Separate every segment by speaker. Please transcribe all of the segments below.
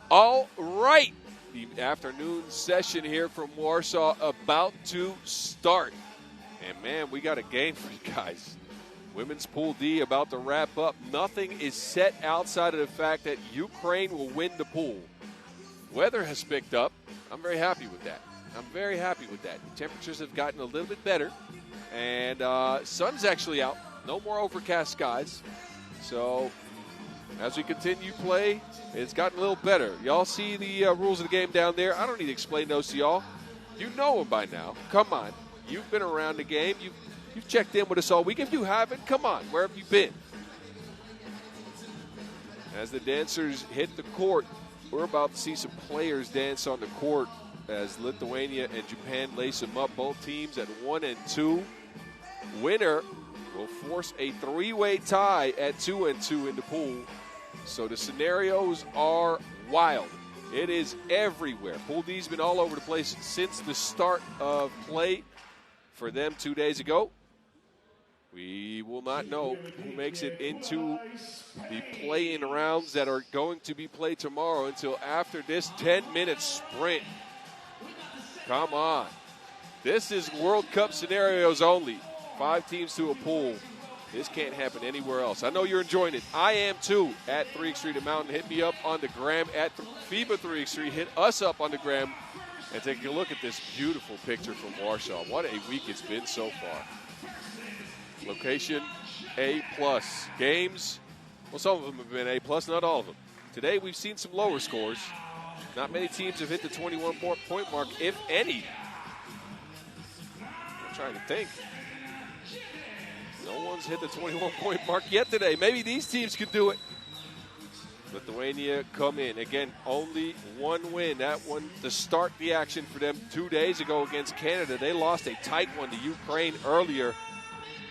Speaker 1: All right, the afternoon session here from Warsaw about to start. And man, we got a game for you guys. Women's Pool D about to wrap up. Nothing is set outside of the fact that Ukraine will win the pool. Weather has picked up. I'm very happy with that. The temperatures have gotten a little bit better. And sun's actually out. No more overcast skies. So as we continue play, it's gotten a little better. Y'all see the rules of the game down there? I don't need to explain those to y'all. You know them by now. Come on. You've been around the game. You've checked in with us all week. If you haven't, come on. Where have you been? As the dancers hit the court, we're about to see some players dance on the court as Lithuania and Japan lace them up. Both teams at 1 and 2. Winner will force a three-way tie at 2-2 in the pool. So the scenarios are wild. It is everywhere. Pool D's been all over the place since the start of play for them 2 days ago. We will not know who makes it into the play-in rounds that are going to be played tomorrow until after this 10-minute sprint. Come on. This is World Cup scenarios only. 5 teams to a pool. This can't happen anywhere else. I know you're enjoying it. I am too. At 3x3 The Mountain. Hit me up on the gram at FIBA 3x3. Hit us up on the gram and take a look at this beautiful picture from Warsaw. What a week it's been so far. Location A+. Games, well, some of them have been A+, not all of them. Today we've seen some lower scores. Not many teams have hit the 21-point mark, if any. I'm trying to think. No one's hit the 21-point mark yet today. Maybe these teams could do it. Lithuania come in. Again, only one win. That one to start the action for them 2 days ago against Canada. They lost a tight one to Ukraine earlier.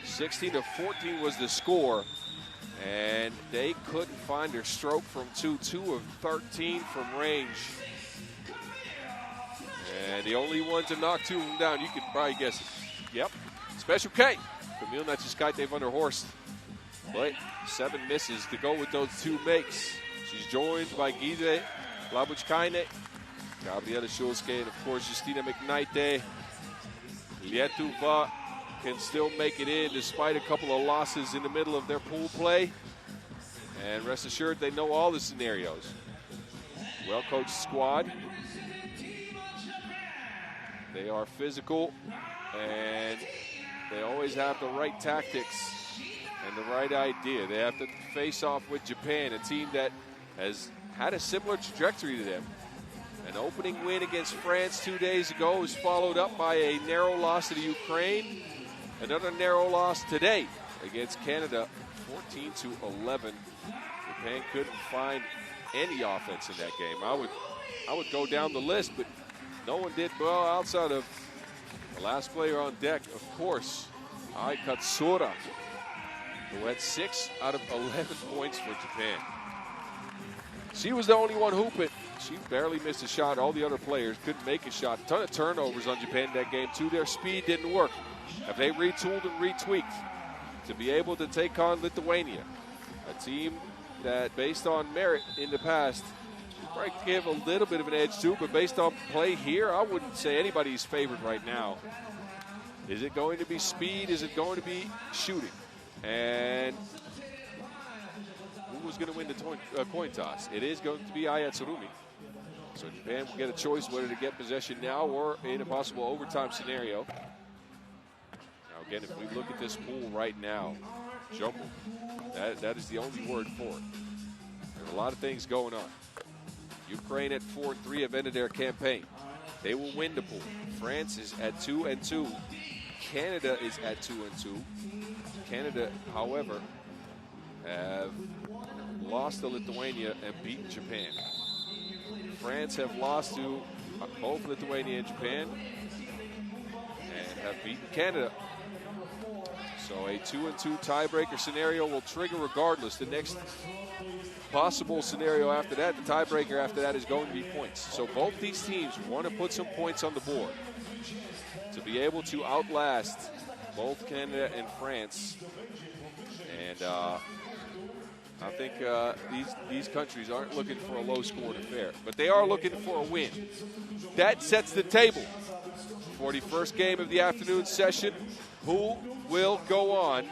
Speaker 1: 16-14 was the score. And they couldn't find their stroke from 2 of 13 from range. And the only one to knock 2 of them down, you could probably guess it. Yep, Special K. Kamil Nachiskaite van der Horst. But 7 misses to go with those 2 makes. She's joined by Gide Labuchkaine, Gabriela Schulske, and of course Justina McKnight. Lietuva can still make it in despite a couple of losses in the middle of their pool play. And rest assured, they know all the scenarios. Well-coached squad. They are physical, and they always have the right tactics and the right idea. They have to face off with Japan, a team that has had a similar trajectory to them. An opening win against France 2 days ago was followed up by a narrow loss to the Ukraine. Another narrow loss today against Canada, 14-11. Japan couldn't find any offense in that game. I would go down the list, but no one did well outside of the last player on deck, of course, Ai Katsura, who had 6 out of 11 points for Japan. She was the only one hooping. She barely missed a shot. All the other players couldn't make a shot. A ton of turnovers on Japan in that game, too. Their speed didn't work. Have they retooled and retweaked to be able to take on Lithuania, a team that, based on merit in the past, probably give a little bit of an edge to, but based on play here, I wouldn't say anybody's favored right now. Is it going to be speed? Is it going to be shooting? And who was going to win the coin toss? It is going to be Ayatsurumi. So Japan will get a choice whether to get possession now or in a possible overtime scenario. Now again, if we look at this pool right now, jumble. That is the only word for it. There's a lot of things going on. Ukraine at 4-3 have ended their campaign. They will win the pool. France is at 2-2. Canada is at 2-2. Canada, however, have lost to Lithuania and beaten Japan. France have lost to both Lithuania and Japan and have beaten Canada. So a 2-2 tiebreaker scenario will trigger regardless. The next possible scenario after that, the tiebreaker after that, is going to be points. So both these teams want to put some points on the board to be able to outlast both Canada and France. And I think these countries aren't looking for a low-scored affair, but they are looking for a win. That sets the table. 41st game of the afternoon session. Who will go on,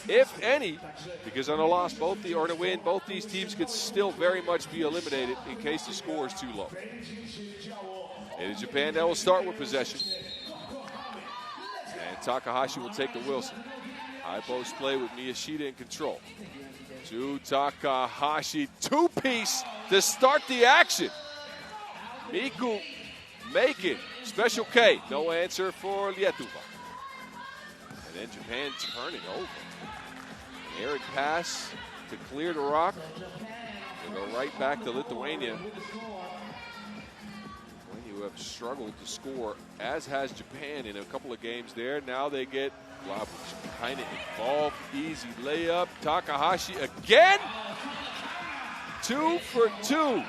Speaker 1: if any, because on a loss, or in a win, both these teams could still very much be eliminated in case the score is too low. It is Japan that will start with possession. And Takahashi will take the Wilson. High post play with Miyashita in control. To Takahashi, two-piece to start the action. Miku making special K. No answer for Lietuva. And then Japan turning over. Errant pass to clear the rock. They'll go right back to Lithuania. Lithuania have struggled to score, as has Japan in a couple of games there. Now they get kind of involved. Easy layup. Takahashi again. 2 for 2.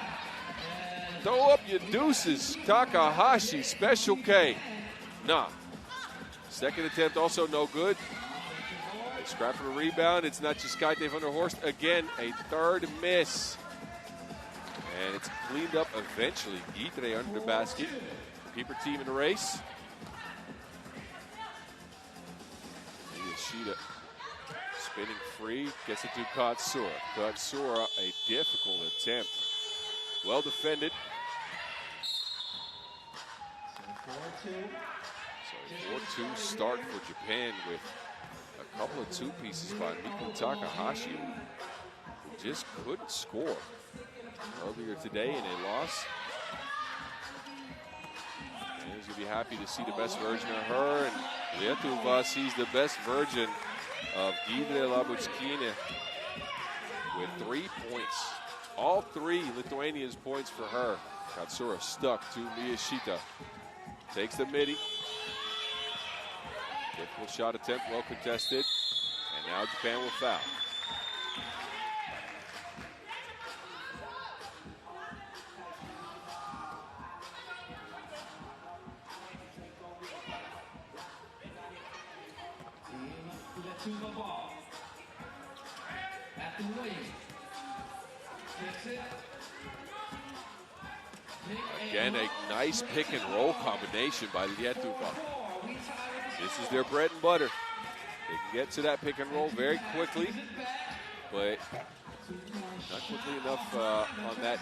Speaker 1: Throw up your deuces. Takahashi, special K. Nah. Second attempt also no good. They scrap for a rebound. It's not just Kaite van der Horst. Again, a third miss. And it's cleaned up eventually. Guitre under the basket. Keeper team in the race. Miyashita spinning free. Gets it to Katsura. Katsura, a difficult attempt. Well defended. So 4-2 start for Japan with a couple of two pieces by Miku Takahashi, who just couldn't score earlier today in a loss. And he's going to be happy to see the best version of her, and Lietuva sees the best version of Giedrė Labuckine with 3 points. All 3 Lithuanians points for her. Katsura stuck to Miyashita. Takes the midi. Difficult shot attempt, well contested. And now Japan will foul. Again, a nice pick and roll combination by Lietuva. This is their bread and butter. They can get to that pick and roll very quickly, but not quickly enough on that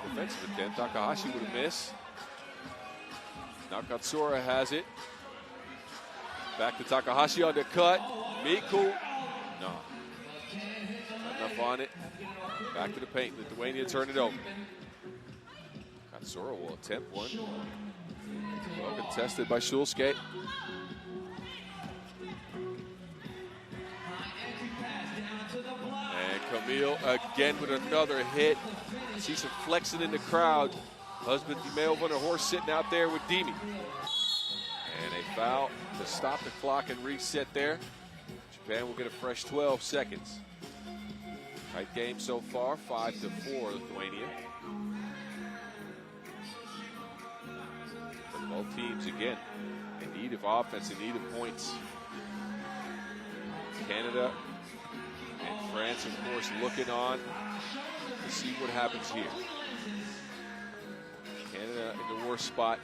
Speaker 1: defensive attempt. Takahashi would have missed. Now Katsura has it. Back to Takahashi on the cut. Miku. No. Not enough on it. Back to the paint. Lithuania turn it over. Katsura will attempt one. Well contested by Schulske. And Camille again with another hit. See some flexing in the crowd. Husband Dimeo van der Horst sitting out there with Dimi. And a foul to stop the clock and reset there. Japan will get a fresh 12 seconds. Tight game so far, 5-4 Lithuania. But both teams again in need of offense, in need of points. Canada and France, of course, looking on to see what happens here. Canada in the worst spot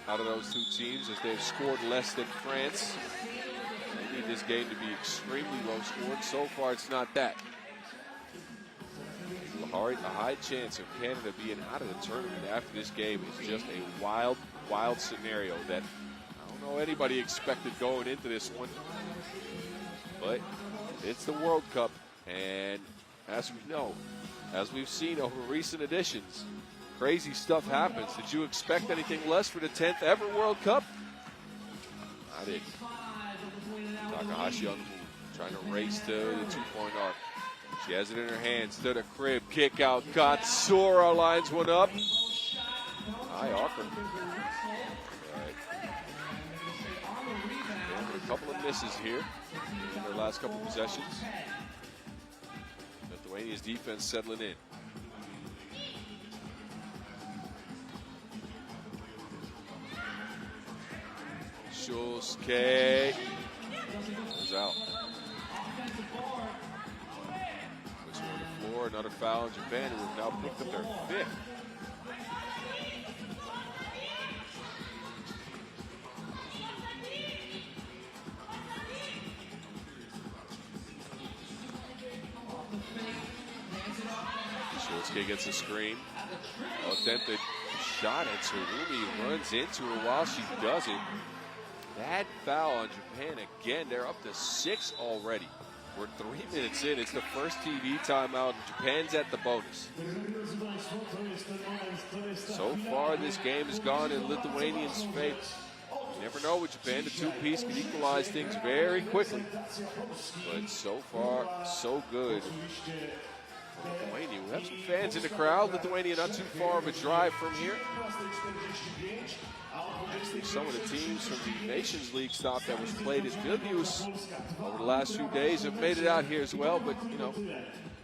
Speaker 1: out of those two teams as they've scored less than France. They need this game to be extremely low scored. So far, it's not that. A high chance of Canada being out of the tournament after this game is just a wild, wild scenario that I don't know anybody expected going into this one. But it's the World Cup, and as we know, as we've seen over recent editions, crazy stuff happens. Did you expect anything less for the 10th ever World Cup? I didn't. Takahashi on the move, trying to race to the two-point arc. She has it in her hands to the crib. Kick out. Katsura lines one up. High archer. Right. A couple of misses here in their last couple of possessions. Lithuania's defense settling in. Schulske goes out. score. Another foul in Japan, who have now picked up their 5th. Shilsuke gets a screen. Attempted shot, and Tsurumi runs into her while she does it. Bad foul on Japan again. They're up to 6 already. We're 3 minutes in. It's the first TV timeout. Japan's at the bonus. So far, this game has gone in Lithuanians' favor. You never know with Japan. The two-piece can equalize things very quickly. But so far, so good. Lithuania, we have some fans in the crowd. Lithuania not too far of a drive from here. Actually, some of the teams from the Nations League stop that was played at Vilnius over the last few days have made it out here as well, but you know,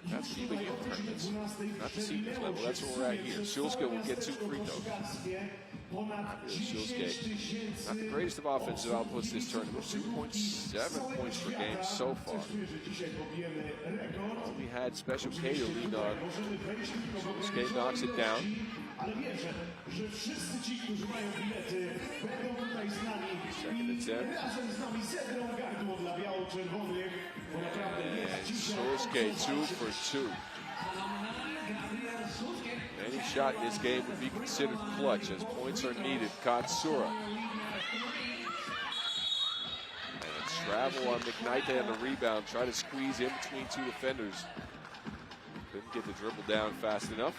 Speaker 1: that's FIBA youth tournaments, not the seniors level. That's where we're at here. Shilsuke will get 2 free throws. Shilsuke, not the greatest of offensive outputs this tournament. 2.7 points per game so far. We had Special K to lead on. Shilsuke knocks it down. Second attempt. And Shilsuke 2 for 2. Any shot in this game would be considered clutch as points are needed. Katsura. And a travel on McKnight on the rebound. Try to squeeze in between 2 defenders. Couldn't get the dribble down fast enough.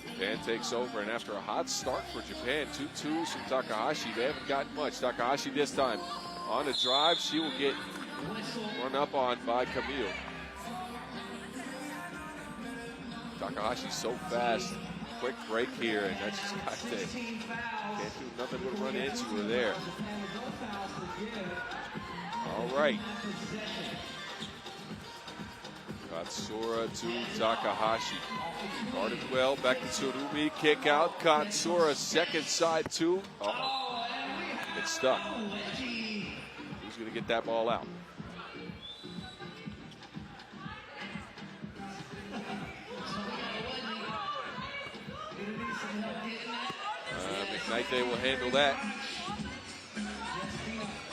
Speaker 1: Japan takes over, and after a hot start for Japan, 2 twos from Takahashi. They haven't gotten much. Takahashi this time on a drive. She will get run up on by Camille. Takahashi's so fast. Quick break here, and that's just got to, can't do nothing but run into her there. All right. Katsura to Takahashi. Guarded well, back to Tsurumi, kick out. Katsura, second side 2. Uh-oh. It's stuck. Who's going to get that ball out? McKnight will handle that.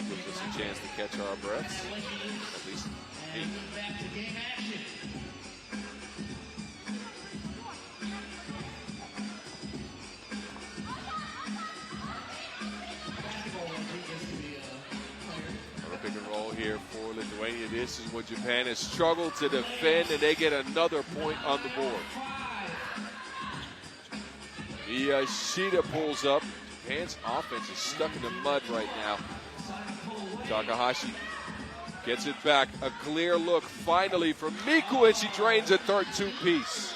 Speaker 1: Gives us a chance to catch our breaths. At least 8. Pick and roll here for Lithuania. This is what Japan has struggled to defend, and they get another point on the board. Miyashita pulls up. Japan's offense is stuck in the mud right now. Takahashi gets it back. A clear look finally from Miku, and she drains a third 2-piece.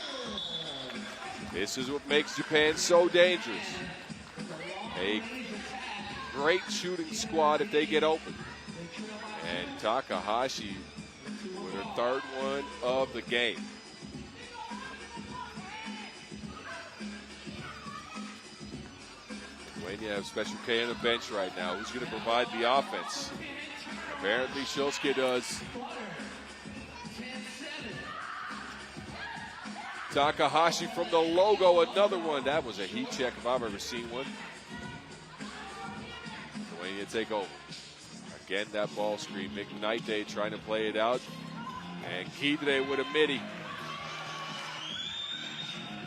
Speaker 1: This is what makes Japan so dangerous. A great shooting squad if they get open. And Takahashi with her third one of the game. Lithuania have Special K on the bench right now. Who's going to provide the offense? Apparently Shilsuke does. Takahashi from the logo, another one. That was a heat check if I've ever seen one. Lithuania take over. Again, that ball screen. McKnight trying to play it out. And Kidre with a midi.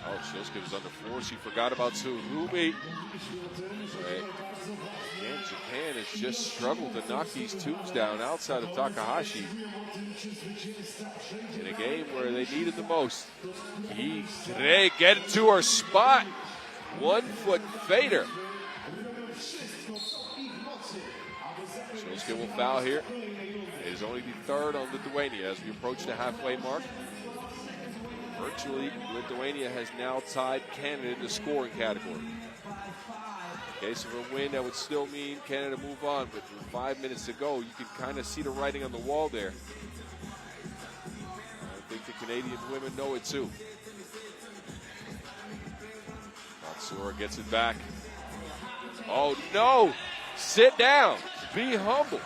Speaker 1: Oh, Shilsuke was under 4. She forgot about Tsurumi. Again, Japan has just struggled to knock these twos down outside of Takahashi. In a game where they needed the most. Kidre get to her spot. 1-foot fader. Shilsuke will foul here. It is only the third on Lithuania as we approach the halfway mark. Virtually, Lithuania has now tied Canada in the scoring category. In case of a win, that would still mean Canada move on, but with 5 minutes to go, you can kind of see the writing on the wall there. I think the Canadian women know it too. Katsura gets it back. Oh no! Sit down. Be humble.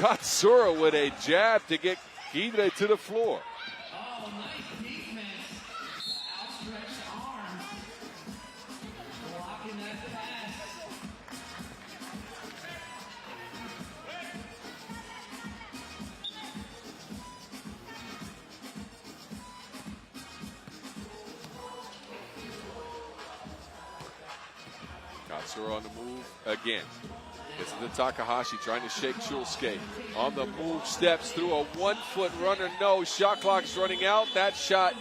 Speaker 1: Katsura with a jab to get Gide to the floor. Katsura on the move again. This is the Takahashi trying to shake Shulsuke. On the move, steps through a 1-foot runner. No, shot clock's running out. That shot,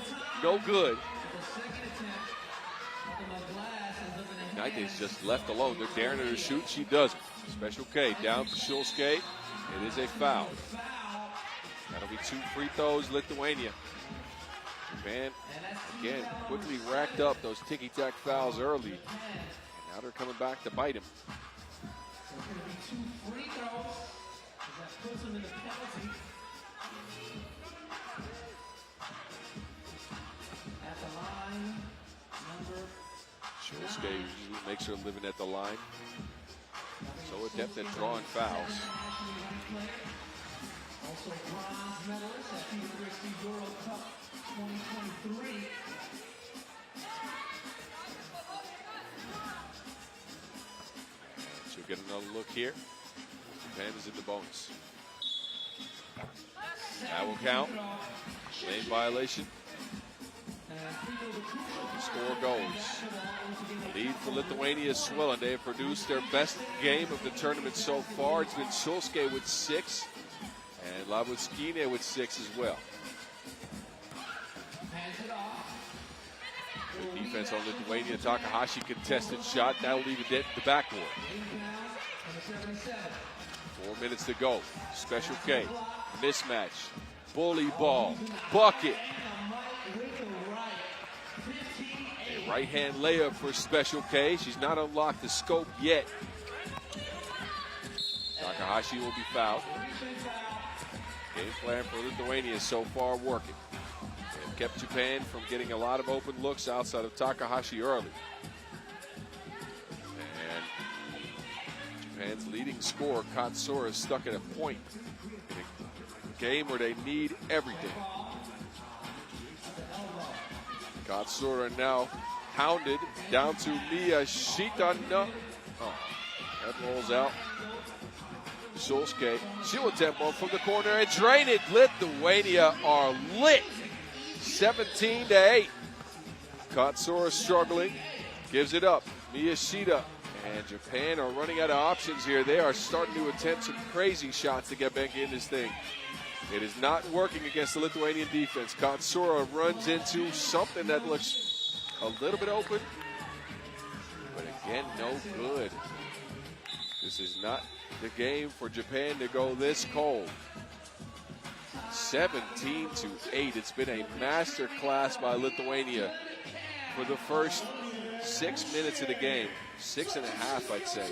Speaker 1: no good. Naide's just left alone. They're daring her to shoot. She doesn't. Special K down for Shulsuke. It is a foul. That'll be 2 free throws, Lithuania. Japan, again, quickly racked up those ticky-tack fouls early. And now they're coming back to bite him.
Speaker 2: So it's going to be 2 free throws. That puts him in the penalty. At the line, number
Speaker 1: Shulsuke usually makes her living at the line. So adept at drawing fouls.
Speaker 2: Also bronze medalist at FIBA 3x3 Euro Cup 2023.
Speaker 1: She'll get another look here. Japan is in the bonus. That will count. Lane violation. The score goes. The lead for Lithuania is swelling. They have produced their best game of the tournament so far. It's been Shulsuke with 6 and Lavuskine with 6 as well. Good defense on Lithuania. Takahashi contested shot. That'll leave it at the backboard. 4 minutes to go. Special K. Mismatch. Bully ball. Bucket. A right-hand layup for Special K. She's not unlocked the scope yet. Takahashi will be fouled. Game plan for Lithuania so far working. They've kept Japan from getting a lot of open looks outside of Takahashi early. And Japan's leading scorer, Katsura, is stuck at a point in a game where they need everything. Katsura now hounded down to Miyashita. No. Oh, that rolls out. Shulsuke, she'll attempt one from the corner and drain it. Lithuania are lit. 17-8. Katsura struggling, gives it up. Miyashita and Japan are running out of options here. They are starting to attempt some crazy shots to get back in this thing. It is not working against the Lithuanian defense. Katsura runs into something that looks a little bit open, but again, no good. This is not the game for Japan to go this cold. 17-8. It's been a master class by Lithuania for the first 6 minutes of the game. 6.5, I'd say.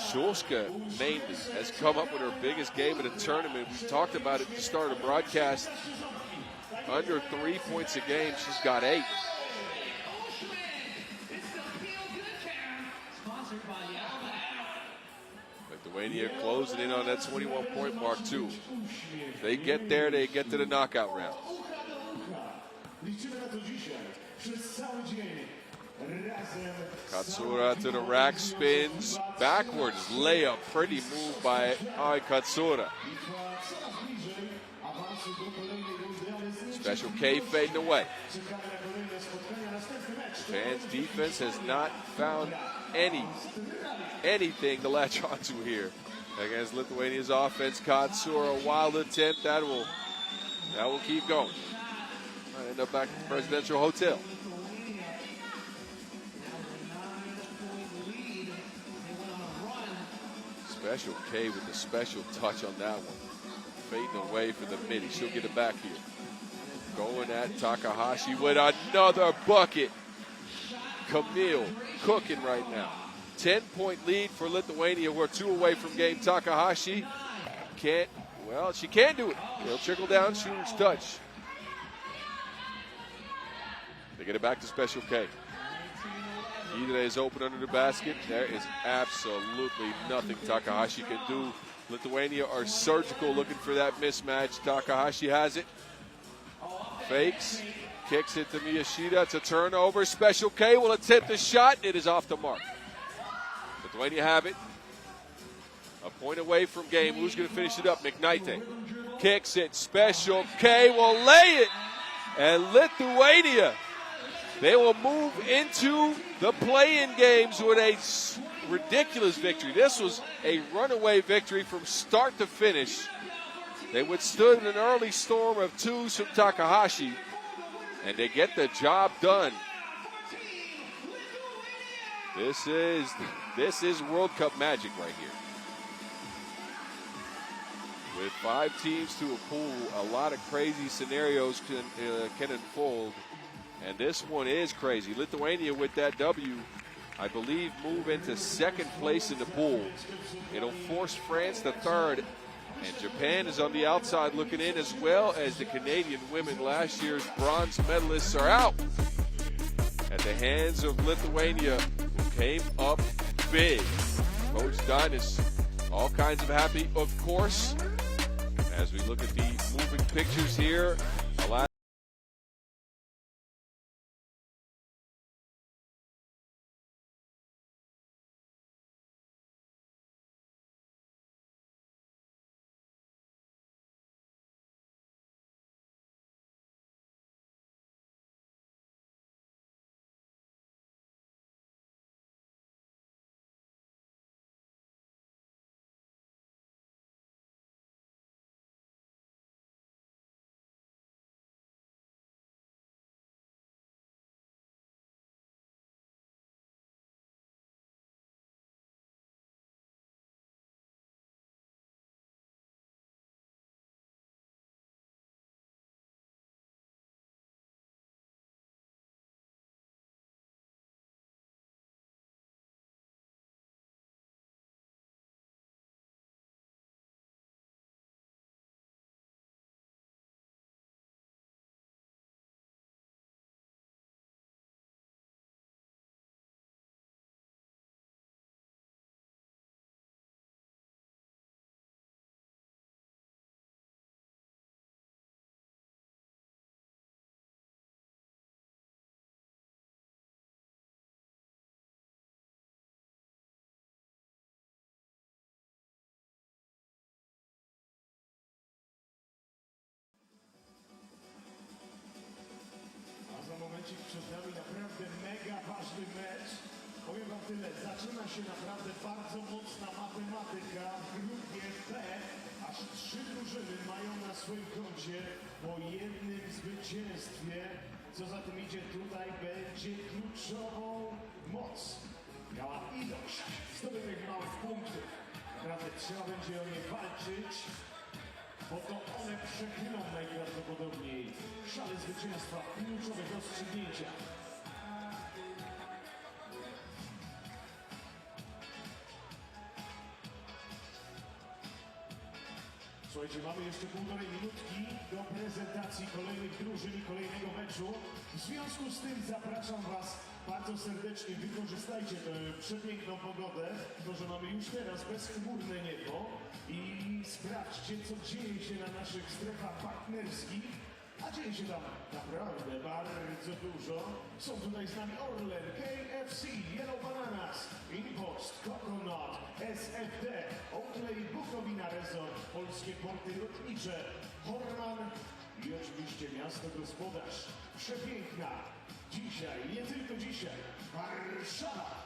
Speaker 1: Shulsuke mainly has come up with her biggest game of the tournament. We talked about it at the start of the broadcast. Under 3 points a game, she's got 8. Lithuania closing in on that 21-point mark, too. If they get there, they get to the knockout round. Katsura to the rack, spins backwards, layup, pretty move by Katsura. Special K fading away. Japan's defense has not found anything to latch onto here against Lithuania's offense. Katsura, a wild attempt that will keep going. Might end up back at the Presidential Hotel. Special K with the special touch on that one. Fading away for the midi. She'll get it back here. Going at Takahashi with another bucket. Camille cooking right now. 10-point lead for Lithuania. We're 2 away from game. Takahashi she can't do it. It'll trickle down, shooter's touch. They get it back to Special K. Ida is open under the basket. There is absolutely nothing Takahashi can do. Lithuania are surgical looking for that mismatch. Takahashi has it. Fakes. Kicks it to Miyashita. It's a turnover. Special K will attempt the shot. It is off the mark. Lithuania have it. A point away from game. Who's going to finish it up? McKnight kicks it. Special K will lay it. And Lithuania, they will move into the play-in games with a ridiculous victory. This was a runaway victory from start to finish. They withstood an early storm of twos from Takahashi, and they get the job done. This is World Cup magic right here. With 5 teams to a pool, a lot of crazy scenarios can unfold. And this one is crazy. Lithuania with that W, I believe, move into second place in the pool. It'll force France to third. And Japan is on the outside looking in, as well as the Canadian women. Last year's bronze medalists are out at the hands of Lithuania, who came up big. Coach Dunn is all kinds of happy, of course. As we look at the moving pictures here, a lot.
Speaker 3: Przed nami naprawdę mega ważny mecz. Powiem wam tyle, zaczyna się naprawdę bardzo mocna matematyka w grupie P. Aż 3 drużyny mają na swoim koncie po jednym zwycięstwie. Co za tym idzie, tutaj będzie kluczową moc. Miała ilość zdobytych małych punktów. Naprawdę trzeba będzie o nie walczyć, bo to one przechylą najprawdopodobniej szale zwycięstwa w kluczowych rozstrzygnięciach. Słuchajcie, mamy jeszcze 1,5 minutki do prezentacji kolejnych drużyn i kolejnego meczu. W związku z tym zapraszam was bardzo serdecznie, wykorzystajcie tę przepiękną pogodę, to że mamy już teraz bezchmurne niebo i sprawdźcie, co dzieje się na naszych strefach partnerskich. A dzieje się tam naprawdę bardzo dużo. Są tutaj z nami Orlen, KFC, Yellow Bananas, Impost, Coconut, SFD, Oakley, Bukowina Resort, Polskie Porty Lotnicze, Horman i oczywiście miasto gospodarz. Przepiękna. Dzisiaj, nie tylko dzisiaj, Warszawa.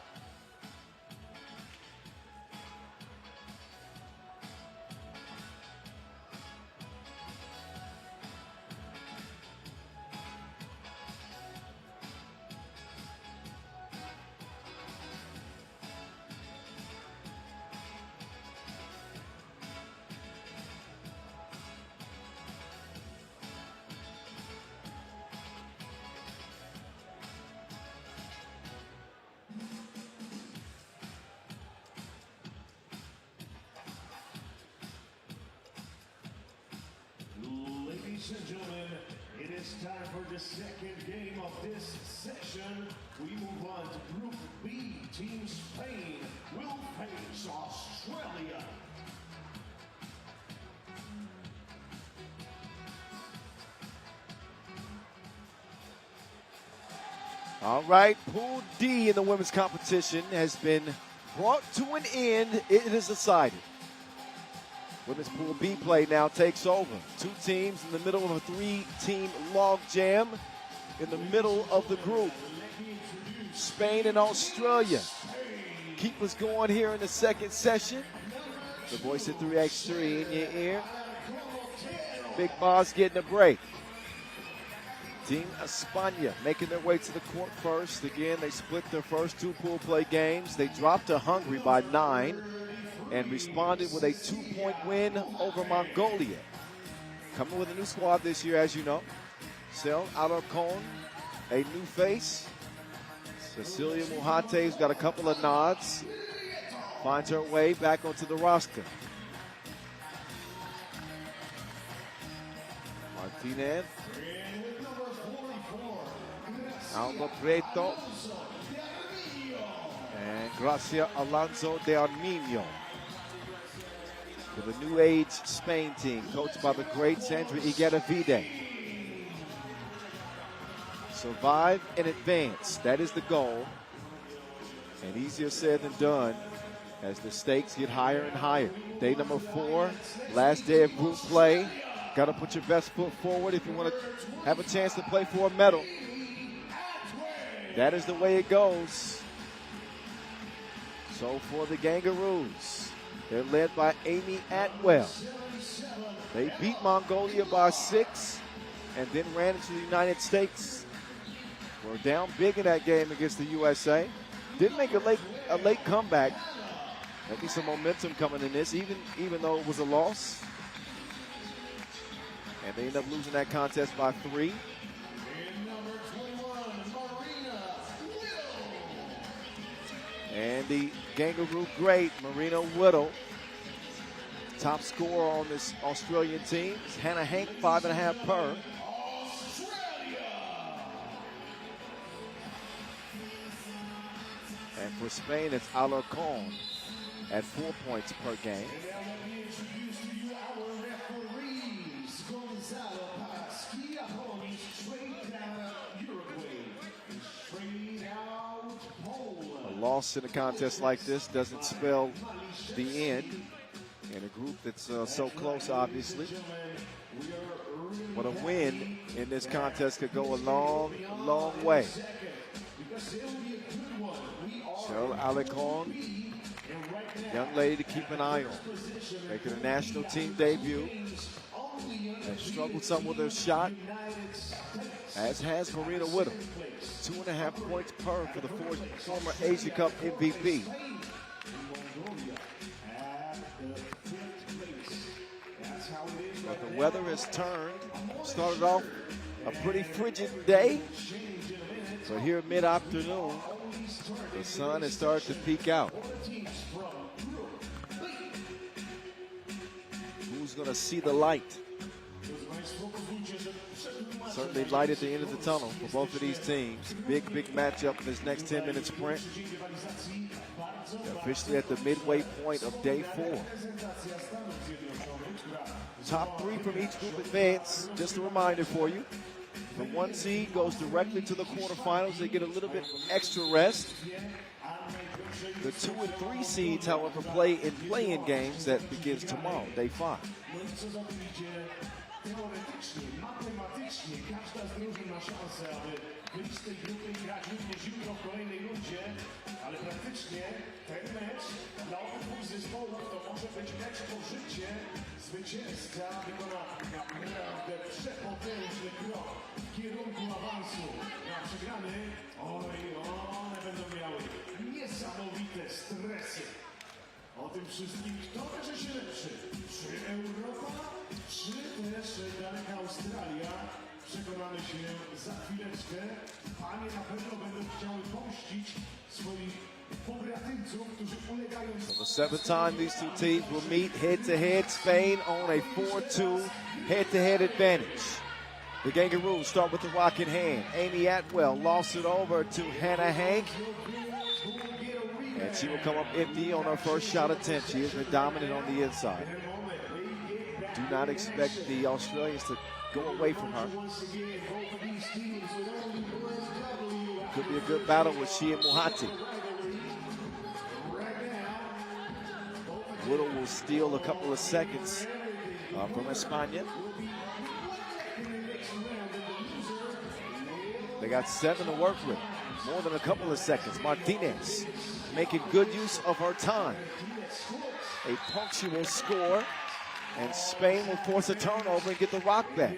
Speaker 3: Ladies and gentlemen, it is time for the second game of this session. We move on to Group B. Team Spain will face Australia.
Speaker 4: All right, Pool D in the women's competition has been brought to an end. It is decided. Women's Pool B play now takes over. Two teams in the middle of a three-team logjam in the middle of the group. Spain and Australia. Keep us going here in the second session. The voice of 3x3 in your ear. Big Boss getting a break. Team España making their way to the court first. Again, they split their first two pool play games. They dropped to Hungary by 9 and responded with a 2-point win over Mongolia. Coming with a new squad this year, as you know. Sel Alarcon, a new face. Cecilia Muhate's got a couple of nods. Finds her way back onto the roster. Martinez. Alba Preto. And Gracia Alonso de Arminio. For the new age Spain team, coached by the great Sandra Igueravide. Survive and advance. That is the goal. And easier said than done as the stakes get higher and higher. Day number 4, last day of group play. Got to put your best foot forward if you want to have a chance to play for a medal. That is the way it goes. So for the Kangaroos, they're led by Amy Atwell. They beat Mongolia by 6 and then ran into the United States. Were down big in that game against the USA. Did make a late comeback. Maybe some momentum coming in this, even though it was a loss. And they end up losing that contest by 3. And the Kangaroo great, Marina Whittle, top scorer on this Australian team. Hannah Hank, 5.5 per. And for Spain, it's Alarcon at 4 points per game. A loss in a contest like this doesn't spell the end in a group that's so close, obviously. But a win in this contest could go a long, long way. Cheryl Alarcon, young lady to keep an eye on, making a national team debut. Has struggled some with her shot, as has Marina Whittle. 2.5 points per for the former Asia Cup MVP. But the weather has turned. Started off a pretty frigid day. So here mid-afternoon, the sun has started to peek out. Who's going to see the light? Certainly light at the end of the tunnel for both of these teams. Big matchup in this next 10-minute sprint. Officially at the midway point of day 4. Top 3 from each group advance. Just a reminder for you. The 1 seed goes directly to the quarterfinals. They get a little bit extra rest. The 2 and 3 seeds, however, play in play-in games that begins tomorrow, day 5.
Speaker 3: Teoretycznie, matematycznie każda z drużyn ma szansę, aby wyjść z tej grupy i grać również jutro w kolejnej rundzie, ale praktycznie ten mecz dla obu zespołów to może być mecz po życie. Zwycięzca wykona naprawdę przepotężny krok w kierunku awansu. Na przegrany, one będą miały niesamowite stresy. O tym wszystkim, kto będzie się lepszy? Czy Europa? Czy też daleka Australia? Przekonamy się za chwileczkę. Panie na pewno będą chciały pomścić swoich pobratyńców, którzy ulegają...
Speaker 4: For the 7th time, these two teams will meet head-to-head. Spain on a 4-2 head-to-head advantage. The Kangaroos start with the rock in hand. Amy Atwell lost it over to Hannah Hank. And she will come up empty on her first shot attempt. She has been dominant on the inside. Do not expect the Australians to go away from her. Could be a good battle with she and Mohati. Whittle will steal a couple of seconds from España. They got 7 to work with. More than a couple of seconds. Martinez making good use of her time. A punctual score. And Spain will force a turnover and get the rock back.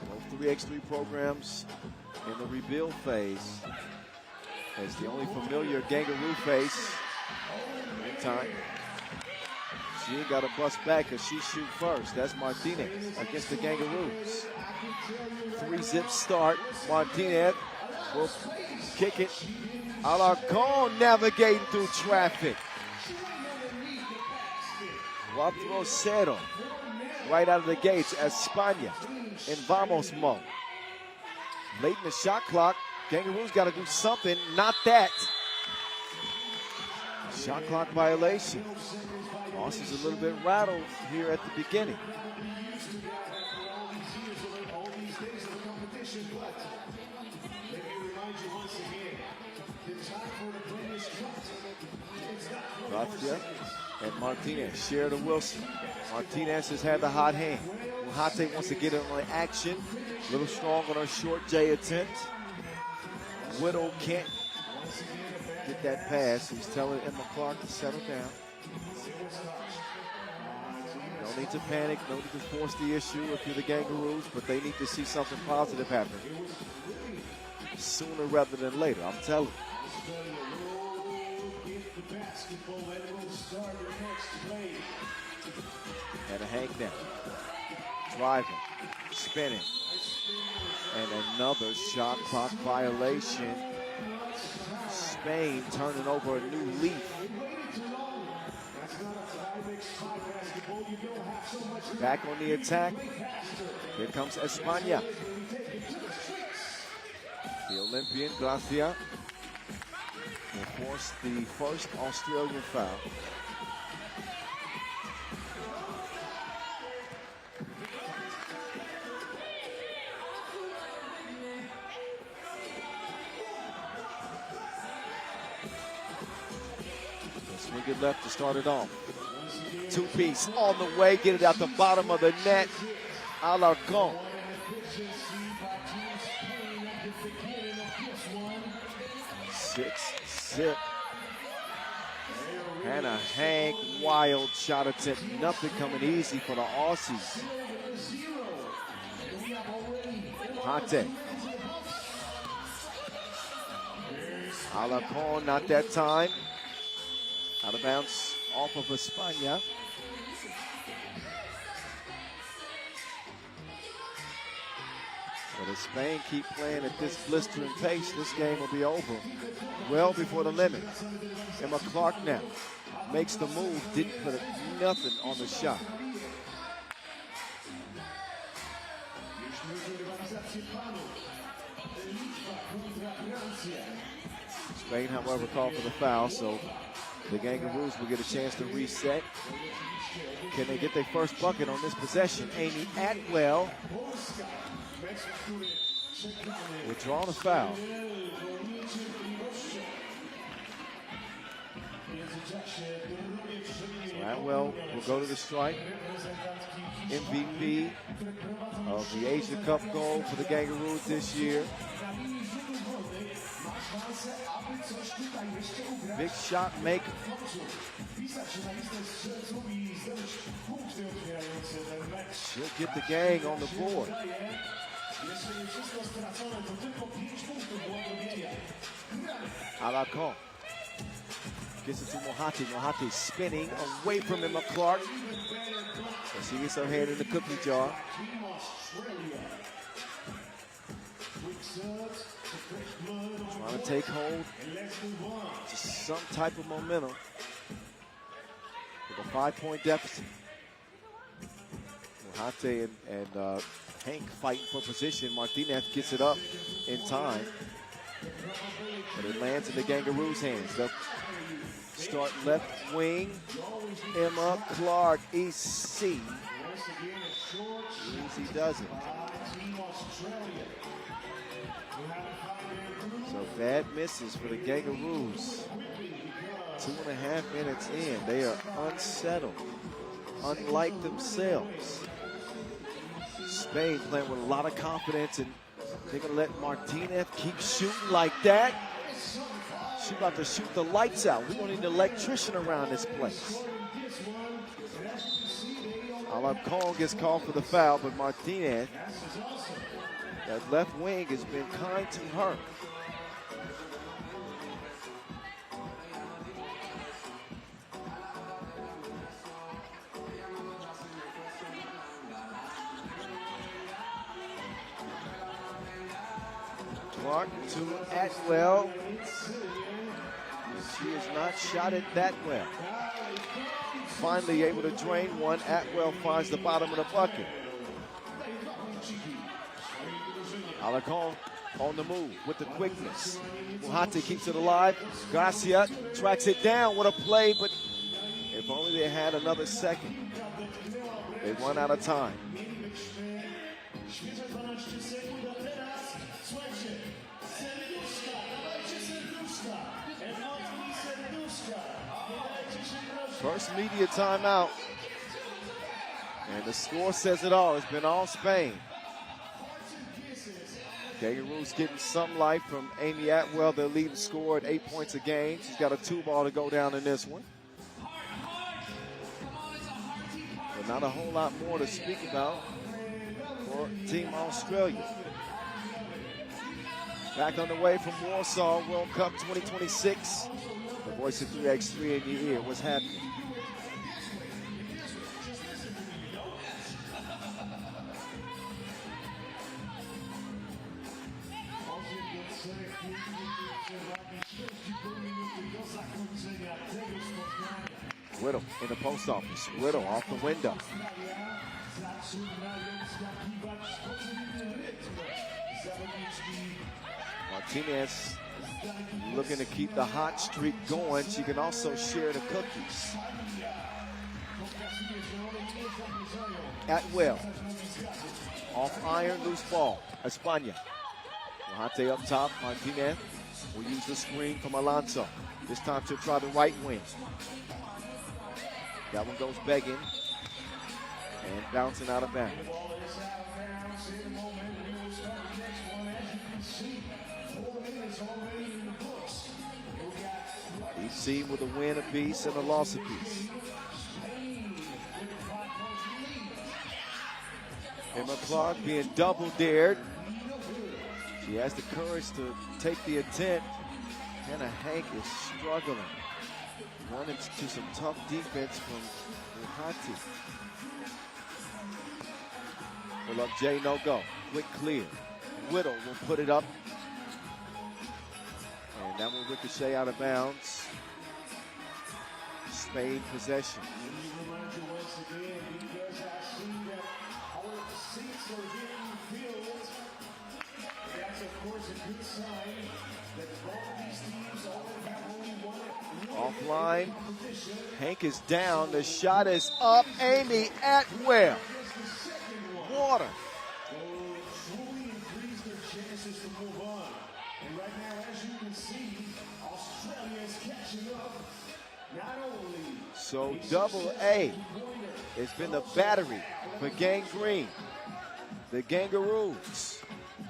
Speaker 4: Both 3x3 programs in the rebuild phase. As the only familiar Kangaroo face in time. She ain't got to bust back because she shoot first. That's Martinez against the Kangaroos. 3-zip start. Martinez will kick it. Alarcon navigating through traffic. 4-0 right out of the gates. España in vamos mode. Late in the shot clock. Kangaroos got to do something. Not that. Shot clock violation. Moss is a little bit rattled here at the beginning. Latvia and Martinez share to Wilson. Martinez has had the hot hand. Mohate wants to get in on the action. A little strong on her short J attempt. Whittle can't get that pass. He's telling Emma Clark to settle down. No need to panic, no need to force the issue if you're the Kangaroos, but they need to see something positive happen sooner rather than later, I'm telling you. And a Hank now. Driving, spinning. And another shot clock violation. Spain turning over a new leaf. Back on the attack. Here comes España. The Olympian, Gracia, will force the first Australian foul. Swing it left to start it off. Two-piece on the way, get it out the bottom of the net. Alarcon. Six-zip. Hannah Hank, wild shot attempt. Nothing coming easy for the Aussies. Hante. Alarcon, not that time. Out of bounds off of España. But if Spain keep playing at this blistering pace, this game will be over well before the limit. Emma Clark now makes the move, didn't put nothing on the shot. Spain, however, called for the foul, so the Kangaroos will get a chance to reset. Can they get their first bucket on this possession? Amy Atwell withdrawn a foul. So Atwell will go to the strike. MVP of the Asia Cup gold for the Kangaroos this year. Big shot maker. She'll get the gang on the board. Alarcon gets it to Mohati. Mohati spinning away from Emma Clark. So she gets her hand in the cookie jar. Trying to take hold to some type of momentum with a 5-point deficit. Hate and Hank fighting for position. Martinez gets it up in time, but it lands in the Kangaroos' hands. They'll start left wing. Emma Clark, EC. Easy does it. So bad misses for the Kangaroos. 2.5 minutes in, they are unsettled, unlike themselves. Spain playing with a lot of confidence, and they're going to let Martinez keep shooting like that. She's about to shoot the lights out. We're going to need an electrician around this place. Alarcon gets called for the foul, but Martinez, that left wing, has been kind to her. Clark to Atwell. She has not shot it that well. Finally able to drain one. Atwell finds the bottom of the bucket. Alarcon on the move with the quickness. Mujate keeps it alive. Garcia tracks it down. What a play, but if only they had another second. They run out of time. First media timeout. And the score says it all. It's been all Spain. Kangaroos getting some life from Amy Atwell, their leading scorer at 8 points a game. She's got a 2-ball to go down in this one. But not a whole lot more to speak about for Team Australia. Back on the way from Warsaw, World Cup 2026. The voice of 3x3 in your ear. What's happening? Whittle in the post office. Whittle off the window. Martinez looking to keep the hot streak going. She can also share the cookies. Atwell. Off iron, loose ball. España. Mujate up top. Martinez will use the screen from Alonso. This time she'll try the right wing. That one goes begging and bouncing out of bounds. EC with a win apiece and a loss apiece. Emma Clark being double dared. She has the courage to take the attempt. Hannah Hank is struggling. Running to some tough defense from Mujate. Pull up J, no go. Quick clear. Whittle will put it up. And that will ricochet out of bounds. Spain possession. Offline. Hank is down. The shot is up. Amy Atwell. Water. So double A. It's been the battery for Gang Green. The Kangaroos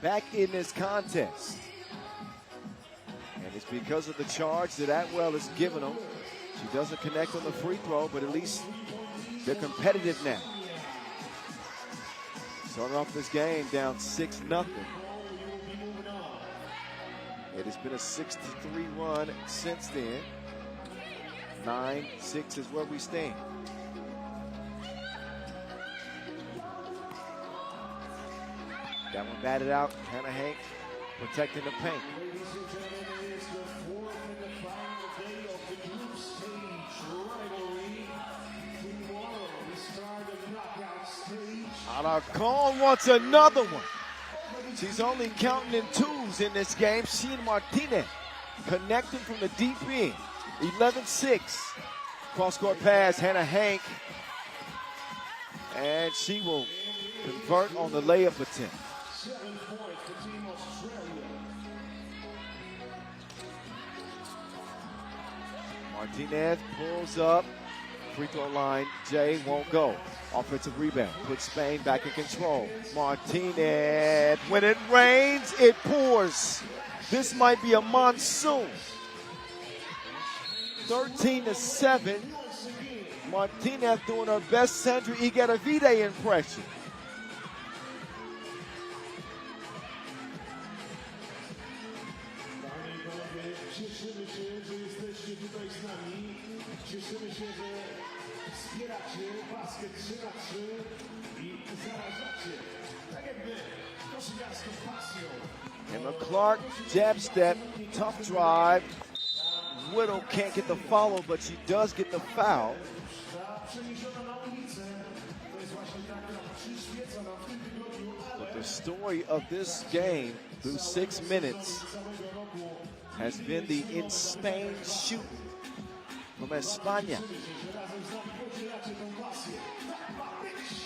Speaker 4: back in this contest. And it's because of the charge that Atwell has given them. She doesn't connect on the free throw, but at least they're competitive now. Starting off this game down 6-0. It has been a 6-3 run since then. 9-6 is where we stand. That one batted out. Hannah Hank protecting the paint.
Speaker 3: Ladies and gentlemen, it's the fourth and the final day of the group stage rivalry. Tomorrow we start the knockout stage.
Speaker 4: Alarcon wants another one. She's only counting in twos in this game. Shin Martinez connecting from the deep end. 11-6. Cross-court pass, Hannah Hank. And she will convert on the layup attempt.
Speaker 3: 7 points for Team Australia.
Speaker 4: Martinez pulls up. Free throw line, Jay won't go. Offensive rebound, puts Spain back in control. Martinez, when it rains, it pours. This might be a monsoon. 13-7. Martinez doing her best Sandra Igueravide impression.
Speaker 3: Panie i panowie, cieszymy się, że jesteście tutaj z nami. Cieszymy się, że wspieracie basket 3x3 i zarażacie, tak jak my, koszykarską pasją.
Speaker 4: Emma Clark, jab step, tough drive. Whittle can't get the follow, but she does get the foul.
Speaker 3: Ta przeniesiona na ulicę, to jest właśnie taka przyświeca nam w tym tygodniu, ale
Speaker 4: But the story of this game through 6 minutes
Speaker 3: całego roku
Speaker 4: has been the in Spain shooting from España.
Speaker 3: że razem z nami podzielacie tę pasję. Tak ma być!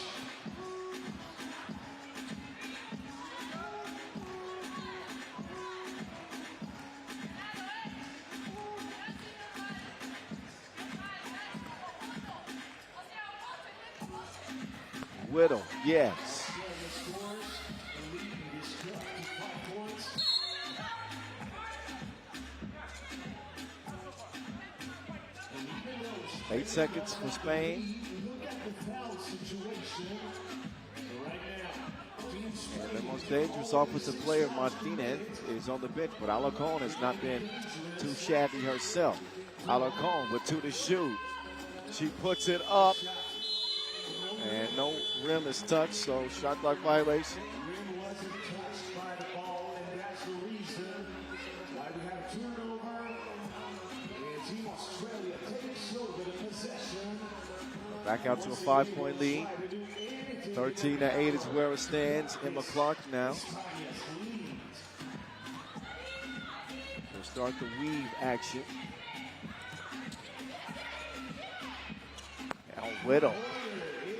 Speaker 4: Whittle, yes.
Speaker 3: Scores, the lead is cut to 5 points. And even though
Speaker 4: 8 seconds for Spain.
Speaker 3: look at the foul situation right now. Team
Speaker 4: And the most dangerous offensive player, Martinez, is on the bench. But Alarcon has not been too shabby herself. Alarcon with 2 to shoot. She puts it up. And no rim is touched, so shot clock violation.
Speaker 3: Rim wasn't touched by the ball, and that's the reason why we have a turnover. And Team Australia takes over the possession.
Speaker 4: Back out to a 5-point lead. 13-8 is where it stands. Emma Clark now. We'll start the weave action. Now Whittle.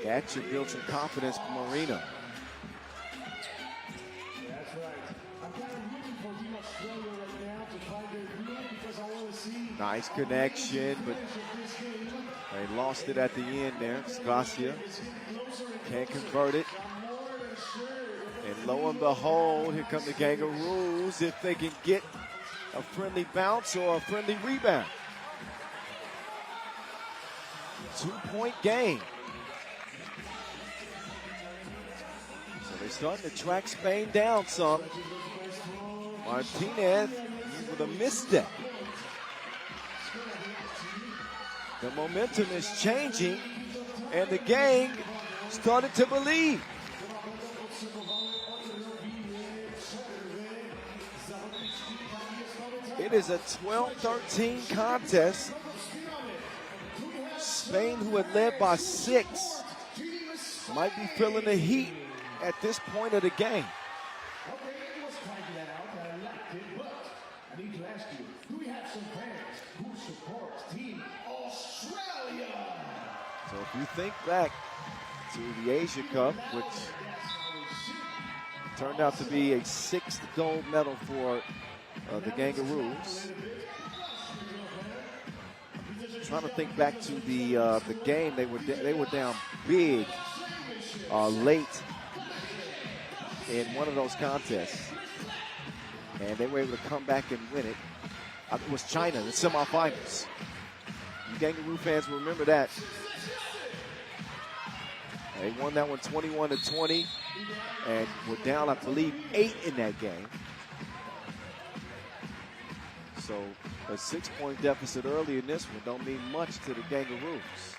Speaker 4: That should build some confidence for Marina.
Speaker 3: That's right. I'm kind of rooting for Team Australia right now to find their groove because I want to see
Speaker 4: Nice connection, but
Speaker 3: this game.
Speaker 4: they lost it at the end there. Scasia can't convert it. And lo and behold, here come the Kangaroos if they can get a friendly bounce or a friendly rebound. 2-point game. So they're starting to track Spain down some. Martinez with a misstep. The momentum is changing, and the gang started to believe. It is a 12-13 contest. Spain, who had led by 6, might be feeling the heat at this point of the game.
Speaker 3: Okay, let's find that out. I liked it, but I need to ask you, do we have some fans who support Team Australia?
Speaker 4: So if you think back to the Asia Cup, which turned out to be a 6th gold medal for the Kangaroos. Trying to think back to the game, they were down big late in one of those contests, and they were able to come back and win it. It was China in the semifinals. You Kangaroo fans will remember that. They won that one 21-20, and were down, I believe, 8 in that game. So a 6-point deficit early in this one don't mean much to the Kangaroos.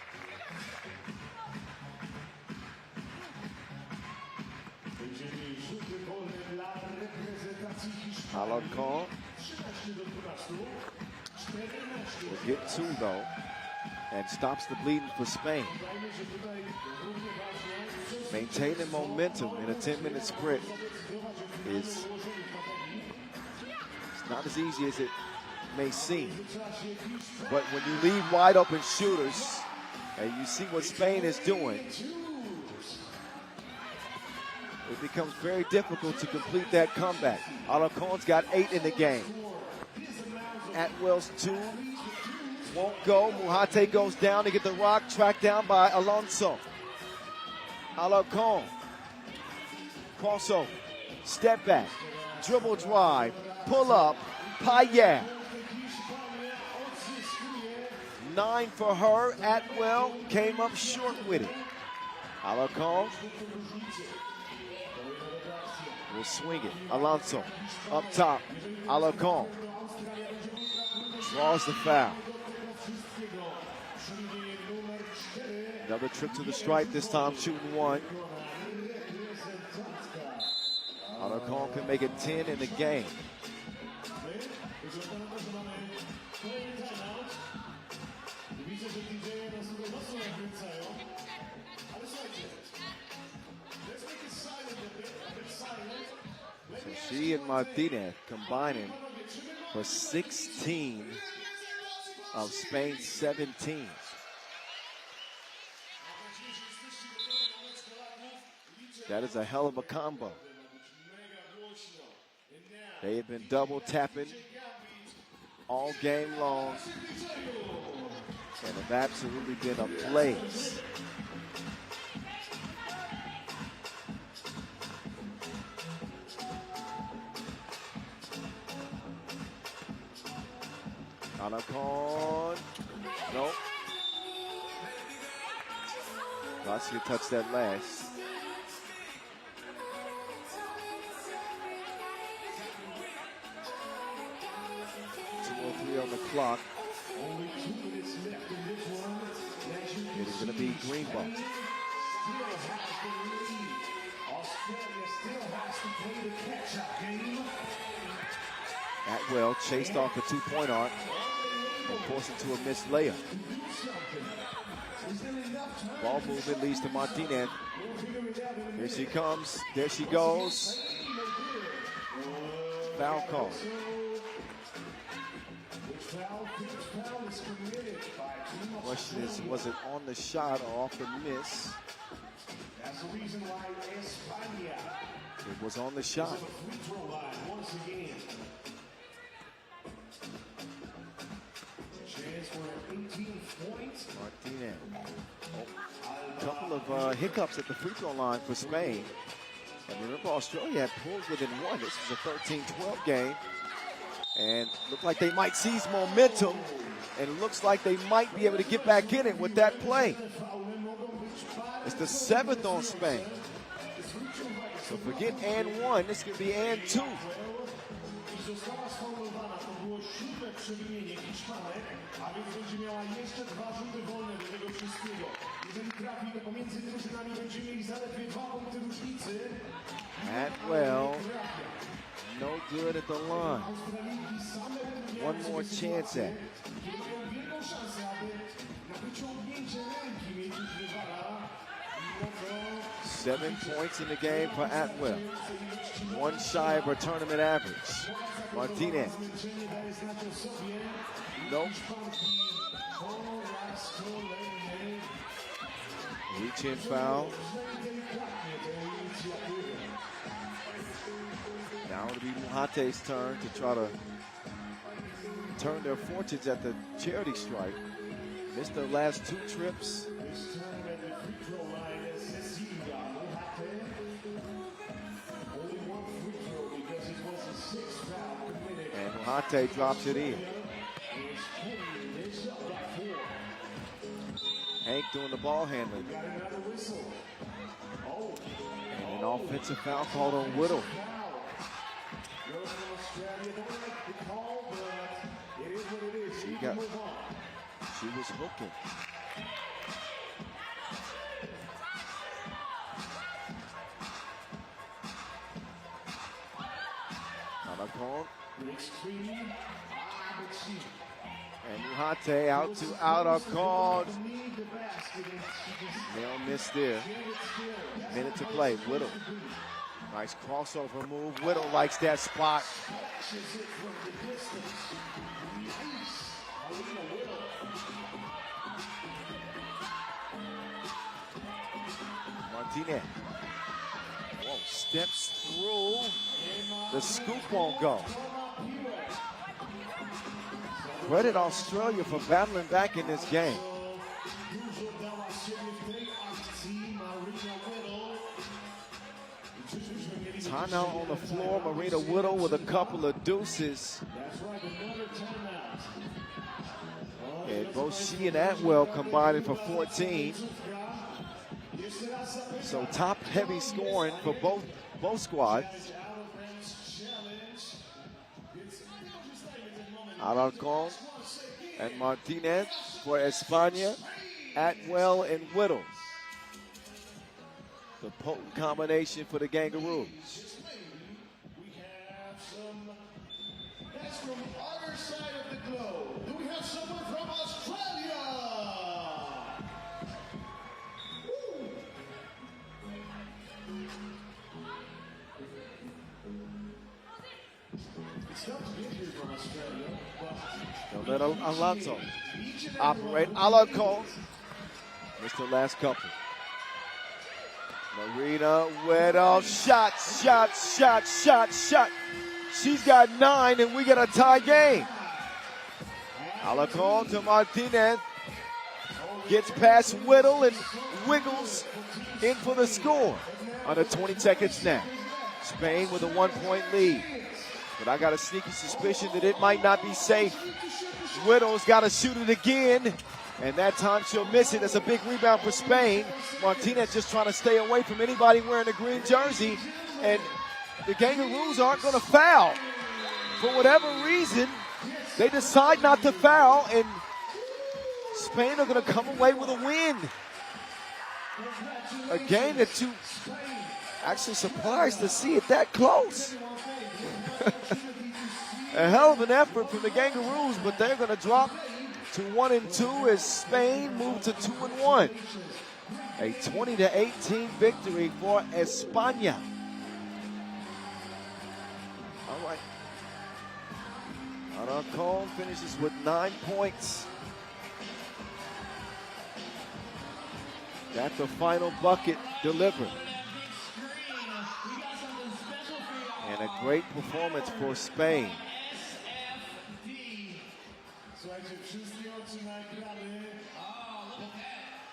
Speaker 4: Alarcon will get two though and stops the bleeding for Spain. Maintaining momentum in a 10-minute sprint is not as easy as it may seem. But when you leave wide open shooters and you see what Spain is doing, it becomes very difficult to complete that comeback. Alarcon's got 8 in the game. Atwell's 2 won't go. Muhate goes down to get the rock, tracked down by Alonso. Alarcon, crossover, step back, dribble drive, pull up, Payet. 9 for her. Atwell came up short with it. Alarcon will swing it. Alonso up top. Alarcon draws the foul. Another trip to the stripe, this time shooting 1. Alarcon can make it 10 in the game. So she and Martinez combining for 16 of Spain's 17. That is a hell of a combo. They have been double tapping all game long and have absolutely been ablaze. Alarcon, nope. Latvia touched that last. On the clock. It is going to be green ball. Atwell chased off the 2-point arc and forced into a missed layup. Ball movement leads to Martinez. Here she comes. There she goes. Foul call. Question is, was it on the shot or off the miss?
Speaker 3: That's the reason why España.
Speaker 4: It was on the shot.
Speaker 3: Once again. Chance for 18 points.
Speaker 4: Martinez. A couple of hiccups at the free throw line for Spain. And remember, Australia had pulled within 1. This was a 13-12 game. And looked like they might seize momentum. And it looks like they might be able to get back in it with that play. It's the 7th on Spain. So forget and 1, this could be and 2. Atwell, no good at the line. One more chance at it. 7 points in the game for Atwell. 1 shy of her tournament average. Martinez. Nope. Reach in foul. Now it'll be Muhate's turn to try to turn their fortunes at the charity stripe. Missed their last 2 trips. And Muhate drops it in. Hank doing the ball handling. And an offensive foul called on Whittle. She was hooking. Alarcon
Speaker 3: Big screen. But she
Speaker 4: and Muhate out to Alarcon.
Speaker 3: need the basket and she just
Speaker 4: Nail miss there.
Speaker 3: gave it skill.
Speaker 4: Minute to play. Whittle. Nice crossover move. Whittle likes that spot.
Speaker 3: Flashes it from the distance. Nice. Alina Whittle.
Speaker 4: Martinez. Whoa, steps through. The scoop won't go. Credit Australia for battling back in this game.
Speaker 3: Dużo dała siebie w tej akcji Marina Whittle.
Speaker 4: Timeout on the floor. Marina Whittle with a couple of deuces.
Speaker 3: That's right, another timeout.
Speaker 4: And both she and Atwell combining for 14. So top heavy scoring for both squads. Alarcon and Martinez for España. Atwell and Whittle. The potent combination for the Kangaroos.
Speaker 3: We have some guys from other side of the globe. Do we have someone from Australia? Woo! It's tough to get here from Australia, but
Speaker 4: They'll let Alonso operate. Alarcon. Missed the last couple. Marina Whittle. Shot. She's got 9 and we got a tie game. Alarcon to Martinez. Gets past Whittle and wiggles in for the score. Under 20 seconds now. Spain with a 1-point lead. But I got a sneaky suspicion that it might not be safe. Whittle's got to shoot it again. And that time she'll miss it. That's a big rebound for Spain. Martinez just trying to stay away from anybody wearing a green jersey. And the Kangaroos aren't going to foul. For whatever reason, they decide not to foul. And Spain are going to come away with a win. A game that you actually surprised to see it that close. A hell of an effort from the Kangaroos, but they're going to drop to 1-2 as Spain move to 2-1. A 20-18 victory for España. All right. Alarcon finishes with 9 points. Got the final bucket delivered. And a great performance for Spain.
Speaker 3: słuchajcie, wszyscy oczy na ekrany.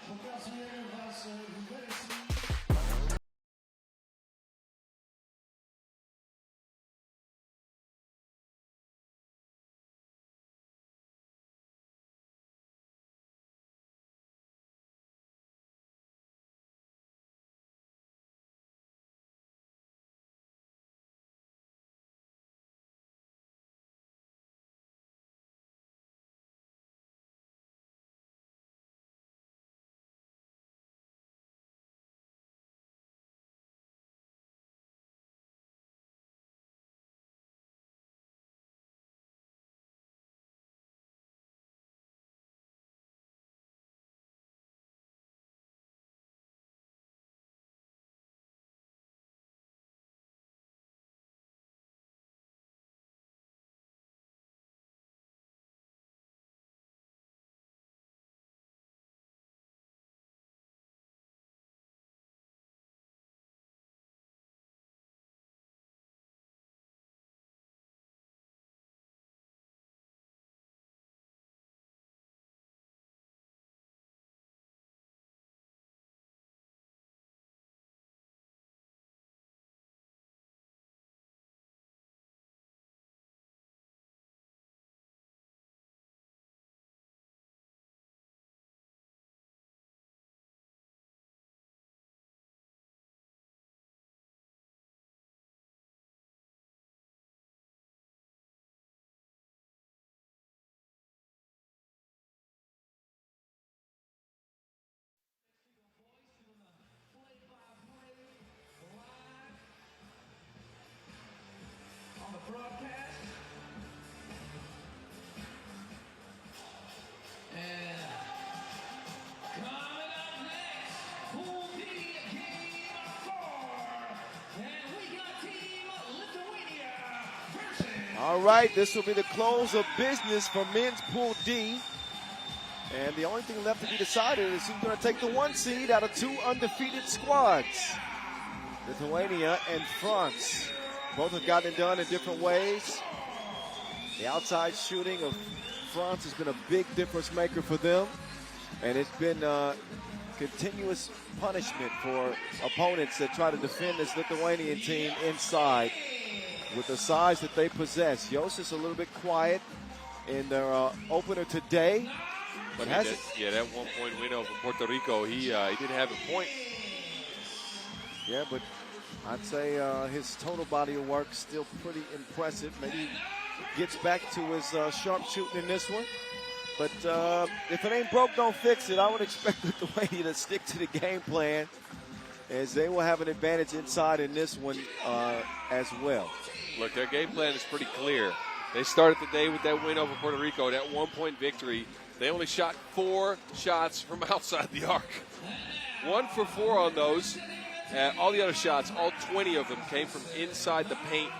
Speaker 3: Pokazujemy was
Speaker 4: All right, this will be the close of business for men's Pool D. And the only thing left to be decided is who's going to take the 1 seed out of 2 undefeated squads. Lithuania and France. Both have gotten it done in different ways. The outside shooting of France has been a big difference maker for them. And it's been continuous punishment for opponents that try to defend this Lithuanian team inside with the size that they possess. Yost is a little bit quiet in their opener today. But
Speaker 1: that 1-point win over Puerto Rico, he didn't have a point.
Speaker 4: Yeah, but I'd say his total body of work still pretty impressive. Maybe he gets back to his sharp shooting in this one. But if it ain't broke, don't fix it. I would expect Lithuania to stick to the game plan, as they will have an advantage inside in this one as well.
Speaker 1: Look, their game plan is pretty clear. They started the day with that win over Puerto Rico, that 1-point victory. They only shot 4 shots from outside the arc. 1 for 4 on those. All the other shots, all 20 of them came from inside the paint.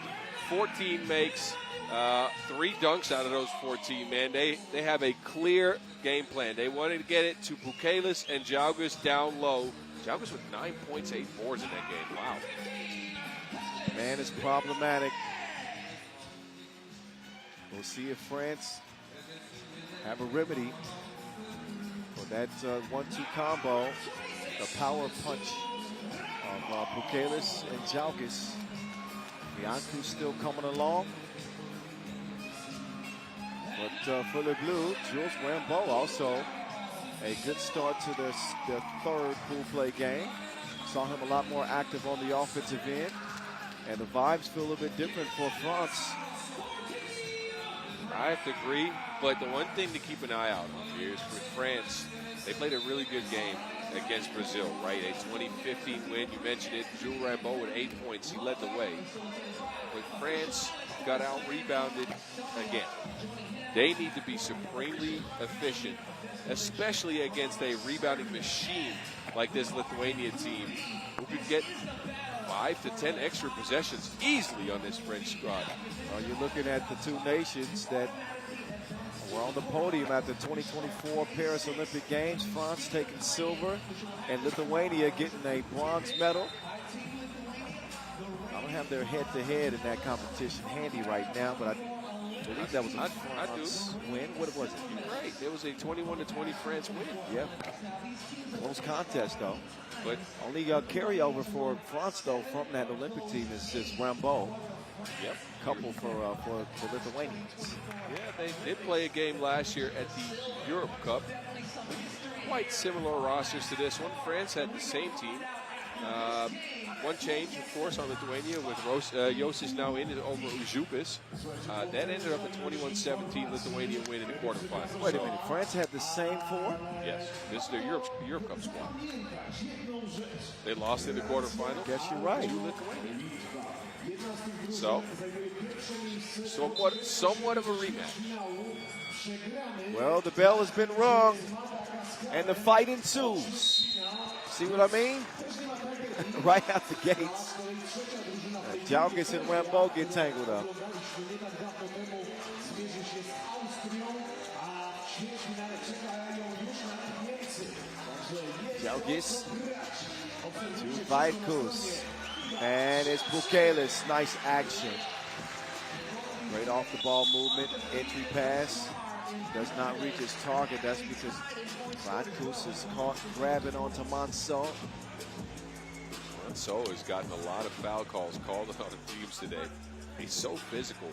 Speaker 1: 14 makes, 3 dunks out of those 14, man. They have a clear game plan. They wanted to get it to Bukelis and Jaugas down low. Jaugas with 9 points, 8 boards in that game. Wow.
Speaker 4: Man, it's problematic. We'll see if France have a remedy for that 1-2 combo. The power punch of Bukelis and Jaugas. Biancu's still coming along. But for the Blue, Jules Rambeau also a good start to their 3rd pool play game. Saw him a lot more active on the offensive end. And the vibes feel a little bit different for France.
Speaker 1: I have to agree, but the one thing to keep an eye out on here is for France, they played a really good game against Brazil, right? A 2015 win, you mentioned it. Jules Rambeau with 8 points, he led the way. But France got out-rebounded again. They need to be supremely efficient, especially against a rebounding machine like this Lithuania team, who could get 5 to 10 extra possessions easily on this French squad.
Speaker 4: Well, you're looking at the 2 nations that were on the podium at the 2024 Paris Olympic Games. France taking silver and Lithuania getting a bronze medal. I don't have their head-to-head in that competition handy right now, but I believe that was a France win. What was it?
Speaker 1: You're right. It was a 21-20 France win.
Speaker 4: Yeah. Close contest, though.
Speaker 1: But
Speaker 4: only carryover for France, though, from that Olympic team is Rambeau.
Speaker 1: Yep.
Speaker 4: Couple for the Lithuanians.
Speaker 1: Yeah, they did play a game last year at the Europe Cup. Quite similar rosters to this one. France had the same team. One change, of course, on Lithuania with Yost is now in over Uzupis. That ended up a 21-17 Lithuania win in the quarterfinals.
Speaker 4: Wait a minute, France had the same 4?
Speaker 1: Yes, this is their Europe Cup squad. They lost in the quarterfinals.
Speaker 4: Guess you're right.
Speaker 1: To Lithuania. So, somewhat of a rematch.
Speaker 4: Well, the bell has been rung, and the fight ensues. See what I mean? Right out the gates. Jaugas and Rambeau get tangled up. Jaugas to Vaitkus. And it's Bukelis. Nice action. Great off the ball movement. Entry pass. Does not reach his target. That's because Vaitkus is caught grabbing onto Monceau.
Speaker 1: Monceau has gotten a lot of foul calls called on the teams today. He's so physical.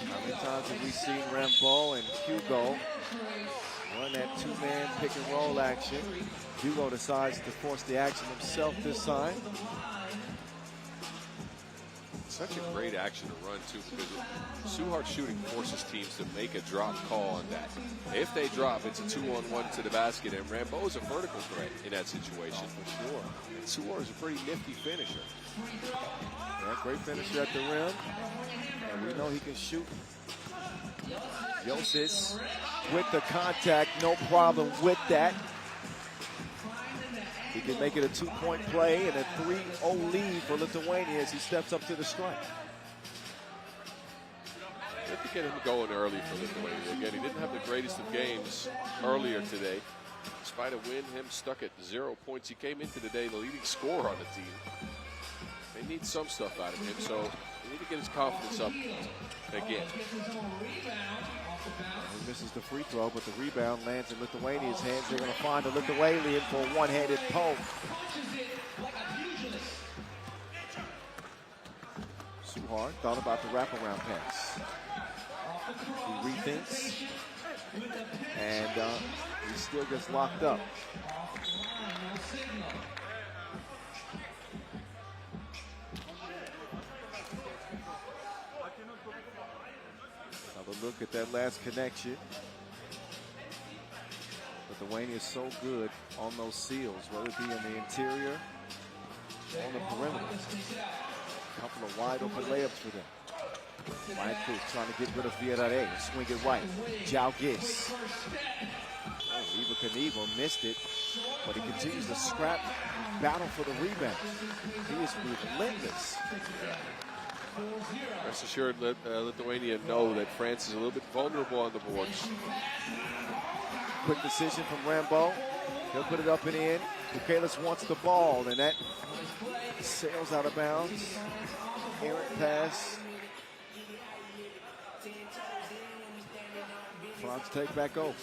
Speaker 4: How many times have we seen Rambeau and Hugo run that 2-man pick and roll action? Hugo decides to force the action himself this time.
Speaker 1: Such a great action to run, too, because Suhart shooting forces teams to make a drop call on that. If they drop, it's a 2-on-1 to the basket, and Rambeau is a vertical threat in that situation. For sure. And Suhart is a pretty nifty finisher.
Speaker 4: Yeah, great finisher at the rim. And we know he can shoot. Yosis with the contact, no problem with that. He can make it a 2-point play and a 3-0 lead for Lithuania as he steps up to the strike.
Speaker 1: You have to get him going early for Lithuania. Again, he didn't have the greatest of games earlier today. Despite a win, him stuck at 0 points. He came into the day the leading scorer on the team. They need some stuff out of him, so they need to get his confidence up again.
Speaker 4: He misses the free throw, but the rebound lands in Lithuania's hands. They're going to find a Lithuanian for a one-handed poke. Suhar thought about the wraparound pass. He rethinks, and he still gets locked up. Have a look at that last connection. Lithuania is so good on those seals, whether it be in the interior or on the perimeter. A couple of wide open layups for them. Ryan Cruz trying to get rid of Villarreal. Swing it right. Jao Gis. Oh, Iva Knievel missed it, but he continues to scrap and battle for the rebound. He is relentless.
Speaker 1: Rest assured, Lithuania know that France is a little bit vulnerable on the boards.
Speaker 4: Quick decision from Rambo. He'll put it up and in. Bukalis wants the ball, and that sails out of bounds. Errant pass. France take back over.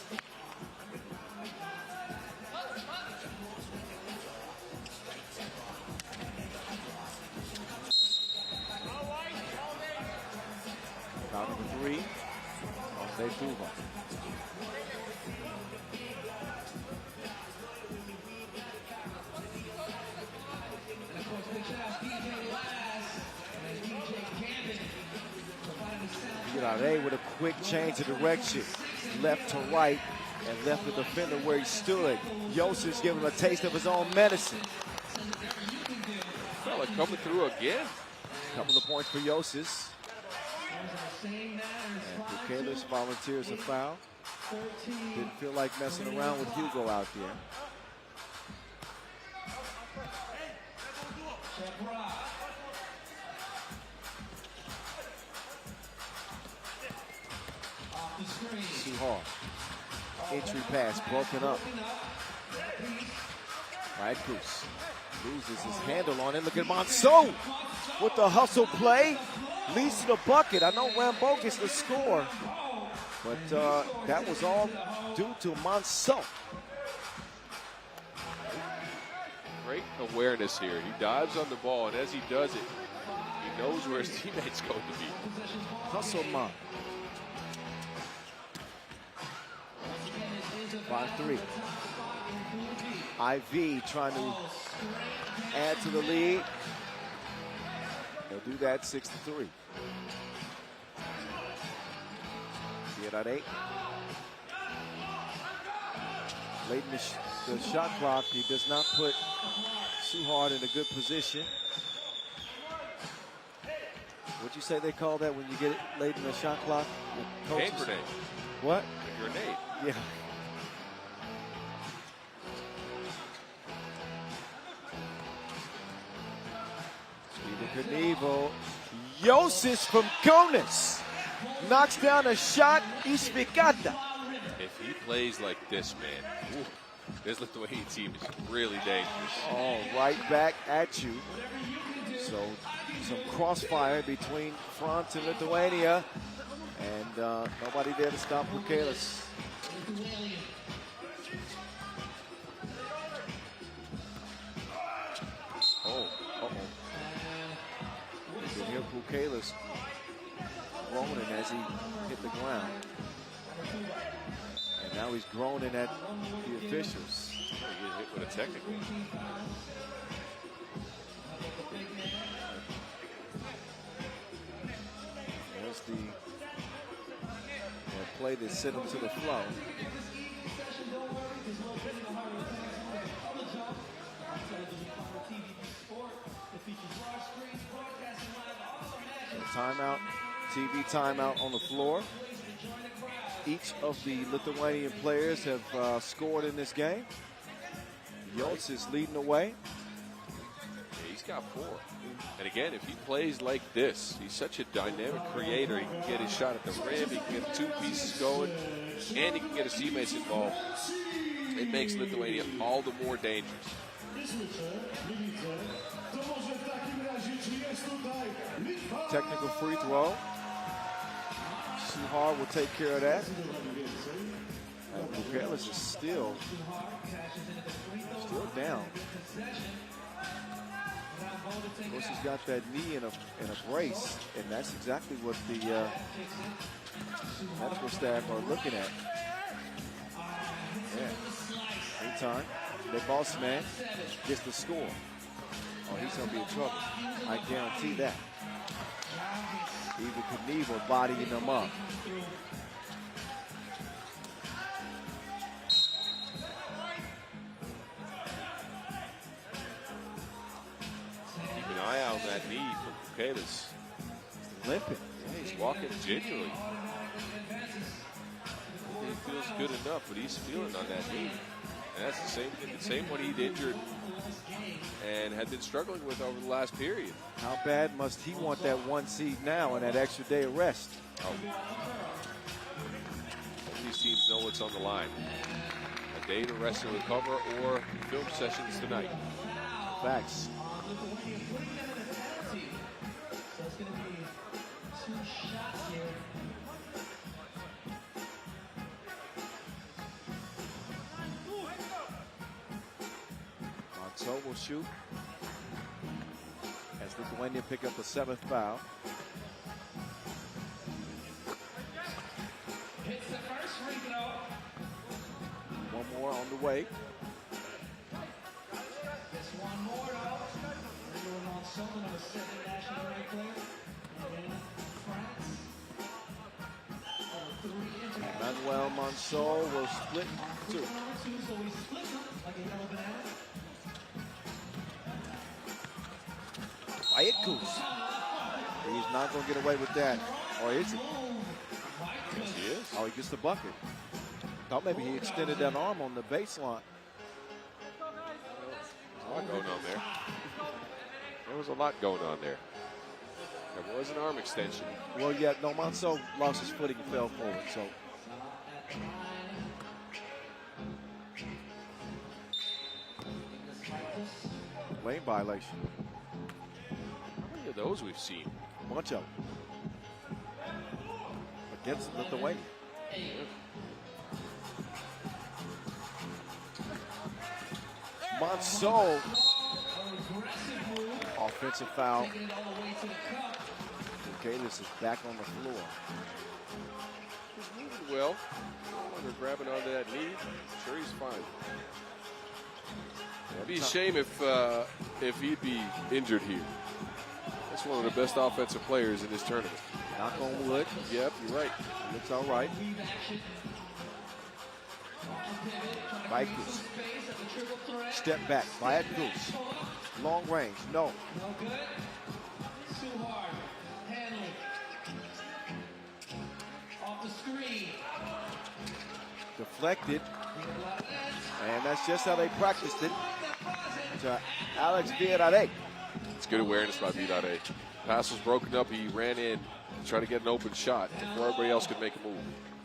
Speaker 4: Foul number 3 on Betuva. Villarreal with a quick change of direction, left to right, and left the defender where he stood. Yosef's giving him a taste of his own medicine.
Speaker 1: Fella coming through again.
Speaker 4: Couple of points for Yosef. And Bukalis volunteers a foul. Didn't feel like messing around with Hugo out there. Suhar. Entry pass broken up. Right, Cruz loses his handle on it. Look at Monceau with the hustle play. Leads to the bucket. I know Rambo gets the score, but that was all due to Monceau.
Speaker 1: Great awareness here. He dives on the ball, and as he does it, he knows where his teammate's going to be.
Speaker 4: Hustle man. 5-3. IV trying to add to the lead. He'll do that 6-3. Get at 8. Late in the shot clock, he does not put Suhar in a good position. What'd you say they call that when you get it late in the shot clock?
Speaker 1: Hand grenade.
Speaker 4: What?
Speaker 1: A grenade.
Speaker 4: Yeah. Knievel. Yosef from Konis knocks down a shot. Ispikata.
Speaker 1: If he plays like this, man, this Lithuanian team is really dangerous.
Speaker 4: Oh, right back at you. So some crossfire between France and Lithuania, and nobody there to stop Bukalis. Oh, uh-oh. You can hear Bukalis groaning as he hit the ground. And now he's groaning at the officials.
Speaker 1: He get hit with a technical.
Speaker 4: There's the play that sent him to the flow. Timeout, TV timeout on the floor. Each of the Lithuanian players have scored in this game. Yost is leading the way.
Speaker 1: Yeah, he's got 4. And again, if he plays like this, he's such a dynamic creator. He can get his shot at the rim, he can get 2 pieces going, and he can get his teammates involved. It makes Lithuania all the more dangerous.
Speaker 4: Technical free throw. Suhar will take care of that. And Bukelis is still down. Of course, he's got that knee in a brace, and that's exactly what the medical staff are looking at. Yeah. Anytime the boss man gets the score, oh, he's going to be in trouble. I guarantee that. Either Knievel bodying them up.
Speaker 1: Keep an eye out on that knee for Bukelis.
Speaker 4: He's limping.
Speaker 1: Yeah, he's walking gingerly. He feels good enough, but he's feeling on that knee. And that's the same one he'd injured and had been struggling with over the last period.
Speaker 4: How bad must he want that 1 seed now and that extra day of rest?
Speaker 1: Oh. These teams know what's on the line. A day to rest and recover, or film sessions tonight.
Speaker 4: Facts. So will shoot as Lithuania pick up the 7th foul.
Speaker 2: Hits the first free throw.
Speaker 4: One more on the way.
Speaker 2: Just one more though. Everyone on something of a 7 national rank player. And France.
Speaker 4: Manuel Monceau will split 2.
Speaker 2: So he splits them like a yellow banana.
Speaker 4: Ayetkus. He's not going to get away with that. Or is he?
Speaker 1: Yes, he is.
Speaker 4: Oh, he gets the bucket. Thought maybe he extended that arm on the baseline.
Speaker 1: There's a lot going on there. There was a lot going on there. There was an arm extension.
Speaker 4: Well, yeah, no, Monceau lost his footing and fell forward, so. Lane violation.
Speaker 1: How many of those we've seen?
Speaker 4: A bunch of them. Against Lithuania. Monceau. Offensive foul. Bukelis is back on the floor.
Speaker 1: He's moving well. They're grabbing onto that knee. Sure, he's fine. It'd be a shame if he'd be injured here. That's one of the best offensive players in this tournament.
Speaker 4: Knock on wood.
Speaker 1: Yep, you're right.
Speaker 4: Looks all right. Vikings. Step back. Bayat-Goose. Long range. No.
Speaker 2: No good. Too hard. Handling. Off the screen.
Speaker 4: Deflected. And that's just how they practiced it. To Alex Villarreal.
Speaker 1: It's good awareness by Vidare. Pass was broken up. He ran in to try to get an open shot before everybody else could make a move.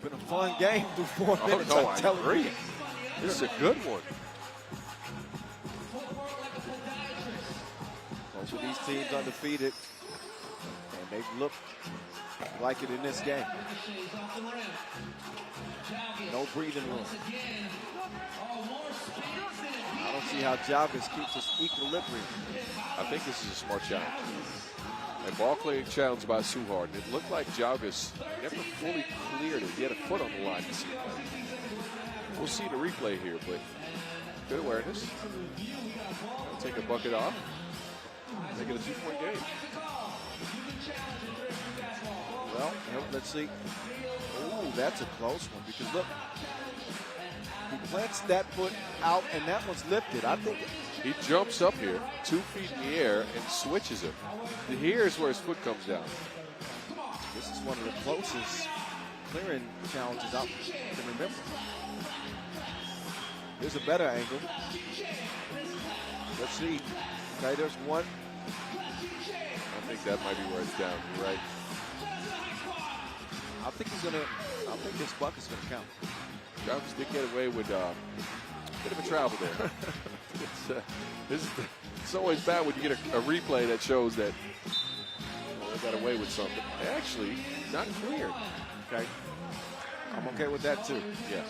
Speaker 4: Been a fun game through 4 minutes.
Speaker 1: No,
Speaker 4: I'm telling
Speaker 1: agree.
Speaker 4: you.
Speaker 1: This is a good one.
Speaker 4: Both of these teams undefeated, and they've looked like it in this game. No breathing room. I don't see how Jalgis keeps his equilibrium.
Speaker 1: I think this is a smart challenge. A ball clearing challenge by Suhard. It looked like Jalgis never fully cleared it. He had a foot on the line. We'll see the replay here, but good awareness. Take a bucket off. Make it a 2-point game.
Speaker 4: Well, let's see. Oh, that's a close one because look, he plants that foot out and that one's lifted. I think
Speaker 1: he jumps up here 2 feet in the air and switches it. Here's where his foot comes down.
Speaker 4: This is one of the closest clearing challenges I can remember. Here's a better angle. Let's see. Okay, there's one.
Speaker 1: I think that might be where it's down. You're right.
Speaker 4: I think this bucket's gonna count.
Speaker 1: Jarvis did get away with a bit of a travel there. It's always bad when you get a replay that shows that they got away with something. Actually, not cleared.
Speaker 4: Okay. I'm okay with that too.
Speaker 1: Yes.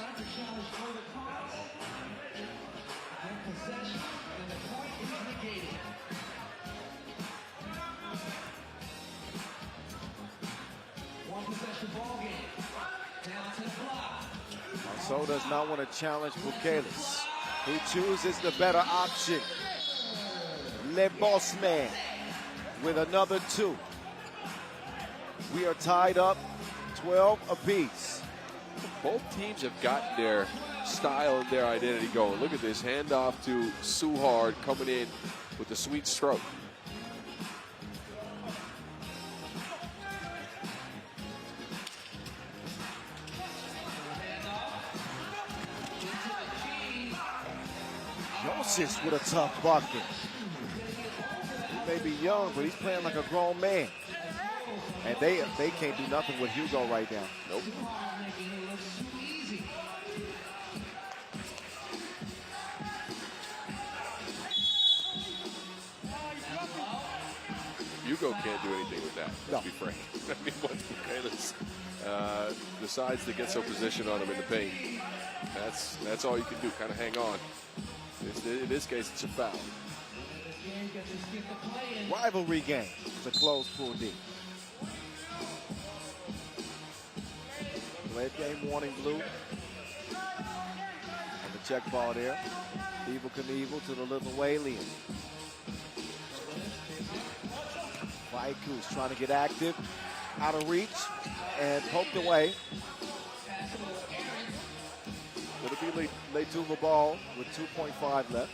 Speaker 4: So does not want to challenge Bukelis. He chooses the better option. Le Boss Man with another 2. We are tied up 12 apiece.
Speaker 1: Both teams have got their style and their identity going. Look at this handoff to Suhard coming in with the sweet stroke.
Speaker 4: Joseph with a tough bucket. He may be young, but he's playing like a grown man. And they can't do nothing with Hugo right now.
Speaker 1: Nope. Hugo can't do anything with that, let's be frank. I mean, once Bukelis decides to get some position on him in the paint, that's all you can do, kind of hang on. In this case, it's a foul.
Speaker 4: Rivalry game to close Pool D. Red game warning blue. And the check ball there. Evil Knievel to the Lithuanian. Vaiku's trying to get active. Out of reach and poked away. It'll be Letuva ball with 2.5 left.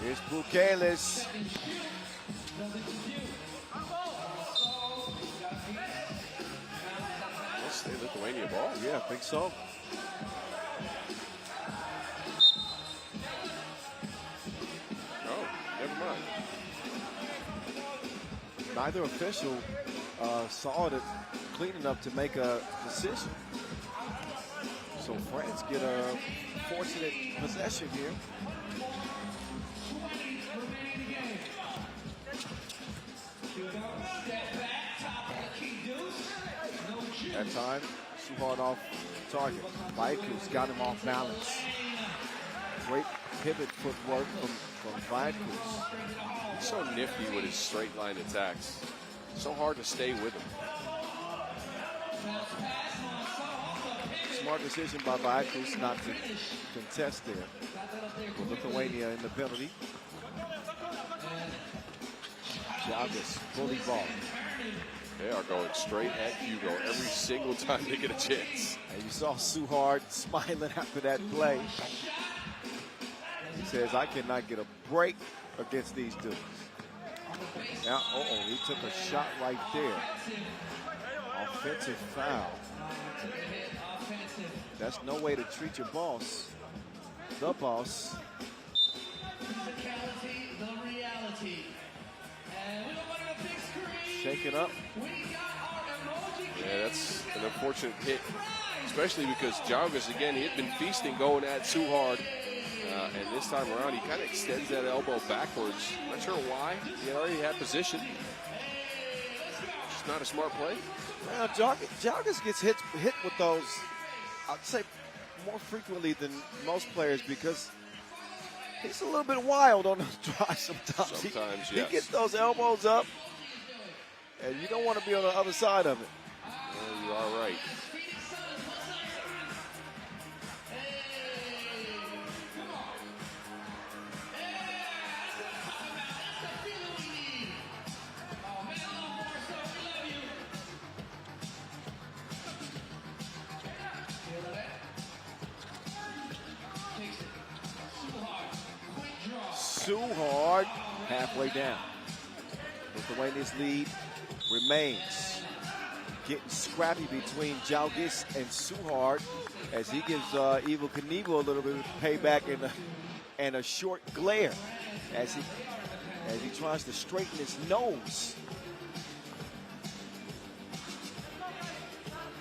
Speaker 4: Here's Bukelis.
Speaker 1: Let's say Lithuania ball.
Speaker 4: Yeah, I think so.
Speaker 1: Oh, never mind.
Speaker 4: Neither official saw it clean enough to make a decision. So France get a fortunate possession here. That time, Suhard off target. Vaiku's got him off balance. Great pivot footwork from Vaiku's.
Speaker 1: He's so nifty with his straight line attacks. So hard to stay with him.
Speaker 4: Smart decision by Vaiku's not to contest there. With Lithuania in the penalty. Jarvis, bully ball.
Speaker 1: They are going straight at Hugo every single time they get a chance.
Speaker 4: And you saw Suhard smiling after that play. He says, I cannot get a break against these dudes. Now, he took a shot right there. Offensive foul. That's no way to treat your boss. The boss. Shaking up.
Speaker 1: Yeah, that's an unfortunate hit, especially because Jarvis, again, he had been feasting going at Suhard. And this time around, he kind of extends that elbow backwards. Not sure why. He already had position. Just not a smart play.
Speaker 4: Well, Jarvis gets hit with those, I'd say, more frequently than most players because he's a little bit wild on those drives sometimes.
Speaker 1: Sometimes,
Speaker 4: he
Speaker 1: yes.
Speaker 4: gets those elbows up, and you don't want to be on the other side of it.
Speaker 1: Well, you are right.
Speaker 4: Suhard halfway down. Lithuania's lead remains. Getting scrappy between Jalgis and Suhard as he gives Evil Knievel a little bit of payback and a short glare as he tries to straighten his nose.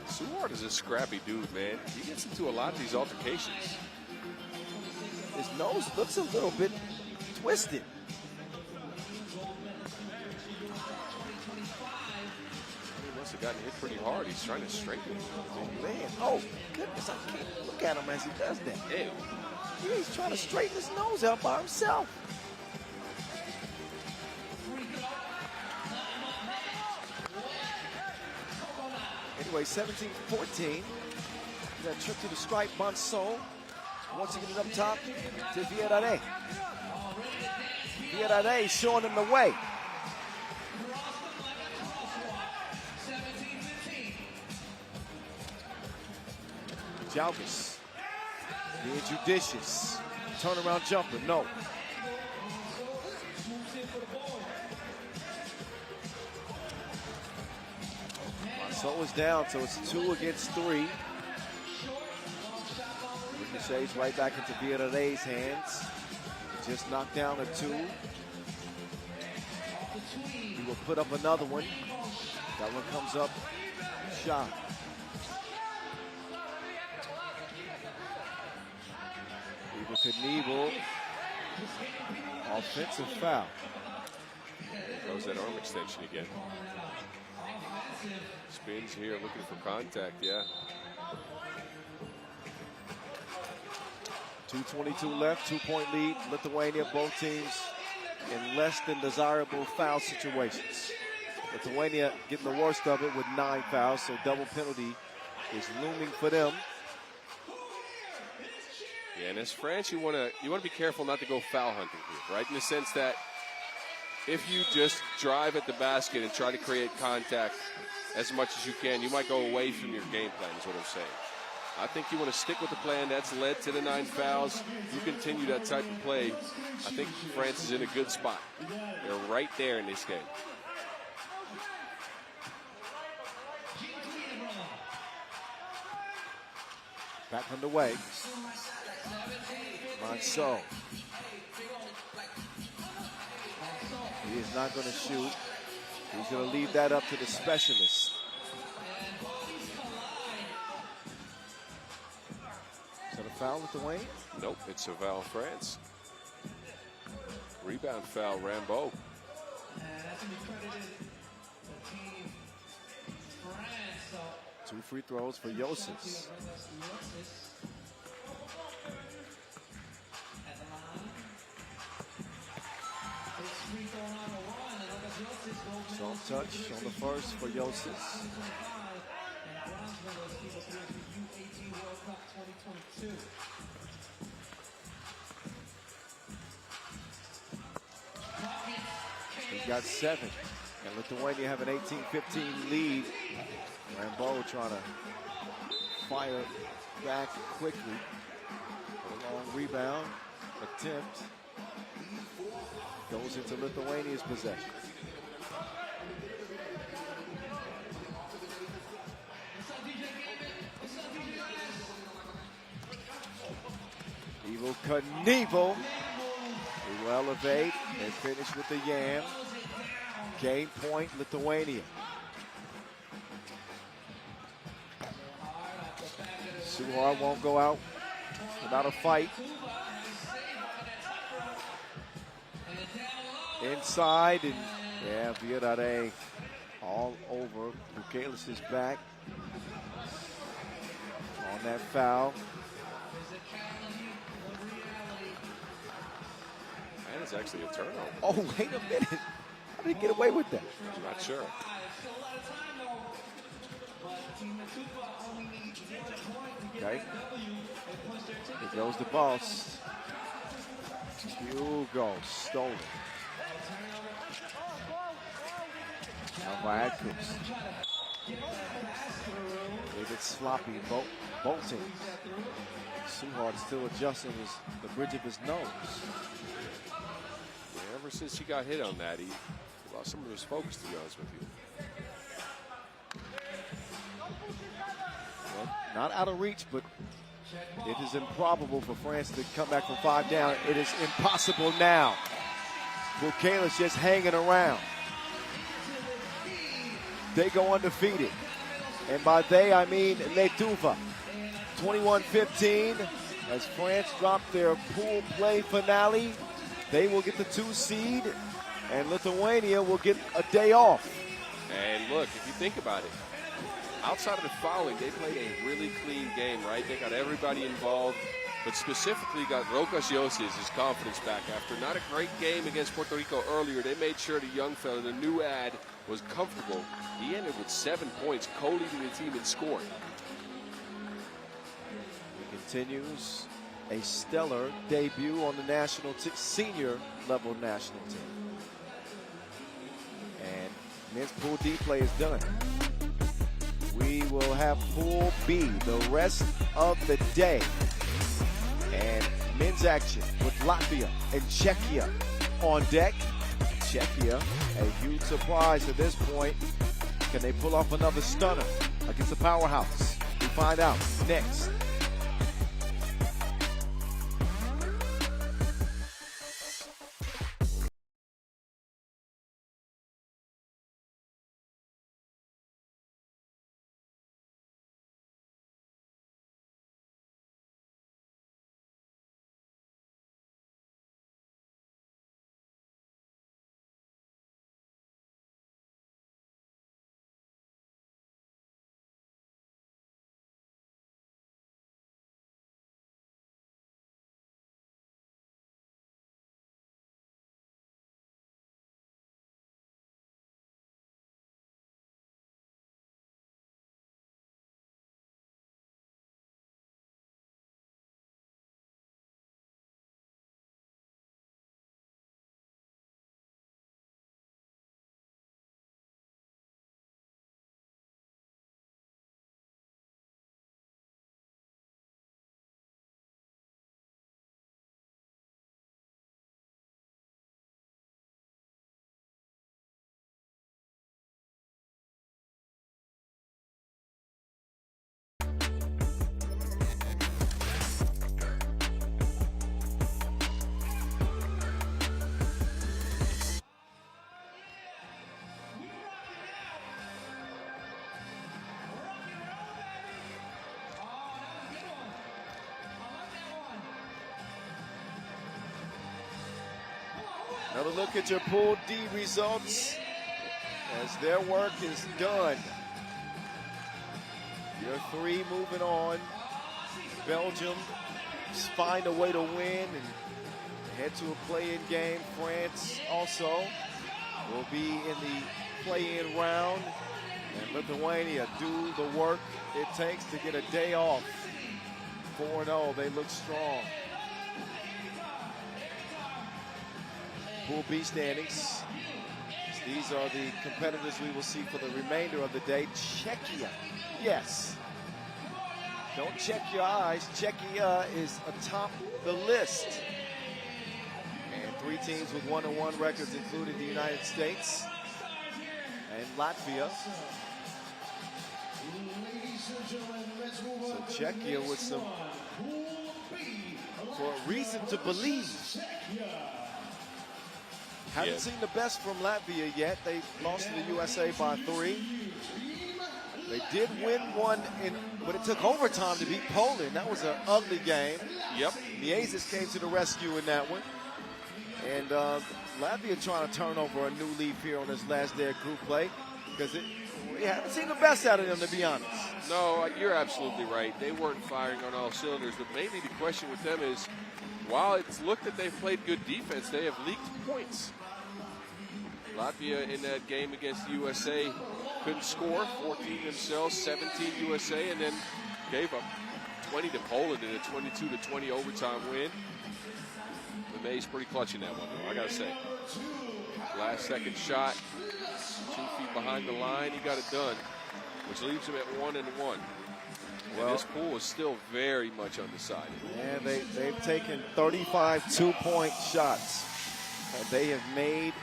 Speaker 1: Suhard is a scrappy dude, man. He gets into a lot of these altercations.
Speaker 4: His nose looks a little bit twisted.
Speaker 1: He must have gotten hit pretty hard. He's trying to straighten it.
Speaker 4: Oh, man. Oh, goodness. I can't look at him as he does that.
Speaker 1: Ew.
Speaker 4: Yeah, he's trying to straighten his nose out by himself. Anyway, 17-14. That trip to the stripe, Monson. Once he gets it up top to Villarreal. Villarreal showing him the way. Jalgis being judicious. Turnaround jumper, no. So is down, so it's 2 against 3. Ricochets right back into Villarreal's hands. Just knocked down a 2. He will put up another one. That one comes up shot. Evil Knievel. Offensive foul.
Speaker 1: There goes that arm extension again. Spins here, looking for contact, yeah.
Speaker 4: 2:22 left, 2-point lead. Lithuania, both teams in less than desirable foul situations. Lithuania getting the worst of it with 9 fouls, so double penalty is looming for them.
Speaker 1: Yeah, and as France, you want to be careful not to go foul hunting here, right? In the sense that if you just drive at the basket and try to create contact as much as you can, you might go away from your game plan, is what I'm saying. I think you want to stick with the plan. That's led to the 9 fouls. You continue that type of play. I think France is in a good spot. They're right there in this game.
Speaker 4: Back underway. Monceau. He is not going to shoot. He's going to leave that up to the specialist. Is that a foul with the Wayne?
Speaker 1: Nope, it's a foul, France. Rebound foul, Rambo.
Speaker 2: That's going to be credited to team France.
Speaker 4: 2 free throws for Josis. Soft touch on the first for Josis. He got 7. And Lithuania have an 18-15 lead. Rambo trying to fire back quickly. A long rebound attempt goes into Lithuania's possession. Evil Knievel. He will elevate and finish with the yam. Game point, Lithuania. Suhard won't go out without a fight. Inside, and yeah, Villarreal all over Bukalis' back on that foul.
Speaker 1: And it's actually a turnover.
Speaker 4: Oh, wait a minute. How did he get away with that?
Speaker 1: I'm not sure.
Speaker 4: Okay. Here goes the boss. Hugo stolen. Now by Atkins. A little bit sloppy, bolting. Suhard still adjusting the bridge of his nose.
Speaker 1: You never ever since he got hit on that, he lost some of his focus, to be honest with you.
Speaker 4: Well, not out of reach, but it is improbable for France to come back from 5 down. It is impossible now. Bukale's just hanging around. They go undefeated. And by they, I mean Lithuania. 21-15 as France dropped their pool play finale. They will get the 2 seed, and Lithuania will get a day off.
Speaker 1: And look, if you think about it, outside of the fouling, they played a really clean game, right? They got everybody involved, but specifically got Rokas Josias his confidence back. After not a great game against Puerto Rico earlier, they made sure the young fella, the new ad, was comfortable. He ended with 7 points, co-leading the team in scoring.
Speaker 4: Continues a stellar debut on the national senior level national team. And men's Pool D play is done. We will have Pool B the rest of the day. And men's action with Latvia and Czechia on deck. Czechia, a huge surprise at this point. Can they pull off another stunner against the powerhouse? We find out next. Another look at your Pool D results as their work is done. Your 3 moving on. Belgium find a way to win and head to a play-in game. France also will be in the play-in round. And Lithuania do the work it takes to get a day off. 4-0, they look strong. Pool B standings. These are the competitors we will see for the remainder of the day. Czechia, yes. Don't check your eyes. Czechia is atop the list. And 3 teams with 1-1 records, including the United States and Latvia. So Czechia with some, for a reason to believe. Haven't seen the best from Latvia yet. They lost to the USA by 3. They did win one, but it took overtime to beat Poland. That was an ugly game.
Speaker 1: Yep.
Speaker 4: Miezis came to the rescue in that one. And Latvia trying to turn over a new leaf here on this last day of group play because we haven't seen the best out of them, to be honest.
Speaker 1: No, you're absolutely right. They weren't firing on all cylinders, but maybe the question with them is, while it's looked that they've played good defense, they have leaked points. Latvia in that game against the USA couldn't score, 14 themselves, 17 USA, and then gave up 20 to Poland in a 22-20 overtime win. LeMay's pretty clutch in that one, though, I gotta say. Last second shot, 2 feet behind the line, he got it done, which leaves him at 1-1. Well, and this pool is still very much undecided.
Speaker 4: And they've taken 35 2-point shots. And they have made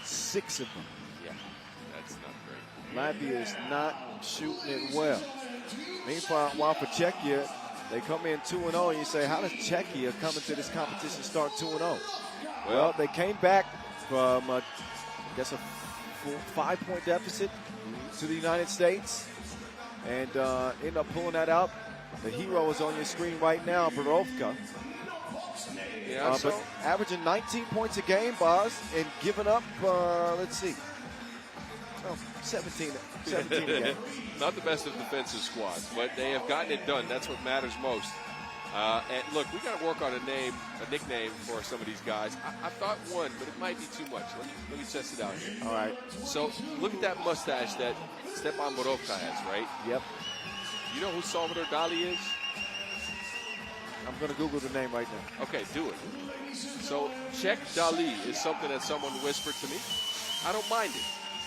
Speaker 4: 6 of them.
Speaker 1: Yeah, that's not great.
Speaker 4: Latvia is not shooting it well. Meanwhile, for Czechia, they come in 2-0, and you say, how does Czechia come into this competition start 2-0? Well, they came back from, I guess, a 5-point deficit to the United States and ended up pulling that out. The hero is on your screen right now, Borovka.
Speaker 1: Yeah,
Speaker 4: but averaging 19 points a game, Boz, and giving up, let's see, 17 a game.
Speaker 1: Not the best of defensive squads, but they have gotten it done. That's what matters most. And look, we got to work on a nickname for some of these guys. I thought one, but it might be too much. Let me test it out here.
Speaker 4: All right.
Speaker 1: So look at that mustache that Stepan Borovka has, right?
Speaker 4: Yep.
Speaker 1: You know who Salvador Dali is?
Speaker 4: I'm going to Google the name right now.
Speaker 1: Okay, do it. So Czech Dali is something that someone whispered to me. I don't mind it,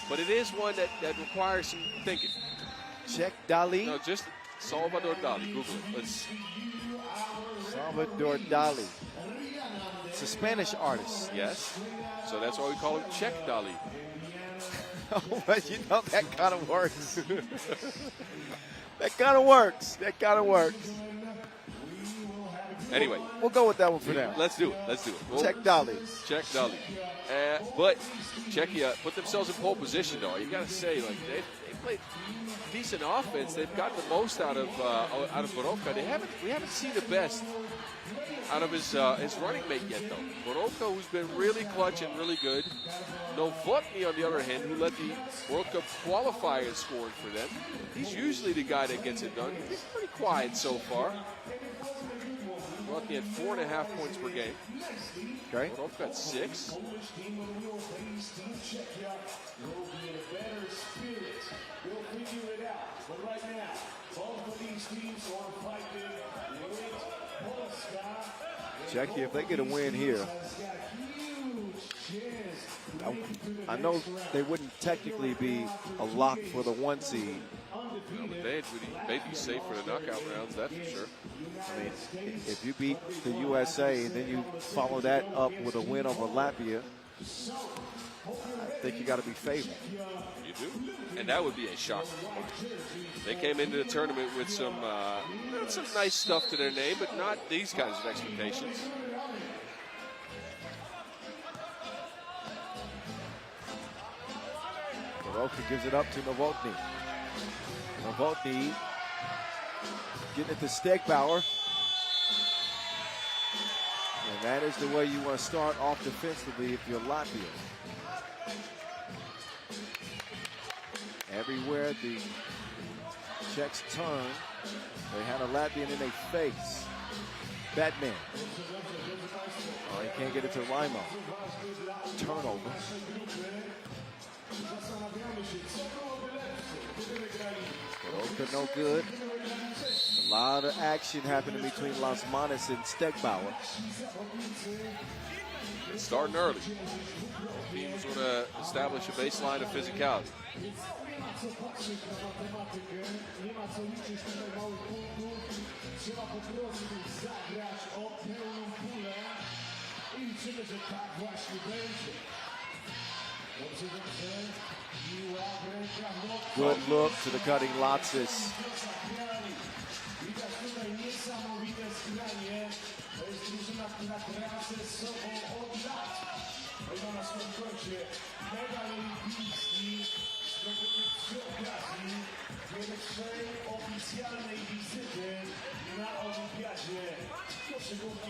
Speaker 1: but it is one that requires some thinking.
Speaker 4: Czech Dali?
Speaker 1: No, just Salvador Dali. Google it. Let's.
Speaker 4: Salvador Dali. It's a Spanish artist.
Speaker 1: Yes. So that's why we call him Czech Dali.
Speaker 4: Oh, but you know that kind of works. That kind of works. That kind of works.
Speaker 1: Anyway,
Speaker 4: we'll go with that one for now.
Speaker 1: Let's do it.
Speaker 4: Czech Dali.
Speaker 1: Czech Dali. But Czechia put themselves in pole position, though. You got to say, like they played decent offense. They've got the most out of Borovka. We haven't seen the best out of his running mate yet, though. Borovka, who's been really clutch and really good. Novotny, on the other hand, who led the World Cup qualifiers scoring for them. He's usually the guy that gets it done. He's pretty quiet so far. Novotny had 4.5 points per game.
Speaker 4: Okay.
Speaker 1: Borovka got 6.
Speaker 4: Czechia, if they get a win here, I know they wouldn't technically be a lock for the 1 seed.
Speaker 1: No, but they'd be safe for the knockout rounds, that's for sure.
Speaker 4: I mean, if you beat the USA and then you follow that up with a win over Latvia, I think you got to be favored.
Speaker 1: You do, and that would be a shock. They came into the tournament with some nice stuff to their name, but not these kinds of expectations.
Speaker 4: Borovka gives it up to Novotny. Novotny getting it to Stegbauer. And that is the way you want to start off defensively if you're Latvia. Everywhere the Czechs turn, they had a Latvian in their face. Batman. Oh, he can't get it to Limo. Turnover. Borovka no good. A lot of action happening between Las Manas and Stegbauer.
Speaker 1: It's starting early. Teams want to establish a baseline of physicality.
Speaker 4: Good look to the cutting Latsis.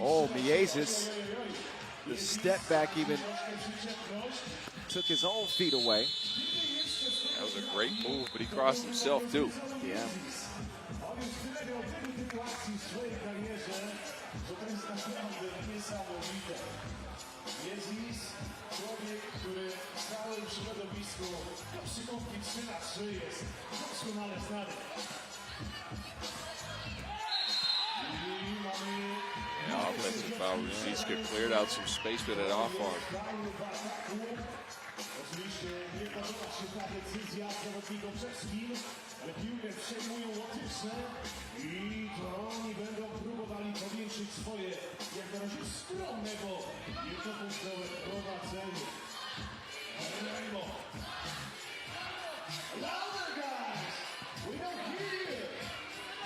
Speaker 4: Oh, Miezis, the step back even took his own feet away.
Speaker 1: That was a great move, but he crossed himself too.
Speaker 4: Yeah.
Speaker 1: Yeah, offensive foul. Ziska cleared out some space with an off arm.
Speaker 3: Podoba się ta decyzja zawodnikom czeskim, ale piłkę przejmują Łotyczne i to oni będą próbowali powiększyć swoje, jak na razie skromne, bo jednopunktowe prowadzenie.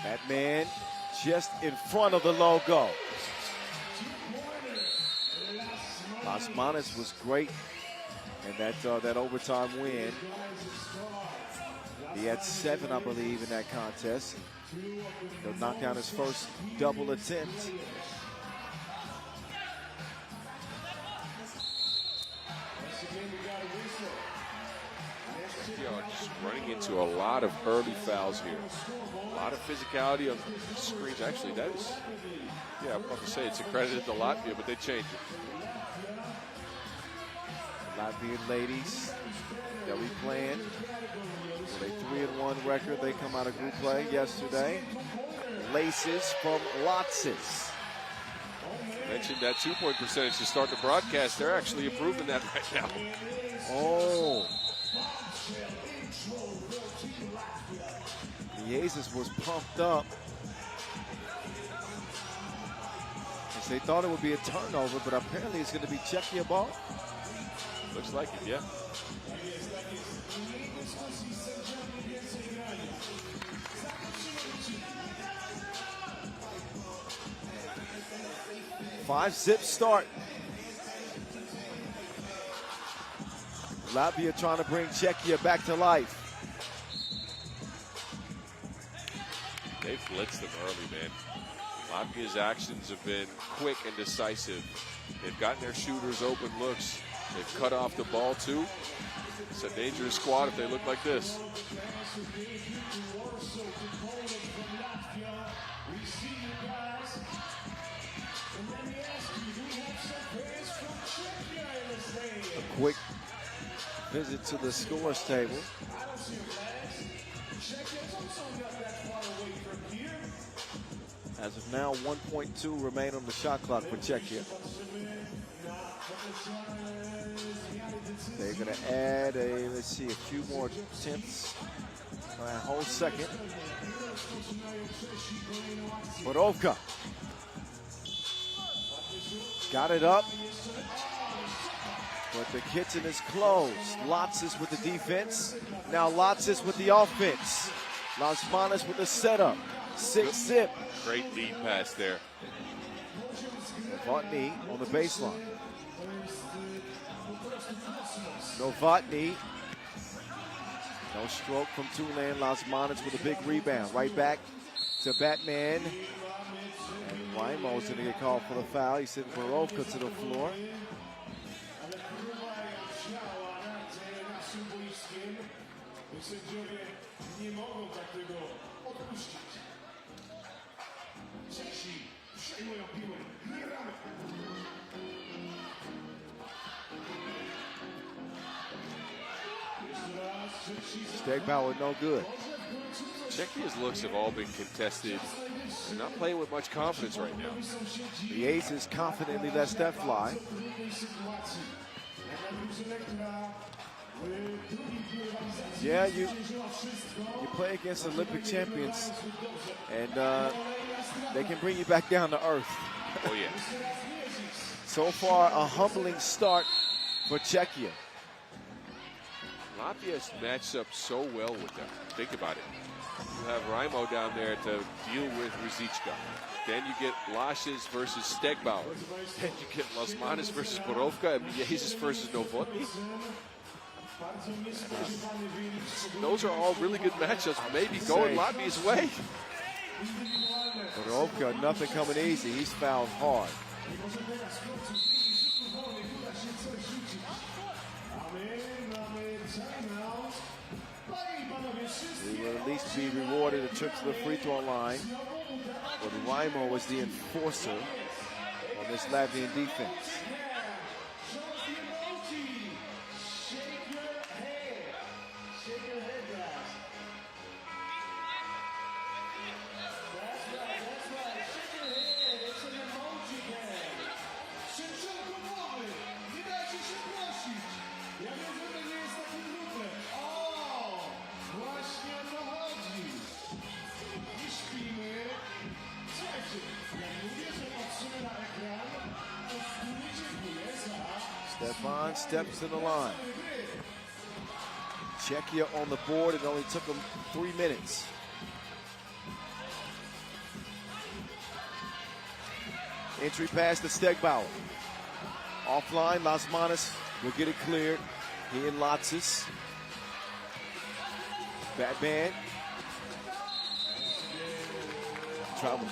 Speaker 4: That man just in front of the logo. Las Manas was great in that overtime win. He had 7, I believe, in that contest. He'll knock down his first double attempt.
Speaker 1: Just running into a lot of early fouls here. A lot of physicality on the screens. Actually, that is, yeah, I'm about to say it's accredited to Latvia, but they changed it.
Speaker 4: The Latvian ladies, they'll be playing with a 3-1 record. They come out of group play yesterday. Laces from Lotsis.
Speaker 1: Mentioned that 2-point percentage to start the broadcast. They're actually improving that right now.
Speaker 4: Oh. Jesus was pumped up as they thought it would be a turnover, but apparently it's going to be Czechia ball.
Speaker 1: Looks like it, yeah.
Speaker 4: Five-zip start. Latvia trying to bring Czechia back to life.
Speaker 1: They blitzed them early, man. Latvia's actions have been quick and decisive. They've gotten their shooters open looks. They've cut off the ball, too. It's a dangerous squad if they look like this.
Speaker 4: A quick visit to the scores table. As of now, 1.2 remain on the shot clock for Czechia. They're going to add a few more attempts. A whole second. Borovka got it up, but the kitchen is closed. Lotsis with the defense. Now Lotsis with the offense. Las Manas with the setup. 6-zip.
Speaker 1: Great lead pass there.
Speaker 4: Novotny on the baseline. Novotny. No stroke from Tulane. Las Manas with a big rebound. Right back to Batman. And Raimo's going to get called for the foul. He's sending Borovka to the floor. Stegbauer no good.
Speaker 1: Czechia's looks have all been contested. They're not playing with much confidence right now.
Speaker 4: The Aces confidently let that fly. Yeah, you play against Olympic champions, and they can bring you back down to earth.
Speaker 1: Oh, yeah.
Speaker 4: So far, a humbling start for Czechia.
Speaker 1: Latvia's matched up so well with them. Think about it. You have Raimo down there to deal with Ruzicka. Then you get Lashes versus Stegbauer. Then you get Las Manas versus Borovka and Mieses versus Novotny. Those are all really good matchups. Maybe going Latvia's way.
Speaker 4: Borovka, nothing coming easy. He's fouled hard. He will at least be rewarded a trip to the free throw line. But Raimo was the enforcer on this Latvian defense. Stefan steps in the line. Czechia on the board. It only took them 3 minutes. Entry pass to Stegbauer. Offline, Lasmanis will get it cleared. He and Lotsis. Batman. Trouble.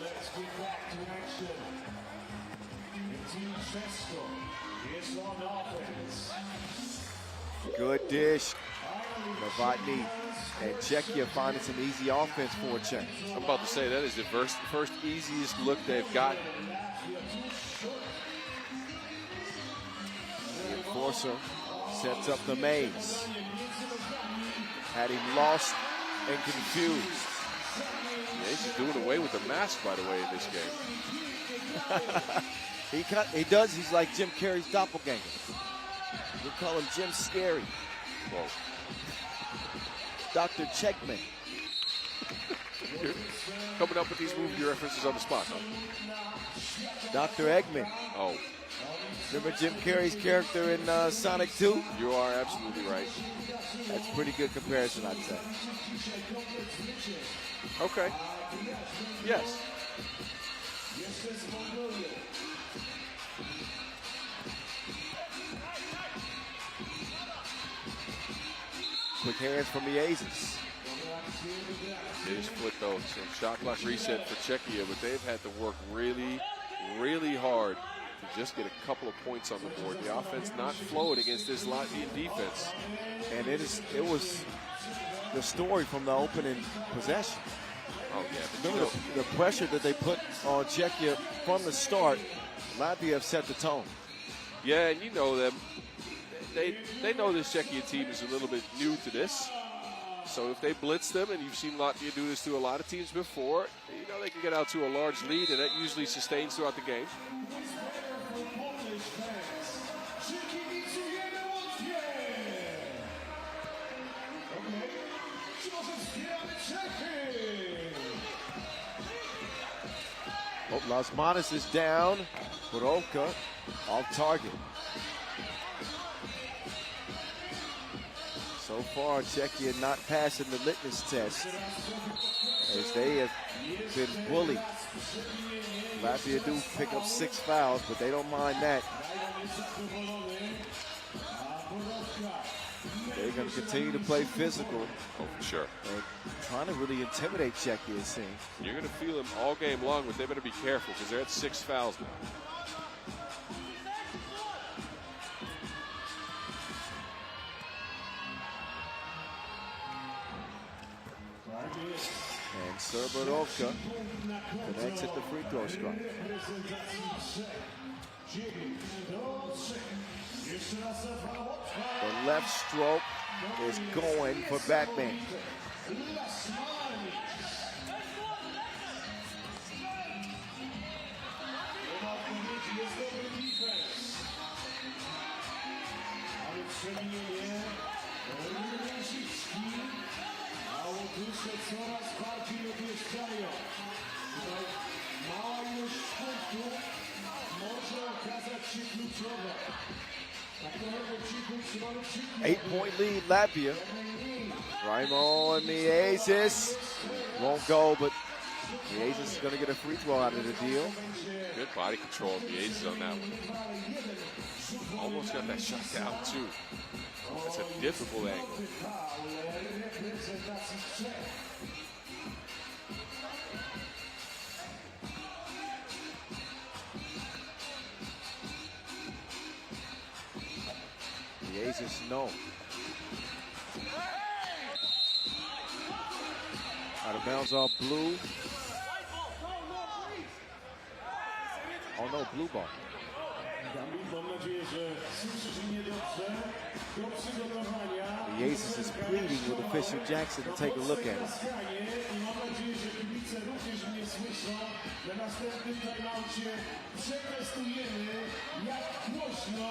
Speaker 3: Let's get back to action. Team Česko is on offense.
Speaker 4: Good dish. Novotny and Czechia finding some easy offense for Czech.
Speaker 1: I'm about to say that is the first easiest look they've gotten.
Speaker 4: The enforcer sets up the maze. Had him lost and confused.
Speaker 1: Yeah, he's just doing away with the mask, by the way, in this game.
Speaker 4: He does. He's like Jim Carrey's doppelganger. We call him Jim Scary.
Speaker 1: Whoa.
Speaker 4: Dr. Checkman.
Speaker 1: You're coming up with these movie references on the spot, huh?
Speaker 4: Dr. Eggman.
Speaker 1: Oh.
Speaker 4: Remember Jim Carrey's character in Sonic 2?
Speaker 1: You are absolutely right.
Speaker 4: That's a pretty good comparison, I'd say.
Speaker 1: Okay. Yes.
Speaker 4: Quick hands from Miezis.
Speaker 1: His foot, though. So shot clock reset for Czechia, but they've had to work really, really hard to just get a couple of points on the board. The offense not flowing against this Latvian defense.
Speaker 4: And it was the story from the opening possession.
Speaker 1: Oh, yeah. But
Speaker 4: Remember the pressure that they put on Czechia from the start. Latvia have set the tone.
Speaker 1: Yeah, and you know them. They know this Czechia team is a little bit new to this. So if they blitz them, and you've seen Latvia do this to a lot of teams before, you know they can get out to a large lead, and that usually sustains throughout the game.
Speaker 4: Oh, Lasmanis is down. Borovka off target. So far, Czechia not passing the litmus test as they have been bullied. Latvia do pick up 6 fouls, but they don't mind that. They're going to continue to play physical.
Speaker 1: Oh, for sure.
Speaker 4: And trying to really intimidate Czechia, it seems.
Speaker 1: You're going to feel them all game long, but they better be careful because they're at 6 fouls now.
Speaker 4: And Serbarovka connects at the free throw strike. The left stroke is going for Batman. Eight-point lead, Latvia. Raimo and Miezis won't go, but Miezis is going to get a free throw out of the deal.
Speaker 1: Good body control of Miezis on that one. Almost got that shot down, too. That's a difficult angle.
Speaker 4: Miezis, no. Out of bounds off Blue. Oh no, blue ball. Miezis is pleading with official Jackson to take a look at it.
Speaker 3: Na następnym timeoutie przetestujemy, jak głośno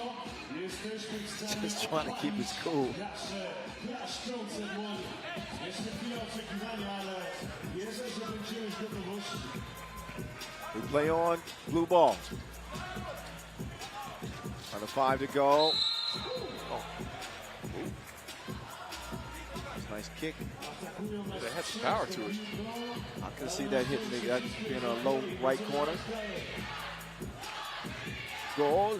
Speaker 3: jesteśmy w stanie
Speaker 4: Just trying to keep his cool.
Speaker 3: nasze klaszczące dłonie. Jeszcze chwila oczekiwania, ale wierzę, że będziemy w gotowości.
Speaker 4: We play on blue ball. Under 5 to go. Oh. Nice kick.
Speaker 1: They had some power to it.
Speaker 4: I can see that hitting that in a low right corner. Goal.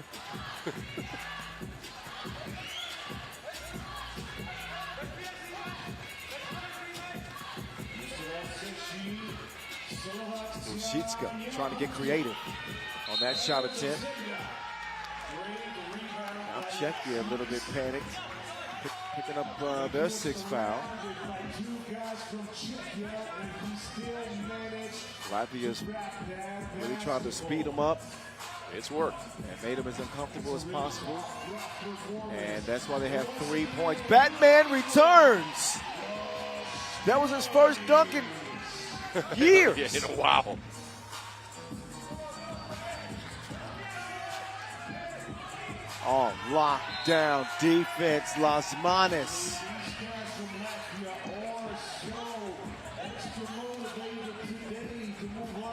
Speaker 4: Rushitska trying to get creative on that shot attempt. Now Czechia a little bit panicked, picking up their 6th foul. Latvia's really tried to speed them up.
Speaker 1: It's worked.
Speaker 4: And made them as uncomfortable as possible. And that's why they have 3 points. Batman returns. That was his first dunk in years.
Speaker 1: Yeah, in a while.
Speaker 4: Oh, lockdown defense, Lasmanis.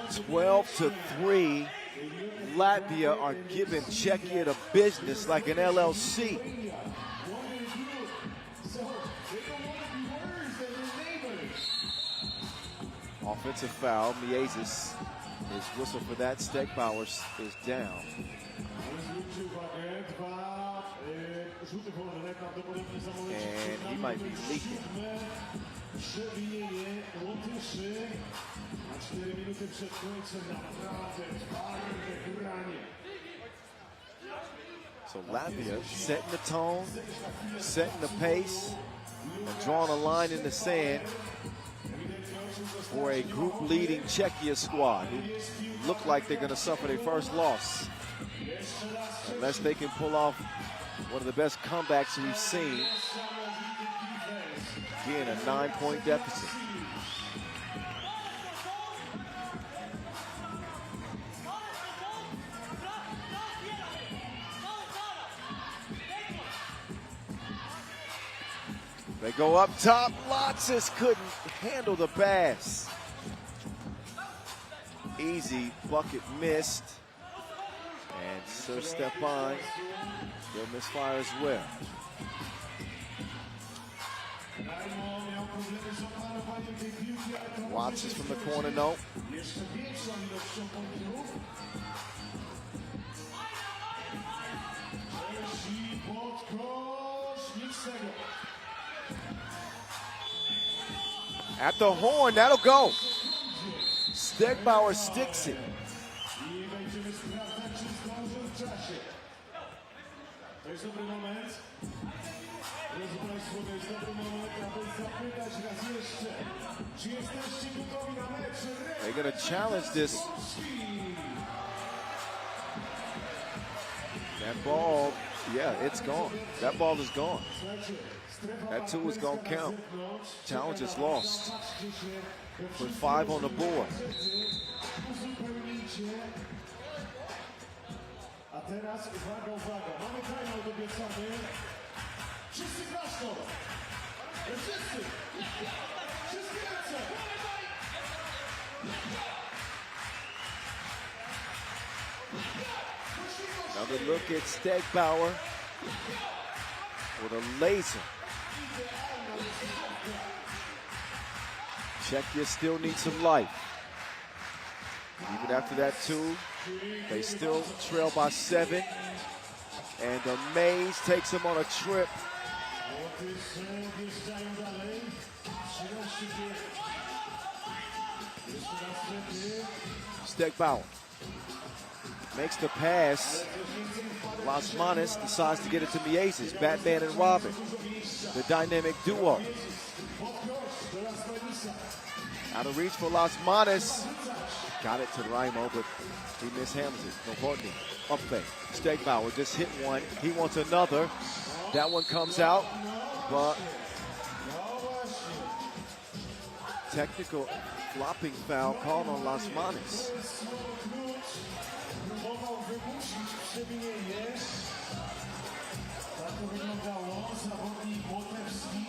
Speaker 4: 12-3. Latvia are giving Czechia the business like an LLC. Offensive foul. Miezis is whistled for that. Steckbauer is down. And he might be leaking. So Latvia setting the tone, setting the pace, and drawing a line in the sand for a group-leading Czechia squad who look like they're going to suffer their first loss. Unless they can pull off one of the best comebacks we've seen. Again, a 9-point deficit. They go up top. Lotsis couldn't handle the pass. Easy bucket missed. And Sir Stepan will misfire as well. Lotsis from the corner, no. At the horn, that'll go. Steckbauer sticks it. They're going to challenge this. That ball, yeah, it's gone. That ball is gone. That 2 is going to count. Challenge is lost. Put 5 on the board.
Speaker 3: A teraz uwaga, uwaga. Mamy timeout obiecany. Wszyscy klaszczą. Wszyscy. Wszyscy ręce.
Speaker 4: Another look at Steckbauer with a laser. Czechia still needs some life. Even after that 2, they still trail by 7. And the Maze takes them on a trip. Steckbauer makes the pass. Lasmanis decides to get it to Miezis. Batman and Robin, the dynamic duo. Out of reach for Lasmanis. Got it to Raimo, but he mishandles it. Novotny, up there. Steckbauer just hit one. He wants another. That one comes out, but technical flopping foul called on Lasmanis.
Speaker 3: Próbował wymusić przewinienie. Tak to wyglądało. Zawodnik Łotewski.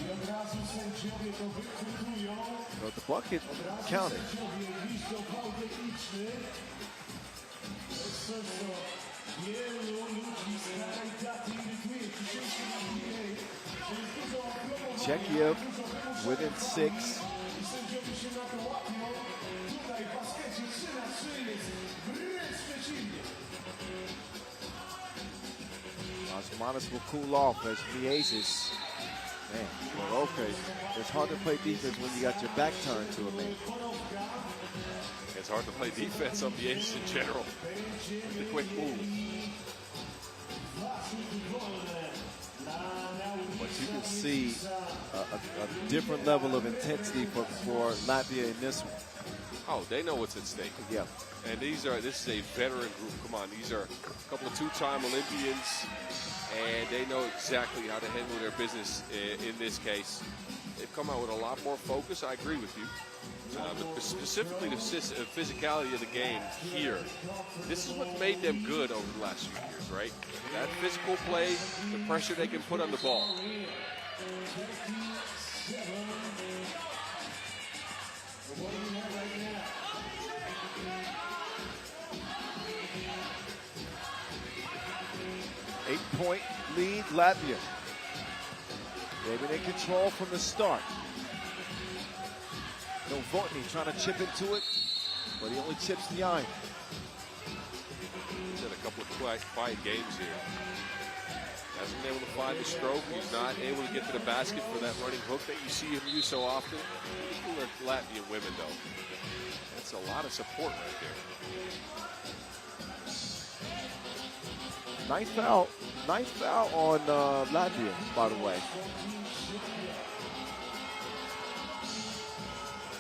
Speaker 3: I od razu sędziowie to wykrytują.
Speaker 4: But the bucket counted.
Speaker 3: Sędziowie gwizdał wał techniczny. Coś, co wielu ludzi z kraju daty irytuje w dzisiejszym NBA. To jest dużo problemów.
Speaker 4: Czechia within 6.
Speaker 3: I sędziowie się na to łapią. Tutaj w baskecie 3-3 jest wręcz przeciwnie.
Speaker 4: Lasmanis will cool off as Miezis. Man, well, okay. It's hard to play defense when you got your back turned to a man.
Speaker 1: It's hard to play defense on the A's in general. The quick move.
Speaker 4: But you can see a different level of intensity for Latvia in this one.
Speaker 1: Oh, they know what's at stake.
Speaker 4: Yeah.
Speaker 1: And this is a veteran group. Come on, these are a couple of two-time Olympians, and they know exactly how to handle their business in this case. They've come out with a lot more focus. I agree with you. But specifically the physicality of the game here, this is what made them good over the last few years, right? That physical play, the pressure they can put on the ball.
Speaker 4: Eight-point lead, Latvia. They've been in control from the start. Novotny trying to chip into it, but he only chips the iron.
Speaker 1: He's had a couple of quiet games here. Hasn't been able to find the stroke. He's not able to get to the basket for that running hook that you see him use so often. Pretty cool Latvian women, though. That's a lot of support right there.
Speaker 4: Ninth foul on Latvia, by the way.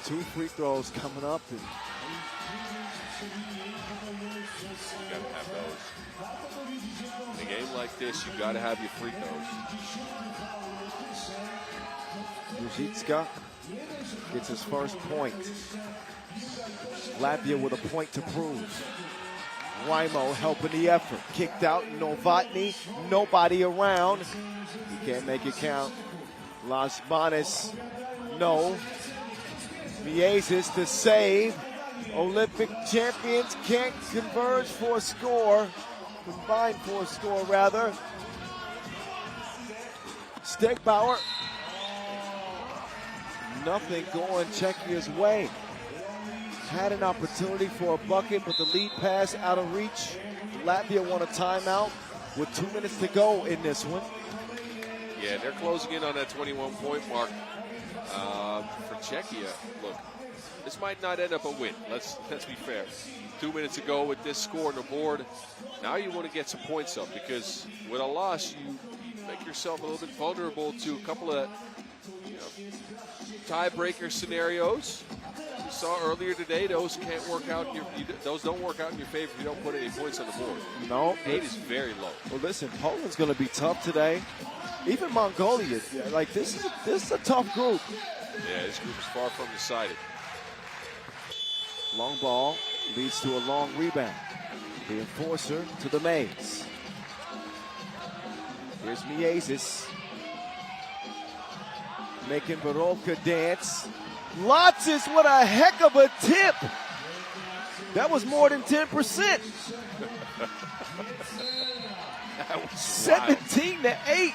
Speaker 4: 2 free throws coming up. And
Speaker 1: You got to have those. In a game like this, you got to have your free throws.
Speaker 4: Ruzicka gets his first point. Latvia with a point to prove. Raimo helping the effort. Kicked out, Novotny, nobody around. He can't make it count. Lasmanis, no. Miezis to save. Olympic champions can't converge for a score. Combine for a score, rather. Stegbauer. Nothing going Czechia's way. Had an opportunity for a bucket, but the lead pass out of reach. Latvia won a timeout with 2 minutes to go in this one.
Speaker 1: Yeah, they're closing in on that 21-point mark. For Czechia, look, this might not end up a win. Let's be fair. 2 minutes ago with this score on the board, now you want to get some points up, because with a loss, you make yourself a little bit vulnerable to a couple of tiebreaker scenarios. We saw earlier today, those can't work out. Those don't work out in your favor if you don't put any points on the board.
Speaker 4: No,
Speaker 1: 8 is very low.
Speaker 4: Well, listen, Poland's going to be tough today. Even Mongolia, like this is a tough group.
Speaker 1: Yeah, this group is far from decided.
Speaker 4: Long ball leads to a long rebound. The enforcer to the maze. Here's Miezis. Making Baroka dance. Lotzis, what a heck of a tip. That was more than 10%.
Speaker 1: That was
Speaker 4: 17 to 8.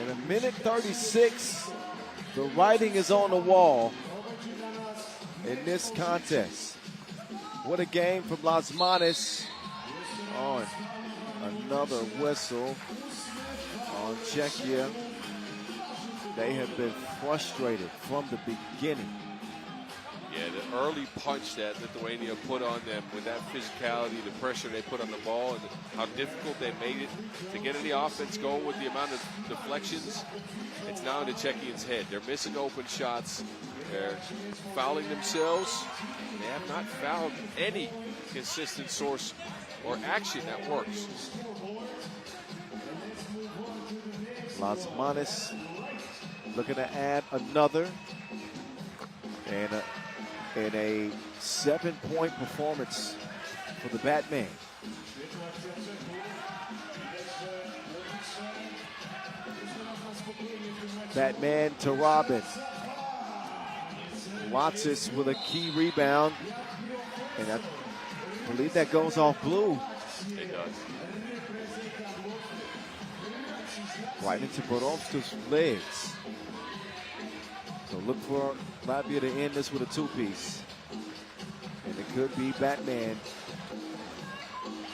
Speaker 4: In a minute 36, the writing is on the wall in this contest. What a game from Lasmanis on another whistle on Czechia. They have been frustrated from the beginning.
Speaker 1: Yeah, the early punch that Lithuania put on them with that physicality, the pressure they put on the ball, and how difficult they made it to get any offense going with the amount of deflections. It's now in the Czechians' head. They're missing open shots. They're fouling themselves. They have not found any consistent source or action that works.
Speaker 4: Latsmanis looking to add another. And a 7-point performance for the Batman. Batman to Robin. Watsis with a key rebound. And I believe that goes off blue.
Speaker 1: It does.
Speaker 4: Right into Borovska's legs. So look for Latvia to end this with a two-piece. And it could be Batman.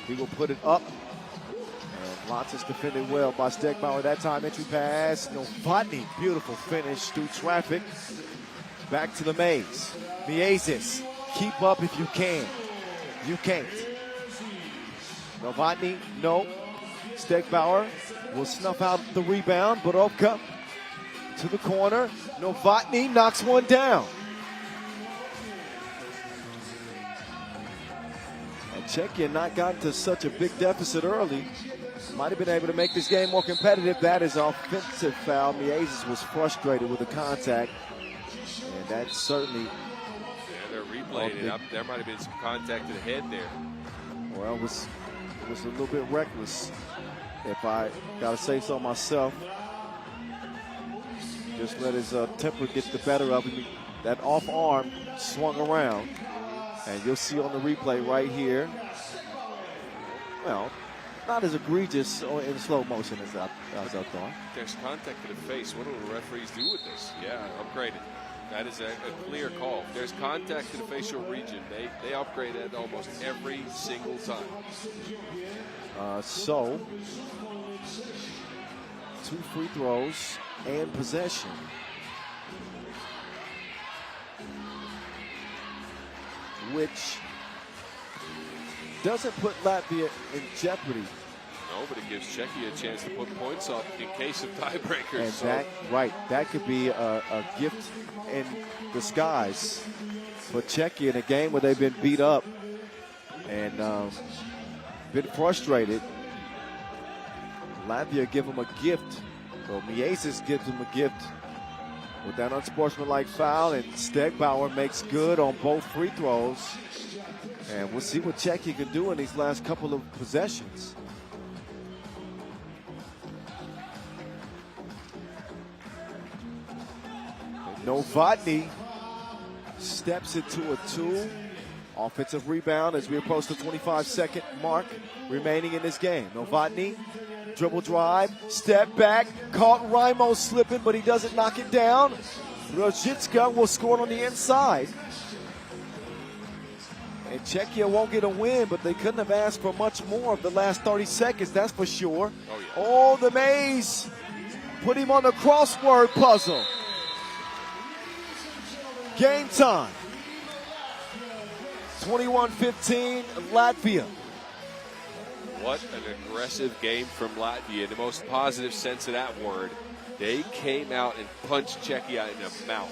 Speaker 4: He will put it up. And Watsis defended well by Stegbauer. That time entry pass. Novotny, beautiful finish through traffic. Back to the maze. Miezis, keep up if you can. You can't. Novotny, no. Stegbauer will snuff out the rebound. Borovka to the corner. Novotny knocks one down. And Czechia not gotten to such a big deficit early. Might have been able to make this game more competitive. That is an offensive foul. Miezis was frustrated with the contact. And that certainly...
Speaker 1: Yeah, they're replaying it. There might have been some contact to the head there.
Speaker 4: Well, it was a little bit reckless, if I got to say so myself. Just let his temper get the better of him. That off arm swung around. And you'll see on the replay right here. Well, not as egregious or in slow motion as I thought.
Speaker 1: There's contact to the face. What do the referees do with this? Yeah, upgrade it. That is a clear call. If there's contact to the facial region, they upgrade it almost every single time.
Speaker 4: So, 2 free throws and possession. Which doesn't put Latvia in jeopardy.
Speaker 1: No, but it gives Czechia a chance to put points up in case of tiebreakers.
Speaker 4: And
Speaker 1: so.
Speaker 4: that could be a gift in disguise for Czechia in a game where they've been beat up and been frustrated. Latvia give them a gift. So Miezis gives them a gift with that unsportsmanlike foul, and Stegbauer makes good on both free throws. And we'll see what Czechia can do in these last couple of possessions. Novotny steps into a 2. Offensive rebound as we approach the 25-second mark remaining in this game. Novotny, dribble drive, step back, caught Raimo slipping, but he doesn't knock it down. Rojicka will score on the inside. And Czechia won't get a win, but they couldn't have asked for much more of the last 30 seconds, that's for sure.
Speaker 1: Oh, yeah.
Speaker 4: Oh, the maze put him on the crossword puzzle. Game time. 21-15, Latvia.
Speaker 1: What an aggressive game from Latvia in the most positive sense of that word. They came out and punched Czechia in the mouth.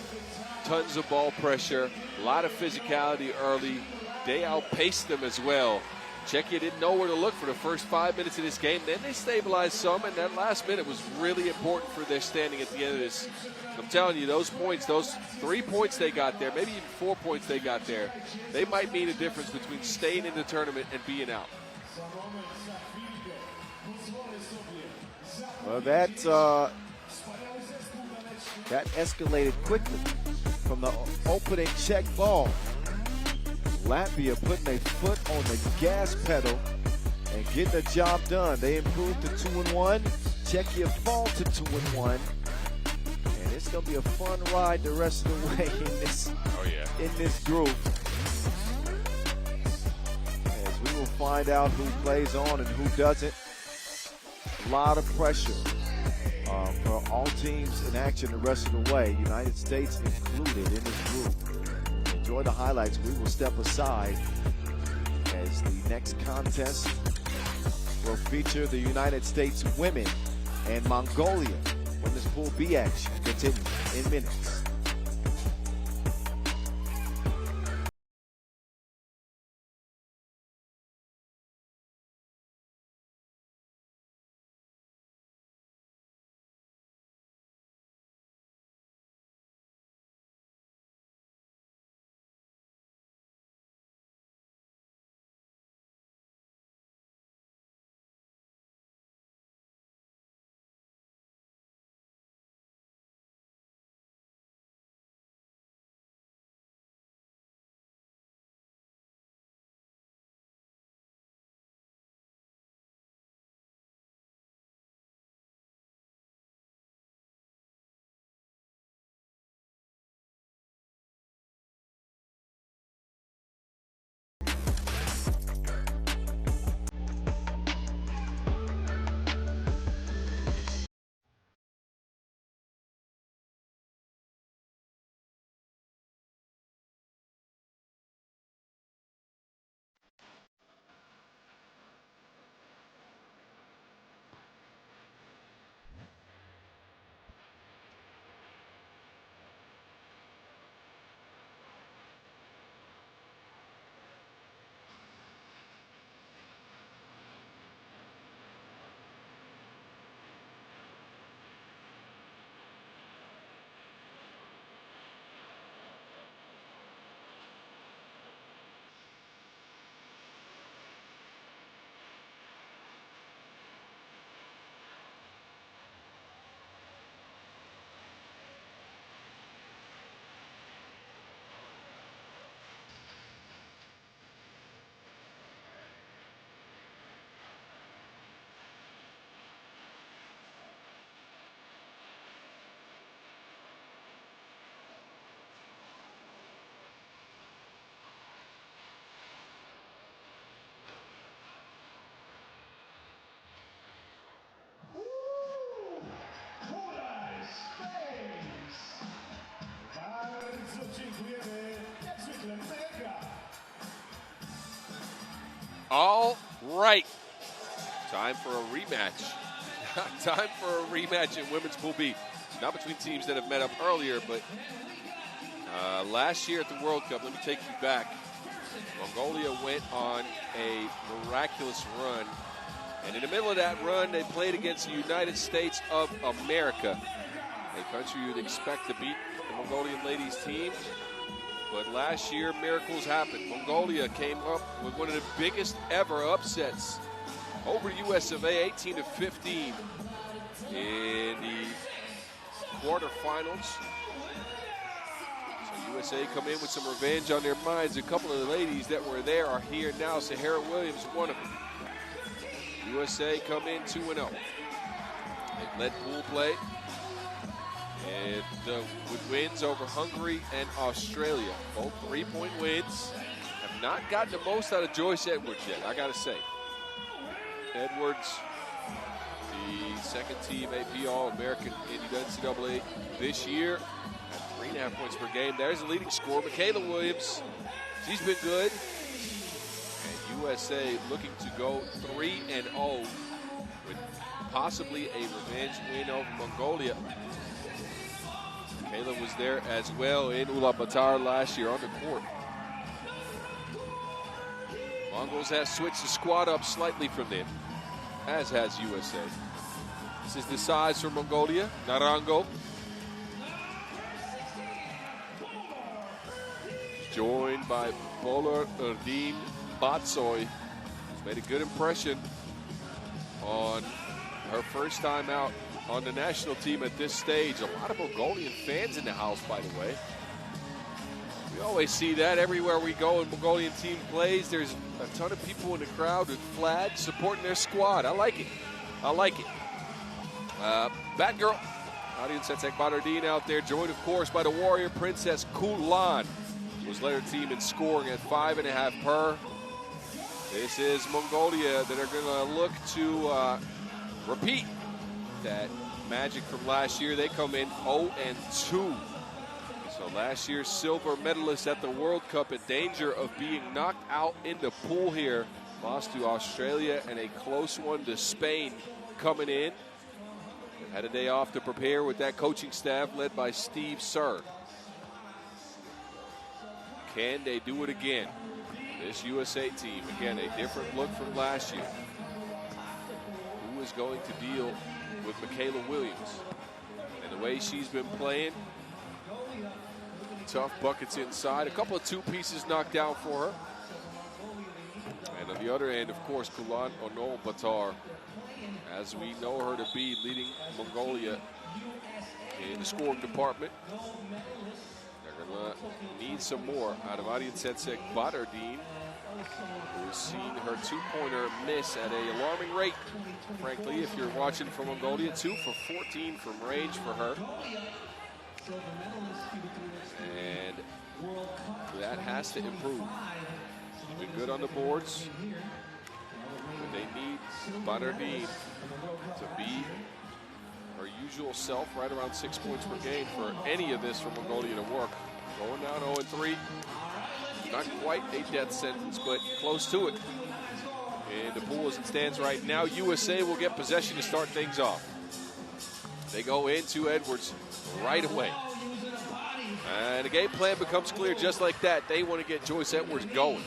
Speaker 1: Tons of ball pressure, a lot of physicality early. They outpaced them as well. Czechia didn't know where to look for the first 5 minutes of this game. Then they stabilized some, and that last minute was really important for their standing at the end of this. I'm telling you, those points, those 3 points they got there, maybe even 4 points they got there, they might mean a difference between staying in the tournament and being out.
Speaker 4: Well, that escalated quickly from the opening Czech ball. Latvia putting a foot on the gas pedal and getting the job done. They improved to 2-1. Czechia fall to 2-1. And it's going to be a fun ride the rest of the way in this group. As we will find out who plays on and who doesn't. A lot of pressure for all teams in action the rest of the way. United States included in this group. Enjoy the highlights. We will step aside as the next contest will feature the United States women and Mongolia when this Pool B action continues in minutes.
Speaker 1: All right. Time for a rematch. Time for a rematch in women's Pool B. Not between teams that have met up earlier, but last year at the World Cup, let me take you back. Mongolia went on a miraculous run. And in the middle of that run, they played against the United States of America, a country you'd expect to beat the Mongolian ladies team. But last year, miracles happened. Mongolia came up with one of the biggest ever upsets over US of A, 18-15 in the quarterfinals. So USA come in with some revenge on their minds. A couple of the ladies that were there are here now. Sahara Williams, one of them. USA come in 2-0. They led pool play. And with wins over Hungary and Australia. Both 3-point wins. Have not gotten the most out of Joyce Edwards yet, I got to say. Edwards, the second team AP All-American in the NCAA this year. At 3.5 points per game. There's the leading scorer, Michaela Williams. She's been good. And USA looking to go 3-0 with possibly a revenge win over Mongolia. Kayla was there as well in Ulaanbaatar last year on the court. Mongols have switched the squad up slightly from them, as has USA. This is the size for Mongolia. Narango. Joined by Bolar Erdin Batsoy, who's made a good impression on her first time out on the national team at this stage. A lot of Mongolian fans in the house, by the way. We always see that everywhere we go and Mongolian team plays. There's a ton of people in the crowd with flags supporting their squad. I like it. I like it. Bad girl. Audience Setsek Badardine out there, joined, of course, by the warrior princess Kulan, who's led her team in scoring at 5.5 per. This is Mongolia that are going to look to repeat that magic from last year. They come in 0-2. So last year's silver medalist at the World Cup in danger of being knocked out in the pool here. Lost to Australia and a close one to Spain coming in. Had a day off to prepare with that coaching staff led by Steve Sir. Can they do it again? This USA team, again, a different look from last year. Who is going to deal with Michaela Williams? And the way she's been playing, tough buckets inside. A couple of two pieces knocked down for her. And on the other end, of course, Kulan Onol-Batar, as we know her to be, leading Mongolia in the scoring department. They're going to need some more out of Audience Setsek Badardine, who's seen her two-pointer miss at an alarming rate. Frankly, if you're watching from Mongolia, 2 for 14 from range for her. And that has to improve. She's been good on the boards. But they need Badardine to be her usual self, right around 6 points per game, for any of this for Mongolia to work. Going down 0-3. Not quite a death sentence, but close to it. And the pool as it stands right now, USA will get possession to start things off. They go into Edwards right away. And the game plan becomes clear just like that. They want to get Joyce Edwards going.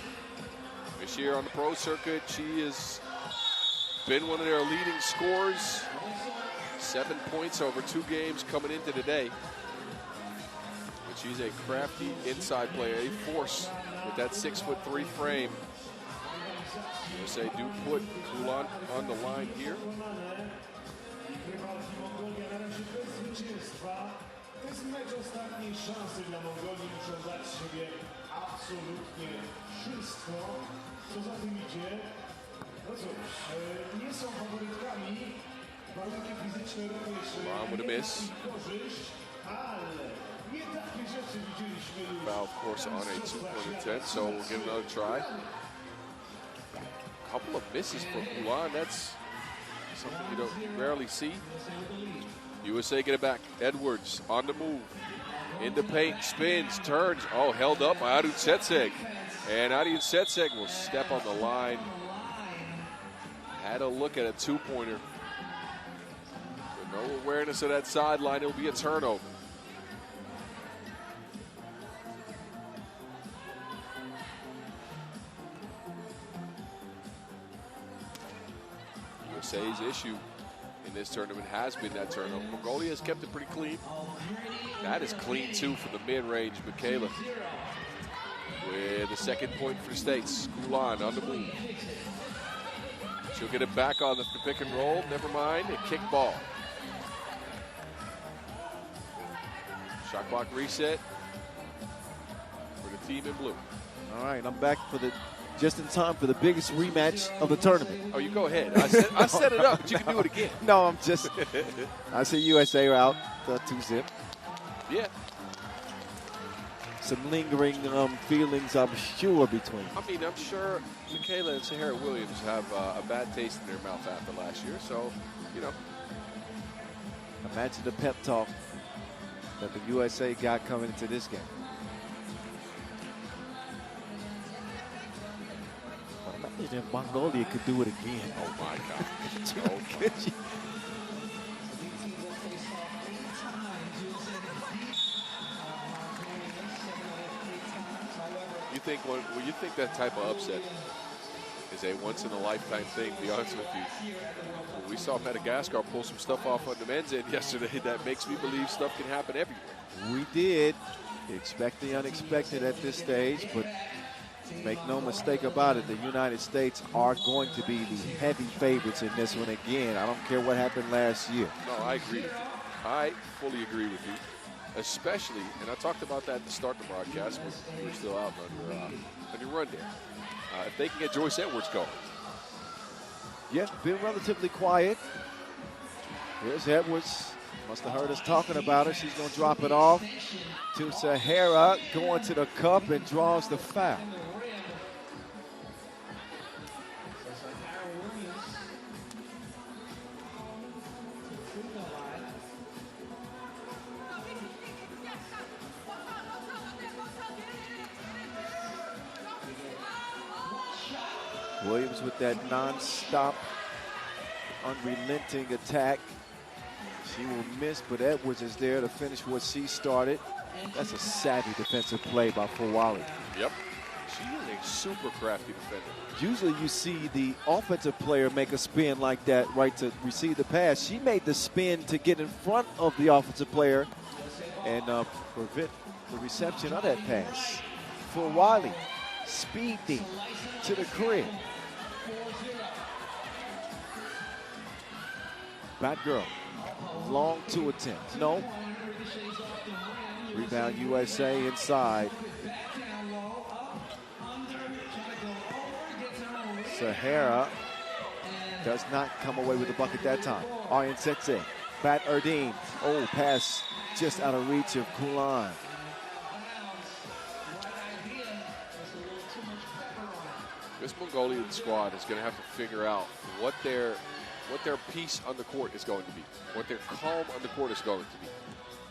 Speaker 1: This year on the pro circuit, she has been one of their leading scorers. 7 points over 2 games coming into today. But she's a crafty inside player, a force with that 6'3" frame. USA do put Kulan on the line here.
Speaker 3: To jest mecz ostatniej szansy dla Mongolii, muszą dać siebie absolutnie wszystko, co za tym idzie. No cóż, nie są faworytkami, warunki fizyczne również nie korzyść, ale nie takie rzeczy widzieliśmy już.
Speaker 1: Foul, of course, on a 2-point attempt, so we'll give another try. A couple of misses for Kulan. That's something you don't rarely see. USA get it back. Edwards on the move. In the paint, spins, turns. Oh, held up by Audience Setsek. And Audience Setsek will step on the line Had a look at a two-pointer. With no awareness of that sideline, it'll be a turnover. USA's issue in this tournament has been that turnover. Mongolia has kept it pretty clean. That is clean, too, from the mid-range. Michaela with the second point for the States. Kulan on the move. She'll get it back on the pick and roll. Never mind, a kick ball. Shot clock reset for the team in blue.
Speaker 4: All right, I'm back for just in time for the biggest rematch of the tournament.
Speaker 1: Oh, you go ahead. I set it up, but you can do it again.
Speaker 4: No, I'm just. I see USA are out 2-zip.
Speaker 1: Yeah.
Speaker 4: Some lingering feelings, I'm sure, between.
Speaker 1: I mean, I'm sure Michaela and Sahara Williams have a bad taste in their mouth after last year. So, you know.
Speaker 4: Imagine the pep talk that the USA got coming into this game. Imagine if Mongolia could do it again.
Speaker 1: Oh, my God.
Speaker 4: Oh, could you?
Speaker 1: You think that type of upset is a once-in-a-lifetime thing, to be honest with you. When we saw Madagascar pull some stuff off on the men's end yesterday, that makes me believe stuff can happen everywhere.
Speaker 4: We did. Expect the unexpected at this stage, but make no mistake about it, the United States are going to be the heavy favorites in this one again. I don't care what happened last year.
Speaker 1: No, I agree with you. I fully agree with you. Especially, and I talked about that at the start of the broadcast when we were still out on your run there. If they can get Joyce Edwards going.
Speaker 4: Yeah, been relatively quiet. Here's Edwards. Must have heard us talking about her. She's going to drop it off to Sahara, going to the cup and draws the foul. Williams with that non-stop, unrelenting attack. She will miss, but Edwards is there to finish what she started. That's a savvy defensive play by Fawali.
Speaker 1: Yep. She is a super crafty defender.
Speaker 4: Usually you see the offensive player make a spin like that, right, to receive the pass. She made the spin to get in front of the offensive player and prevent the reception of that pass. Fawali, speedy to the crib. Bad girl. Long two attempts. No. Rebound USA inside. Sahara does not come away with the bucket that time. Aryan Setse. Bat Erdine. Oh, pass just out of reach of Kulan.
Speaker 1: This Mongolian squad is going to have to figure out what their piece on the court is going to be, what their calm on the court is going to be.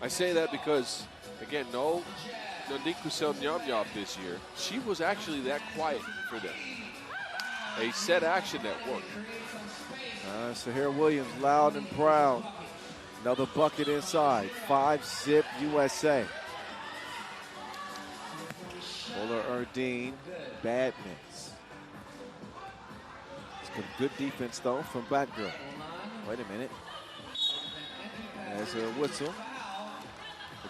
Speaker 1: I say that because, again, no Nikusel Nyamnyap this year. She was actually that quiet for them. A set action that worked.
Speaker 4: Sahara Williams, loud and proud. Another bucket inside. 5-zip USA. Fuller Erdine, bad miss. Good defense, though, from Batgirl. Wait a minute. There's a whistle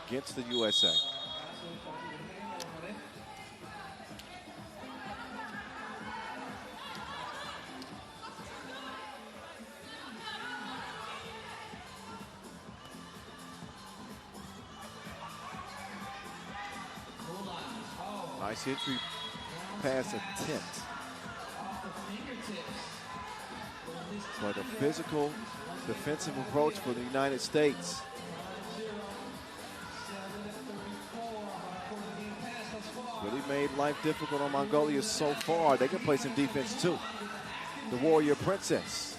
Speaker 4: against the USA. Nice entry pass attempt. But a physical defensive approach for the United States. Really made life difficult on Mongolia so far. They can play some defense too. The Warrior Princess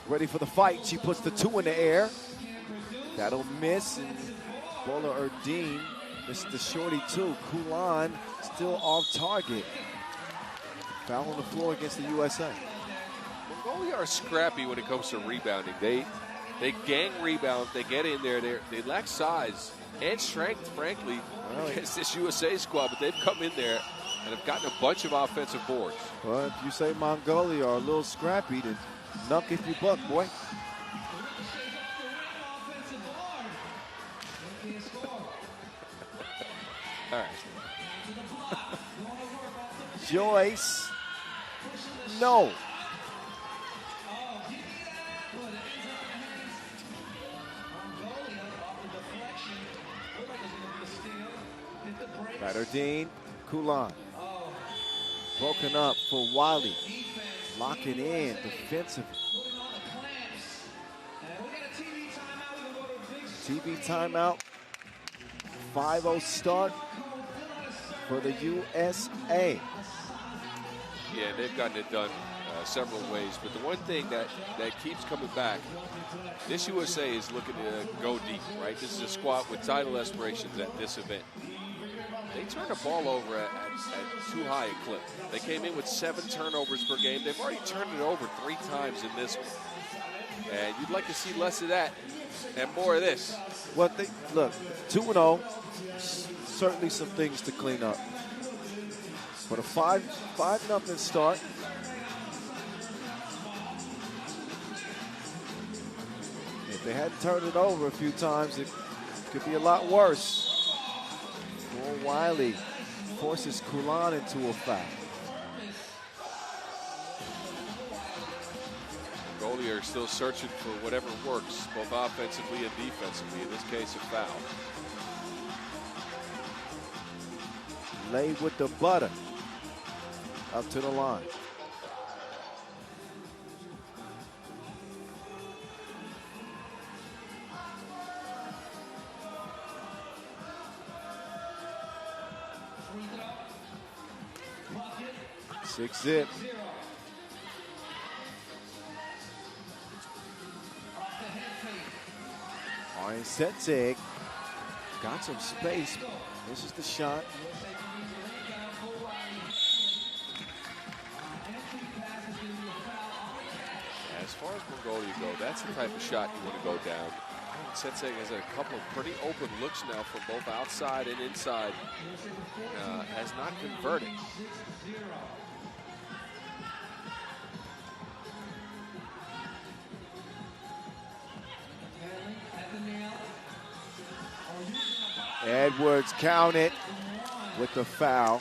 Speaker 4: ready for the fight. She puts the two in the air. That'll miss. And Bola Erdine missed the shorty too. Kulan still off target. Foul on the floor against the USA.
Speaker 1: Mongolia are scrappy when it comes to rebounding. They gang rebound. They get in there. They lack size and strength, frankly, against this USA squad. But they've come in there and have gotten a bunch of offensive boards.
Speaker 4: Well, if you say Mongolia are a little scrappy, then knock if you buck, boy.
Speaker 1: All right.
Speaker 4: Joyce. No. Batterdine, Kulan. Broken up for Wiley. Locking in defensively. TV timeout. 5-0 start for the USA.
Speaker 1: Yeah, they've gotten it done several ways. But the one thing that keeps coming back, this USA is looking to go deep, right? This is a squad with title aspirations at this event. They turned the ball over at too high a clip. They came in with 7 turnovers per game. They've already turned it over 3 times in this one. And you'd like to see less of that and more of this.
Speaker 4: Well, look, 2-0, certainly some things to clean up. But a 5-0 start. If they hadn't turned it over a few times, it could be a lot worse. More Wiley forces Kulan into a foul.
Speaker 1: Mongolia are still searching for whatever works, both offensively and defensively. In this case, a foul.
Speaker 4: Laid with the butter. Up to the line. Six zip. Ryan Setzig got some space. This is the shot.
Speaker 1: As far as Mongolia go, that's the type of shot you want to go down. Setzig has a couple of pretty open looks now from both outside and inside. Has not converted.
Speaker 4: Edwards counted with the foul.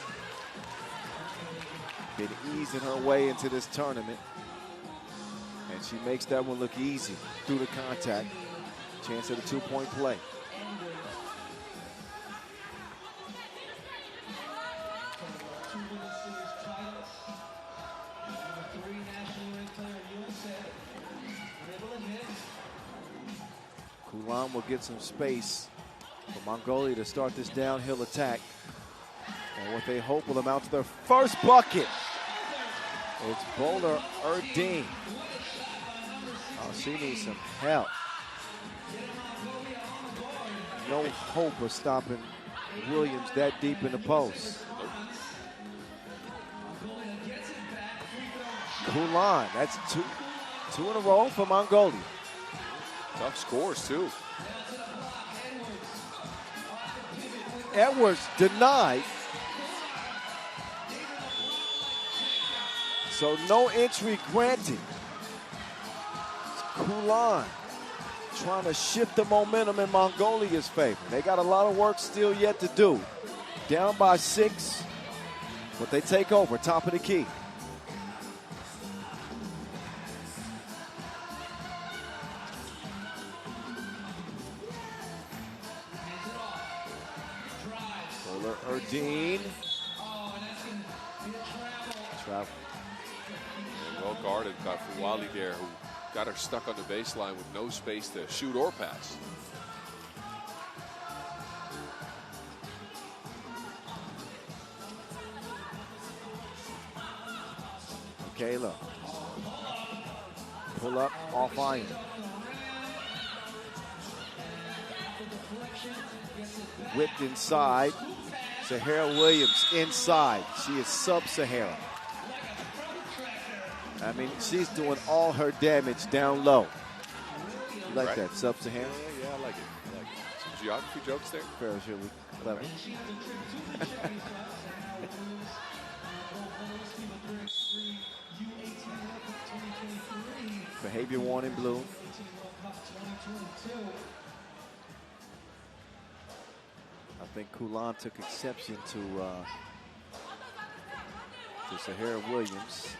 Speaker 4: Been easing her way into this tournament. And she makes that one look easy through the contact. Chance at a 2-point play. Kulan will get some space for Mongolia to start this downhill attack. And what they hope will amount to their first bucket. It's Bowler Erdine. Oh, she needs some help. No hope of stopping Williams that deep in the post. Kulan, that's two in a row for Mongolia.
Speaker 1: Tough scores, too.
Speaker 4: Edwards denied. So no entry granted. Kulan trying to shift the momentum in Mongolia's favor. They got a lot of work still yet to do. Down by 6, but they take over, top of the key. Bowler Erdine. Travel.
Speaker 1: Well guarded by Fuwali there, who got her stuck on the baseline with no space to shoot or pass.
Speaker 4: Kayla. Pull up off iron. Whipped inside. Sahara Williams inside. She is sub-Sahara. I mean, she's doing all her damage down low. You like that, Sub-Saharan?
Speaker 1: Yeah, I like it. Some geography jokes there.
Speaker 4: Farrah's really clever. Behavior warning blue. I think Kulan took exception to Sahara Williams.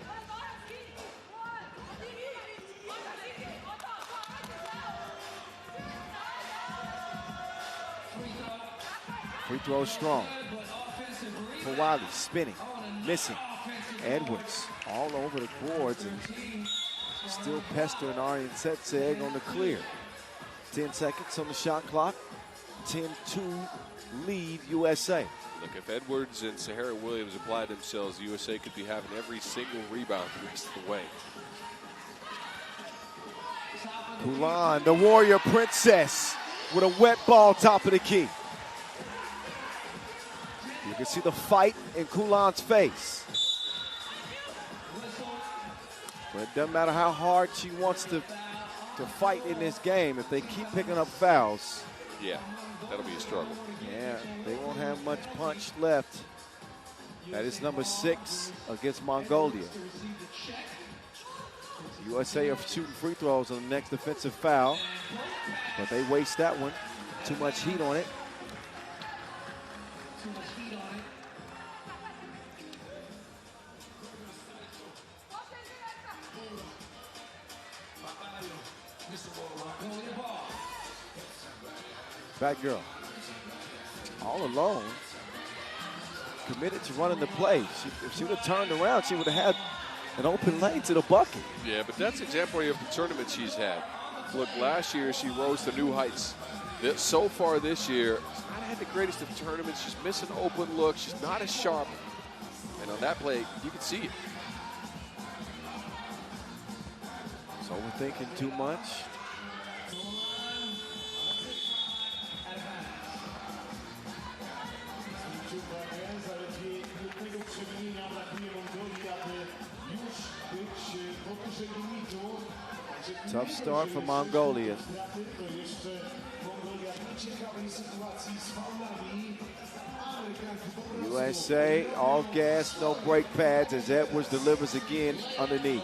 Speaker 4: Free throw strong. For Wiley, spinning, missing. Edwards all over the boards and still pestering Aryan Setseg on the clear. 10 seconds on the shot clock. 10-2 lead USA.
Speaker 1: Look, if Edwards and Sahara Williams apply themselves, USA could be having every single rebound the rest of the way.
Speaker 4: Kulan, the Warrior Princess, with a wet ball top of the key. You can see the fight in Kulan's face. But it doesn't matter how hard she wants to fight in this game. If they keep picking up fouls,
Speaker 1: yeah, that'll be a struggle.
Speaker 4: Yeah, they won't have much punch left. That is number 6 against Mongolia. USA are shooting free throws on the next defensive foul, but they waste that one. Too much heat on it. Back girl, all alone, committed to running the play. If she would have turned around, she would have had an open lane to the bucket.
Speaker 1: Yeah, but that's exemplary of the tournament she's had. Look, last year she rose to new heights. So far this year, she's not had the greatest of tournaments. She's missing open looks. She's not as sharp. And on that play, you can see it.
Speaker 4: So we're thinking too much. Tough start for Mongolia. USA, all gas, no brake pads as Edwards delivers again underneath.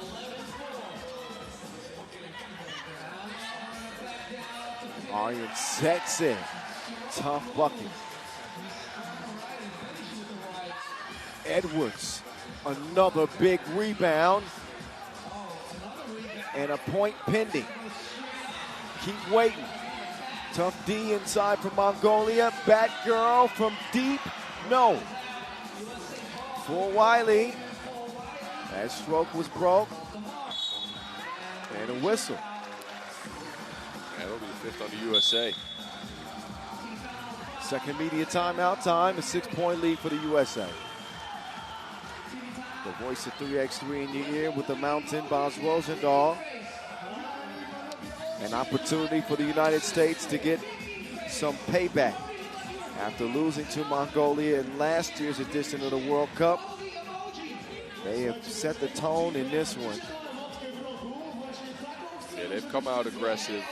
Speaker 4: Aryan sets it. Tough bucket. Edwards, another big rebound. And a point pending. Keep waiting. Tough D inside for Mongolia. Bat girl from deep. No. For Wiley. That stroke was broke. And a whistle.
Speaker 1: That'll be the 5th on the USA.
Speaker 4: Second media timeout time. A 6-point lead for the USA. The voice of 3x3 in your ear with the Mountain, Boz Rosendahl. An opportunity for the United States to get some payback after losing to Mongolia in last year's edition of the World Cup. They have set the tone in this one.
Speaker 1: Yeah, they've come out aggressive,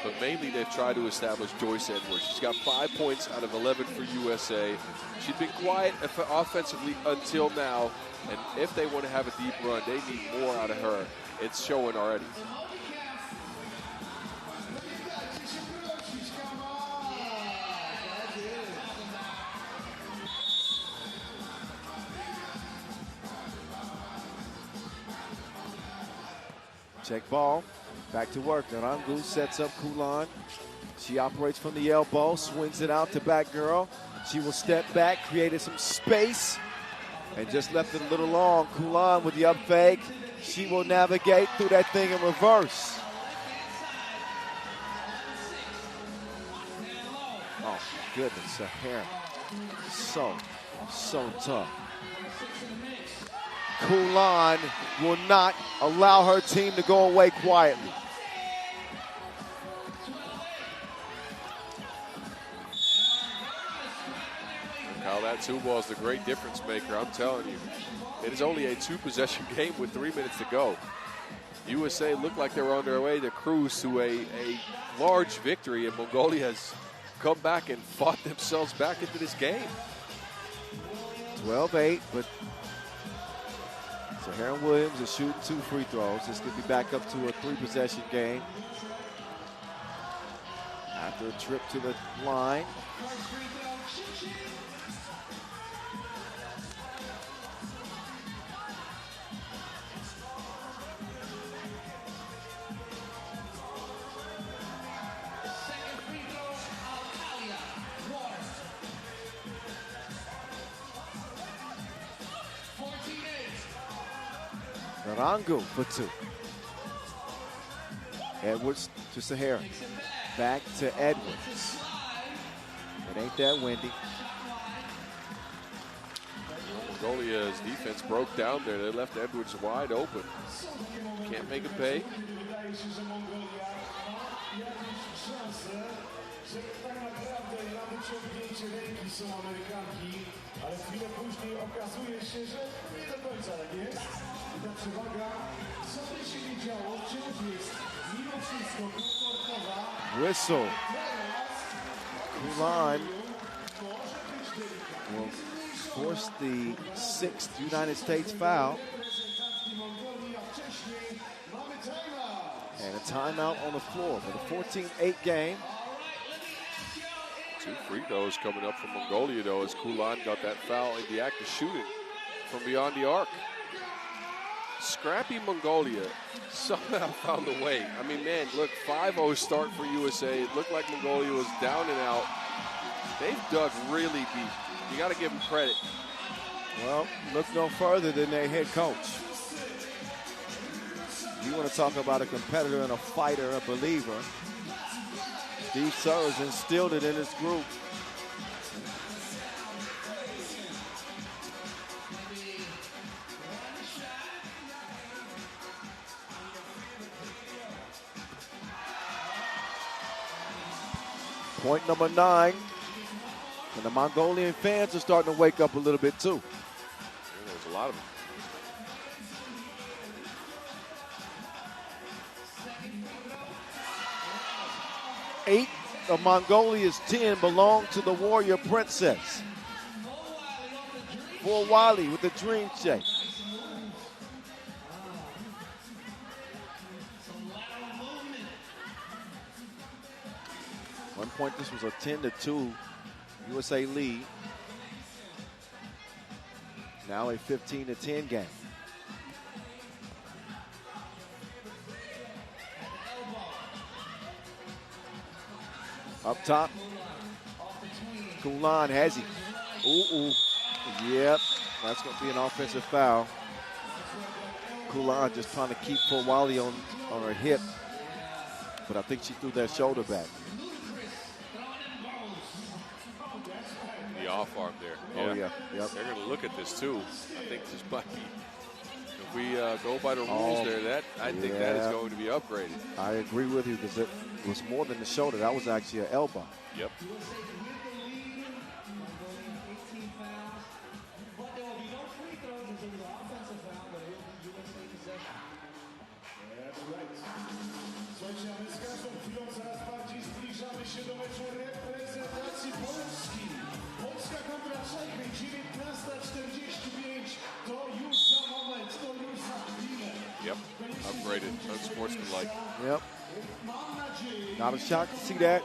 Speaker 1: but mainly they've tried to establish Joyce Edwards. She's got 5 points out of 11 for USA. She's been quiet offensively until now, and if they want to have a deep run, they need more out of her. It's showing already.
Speaker 4: Check ball, back to work. Narangu sets up Kulan. She operates from the elbow, swings it out to back girl. She will step back, created some space, and just left it a little long. Kulan with the up fake. She will navigate through that thing in reverse. Oh, goodness, Sahara. So tough. Kulan will not allow her team to go away quietly.
Speaker 1: How Well, that two ball is the great difference maker. I'm telling you, it is only a 2-possession game with 3 minutes to go. USA looked like they were on their way to cruise to a large victory, and Mongolia has come back and fought themselves back into this game.
Speaker 4: 12-8, but so Heron Williams is shooting 2 free throws. This could be back up to a 3-possession game after a trip to the line. Narangu for 2. Edwards to Sahara. Back to Edwards. It ain't that windy.
Speaker 1: Mongolia's defense broke down there. They left Edwards wide open. Can't make it pay.
Speaker 4: Whistle. Kulan will force the 6th United States foul. And a timeout on the floor for the 14-8 game.
Speaker 1: 2 free throws coming up from Mongolia, though, as Kulan got that foul in the act of shooting from beyond the arc. Scrappy Mongolia somehow found a way. I mean, man, look, 5-0 start for USA. It looked like Mongolia was down and out. They've dug really deep. You got to give them credit.
Speaker 4: Well, look no further than their head coach. You want to talk about a competitor and a fighter, a believer. Steve Surge instilled it in his group. Point number 9. And the Mongolian fans are starting to wake up a little bit too.
Speaker 1: Yeah, there's a lot of them.
Speaker 4: Eight of Mongolia's 10 belong to the Warrior Princess. For Wally with the dream shake. One point, this was a 10-2 USA lead. Now a 15-10 game. Up top, Kulan has he. Ooh. Yep, that's going to be an offensive foul. Kulan just trying to keep Wally on her hip, but I think she threw that shoulder back.
Speaker 1: The off arm there.
Speaker 4: Oh, yeah. Yep.
Speaker 1: They're going to look at this, too. I think this might be, if we go by the rules there, I think that is going to be upgraded.
Speaker 4: I agree with you because it was more than the shoulder. That was actually an elbow.
Speaker 1: Yep.
Speaker 3: Słuchajcie, a my z każdą chwilą coraz bardziej zbliżamy się do meczu reprezentacji Polski. Polska kontra Czechy, 19:45. To już za moment, to już za chwilę.
Speaker 1: Yep, upgraded, unsportsmanlike.
Speaker 4: Yep. Not a shock to see that.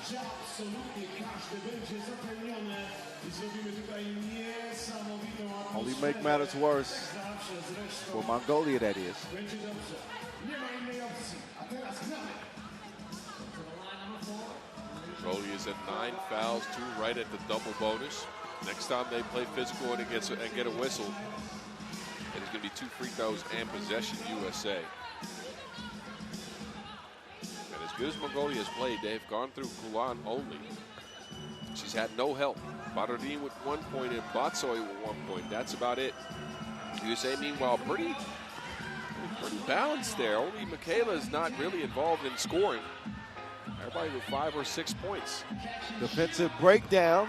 Speaker 3: Że absolutnie każdy będzie zapełnione i zrobimy tutaj niesamowitą atmosferę.
Speaker 4: Only make matters worse for Mongolia, that is.
Speaker 3: Będzie dobrze. Nie ma innej opcji. A teraz gramy.
Speaker 1: Mongolia is at 9 fouls, 2 right at the double bonus. Next time they play physical and get a whistle, it is going to be 2 free throws and possession USA. And as good as Mongolia has played, they've gone through Kulan only. She's had no help. Baradin with 1 point and Batsoy with 1 point. That's about it. USA, meanwhile, pretty balanced there. Only Michaela is not really involved in scoring. Everybody with 5 or 6 points.
Speaker 4: Defensive breakdown.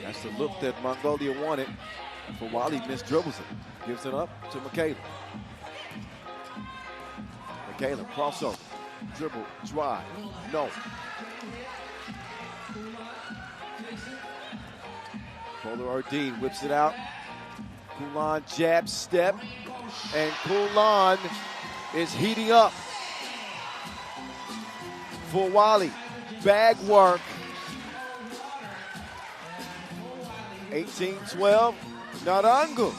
Speaker 4: That's the look that Mongolia wanted. For Wally misdribbles it. Gives it up to Michaela. Michaela, crossover. Dribble, drive. No. Polar Ardeen whips it out. Kulan jab step. And Kulan is heating up for Wally. Bag work. 18-12. Narangu.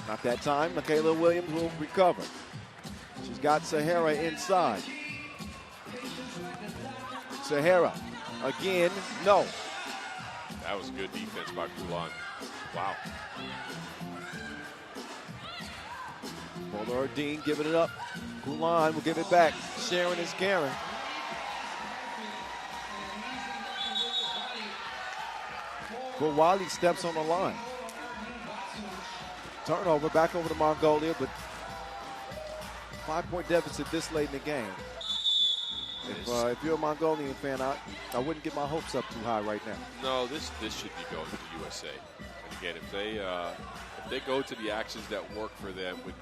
Speaker 4: Not that time. Michaela Williams will recover. She's got Sahara inside. Sahara again. No.
Speaker 1: That was good defense by Kulan. Wow.
Speaker 4: Polar Ardeen giving it up. Kulan will give it back. Sharon is Karen. But Wally steps on the line. Turnover back over to Mongolia, but 5-point deficit this late in the game. If you're a Mongolian fan, I wouldn't get my hopes up too high right now.
Speaker 1: No, this should be going to the USA. And again, if they go to the actions that work for them with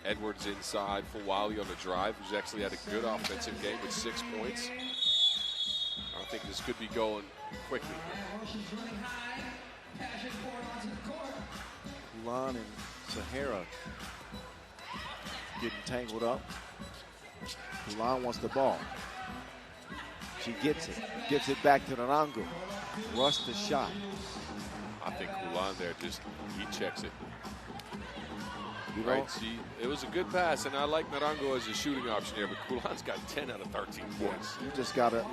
Speaker 1: Edwards inside for Wally on the drive, who's actually had a good offensive game with 6 points, I think this could be going quickly.
Speaker 4: Kulan and Sahara getting tangled up. Kulan wants the ball. She gets it back to Narangu. Rush the shot.
Speaker 1: I think Kulan there he checks it.
Speaker 4: You
Speaker 1: Right,
Speaker 4: know,
Speaker 1: it was a good pass, and I like Narangu as a shooting option here, but Kulan's got 10 out of 13 points.
Speaker 4: you just gotta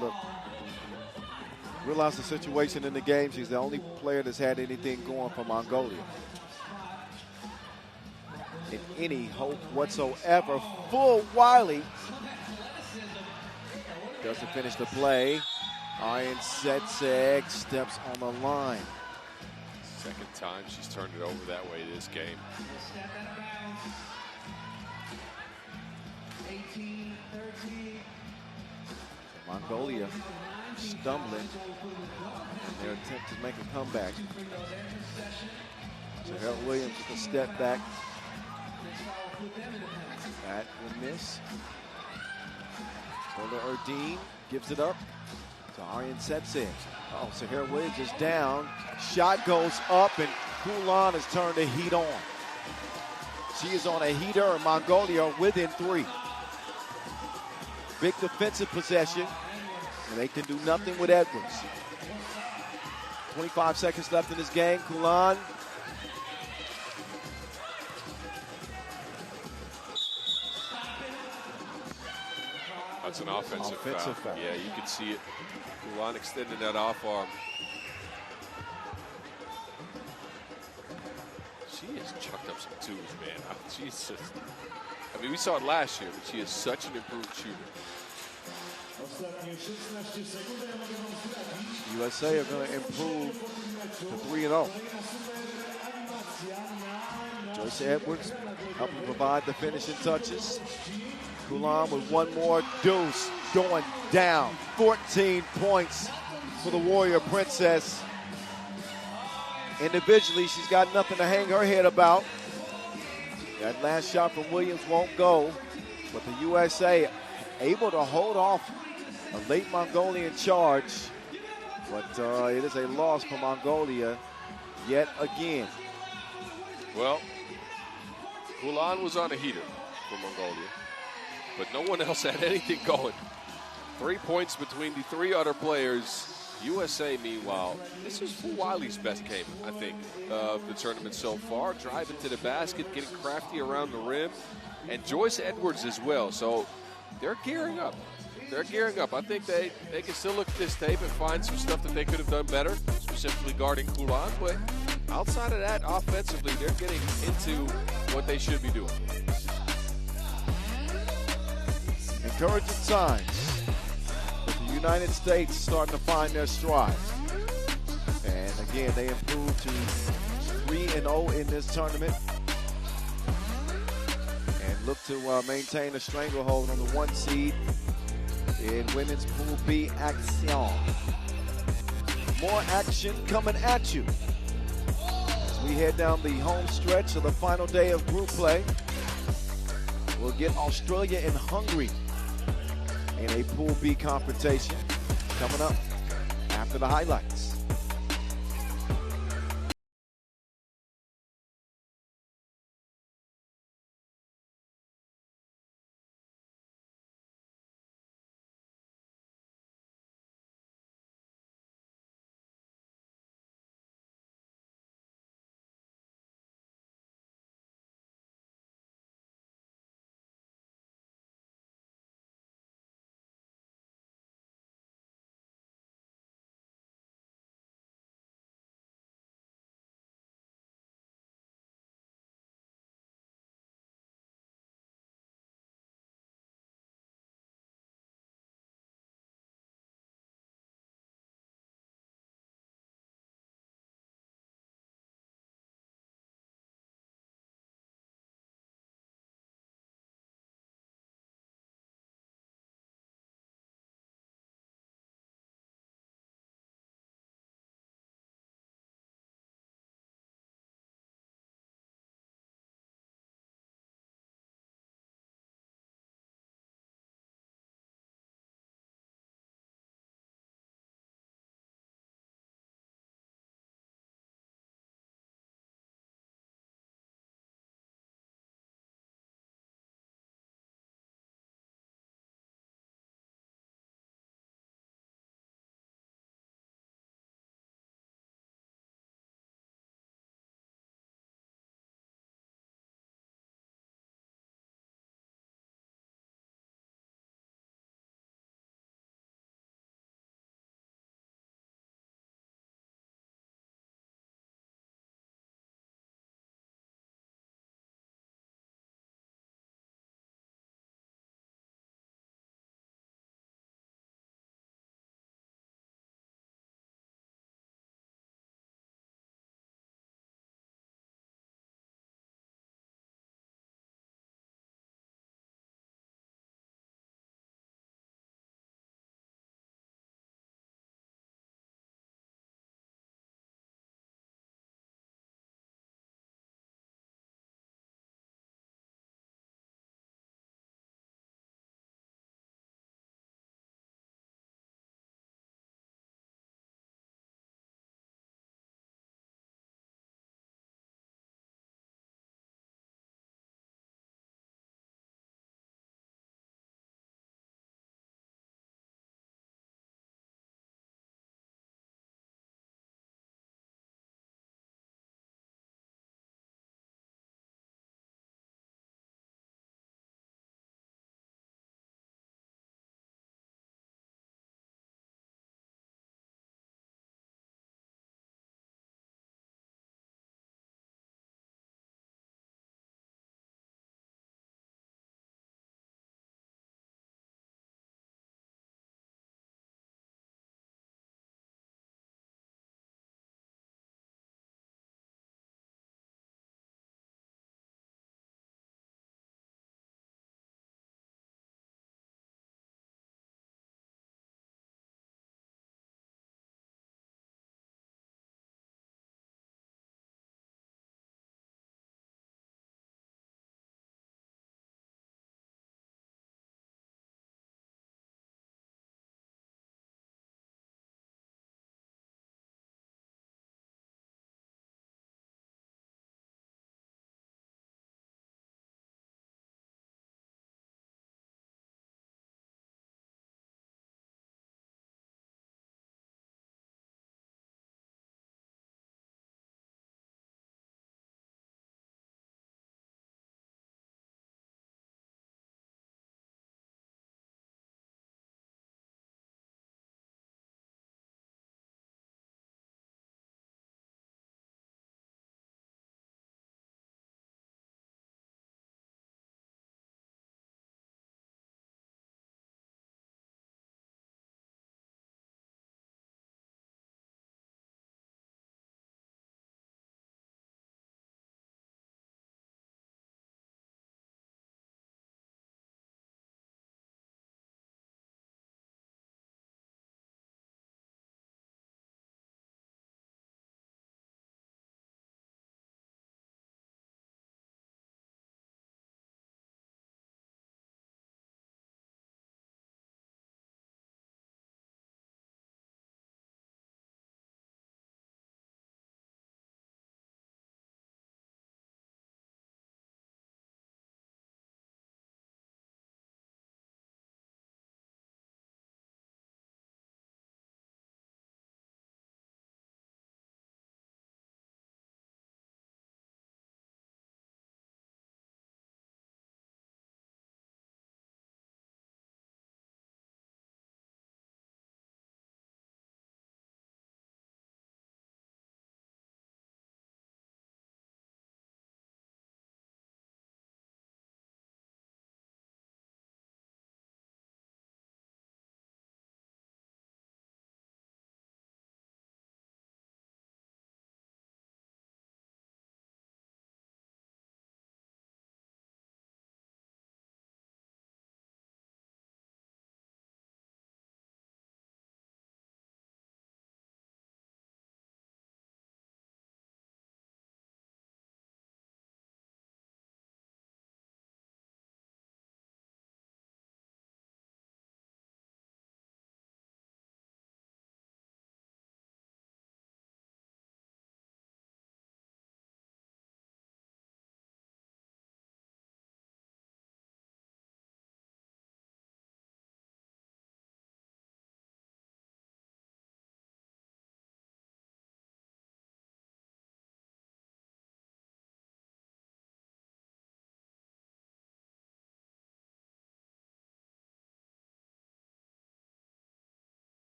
Speaker 4: realize the situation in the game. She's the only player that's had anything going for Mongolia. In any hope whatsoever. Full Wiley. Doesn't finish the play. Iron Setseg steps on the line.
Speaker 1: Second time she's turned it over that way this game.
Speaker 4: Mongolia stumbling in their attempt to make a comeback. Sahara Williams with a step back. That will miss. Polar Ardeen gives it up to Aryan Setseg. Oh, Sahara Williams is down. Shot goes up, and Kulan has turned the heat on. She is on a heater, and Mongolia are within 3. Big defensive possession, and they can do nothing with Edwards. 25 seconds left in this game. Kulan.
Speaker 1: That's an offensive foul. Yeah, you can see it. Kulan extending that off arm. She has chucked up some twos, man. She's just, I mean, we saw it last year, but she is such an improved shooter.
Speaker 4: USA are going to improve to 3-0. Joyce Edwards helping provide the finishing touches. Kulan with one more deuce, going down. 14 points for the Warrior Princess. Individually, she's got nothing to hang her head about. That last shot from Williams won't go, but the USA able to hold off a late Mongolian charge, but it is a loss for Mongolia yet again.
Speaker 1: Well, Kulan was on a heater for Mongolia, but no one else had anything going. 3 points between the 3 other players. USA, meanwhile, this is Wiley's best game, I think, of the tournament so far. Driving to the basket, getting crafty around the rim, and Joyce Edwards as well. So they're gearing up. They're gearing up. I think they can still look at this tape and find some stuff that they could have done better, specifically guarding Kulan. But outside of that, offensively, they're getting into what they should be doing.
Speaker 4: Encouraging signs. The United States starting to find their stride. And again, they improved to 3-0 in this tournament. And look to maintain a stranglehold on the 1 seed in women's Pool B action. More action coming at you as we head down the home stretch of the final day of group play. We'll get Australia and Hungary in a Pool B confrontation coming up after the highlights.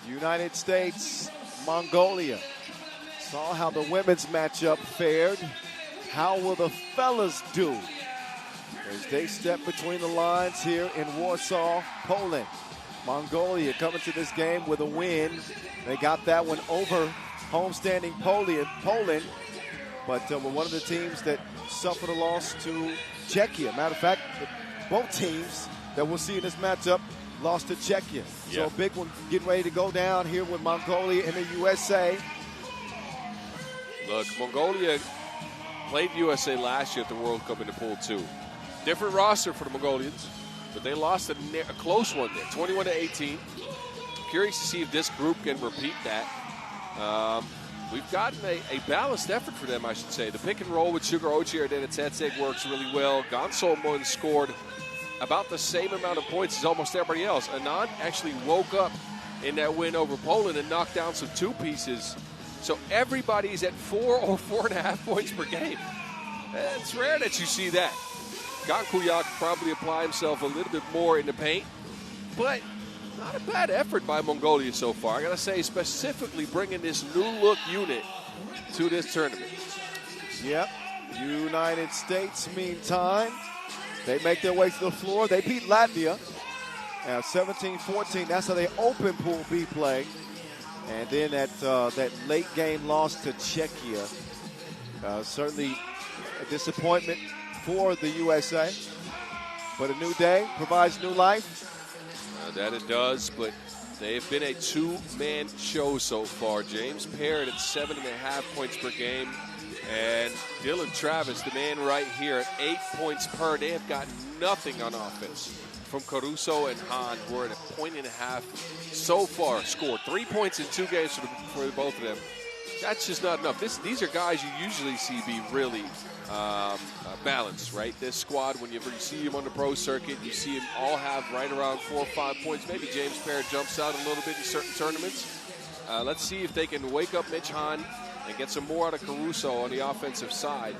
Speaker 4: United States, Mongolia. Saw how the women's matchup fared. How will the fellas do as they step between the lines here in Warsaw, Poland? Mongolia coming to this game with a win. They got that one over homestanding Poland, but were one of the teams that suffered a loss to Czechia. Matter of fact, both teams that we'll see in this matchup lost to Czechia. So a big one getting ready to go down here with Mongolia and the USA.
Speaker 1: Look, Mongolia played USA last year at the World Cup in the Pool 2. Different roster for the Mongolians, but they lost a close one there, 21-18. Curious to see if this group can repeat that. We've gotten a balanced effort for them, I should say. The pick and roll with Sugar Ochi or Denetsetseg works really well. Gonsolmon scored about the same amount of points as almost everybody else. Anand actually woke up in that win over Poland and knocked down some two pieces. So everybody's at 4 or 4.5 points per game. It's rare that you see that. Gankuyak probably apply himself a little bit more in the paint, but not a bad effort by Mongolia so far. I got to say, specifically bringing this new look unit to this tournament.
Speaker 4: Yep. United States, meantime, they make their way to the floor. They beat Latvia 17-14. That's how they open Pool B play. And then that late game loss to Czechia. Certainly a disappointment for the USA. But a new day provides new life.
Speaker 1: That it does, but they've been a two-man show so far. James Parrott at 7.5 points per game. And Dylan Travis, the man right here, at 8 points per. They have got nothing on offense from Caruso and Hahn, who are at 1.5 so far scored. 3 points in 2 games for both of them. That's just not enough. These are guys you usually see be really balanced, right? This squad, when you see them on the pro circuit, you see them all have right around 4 or 5 points. Maybe James Parrott jumps out a little bit in certain tournaments. Let's see if they can wake up Mitch Hahn and get some more out of Caruso on the offensive side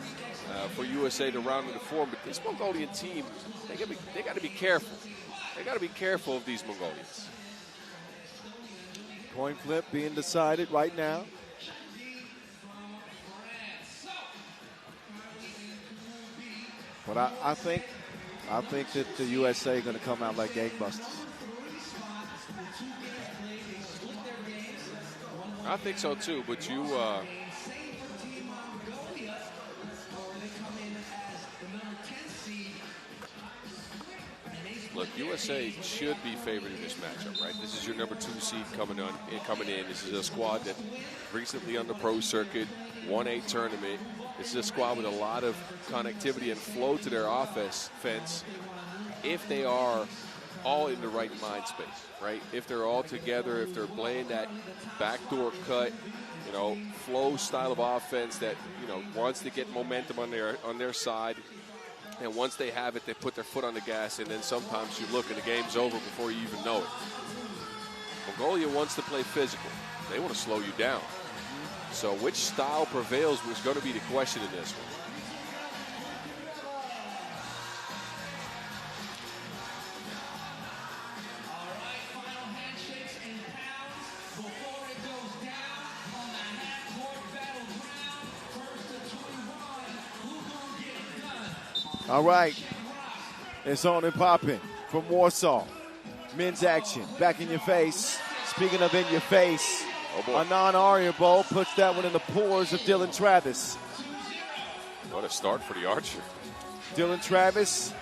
Speaker 1: for USA to round into form. But this Mongolian team, they got to be careful. They got to be careful of these Mongolians.
Speaker 4: Coin flip being decided right now. But I think that the USA are going to come out like gangbusters.
Speaker 1: I think so too, but you look, USA should be favored in this matchup, right? This is your number 2 seed coming in. This is a squad that recently on the pro circuit won a tournament. This is a squad with a lot of connectivity and flow to their offense if they are all in the right mind space, right? If they're all together, if they're playing that backdoor cut, flow style of offense that, wants to get momentum on their side. And once they have it, they put their foot on the gas, and then sometimes you look and the game's over before you even know it. Mongolia wants to play physical. They want to slow you down. So which style prevails was going to be the question in this one.
Speaker 4: All right, it's on and popping from Warsaw. Men's action, back in your face. Speaking of in your face, Anand Aryabol puts that one in the pores of Dylan Travis.
Speaker 1: What a start for the archer.
Speaker 4: Dylan Travis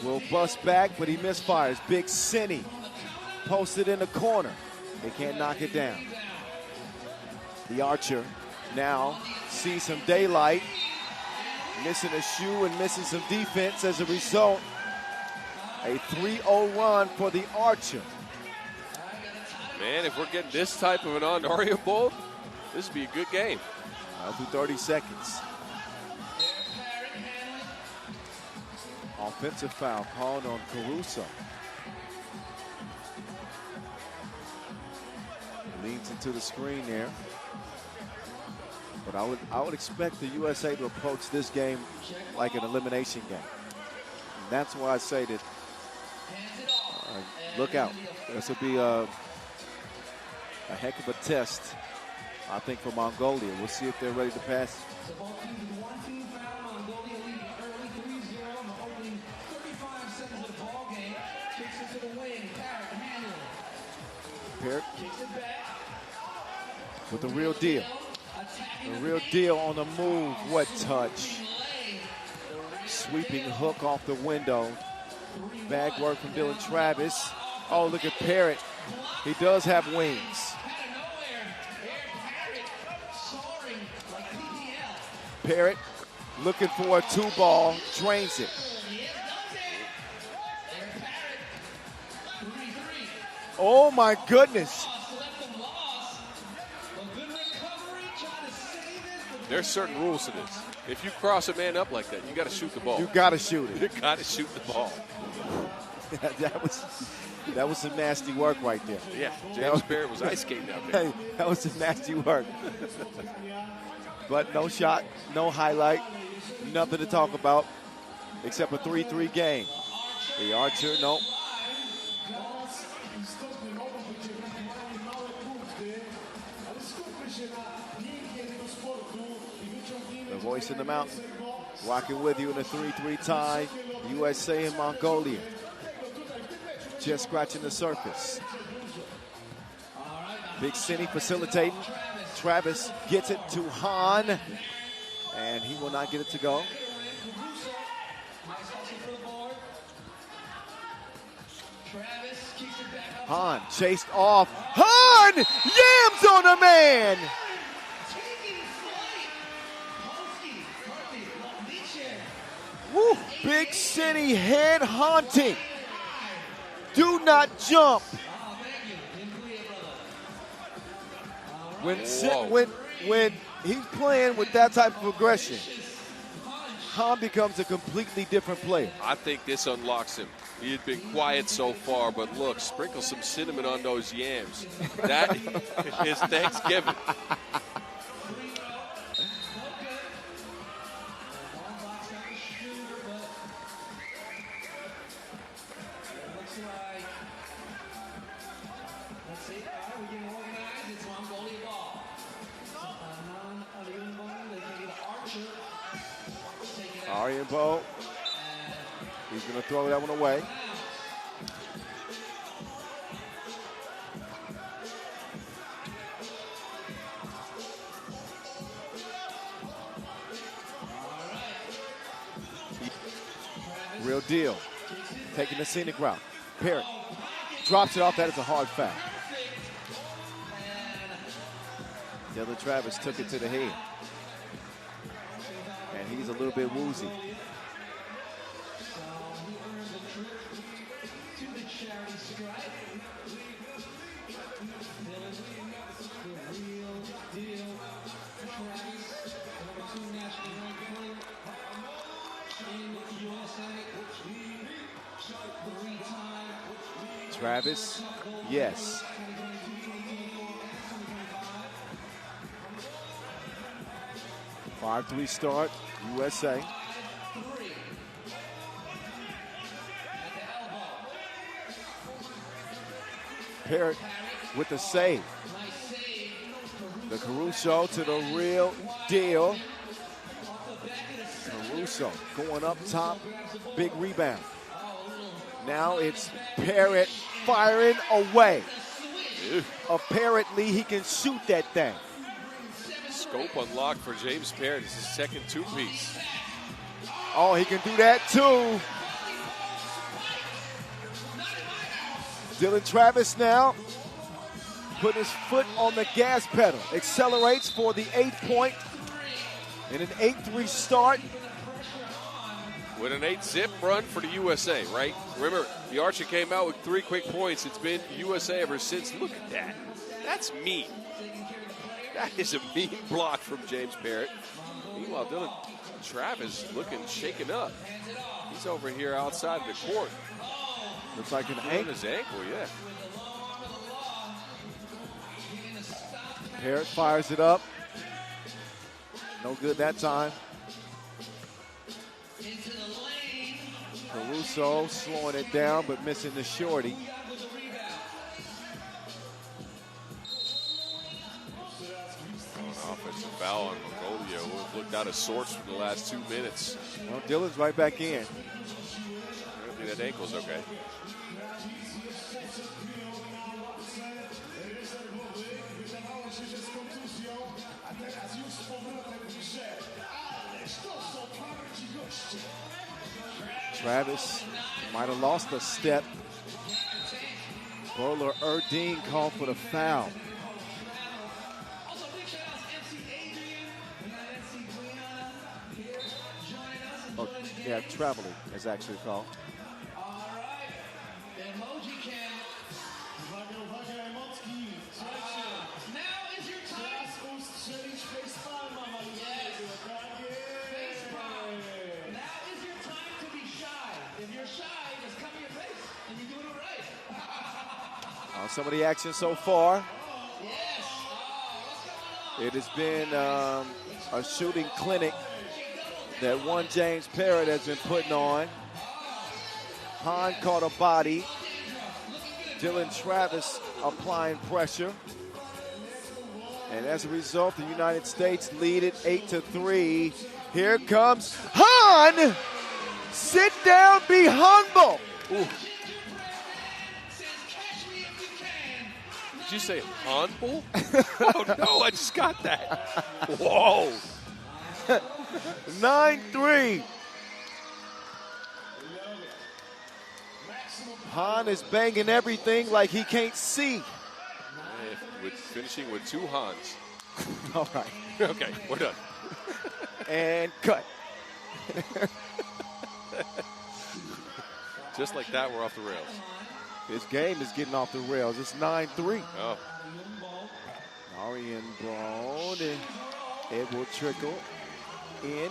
Speaker 4: will bust back, but he misfires. Big Cinny posted in the corner. They can't knock it down. The archer now sees some daylight. Missing a shoe and missing some defense as a result. A 3-0 run for the archer.
Speaker 1: Man, if we're getting this type of an Andaria Bowl, this would be a good game.
Speaker 4: Through 30 seconds. Offensive foul called on Caruso. Leans into the screen there. But I would expect the USA to approach this game like an elimination game. And that's why I say that look out. This will be a heck of a test, I think, for Mongolia. We'll see if they're ready to pass.
Speaker 2: So both teams with one team foul. Mongolia leading early 3-0 in the opening 35 seconds of the ball game. Kicks it to the wing. Parrott handle it.
Speaker 4: Parrott
Speaker 2: Kicks it back.
Speaker 4: with the real deal. The real deal on the move. What touch. Sweeping hook off the window. Bag work from Dylan Travis. Oh, look at Parrott. He does have wings. Parrott looking for a 2-ball, drains it. Oh my goodness.
Speaker 1: There's certain rules to this. If you cross a man up like that, you got to shoot the ball.
Speaker 4: You got to shoot it.
Speaker 1: You got to shoot the ball.
Speaker 4: that was some nasty work right there.
Speaker 1: Yeah, James Parrott was ice skating out there.
Speaker 4: Hey, that was some nasty work. But no shot, no highlight, nothing to talk about except a 3-3 game. The Archer, no. The voice in the mountain, walking with you in a 3-3 tie. USA and Mongolia. Just scratching the surface. Big Cine facilitating. Travis gets it to Hahn, and he will not get it to go. Hahn chased off. Hahn yams on a man. Woo, Big Cine head haunting. Do not jump. When he's playing with that type of aggression, Hahn becomes a completely different player.
Speaker 1: I think this unlocks him. He had been quiet so far, but look, sprinkle some cinnamon on those yams. That is Thanksgiving.
Speaker 4: Arianbo, he's going to throw that one away. Real deal. Taking the scenic route. Parrott drops it off. That is a hard foul. Dylan Travis took it to the head. And he's a little bit woozy. Travis, yes. Five-3 start, USA. Parrott with the save. The Caruso to the real deal. Caruso going up top, big rebound. Now it's Parrott firing away. Apparently he can shoot that thing.
Speaker 1: Scope unlocked for James Parrott. It's his second two-piece.
Speaker 4: Oh, he can do that too. Dylan Travis now putting his foot on the gas pedal. Accelerates for the 8-point in an 8-3 start.
Speaker 1: With an 8-zip run for the USA, right? Remember, the Archer came out with 3 quick points. It's been USA ever since. Look at that. That's mean. That is a mean block from James Parrott. Meanwhile, Dylan Travis looking shaken up. He's over here outside the court.
Speaker 4: Looks like an
Speaker 1: ankle. His ankle, yeah.
Speaker 4: Parrott fires it up. No good that time. Caruso slowing it down, but missing the shorty.
Speaker 1: foul on Mongolia, who have looked out of sorts for the last 2 minutes.
Speaker 4: Well, Dylan's right back in.
Speaker 1: Apparently that ankle's okay.
Speaker 4: Travis might have lost a step. Bowler Erdine called for the foul. Oh, yeah, traveling is actually called. Some of the action so far. It has been a shooting clinic that one James Parrott has been putting on. Hahn caught a body. Dylan Travis applying pressure. And as a result, the United States lead it 8-3. Here comes Hahn! Sit down, be humble! Ooh.
Speaker 1: Did you say humble? Oh no, I just got that. Whoa.
Speaker 4: 9-3. Hahn is banging everything like he can't see.
Speaker 1: With finishing with 2 Hans.
Speaker 4: All right.
Speaker 1: Okay, we're done.
Speaker 4: And cut.
Speaker 1: Just like that, we're off the rails.
Speaker 4: This game is getting off the rails. It's 9-3.
Speaker 1: Oh.
Speaker 4: Arian Brown. It will trickle in.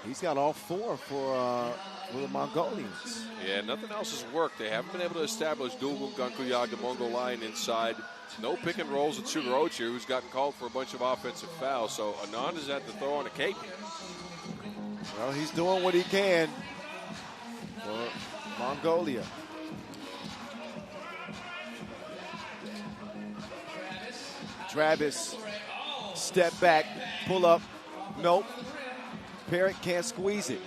Speaker 4: He's got all 4 for the Mongolians.
Speaker 1: Yeah, nothing else has worked. They haven't been able to establish Dulgun Gankuyag, the Mongolian, inside. No pick and rolls with Sugar Ochir, who's gotten called for a bunch of offensive fouls. So Anand has had to throw on a cape.
Speaker 4: Well, he's doing what he can for Mongolia. Travis, step back, pull up, nope. Parrott can't squeeze it.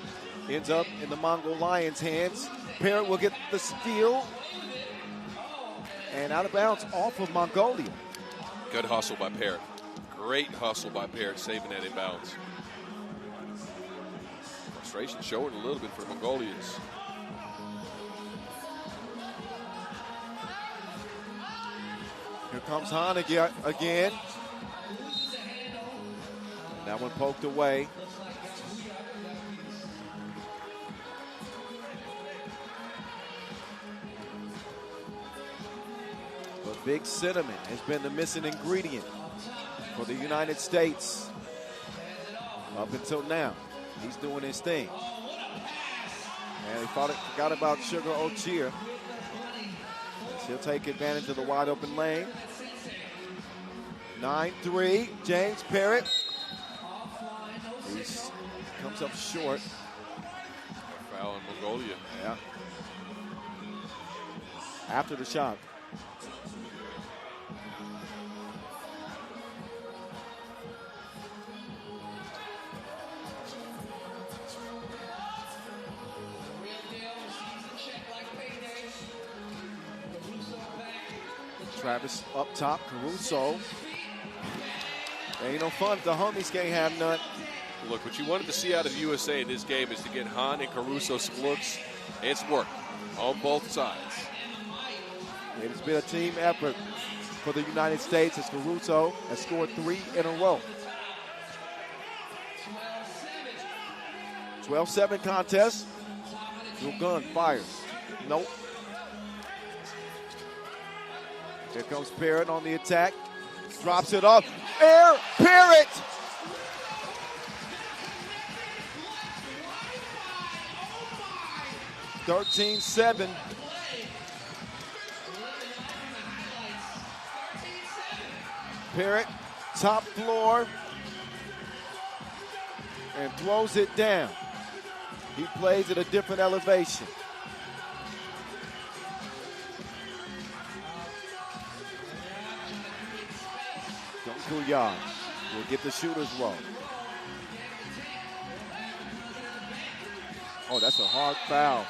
Speaker 4: Ends up in the Mongol Lions' hands. Parrott will get the steal. And out of bounds off of Mongolia.
Speaker 1: Good hustle by Parrott. Great hustle by Parrott, saving that inbounds. Frustration showing a little bit for the Mongolians.
Speaker 4: Here comes Hahn again. And that one poked away. But Big Cinnamon has been the missing ingredient for the United States up until now. He's doing his thing. And he forgot about Sugar Ochir. He'll take advantage of the wide open lane. 9-3, James Parrott. He comes up short.
Speaker 1: A foul in Mongolia.
Speaker 4: Yeah. After the shot. Travis up top, Caruso. Ain't no fun if the homies can't have none.
Speaker 1: Look, what you wanted to see out of USA in this game is to get Hahn and Caruso some looks. It's worked on both sides.
Speaker 4: It has been a team effort for the United States as Caruso has scored 3 in a row. 12-7 contest. Gun fires. Nope. Here comes Parrott on the attack. Drops it off. Air Parrott! (13-7). Parrott, top floor, and throws it down. He plays at a different elevation. Gankuyag We'll get the shooter's roll. Oh, that's a hard foul.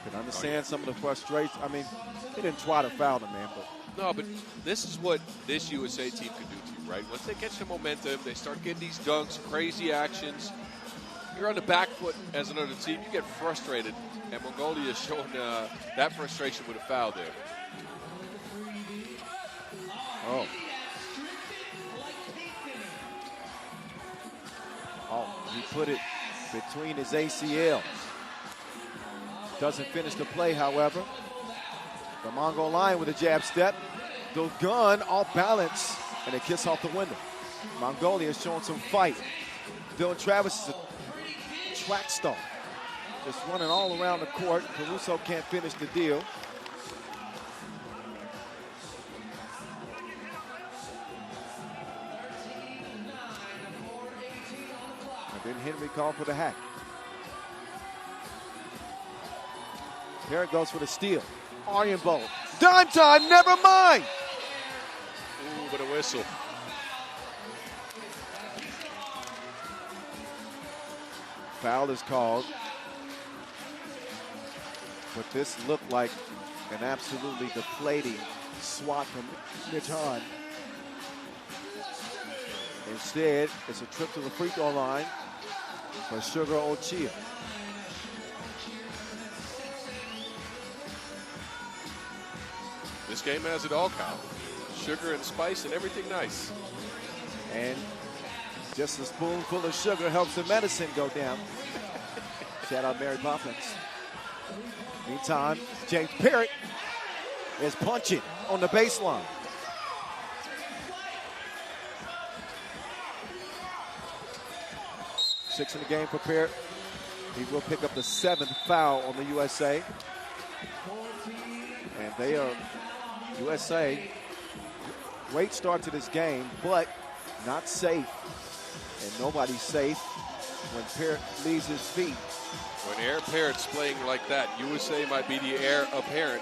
Speaker 4: Can understand some of the frustration. I mean, they didn't try to foul him, man. But
Speaker 1: no, but this is what this USA team can do to you, right? Once they catch the momentum, they start getting these dunks, crazy actions. You're on the back foot as another team. You get frustrated, and Mongolia is showing that frustration with a foul there.
Speaker 4: oh. Oh, he put it between his ACL. Doesn't finish the play, however. The Mongol Lion with a jab step. The gun off balance, and a kiss off the window. Mongolia is showing some fight. Dylan Travis is a track star. Just running all around the court. Caruso can't finish the deal. And then Henry called for the hack. Here it goes for the steal. Arjenbold. Dime time, never mind.
Speaker 1: Ooh, but a whistle.
Speaker 4: Foul is called. But this looked like an absolutely deflating swat from Mitch Hahn. Instead, it's a trip to the free throw line for Sugar Ochia.
Speaker 1: This game has it all, Kyle. Sugar and spice and everything nice.
Speaker 4: And just a spoonful of sugar helps the medicine go down. Shout out Mary Poppins. Meantime, James Parrott is punching on the baseline. Six in the game for Parrott. He will pick up the 7th foul on the USA. And they are, USA, great start to this game, but not safe. And nobody's safe when Parrott leaves his feet.
Speaker 1: When Heir Apparent's playing like that, USA might be the heir apparent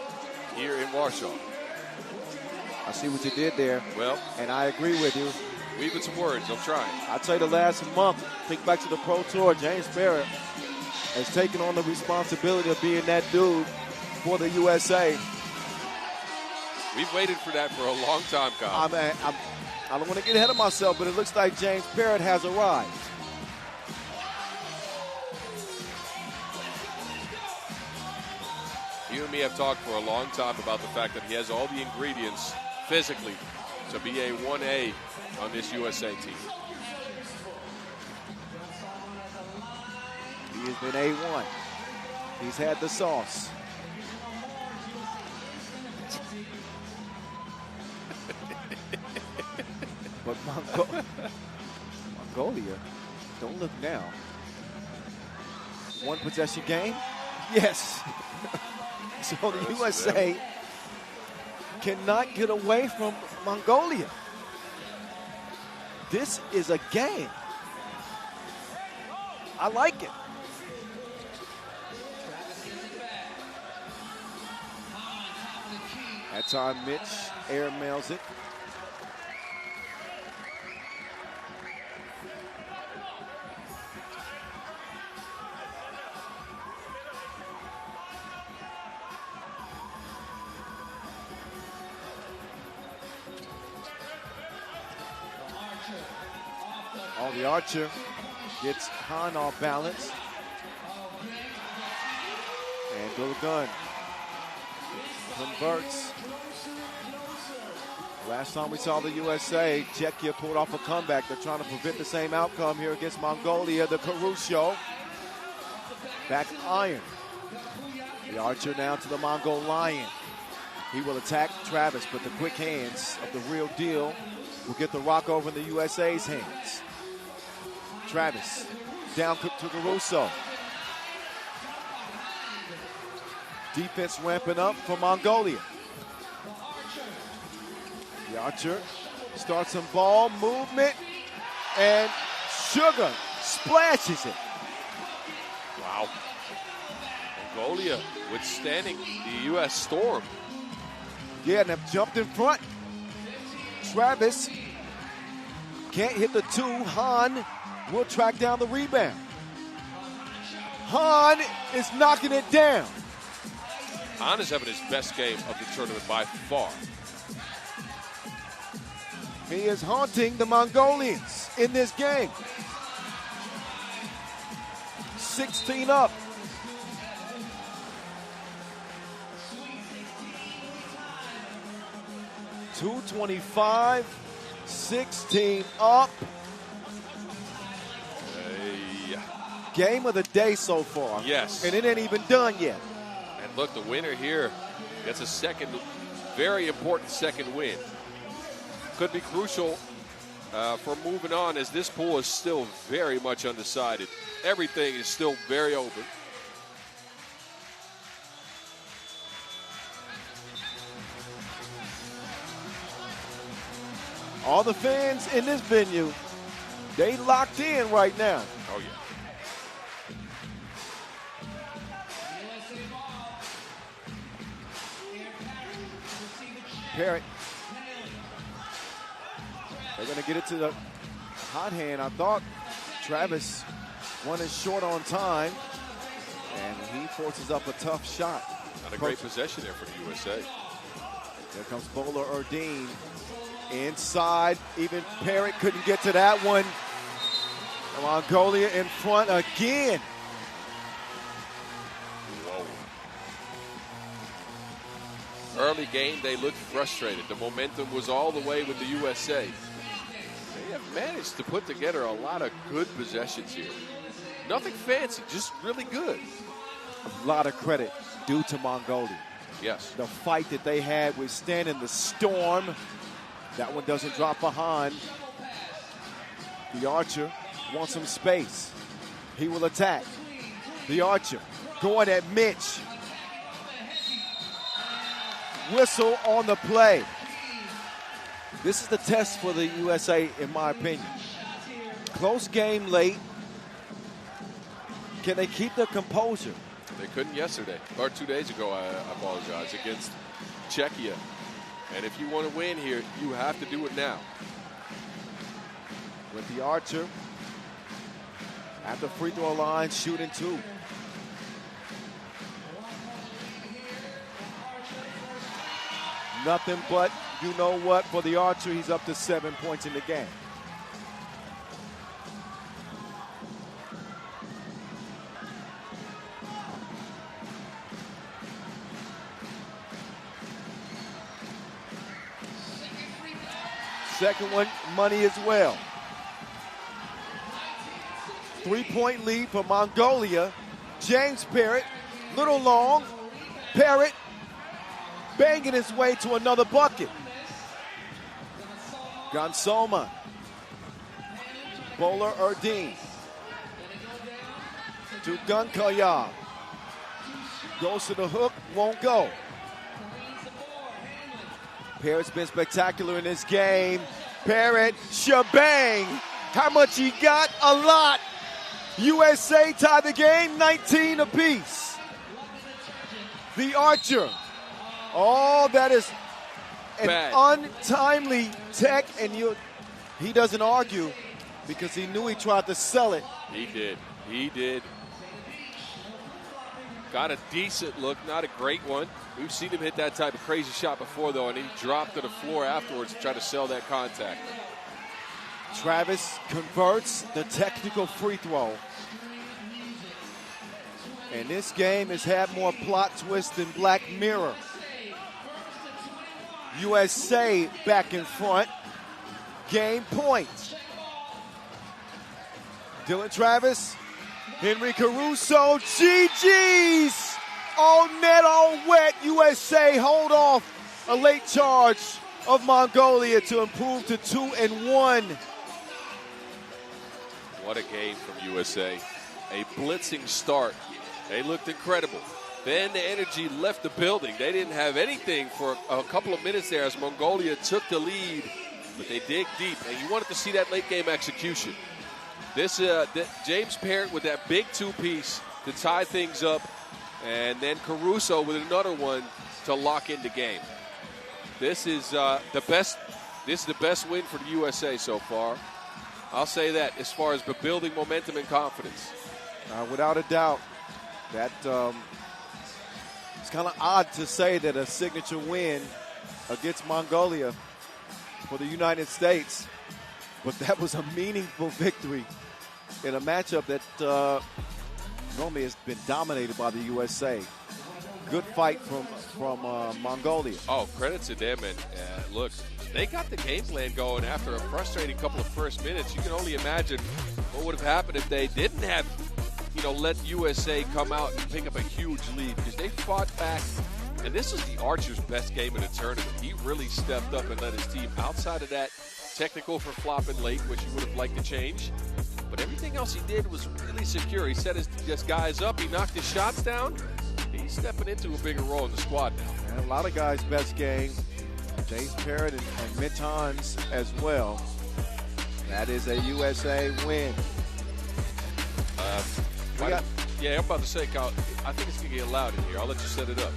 Speaker 1: here in Warsaw.
Speaker 4: I see what you did there.
Speaker 1: Well,
Speaker 4: and I agree with you.
Speaker 1: Weaving some words, I'm trying.
Speaker 4: I'll tell you, the last month, think back to the Pro Tour, James Parrott has taken on the responsibility of being that dude for the USA.
Speaker 1: We've waited for that for a long time, Kyle.
Speaker 4: I don't want to get ahead of myself, but it looks like James Parrott has arrived.
Speaker 1: You and me have talked for a long time about the fact that he has all the ingredients physically to be a 1A on this USA team.
Speaker 4: He has been A1. He's had the sauce. But Mongolia, don't look now. One possession game? Yes. So the USA cannot get away from Mongolia. This is a game. I like it. That time Mitch airmails it. The Archer gets Hahn off balance. And Bilibili converts. Last time we saw the USA, Czechia pulled off a comeback. They're trying to prevent the same outcome here against Mongolia. The Caruso back iron. The Archer now to the Mongol Lion. He will attack Travis, but the quick hands of the real deal will get the rock over in the USA's hands. Travis down to Caruso. Defense ramping up for Mongolia. The Archer starts some ball movement, and Sugar splashes it.
Speaker 1: Wow. Mongolia withstanding the U.S. storm.
Speaker 4: Yeah, and have jumped in front. Travis can't hit the 2. Han will track down the rebound. Han is knocking it down.
Speaker 1: Han is having his best game of the tournament by far.
Speaker 4: He is haunting the Mongolians in this game. 16 up. .225, 16 up. Game of the day so far.
Speaker 1: Yes.
Speaker 4: And it ain't even done yet.
Speaker 1: And look, the winner here gets a second, very important second win. Could be crucial for moving on, as this pool is still very much undecided. Everything is still very open.
Speaker 4: All the fans in this venue, they locked in right now.
Speaker 1: Oh, yeah.
Speaker 4: Parrott. They're going to get it to the hot hand. I thought Travis one is short on time, and he forces up a tough shot.
Speaker 1: Not a great possession there for the USA.
Speaker 4: There comes Bowler Erdine. Inside, even Parrott couldn't get to that one. Mongolia in front again.
Speaker 1: Whoa. Early game, they looked frustrated. The momentum was all the way with the USA. They have managed to put together a lot of good possessions here. Nothing fancy, just really good.
Speaker 4: A lot of credit due to Mongolia.
Speaker 1: Yes.
Speaker 4: The fight that they had withstanding the storm. That one doesn't drop behind. The Archer wants some space. He will attack. The Archer going at Mitch. Whistle on the play. This is the test for the USA, in my opinion. Close game late. Can they keep their composure?
Speaker 1: They couldn't yesterday, or 2 days ago, I apologize, against Czechia. And if you want to win here, you have to do it now.
Speaker 4: With the Archer at the free throw line, shooting 2. Nothing but, you know what, for the Archer, he's up to 7 points in the game. Second one, money as well. 3-point lead for Mongolia. James Parrott, little long. Parrott banging his way to another bucket. Gansoma. Bowler Erdine. To Gunkaya. Goes to the hook, won't go. Parrott's been spectacular in this game. Parrott, shebang. How much he got? A lot. USA tied the game, 19 apiece. The Archer. Oh, that is an untimely tech, and he doesn't argue because he knew he tried to sell it.
Speaker 1: He did. He did. Got a decent look, not a great one. We've seen him hit that type of crazy shot before, though, and he dropped to the floor afterwards to try to sell that contact.
Speaker 4: Travis converts the technical free throw. And this game has had more plot twists than Black Mirror. USA back in front. Game point. Dylan Travis, Henry Caruso, GG's. All net, all wet. USA hold off a late charge of Mongolia to improve to 2-1.
Speaker 1: What a game from USA. A blitzing start. They looked incredible. Then the energy left the building. They didn't have anything for a couple of minutes there as Mongolia took the lead, but they dig deep, and you wanted to see that late game execution. This James Parrott with that big two-piece to tie things up. and then Caruso with another one to lock in the game. This is the best. This is the best win for the USA so far. I'll say that as far as building momentum and confidence.
Speaker 4: Without a doubt, that it's kind of odd to say that a signature win against Mongolia for the United States, but that was a meaningful victory in a matchup that normally has been dominated by the USA. Good fight from Mongolia.
Speaker 1: Oh, credit to them. And look, they got the game plan going after a frustrating couple of first minutes. You can only imagine what would have happened if they didn't have, let USA come out and pick up a huge lead, because they fought back. And this was the Archer's best game in the tournament. He really stepped up and led his team outside of that technical for flopping late, which he would have liked to change. But everything else he did was really secure. He set his guys up. He knocked his shots down. He's stepping into a bigger role in the squad now.
Speaker 4: And a lot of guys' best game. James Parrott and Mitons as well. That is a USA win.
Speaker 1: I'm about to say, Kyle, I think it's going to get loud in here. I'll let you set it up.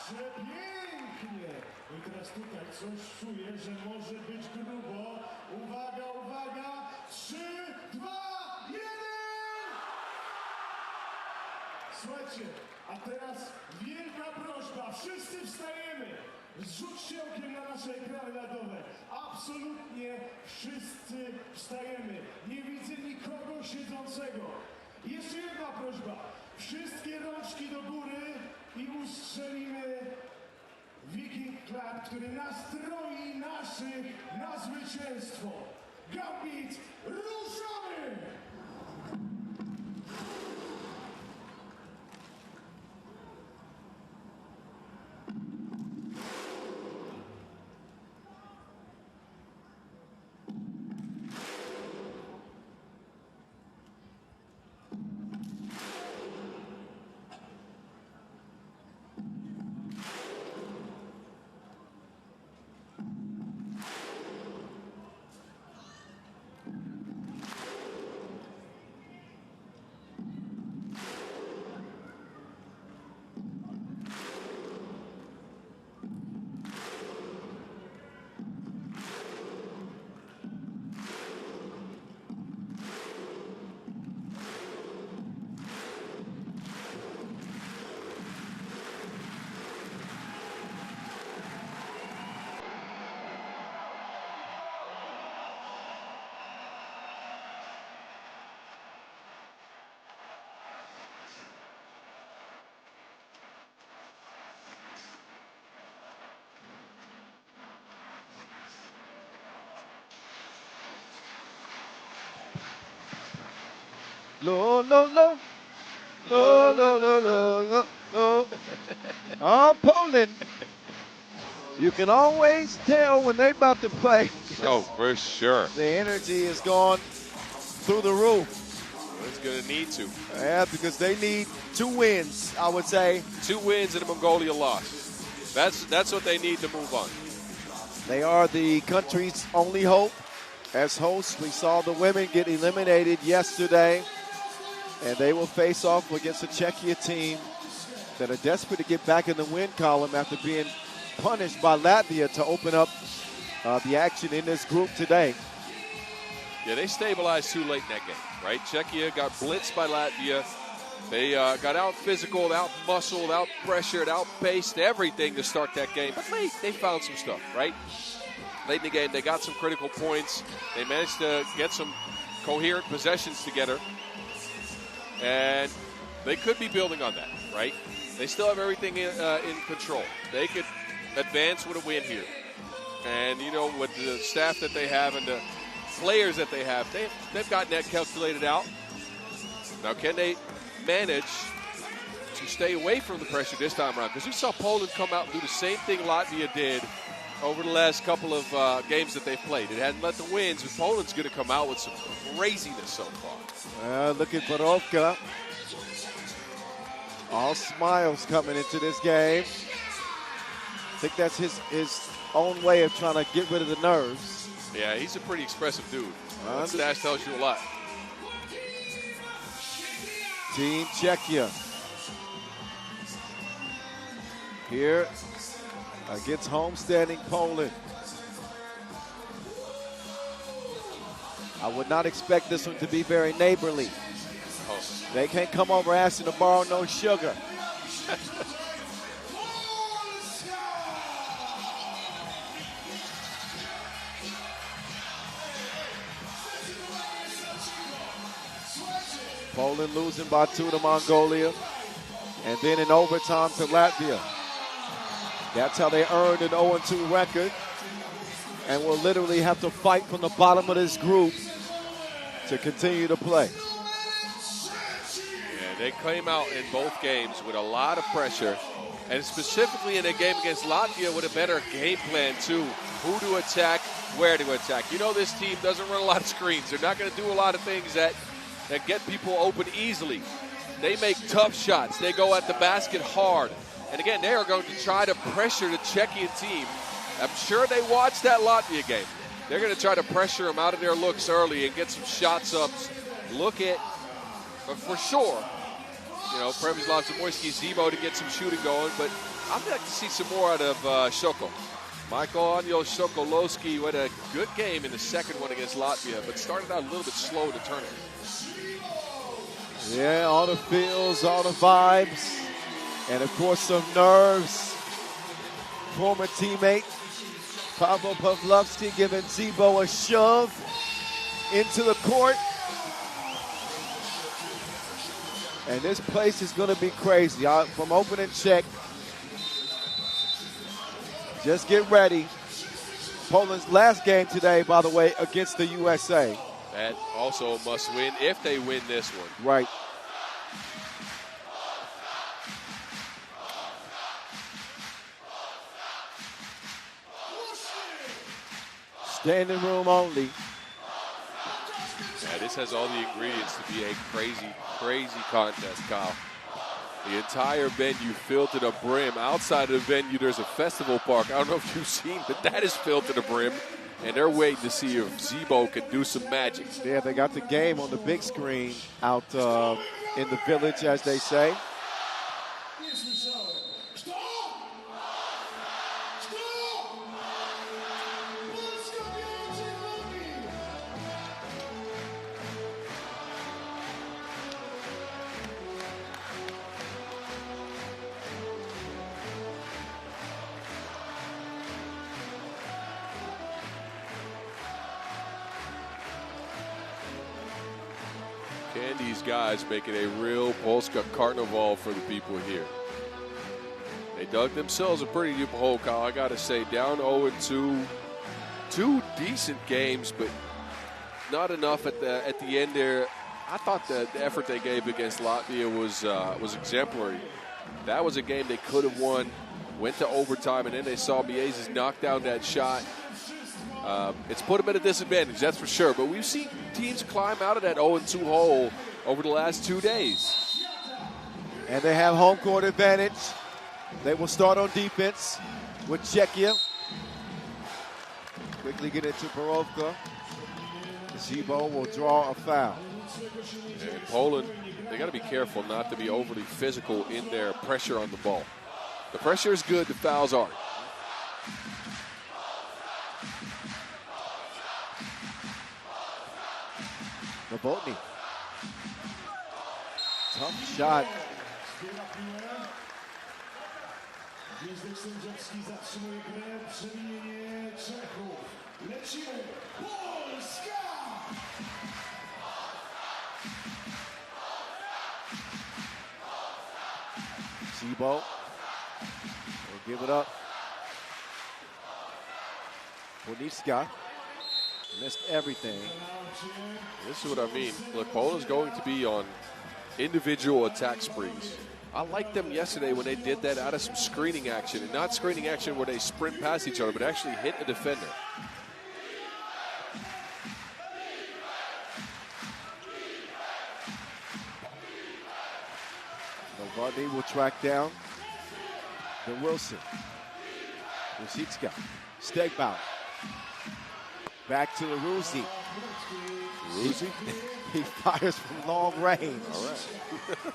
Speaker 3: Przepięknie! No i teraz tutaj coś czuję, że może być grubo. Uwaga, uwaga! 3, 2, 1! Słuchajcie, a teraz wielka prośba. Wszyscy wstajemy. Zrzućcie okiem na nasze ekrany radowe. Absolutnie wszyscy wstajemy. Nie widzę nikogo siedzącego. I jeszcze jedna prośba. Wszystkie rączki do góry i ustrzelimy Viking Club, który nastroi naszych na zwycięstwo. Gambit, ruszamy!
Speaker 4: Lo, lo, lo. Lo, lo, lo, lo, lo, lo. Oh, Poland. You can always tell when they're about to play.
Speaker 1: Oh, for sure.
Speaker 4: The energy has gone through the roof.
Speaker 1: It's going to need to.
Speaker 4: Yeah, because they need 2 wins, I would say.
Speaker 1: 2 wins and a Mongolia loss. That's what they need to move on.
Speaker 4: They are the country's only hope. As hosts, we saw the women get eliminated yesterday, and they will face off against a Czechia team that are desperate to get back in the win column after being punished by Latvia to open up the action in this group today.
Speaker 1: Yeah, they stabilized too late in that game, right? Czechia got blitzed by Latvia, They got out physical, out muscled, out pressured, out paced, everything to start that game. But late, they found some stuff, right? Late in the game, they got some critical points. They managed to get some coherent possessions together. And they could be building on that, right? They still have everything in control. They could advance with a win here. And, you know, with the staff that they have and the players that they have, they've gotten that calculated out. Now, can they manage to stay away from the pressure this time around? Because we saw Poland come out and do the same thing Latvia did over the last couple of games that they've played. It hadn't let the wins, but Poland's going to come out with some craziness so far.
Speaker 4: Look at Borovka. All smiles coming into this game. I think that's his own way of trying to get rid of the nerves.
Speaker 1: Yeah, he's a pretty expressive dude. That stash tells you a lot.
Speaker 4: Team Czechia here against homestanding Poland. I would not expect this one to be very neighborly.
Speaker 1: Oh.
Speaker 4: They can't come over asking to borrow no sugar. Poland losing by 2 to Mongolia, and then in overtime to Latvia. That's how they earned an 0-2 record, and will literally have to fight from the bottom of this group to continue to play.
Speaker 1: Yeah, they came out in both games with a lot of pressure, and specifically in a game against Latvia with a better game plan too. Who to attack, where to attack. You know this team doesn't run a lot of screens. They're not going to do a lot of things that get people open easily. They make tough shots. They go at the basket hard. And again, they are going to try to pressure the Czechian team. I'm sure they watched that Latvia game. They're going to try to pressure them out of their looks early and get some shots up. Look at, for sure, you know, Przemysław Zamoyski, Zebo to get some shooting going. But I'd like to see some more out of Shoko. Michael Anjo Sokolowski had a good game in the second one against Latvia, but started out a little bit slow to turn it.
Speaker 4: Yeah, all the feels, all the vibes, and of course some nerves. Former teammate Pavel Pavlovsky giving Zebo a shove into the court. And this place is going to be crazy. From opening check, just get ready. Poland's last game today, by the way, against the USA.
Speaker 1: That also a must win if they win this one.
Speaker 4: Right. Standing room only.
Speaker 1: Yeah, this has all the ingredients to be a crazy, crazy contest, Kyle. The entire venue filled to the brim. Outside of the venue, there's a festival park. I don't know if you've seen, but that is filled to the brim. And they're waiting to see if Zebo can do some magic.
Speaker 4: Yeah, they got the game on the big screen out in the village, as they say.
Speaker 1: These guys making a real Polska carnival for the people here. They dug themselves a pretty deep hole, Kyle. I got to say, down 0-2, 2 decent games, but not enough at the end there. I thought the effort they gave against Latvia was exemplary. That was a game they could have won. Went to overtime, and then they saw Miezes knock down that shot. It's put them at a disadvantage, that's for sure. But we've seen teams climb out of that 0-2 hole over the last 2 days.
Speaker 4: And they have home court advantage. They will start on defense with Czechia. Quickly get into Borovka. Zebo will draw a foul.
Speaker 1: And Poland, they got to be careful not to be overly physical in their pressure on the ball. The pressure is good, the fouls aren't.
Speaker 4: Novotny Tough shot.
Speaker 3: Zbiera piłę. Gwizdek sędziowski zatrzymuje grę. Przewinienie Czechów. Lecimy. Polska!
Speaker 4: Sibo will give it up. Bonitska missed everything.
Speaker 1: This is what I mean. Look, Poland's going to be on individual attack sprees. I liked them yesterday when they did that out of some screening action, and not screening action where they sprint past each other, but actually hit a defender.
Speaker 4: Vardy will track down the Wilson. Rusicka. Stegbaum. Back to Ruzi.
Speaker 1: Ruzi?
Speaker 4: He fires from long range.
Speaker 1: All right.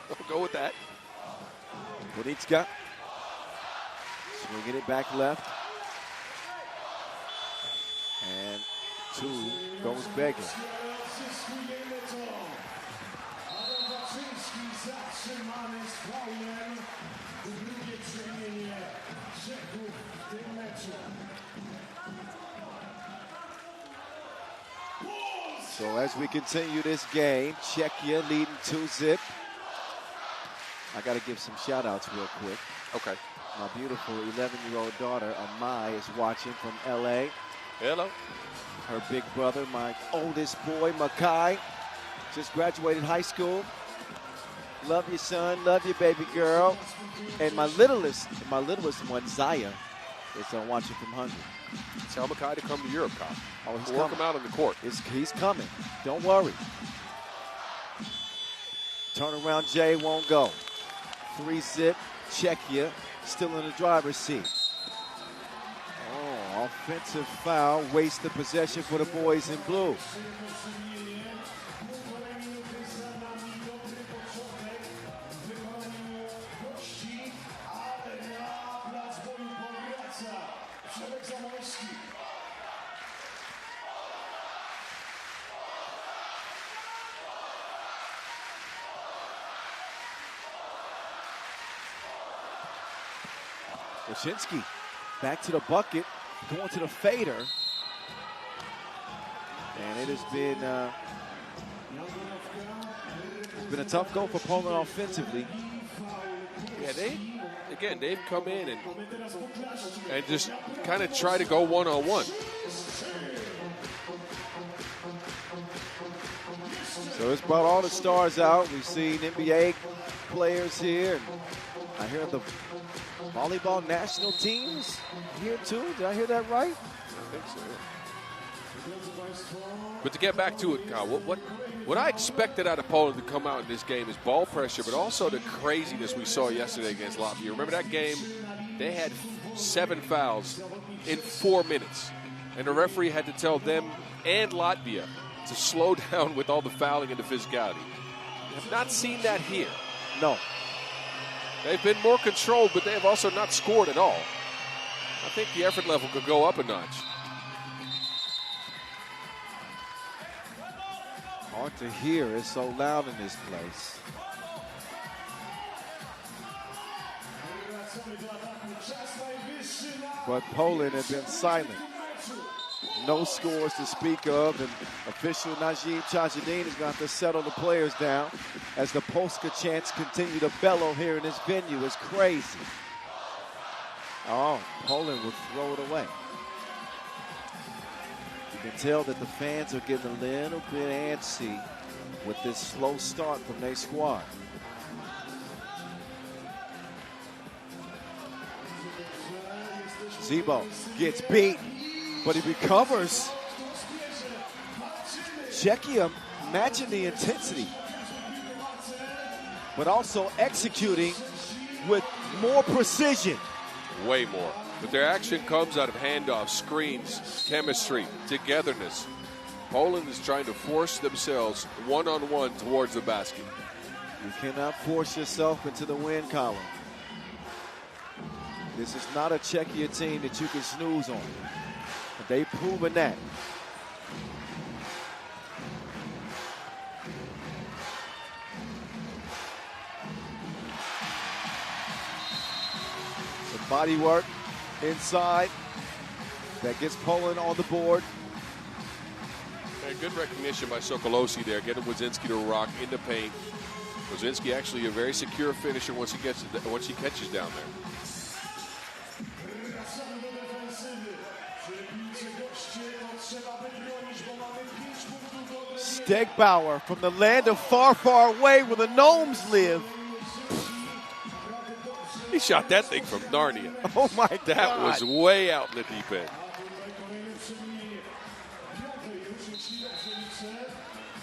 Speaker 1: We'll go with that.
Speaker 4: Bonitska. Swinging it back left. And two goes begging.
Speaker 3: Zatrzymany z faulem. Drugie przewinienie Czechów w tym meczu.
Speaker 4: So as we continue this game, Czechia leading 2-0. I got to give some shout outs real quick.
Speaker 1: Okay.
Speaker 4: My beautiful 11-year-old daughter, Amai, is watching from LA.
Speaker 1: Hello.
Speaker 4: Her big brother, my oldest boy, Makai, just graduated high school. Love you, son. Love you, baby girl. And my littlest one, Zaya, is watching from Hungary.
Speaker 1: Tell Makai to come to Europe, Kyle.
Speaker 4: Oh, he's
Speaker 1: Work
Speaker 4: coming.
Speaker 1: him out on the court.
Speaker 4: He's coming. Don't worry. Turnaround J won't go. 3-0. Czechia still in the driver's seat. Oh, offensive foul. Waste the possession for the boys in blue. Wyszynski back to the bucket, going to the fader. And it has been a tough goal for Poland offensively.
Speaker 1: Yeah, they've come in and just kind of try to go one-on-one.
Speaker 4: So it's brought all the stars out. We've seen NBA players here. And I hear the volleyball national teams here too. Did I hear that right?
Speaker 1: I think so, yeah. But to get back to it, Kyle, what I expected out of Poland to come out in this game is ball pressure, but also the craziness we saw yesterday against Latvia. Remember that game? They had 7 fouls in 4 minutes, and the referee had to tell them and Latvia to slow down with all the fouling and the physicality. I have not seen that here.
Speaker 4: No.
Speaker 1: They've been more controlled, but they have also not scored at all. I think the effort level could go up a notch.
Speaker 4: Hard to hear. It's so loud in this place. But Poland have been silent. No scores to speak of, and official Najim Chajadin is going to have to settle the players down as the Polska chants continue to bellow here in this venue. It's crazy. Oh, Poland will throw it away. You can tell that the fans are getting a little bit antsy with this slow start from their squad. Zebo gets beat, but he recovers. Czechia matching the intensity, but also executing with more precision.
Speaker 1: Way more. But their action comes out of handoffs, screens, chemistry, togetherness. Poland is trying to force themselves one-on-one towards the basket.
Speaker 4: You cannot force yourself into the win column. This is not a Czechia team that you can snooze on. They've proven that. Body work inside. That gets Poland on the board.
Speaker 1: And good recognition by Sokolosi there, getting Wadzinski to rock in the paint. Wadzinski actually a very secure finisher once he catches down there.
Speaker 4: Stegbauer from the land of far, far away where the gnomes live.
Speaker 1: He shot that thing from Narnia.
Speaker 4: Oh my God.
Speaker 1: That was way out in the deep end.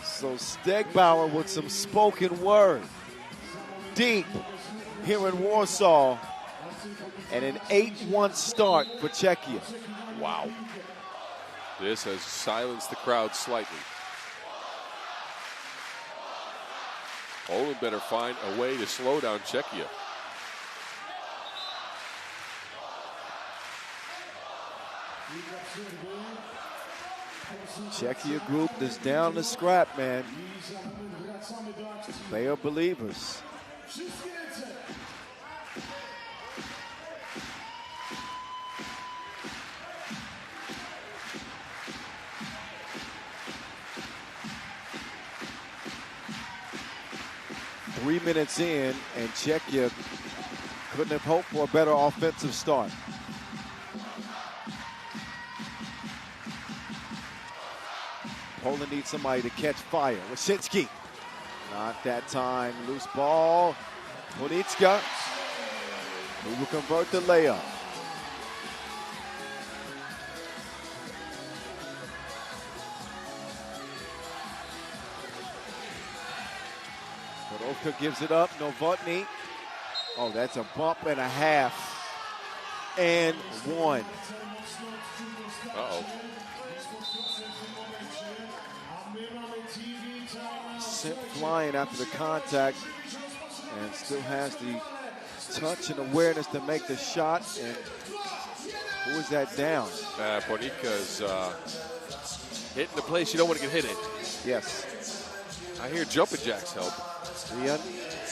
Speaker 4: So Stegbauer with some spoken word. Deep here in Warsaw. And an 8-1 start for Czechia.
Speaker 1: Wow. This has silenced the crowd slightly. Poland better find a way to slow down Czechia.
Speaker 4: Czechia group is down to scrap, man. They are believers. Three minutes in, and Czechia couldn't have hoped for a better offensive start. Poland needs somebody to catch fire. Wasinski. Not that time. Loose ball. Ponicka. Who will convert the layup. Borovka gives it up. Novotny. Oh, that's a bump and a half. And one.
Speaker 1: Uh-oh.
Speaker 4: Sent flying after the contact and still has the touch and awareness to make the shot. And who is that down?
Speaker 1: Ponicka's hitting the place you don't want to get hit in.
Speaker 4: Yes.
Speaker 1: I hear jumping jacks help.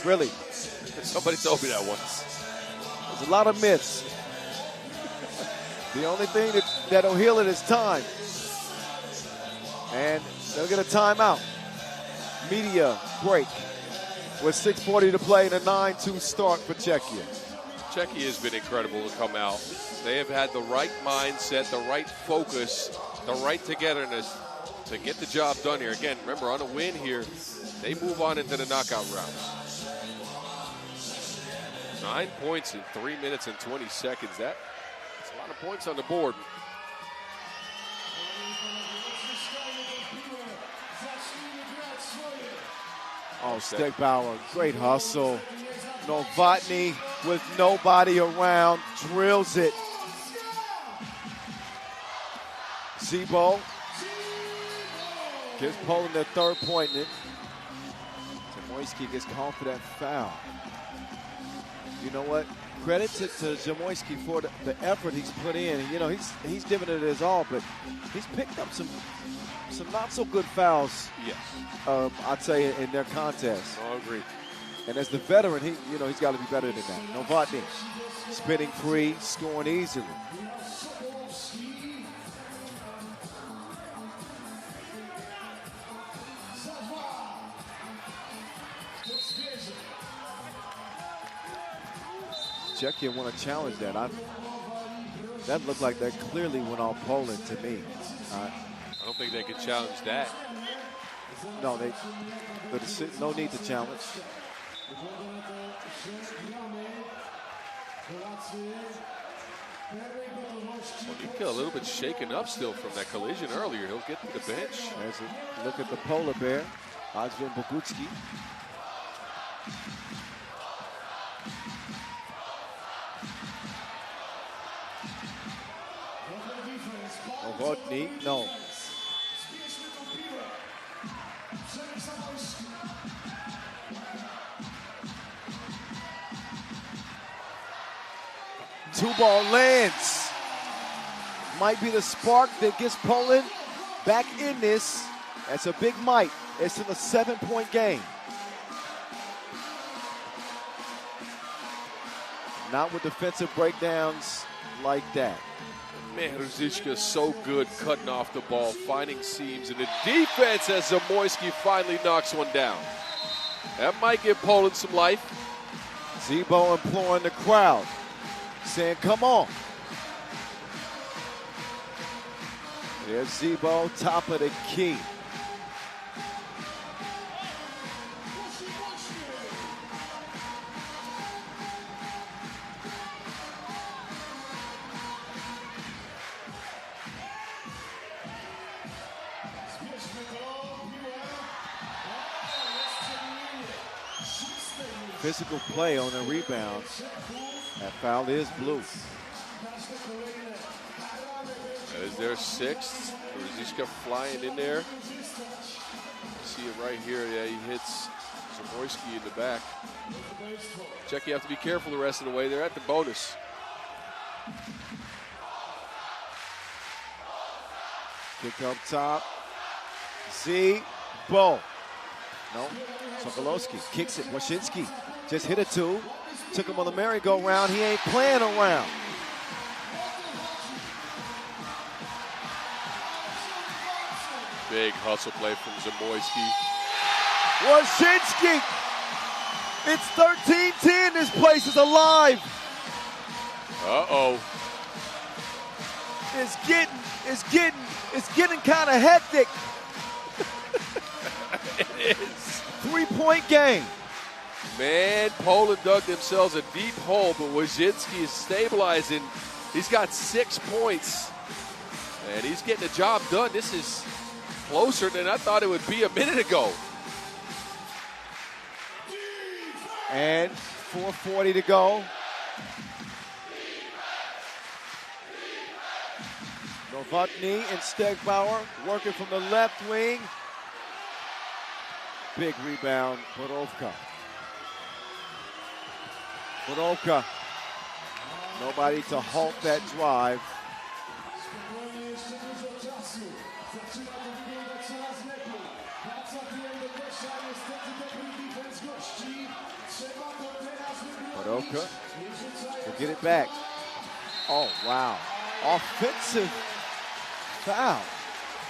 Speaker 4: Really?
Speaker 1: Somebody told me that once.
Speaker 4: There's a lot of myths. The only thing that'll heal it is time. And they'll get a timeout. Media break with 6:40 to play and a 9-2 start for Czechia.
Speaker 1: Czechia has been incredible to come out. They have had the right mindset, the right focus, the right togetherness to get the job done here. Again, remember, on a win here, they move on into the knockout rounds. 9 points in 3 minutes and 20 seconds. That's a lot of points on the board.
Speaker 4: Oh, Stegbauer, great hustle. Novotny with nobody around, drills it. Zebo gives Poland their third point in it. Zamoyski gets confident foul. You know what? Credit to Zamoyski for the effort he's put in. You know, he's given it his all, but he's picked up some not so good fouls.
Speaker 1: Yes.
Speaker 4: I'd say in their contest.
Speaker 1: I agree.
Speaker 4: And as the veteran, he's got to be better than that. Novotny spinning free, scoring easily. Czechia want to challenge that. That looked like that clearly went off Poland to me.
Speaker 1: I don't think they can challenge that.
Speaker 4: No, no need to challenge.
Speaker 1: Monika a little bit shaken up still from that collision earlier. He'll get to the bench.
Speaker 4: As a look at the polar bear, Adrian Bogucki. Novotny, no. Two ball lands. Might be the spark that gets Poland back in this. That's a big might. It's in a 7-point game. Not with defensive breakdowns like that.
Speaker 1: Man, Ruzicka's so good cutting off the ball, finding seams, and the defense as Zamoyski finally knocks one down. That might give Poland some life.
Speaker 4: Zebo imploring the crowd, saying, come on. There's Zebo, top of the key. Physical play on the rebound. That foul is blue.
Speaker 1: That is their sixth. Ruzicka flying in there. See it right here. Yeah, he hits Zamoyski in the back. Czechia have to be careful the rest of the way. They're at the bonus.
Speaker 4: Kick up top. Zebo. No. Sokolowski kicks it. Washinsky just hit a two. Took him on the merry-go-round. He ain't playing around.
Speaker 1: Big hustle play from Zamoyski.
Speaker 4: Washinsky. It's 13-10. This place is alive.
Speaker 1: Uh-oh.
Speaker 4: It's getting kind of hectic.
Speaker 1: It is.
Speaker 4: 3-point game.
Speaker 1: Man, Poland dug themselves a deep hole, but Wojcicki is stabilizing. He's got 6 points, and he's getting the job done. This is closer than I thought it would be a minute ago.
Speaker 4: And 4:40 to go. Novotny and Stegbauer working from the left wing. Big rebound, Borovka. Borovka. Nobody to halt that drive. Borovka will get it back. Oh, wow. Offensive foul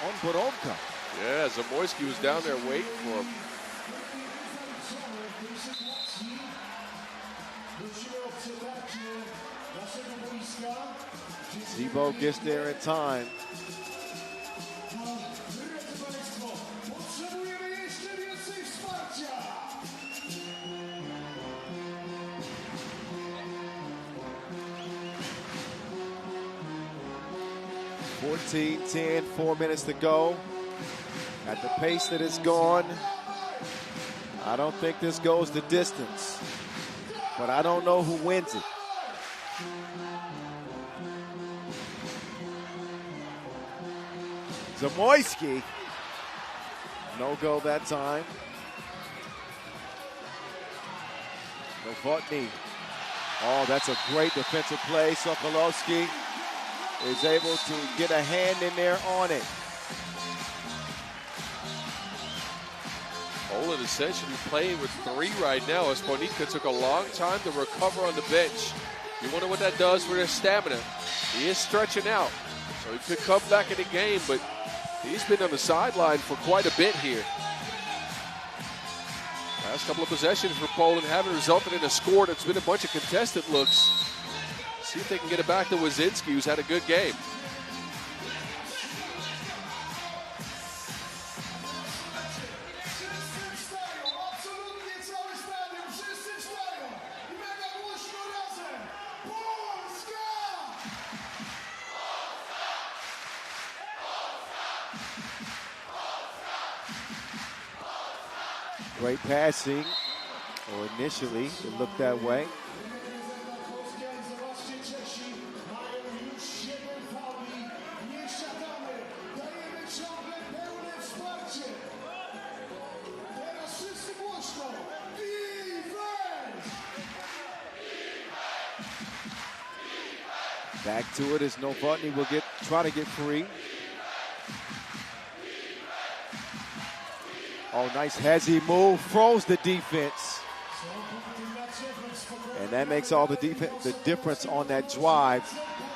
Speaker 4: on Borovka.
Speaker 1: Yeah, Zamoyski was down there waiting for him.
Speaker 4: Zebo gets there in time. (14-10), 4 minutes to go. At the pace that it's gone, I don't think this goes the distance. But I don't know who wins it. Zamoyski, no go that time. Novotny. Oh, that's a great defensive play. Sokolowski is able to get a hand in there on it.
Speaker 1: Poland essentially playing with 3 right now, as Bonica took a long time to recover on the bench. You wonder what that does for their stamina. He is stretching out, so he could come back in the game, but he's been on the sideline for quite a bit here. Last couple of possessions for Poland haven't resulted in a score. That's been a bunch of contested looks. See if they can get it back to Wazinski, who's had a good game.
Speaker 4: Great passing, or initially it looked that way. Back to it as Novotny will try to get free. Oh, nice hezzy move, froze the defense. And And that makes all the difference on that drive.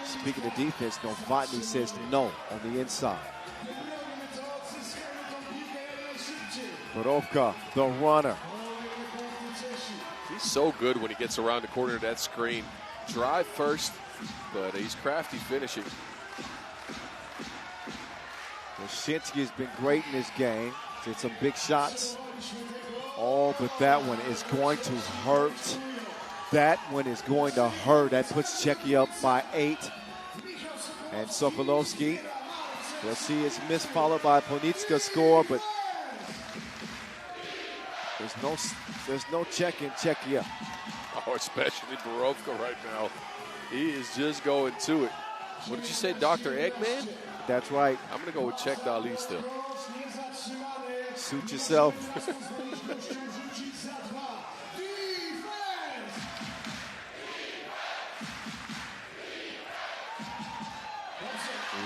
Speaker 4: Speaking of defense, Novotny says no on the inside. Borovka, the runner.
Speaker 1: He's so good when he gets around the corner of that screen. Drive first, but he's crafty finishing.
Speaker 4: Shinsky has been great in this game. Did some big shots. Oh, but that one is going to hurt. That one is going to hurt. That puts Czechia up by 8. And Sokolovsky, we'll see his miss followed by Ponitska score, but there's no check in Czechia.
Speaker 1: Oh, especially Borovka right now. He is just going to it. What did you say, Dr. Eggman?
Speaker 4: That's right.
Speaker 1: I'm going to go with Czech Dali still.
Speaker 4: Suit yourself.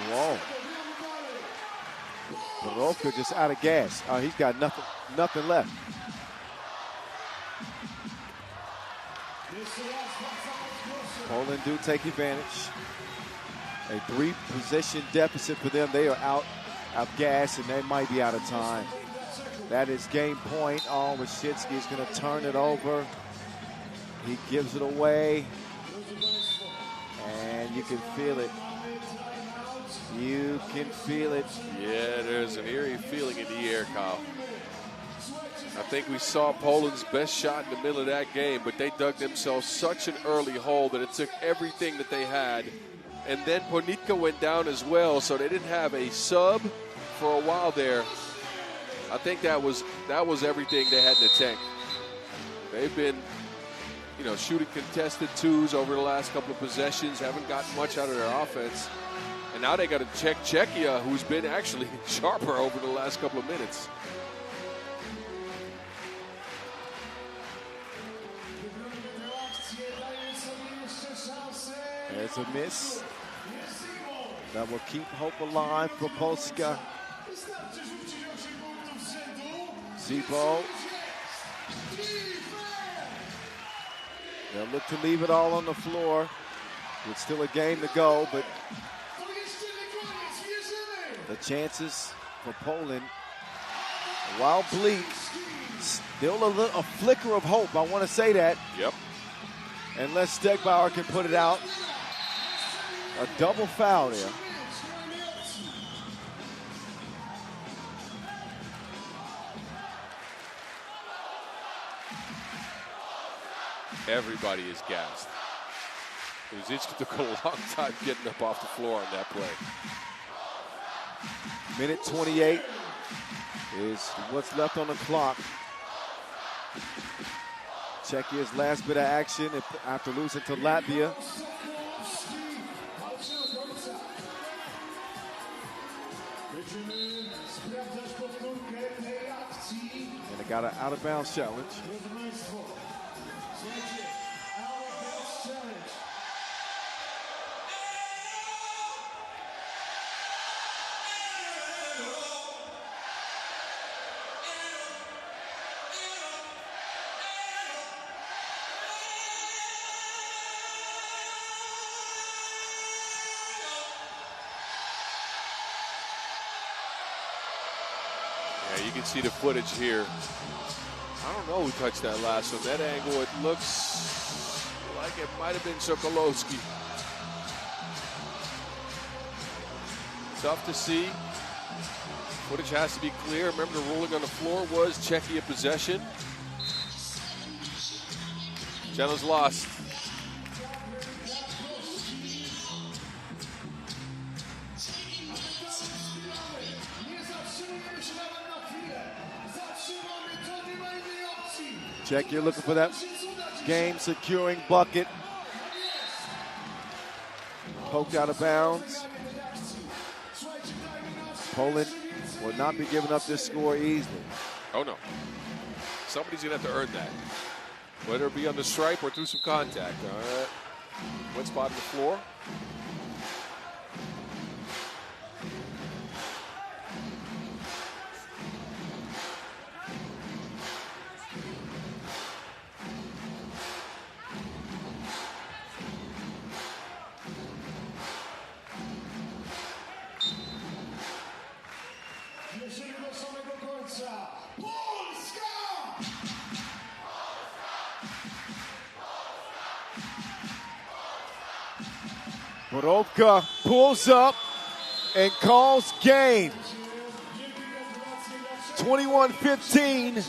Speaker 4: Whoa. Borovka just out of gas. He's got nothing left. Poland do take advantage. A 3-possession deficit for them. They are out of gas, and they might be out of time. That is game point. Oh, Wyszynski is going to turn it over. He gives it away. And you can feel it. You can feel it.
Speaker 1: Yeah, there's an eerie feeling in the air, Kyle. I think we saw Poland's best shot in the middle of that game, but they dug themselves such an early hole that it took everything that they had. And then Ponitka went down as well, so they didn't have a sub for a while there. I think that was everything they had in the tank. They've been, shooting contested twos over the last couple of possessions, haven't gotten much out of their offense. And now they got to check Czechia, who's been actually sharper over the last couple of minutes.
Speaker 4: There's a miss. That will keep hope alive for Polska. Zibo. They'll look to leave it all on the floor. With still a game to go, but the chances for Poland, while bleak, still a flicker of hope. I want to say that.
Speaker 1: Yep.
Speaker 4: Unless Stegbauer can put it out. A double foul there.
Speaker 1: Everybody is gassed. Wyszynski took a long time getting up off the floor on that play.
Speaker 4: Minute 28 is what's left on the clock. Czechia's last bit of action after losing to Latvia. And they got an out-of-bounds challenge.
Speaker 1: You can see the footage here. I don't know who touched that last one. That angle, it looks like it might have been Sokolovsky. Tough to see. Footage has to be clear. Remember, the ruling on the floor was Czechia possession. Channel's lost.
Speaker 4: Czechia looking for that game-securing bucket. Poked out of bounds. Poland will not be giving up this score easily.
Speaker 1: Oh, no. Somebody's going to have to earn that. Whether it be on the stripe or through some contact. All right. One spot on the floor.
Speaker 4: Borowka pulls up and calls game. 21-15.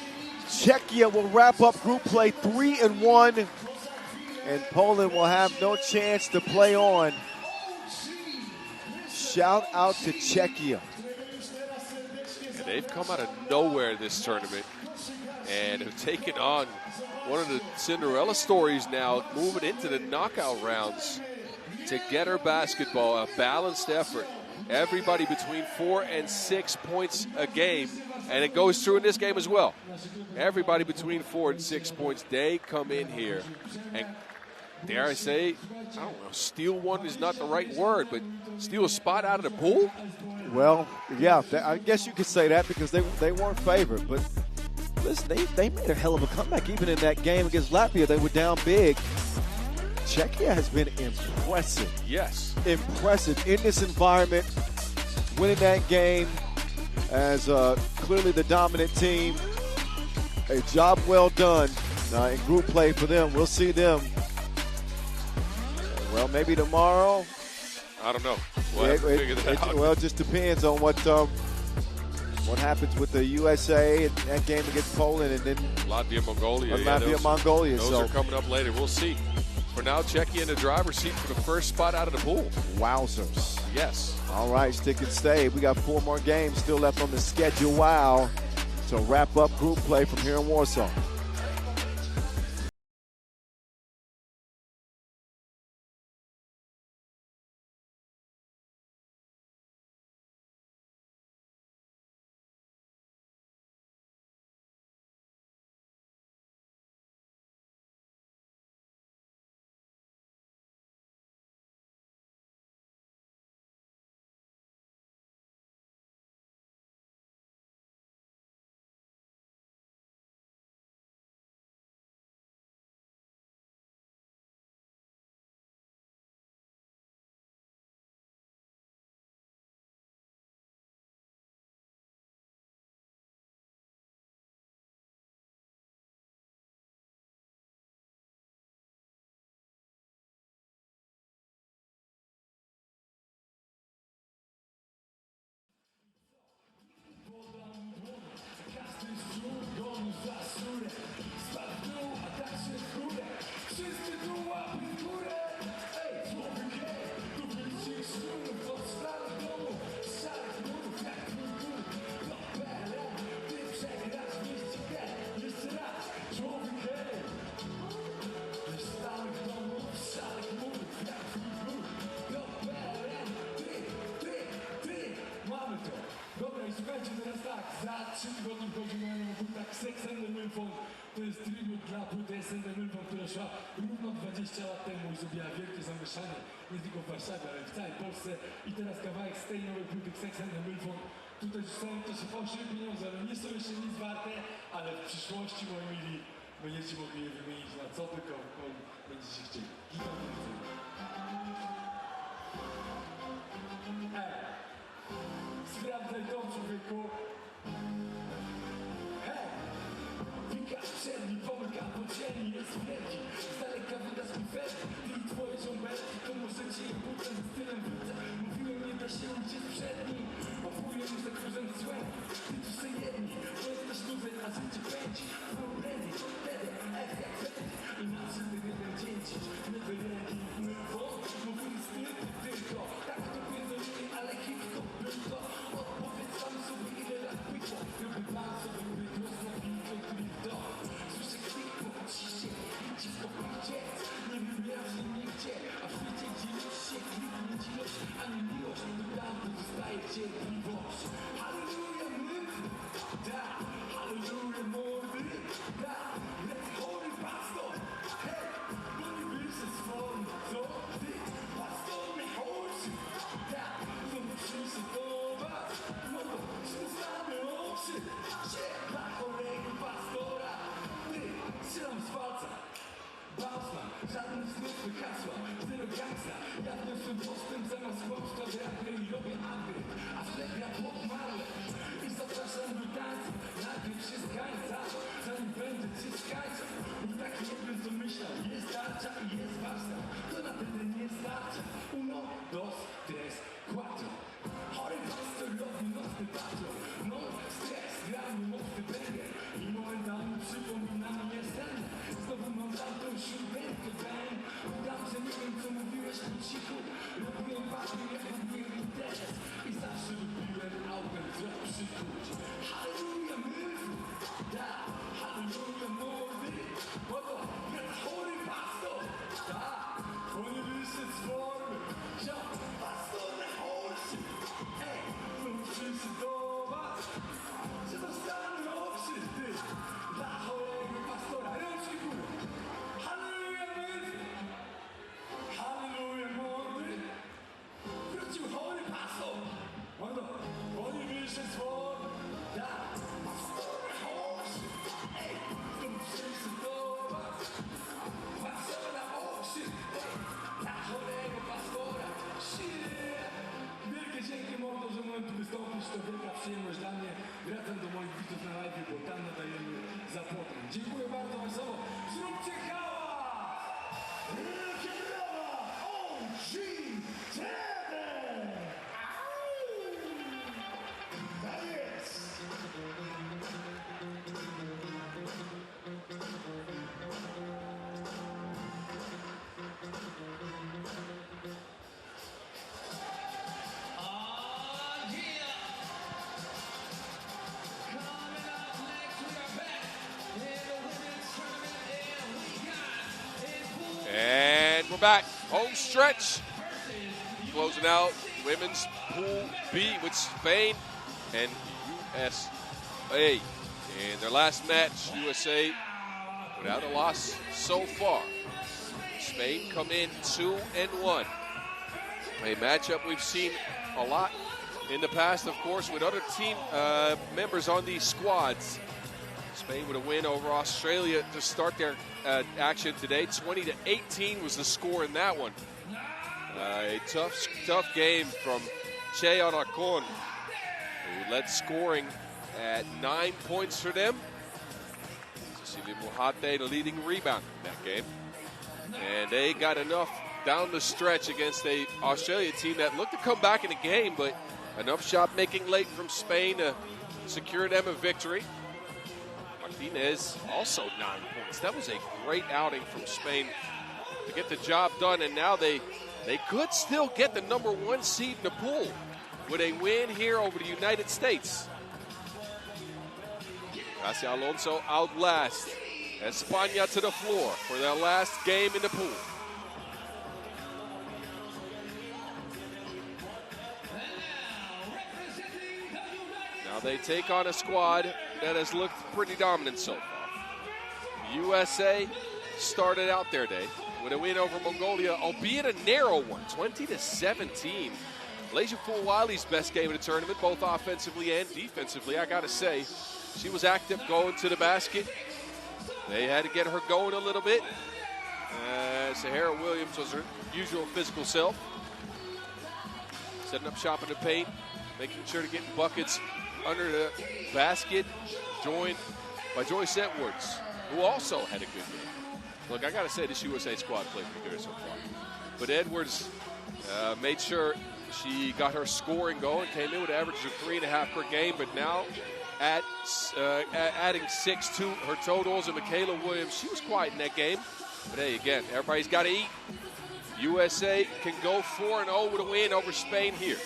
Speaker 4: Czechia will wrap up group play 3-1. And Poland will have no chance to play on. Shout out to Czechia.
Speaker 1: And they've come out of nowhere this tournament and have taken on one of the Cinderella stories now, moving into the knockout rounds. Together basketball, a balanced effort. Everybody between 4 and 6 points a game, and it goes through in this game as well. Everybody between 4 and 6 points, they come in here and, dare I say, I don't know, steal one is not the right word, but steal a spot out of the pool?
Speaker 4: Well, yeah, I guess you could say that because they weren't favored. But listen, they made a hell of a comeback. Even in that game against Latvia, they were down big. Czechia has been impressive.
Speaker 1: Yes.
Speaker 4: Impressive in this environment, winning that game as clearly the dominant team. A job well done in group play for them. We'll see them, well, maybe tomorrow.
Speaker 1: I don't know. We'll have to figure that out.
Speaker 4: Well, it just depends on what happens with the USA and that game against Poland, and then
Speaker 1: Latvia, Mongolia.
Speaker 4: Mongolia.
Speaker 1: Those are coming up later. We'll see. For now, Czechia in the driver's seat for the first spot out of the pool.
Speaker 4: Wowzers.
Speaker 1: Yes.
Speaker 4: All right, stick and stay. We got 4 more games still left on the schedule. Wow. To wrap up group play from here in Warsaw.
Speaker 2: Słuchajcie, teraz tak, za 3 tygodnie wchodzimy na punktach Sex and the Milford. To jest tribut dla płyty Sex and the Milford, która szła równo 20 lat temu i zrobiła wielkie zamieszanie, nie tylko w Warszawie, ale w całej Polsce. I teraz kawałek z tej nowej płyty Sex and the Milford. Tutaj zostają to się fałszywe pieniądze, ale nie są jeszcze nic warte, ale w przyszłości, moi mili, będziecie mogli je wymienić na co tylko będziecie chcieli. Sprawdzaj to, człowieku. Hej! Wikasz przedni, pomyka po cieni, jest wielki. Z daleka wydasz mi felki. Ty i twoje żąbelki, to możecie ich butem z stylem wrócę. Mówiłem, nie da się uciec przedni. Opłuję już za kurzem złem. Ty tu se jedni, to jesteś luzem, a życie pędzi. No ready, wtedy, jak wtedy. Inaczej ty nie będziecie. Nie wylegli, my wąt. Mówimy styl, tylko. Tak to pierdolili, ale hip-hop był to. Odpowiedz sam sobie, ile lat było. Lubię pan sobie, lubię głos na pinkę, to. Słyszę klik, bo ciśnie, ci w kopnicie. Nie wyrażę nigdzie, a w świecie dzielisz się, kliknie dzilość, a nie miłość. Dodam, zostaje cierpliwość. Halleluja, my, da, halleluja, mordy, da, let's holy pastor, hej, no nie wyjszę swoim, co ty, pastor, nie chodź, da, to nie przyjdzie do was, no to znamy oczy, się dla chorego pastora, ty, strzelam z palca. Bausman, żadnych zwykłych hasła, zero gangsta. Ja wniosłem postęp zamiast chłopstwa, rapy i robię agry, a chleb ja chłop marle. I zapraszam do tańca, najpierw się zgańca, zanim będę cię skańca. Lub taki jeden co myślał, jest tarcza i jest warsztat, to na tyle nie starcza. Uno, momentu wystąpić, to wielka przyjemność dla mnie. Wracam do moich widzów na live, bo tam nadajemy za płotem. Dziękuję bardzo wesoło. Zróbcie hałas!
Speaker 3: Wielkie brawa! OG TV! Tak jest!
Speaker 1: And we're back. Home stretch. Closing out women's Pool B with Spain and USA. In their last match, USA without a loss so far. Spain come in 2-1. A matchup we've seen a lot in the past, of course, with other team members on these squads. Spain with a win over Australia to start their action today. 20-18 was the score in that one. A tough game from Che Aracon, who led scoring at 9 points for them. Cecilia Mujate, the leading rebounder in that game. And they got enough down the stretch against a Australia team that looked to come back in the game, but enough shot making late from Spain to secure them a victory. Martinez also 9 points. That was a great outing from Spain to get the job done, and now they could still get the #1 seed in the pool with a win here over the United States. Gracia Alonso outlast España to the floor for their last game in the pool. Now they take on a squad that has looked pretty dominant so far. USA started out their day with a win over Mongolia, albeit a narrow one, 20-17. Malaysia Fulwili's best game of the tournament, both offensively and defensively. I got to say, she was active going to the basket. They had to get her going a little bit. Sahara Williams was her usual physical self. Setting up shop in the paint, making sure to get buckets under the basket, joined by Joyce Edwards, who also had a good game. Look, I got to say this USA squad played pretty good so far. But Edwards made sure she got her scoring going, came in with an average of 3.5 per game, but now adding 6 to her totals. And Michaela Williams, she was quiet in that game. But hey, again, everybody's got to eat. USA can go 4-0 with a win over Spain here.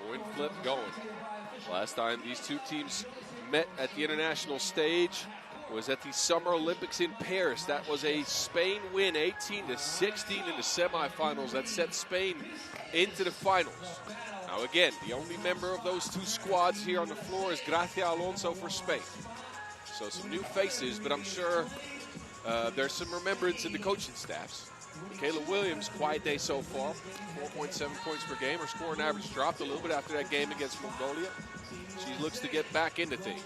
Speaker 1: Coin flip going. Last time these two teams met at the international stage was at the Summer Olympics in Paris. That was a Spain win, 18-16 in the semifinals. That set Spain into the finals. Now again, the only member of those two squads here on the floor is Gracia Alonso for Spain. So some new faces, but I'm sure there's some remembrance in the coaching staffs. Michaela Williams, quiet day so far, 4.7 points per game. Her scoring average dropped a little bit after that game against Mongolia. She looks to get back into things.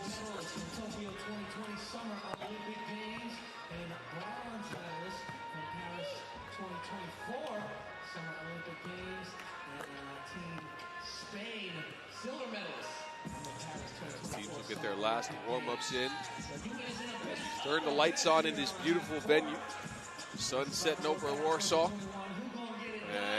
Speaker 1: Teams will get their last warm-ups in as we turn the lights on in this beautiful venue. Sun setting over Warsaw,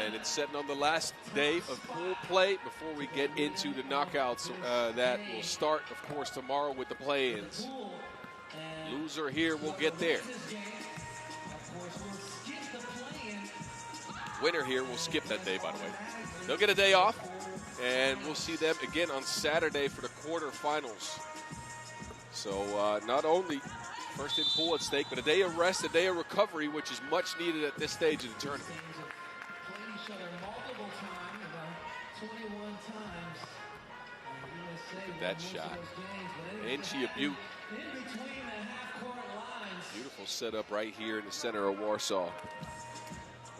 Speaker 1: and it's setting on the last day of pool play before we get into the knockouts that will start, of course, tomorrow with the play-ins. Loser here will get there. Winner here will skip that day, by the way. They'll get a day off, and we'll see them again on Saturday for the quarterfinals. So not only first in pool at stake, but a day of rest, a day of recovery, which is much needed at this stage of the tournament. Look at that shot. And she Butte. Beautiful setup right here in the center of Warsaw.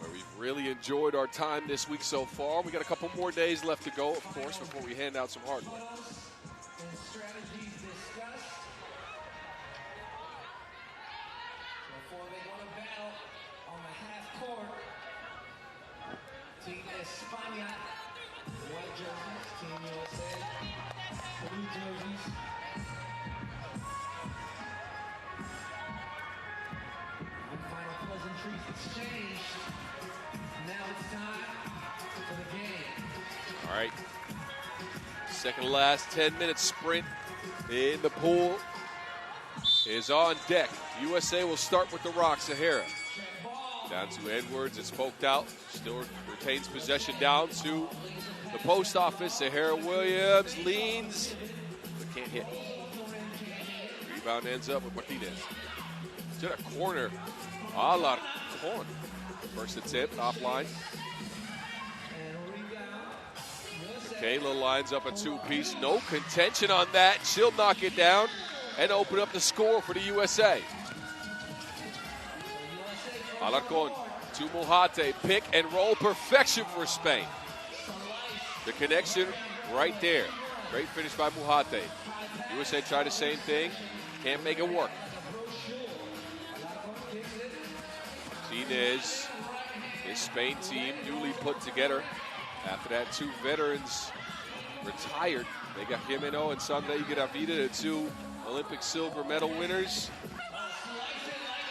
Speaker 1: where we've really enjoyed our time this week so far. We got a couple more days left to go, of course, before we hand out some hardware.
Speaker 2: Before they go to battle on the half court, Team España, white jerseys, Team USA, blue jerseys. And final pleasantries exchanged. Now it's time for the game.
Speaker 1: All right. Second to last 10-minute sprint in the pool is on deck. USA will start with the rock. Sahara down to Edwards. It's poked out. Still retains possession down to the post office. Sahara Williams leans, but can't hit. Rebound ends up with Martinez. To the corner. Alarcon. First attempt, offline. Kayla lines up a two-piece. No contention on that. She'll knock it down and open up the score for the USA. Alarcon to Mojate. Pick and roll perfection for Spain. The connection right there. Great finish by Mojate. USA tried the same thing. Can't make it work. Martinez, this Spain team newly put together. After that, two veterans retired. They got Jimeno and Sunday Gravida, the two Olympic silver medal winners.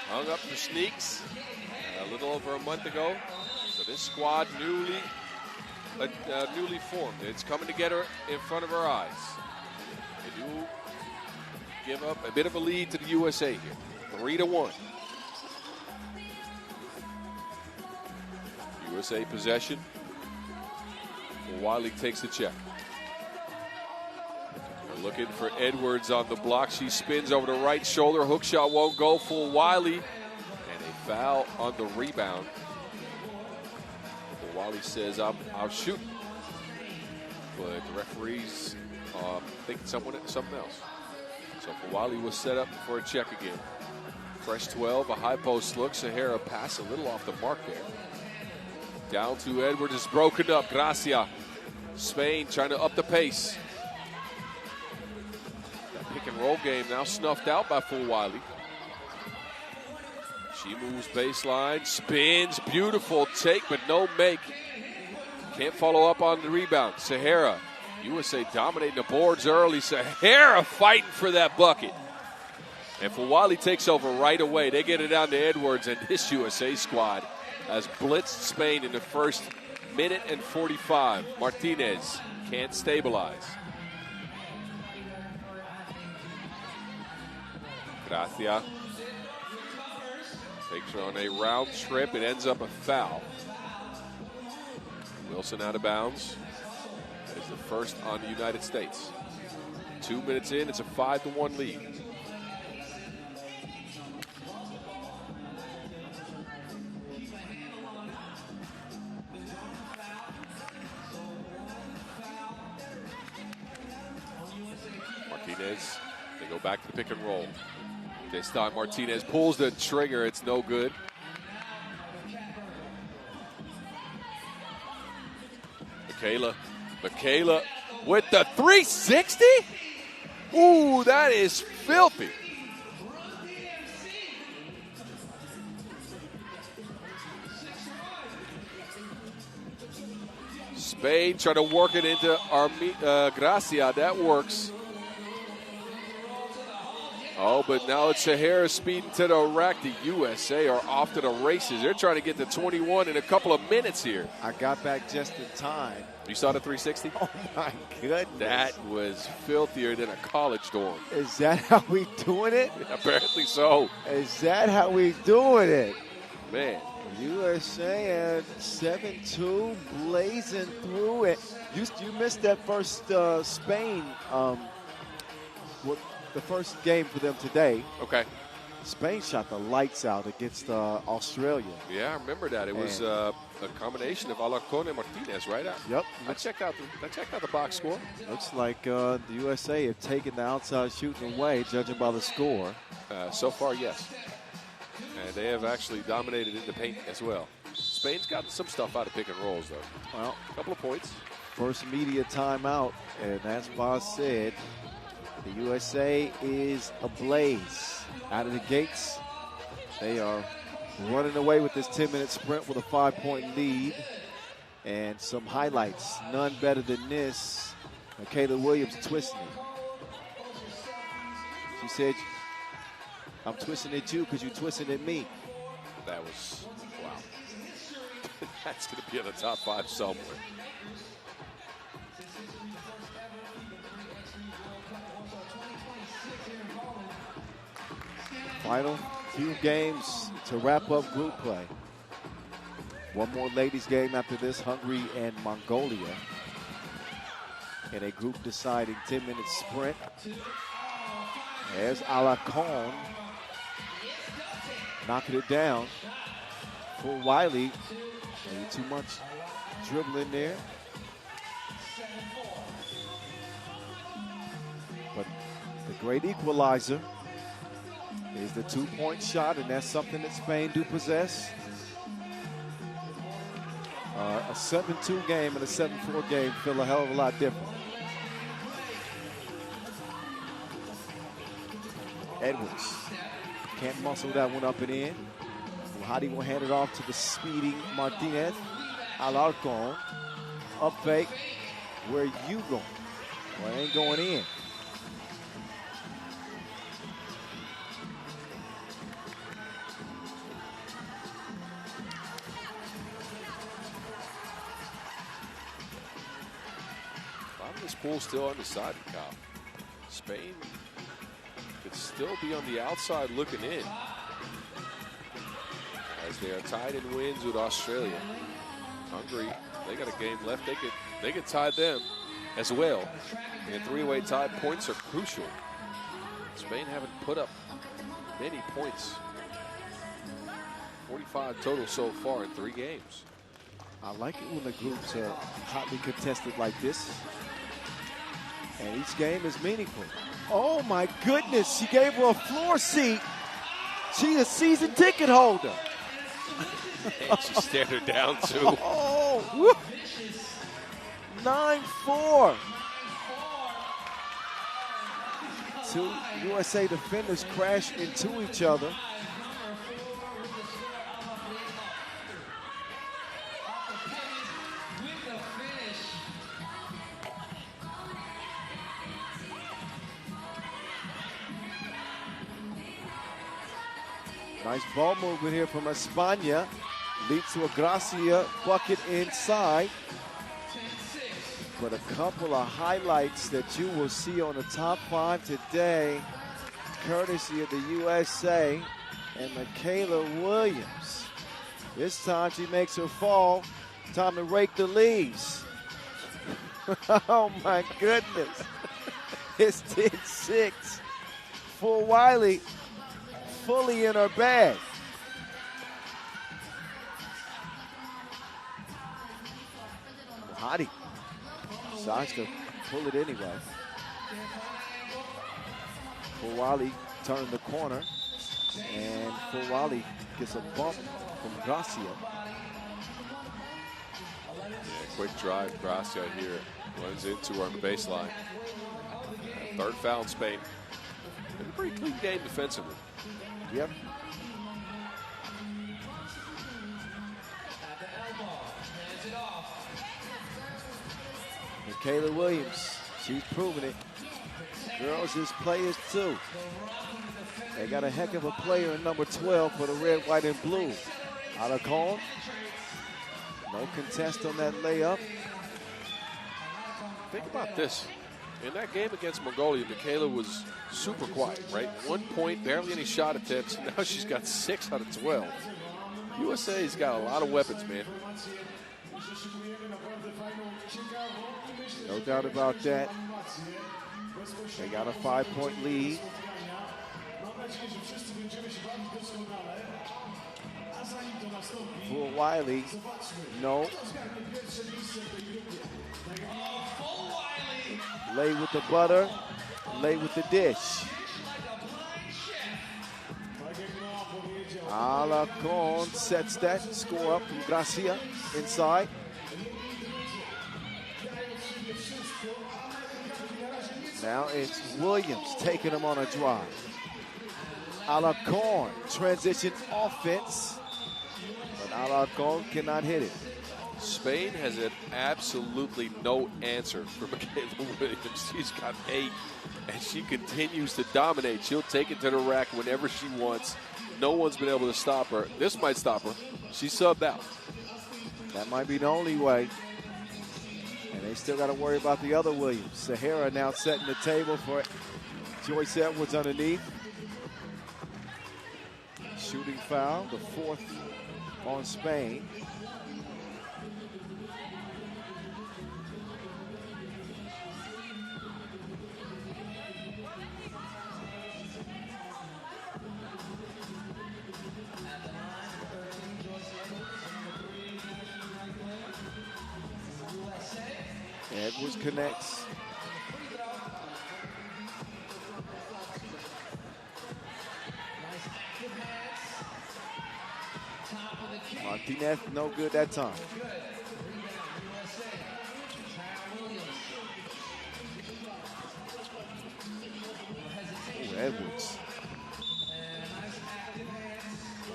Speaker 1: Hung up for sneaks a little over a month ago. So this squad newly formed. It's coming together in front of our eyes. They do give up a bit of a lead to the USA here. 3-1. USA possession. Wiley takes the check. They're looking for Edwards on the block. She spins over the right shoulder. Hook shot won't go for Wiley. And a foul on the rebound. Wiley says, I'll shoot. But the referee's thinking something else. So Wiley was set up for a check again. Fresh 12, a high post look. Sahara pass a little off the mark there. Down to Edwards, is broken up. Gracia. Spain trying to up the pace. That pick and roll game now snuffed out by Wiley. She moves baseline, spins, beautiful take, but no make. Can't follow up on the rebound. Sahara, USA dominating the boards early. Sahara fighting for that bucket. And Wiley takes over right away. They get it down to Edwards, and this USA squad has blitzed Spain in the first minute and 45. Martinez can't stabilize. Gracia takes her on a round trip. It ends up a foul. Wilson out of bounds. That is the first on the United States. 2 minutes in, it's a 5-1 lead. They go back to the pick and roll. This time Martinez pulls the trigger. It's no good. Michaela with the 360. Ooh, that is filthy. Spain trying to work it into Gracia. That works. Oh, but now it's Sahara speeding to the rack. The USA are off to the races. They're trying to get to 21 in a couple of minutes here.
Speaker 4: I got back just in time.
Speaker 1: You saw the 360?
Speaker 4: Oh, my goodness.
Speaker 1: That was filthier than a college dorm.
Speaker 4: Is that how we doing it?
Speaker 1: Apparently so.
Speaker 4: Is that how we doing it?
Speaker 1: Man.
Speaker 4: USA at 7-2, blazing through it. You missed that first Spain the first game for them today.
Speaker 1: Okay.
Speaker 4: Spain shot the lights out against Australia.
Speaker 1: Yeah, I remember that. It was a combination of Alarcon and Martinez, right?
Speaker 4: Yep.
Speaker 1: I checked out the box score.
Speaker 4: Looks like the USA have taken the outside shooting away, judging by the score.
Speaker 1: So far, yes. And they have actually dominated in the paint as well. Spain's gotten some stuff out of pick and rolls, though.
Speaker 4: Well,
Speaker 1: a couple of points.
Speaker 4: First media timeout, and as Boz said, the USA is ablaze. Out of the gates, they are running away with this 10-minute sprint with a 5-point lead. And some highlights, none better than this. Kayla Williams twisting it. She said, I'm twisting at you because you're twisting at me.
Speaker 1: That was, wow. That's going to be in the top 5 somewhere.
Speaker 4: Final few games to wrap up group play. One more ladies game after this, Hungary and Mongolia. In a group deciding 10-minute sprint. There's Alacon knocking it down for Wiley. Maybe too much dribbling there. But the great equalizer is the 2-point shot, and that's something that Spain do possess. A 7-2 game and a 7-4 game feel a hell of a lot different. Edwards can't muscle that one up and in. Hadi will hand it off to the speeding Martinez. Alarcon, up fake. Where you going? Well, it ain't going in.
Speaker 1: This pool still undecided, Kyle. Spain could still be on the outside looking in, as they are tied in wins with Australia. Hungary, they got a game left. They could tie them as well. In a 3-way tie, points are crucial. Spain haven't put up many points. 45 total so far in 3 games.
Speaker 4: I like it when the groups are hotly contested like this. And each game is meaningful. Oh my goodness, she gave her a floor seat. She's a season ticket holder.
Speaker 1: And she stared her down too.
Speaker 4: Oh, 9-4. 2 USA defenders crash into each other. Nice ball movement here from España. Leads to a Gracia bucket inside. But a couple of highlights that you will see on the top 5 today, courtesy of the USA and Michaela Williams. This time she makes her fall. Time to rake the leaves. Oh my goodness. It's 10-6 for Wiley. Fully in her bag. Hadi decides to pull it anyway. Fawali turned the corner, and Fawali gets a bump from Gracia.
Speaker 1: Yeah, quick drive. Gracia here runs into her on the baseline. Third foul in Spain. And a pretty clean game defensively.
Speaker 4: Yep. Michaela Williams, she's proven it. Girls is players too. They got a heck of a player in number 12 for the red, white, and blue. Alacon. No contest on that layup.
Speaker 1: Think about this. In that game against Mongolia, Michaela was super quiet, right? 1 point, barely any shot attempts. Now she's got 6 out of 12. USA's got a lot of weapons, man.
Speaker 4: No doubt about that. They got a 5-point lead. For Wiley, no. Lay with the butter, lay with the dish. Alarcon sets that score up from Gracia inside. Now it's Williams taking him on a drive. Alarcon, transition offense, but Alarcon cannot hit it.
Speaker 1: Spain has had absolutely no answer for Michaela Williams. She's got 8, and she continues to dominate. She'll take it to the rack whenever she wants. No one's been able to stop her. This might stop her. She subbed out.
Speaker 4: That might be the only way. And they still got to worry about the other Williams. Sahara now setting the table for Joyce Edwards underneath. Shooting foul, the 4th on Spain. Edwards connects. Martinez, no good that time. Ooh, Edwards.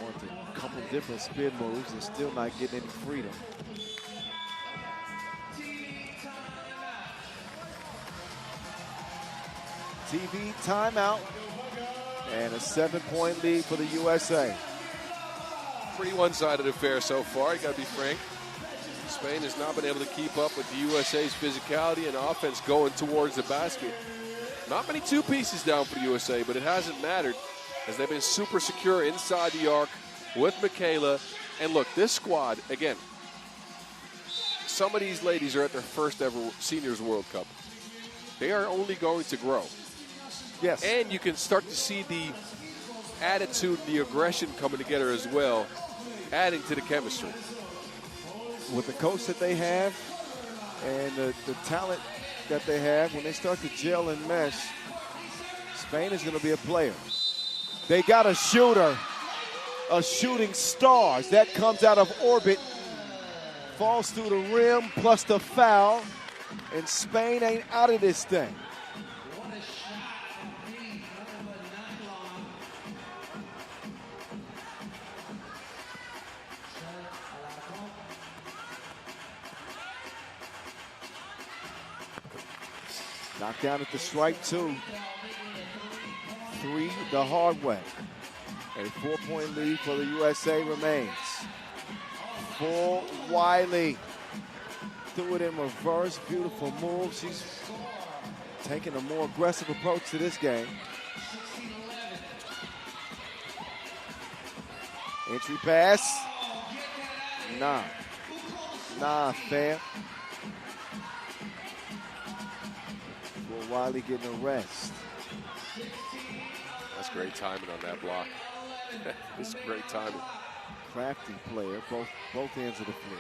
Speaker 4: Wanted a couple different spin moves and still not getting any freedom. TV timeout, and a 7-point lead for the USA.
Speaker 1: Pretty one-sided affair so far, you got to be frank. Spain has not been able to keep up with the USA's physicality and offense going towards the basket. Not many two pieces down for the USA, but it hasn't mattered as they've been super secure inside the arc with Michaela. And look, this squad, again, some of these ladies are at their first ever Seniors World Cup. They are only going to grow.
Speaker 4: Yes.
Speaker 1: And you can start to see the attitude, the aggression coming together as well, adding to the chemistry.
Speaker 4: With the coach that they have and the talent that they have, when they start to gel and mesh, Spain is going to be a player. They got a shooter, a shooting star. That comes out of orbit, falls through the rim, plus the foul, and Spain ain't out of this thing. Knocked down at the stripe, 2. 3 the hard way. A 4-point lead for the USA remains. For Wiley. Threw it in reverse. Beautiful move. She's taking a more aggressive approach to this game. Entry pass. Nah, fair. Wiley getting a rest.
Speaker 1: That's great timing on that block. It's great timing.
Speaker 4: Crafty player, both ends of the floor.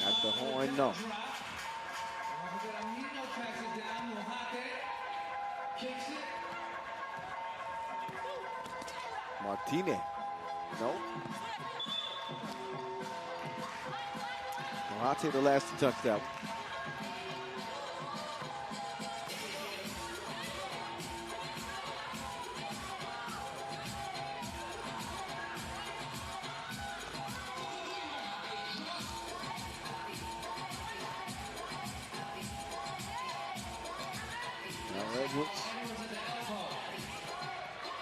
Speaker 4: At the horn, no. Martinez, no. Mohate the last to touch that one. Now Edwards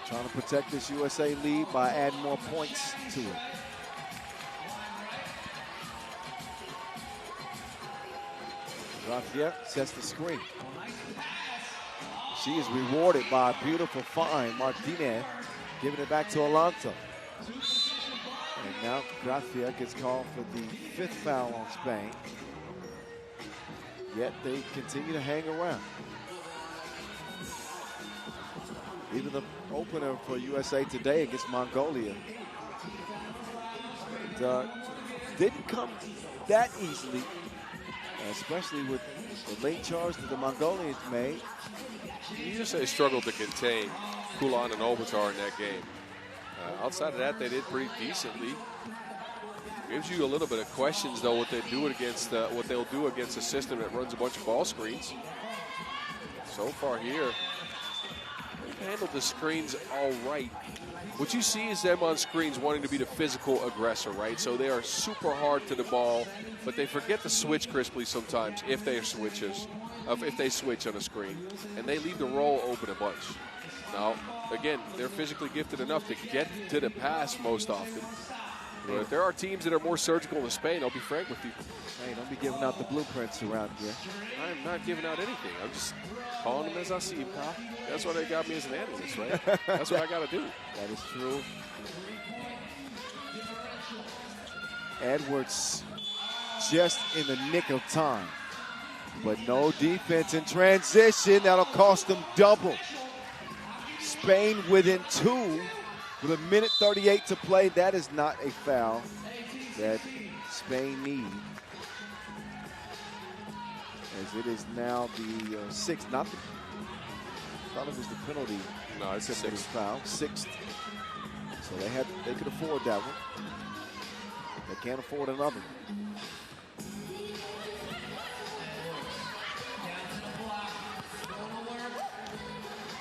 Speaker 4: trying to protect this USA lead by adding more points to it. Latvia sets the screen. She is rewarded by a beautiful find. Martinez giving it back to Alonso. And now Gracia gets called for the 5th foul on Spain. Yet they continue to hang around. Even the opener for USA today against Mongolia didn't come that easily, especially with The late charge that the Mongolians made.
Speaker 1: You just say struggled to contain Kulan and Obatar in that game. Outside of that, they did pretty decently. Gives you a little bit of questions, though, what they'll do against a system that runs a bunch of ball screens. So far here, they've handled the screens all right. What you see is them on screens wanting to be the physical aggressor, right? So they are super hard to the ball, but they forget to switch crisply sometimes if they switch on a screen, and they leave the roll open a bunch. Now, again, they're physically gifted enough to get to the pass most often. But there are teams that are more surgical in Spain, I'll be frank with you.
Speaker 4: Hey, don't be giving out the blueprints around here.
Speaker 1: I'm not giving out anything. I'm just calling them as I see them, pal. That's why they got me as an analyst, right? That's what I got to do.
Speaker 4: That is true. Edwards just in the nick of time. But no defense in transition. That'll cost them double. Spain within 2 with 1:38 to play. That is not a foul that Spain need. As it is now the 6th, not the, I thought it was the penalty.
Speaker 1: No, it's a 6th
Speaker 4: foul, 6th. So they could afford that one. They can't afford another one.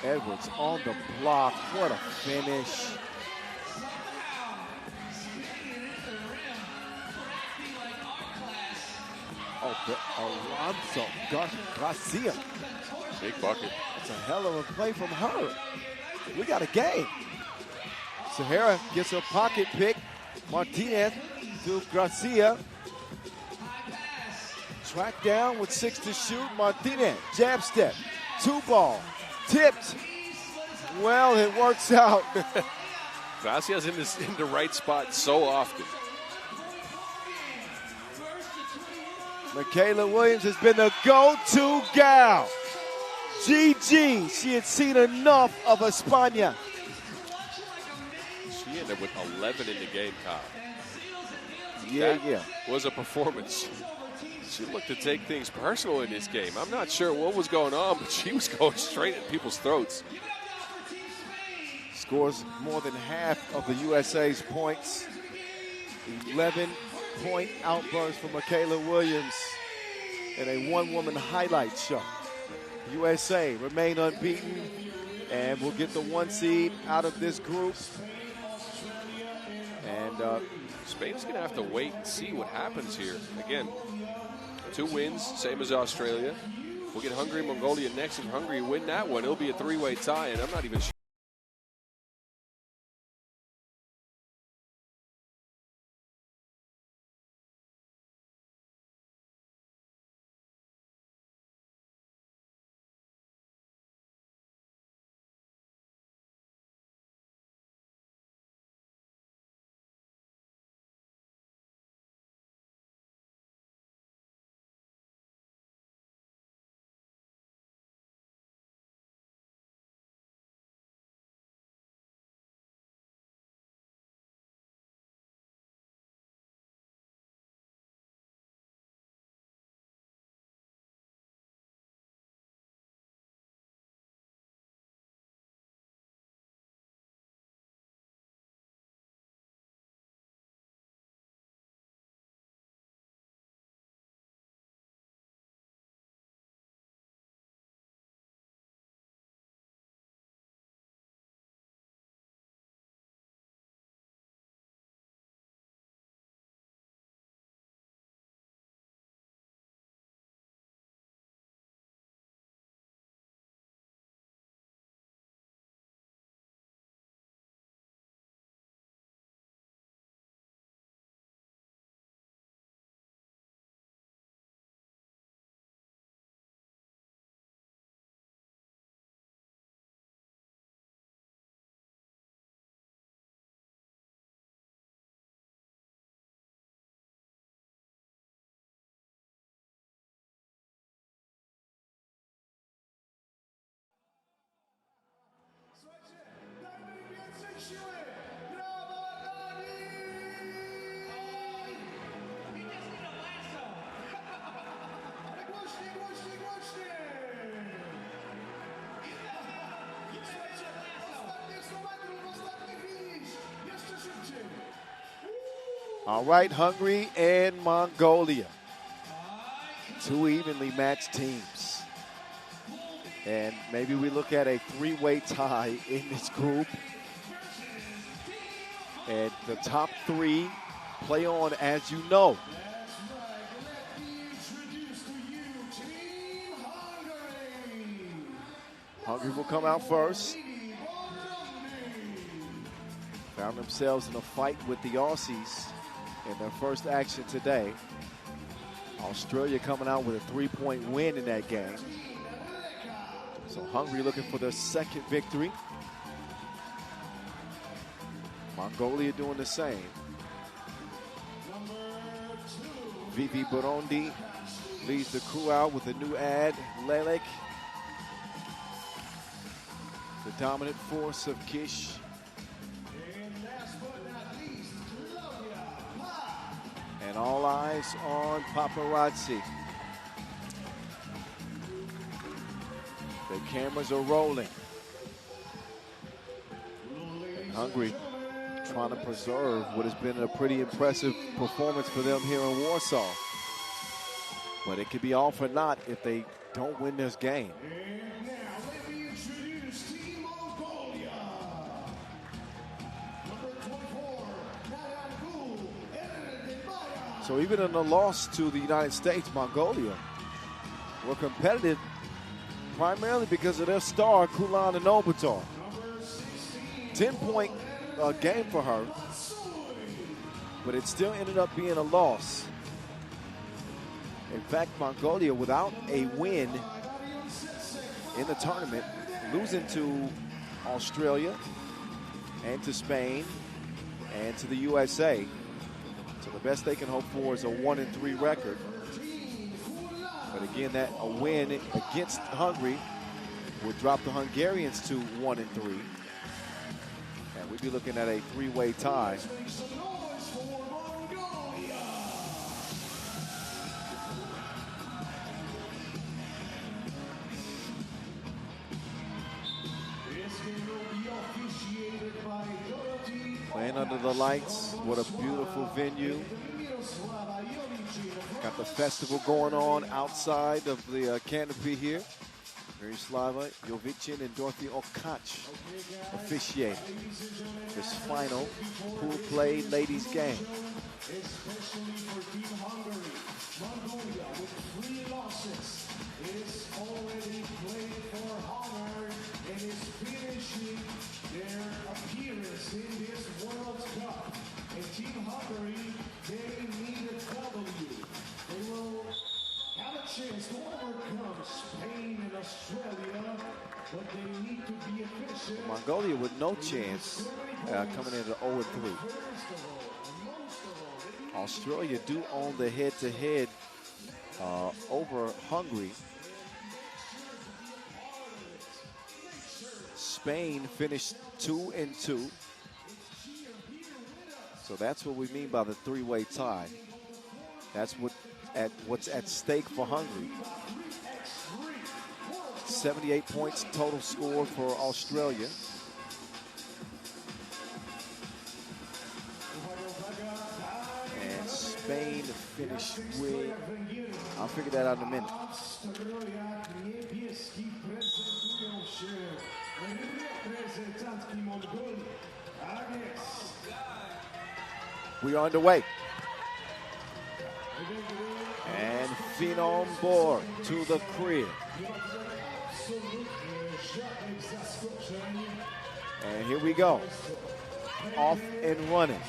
Speaker 4: Edwards on the block. What a finish. Alonso Garcia.
Speaker 1: Big bucket.
Speaker 4: That's a hell of a play from her. We got a game. Sahara gets her pocket pick. Martinez to Garcia. Track down with 6 to shoot. Martinez, jab step, 2 ball, tipped. Well, it works out.
Speaker 1: Garcia's in the right spot so often.
Speaker 4: Michaela Williams has been the go-to gal. GG. She had seen enough of España.
Speaker 1: She ended up with 11 in the game, Kyle.
Speaker 4: Yeah.
Speaker 1: Was a performance. She looked to take things personal in this game. I'm not sure what was going on, but she was going straight at people's throats.
Speaker 4: Scores more than half of the USA's points. 11-point outburst from Michaela Williams in a one-woman highlight show. USA remain unbeaten and will get the 1 seed out of this group. And
Speaker 1: Spain's going to have to wait and see what happens here. Again, 2 wins, same as Australia. We'll get Hungary, Mongolia next. If Hungary win that one, it'll be a 3-way tie, and I'm not even sure.
Speaker 4: All right, Hungary and Mongolia. Two evenly matched teams. And maybe we look at a three-way tie in this group. And the top three play on, as you know. Hungary will come out first. Found themselves in a fight with the Aussies in their first action today. Australia coming out with a 3-point win in that game. So Hungary looking for their second victory. Mongolia doing the same. Vivi Burundi leads the crew out with a new ad, Lelek. The dominant force of Kish. And all eyes on paparazzi. The cameras are rolling. And Hungary trying to preserve what has been a pretty impressive performance for them here in Warsaw. But it could be all for naught if they don't win this game.
Speaker 3: And now let me introduce Team Mongolia. Number 24, Narangu.
Speaker 4: So even in the loss to the United States, Mongolia were competitive primarily because of their star, Kulan Inobatar. 10-point game for her, but it still ended up being a loss. In fact, Mongolia, without a win in the tournament, losing to Australia and to Spain and to the USA. So the best they can hope for is a 1-3 record. But again, that a win against Hungary would drop the Hungarians to 1-3. And we'd be looking at a three-way tie. Playing under the lights, what a beautiful venue. Got the festival going on outside of the canopy here. Miroslava Jovicin and Dorothy Okach officiating this final pool play ladies game.
Speaker 3: Especially for Team Hungary, Mongolia with 3 losses is already played for honor and is finishing their appearance in this World Cup. And Team Hungary, they need a W. They will have a chance to overcome Spain and Australia, but they need to be efficient.
Speaker 4: Mongolia with no chance coming in at 0-3. Australia do own the head-to-head over Hungary. Spain finished 2-2. So that's what we mean by the three-way tie. That's what's at stake for Hungary. 78 points total score for Australia. And Spain finished with, I'll figure that out in a minute. We are underway. And Phenom Bor to the crib. And here we go. Off and running.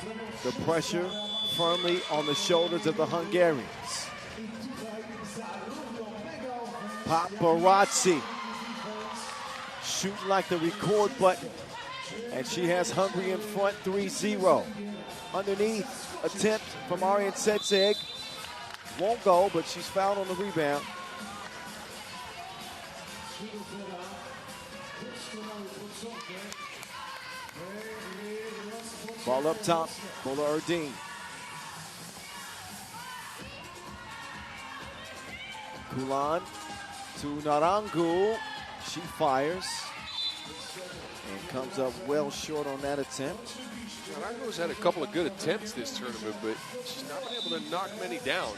Speaker 4: The pressure firmly on the shoulders of the Hungarians. Paparazzi shooting like the record button. And she has Hungary in front 3-0. Underneath, attempt from Arian Setseg. Won't go, but she's fouled on the rebound. Ball up top, Bola Erdin. Kulan to Narangu. She fires. and comes up well short on that attempt.
Speaker 1: Mongo's had a couple of good attempts this tournament, but she's not been able to knock many down.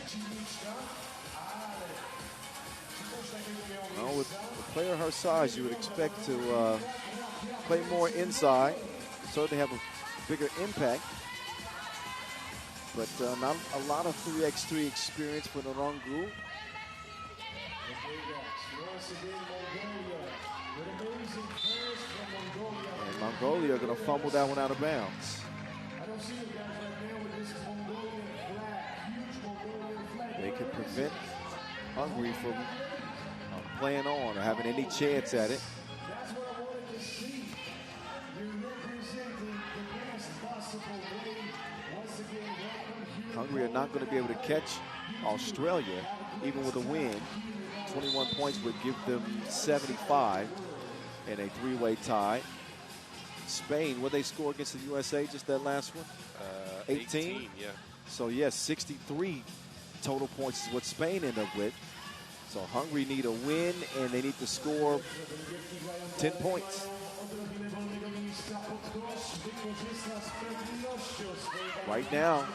Speaker 4: Well, with a player her size, you would expect to play more inside, certainly have a bigger impact. But not a lot of 3x3 experience for Narangu. And Mongolia are going to fumble that one out of bounds. They could prevent Hungary from playing on or having any chance at it. Hungary are not going to be able to catch Australia, even with a win. 21 points would give them 75 in a three-way tie. Spain, what they score against the USA, just that last one? 18?
Speaker 1: Yeah.
Speaker 4: So, yes, 63 total points is what Spain ended up with. So Hungary need a win, and they need to score 10 points. Right now,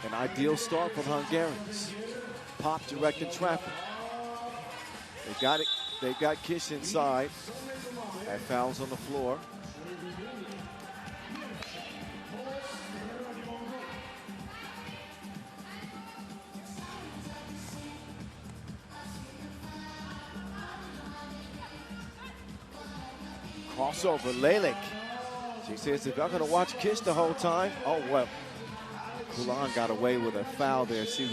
Speaker 4: an ideal start for the Hungarians. Pop directing traffic. They got it. They got Kish inside. That fouls on the floor. Crossover, Lelik. She says, if y'all gonna watch Kish the whole time, oh well. Kulan got away with a foul there. She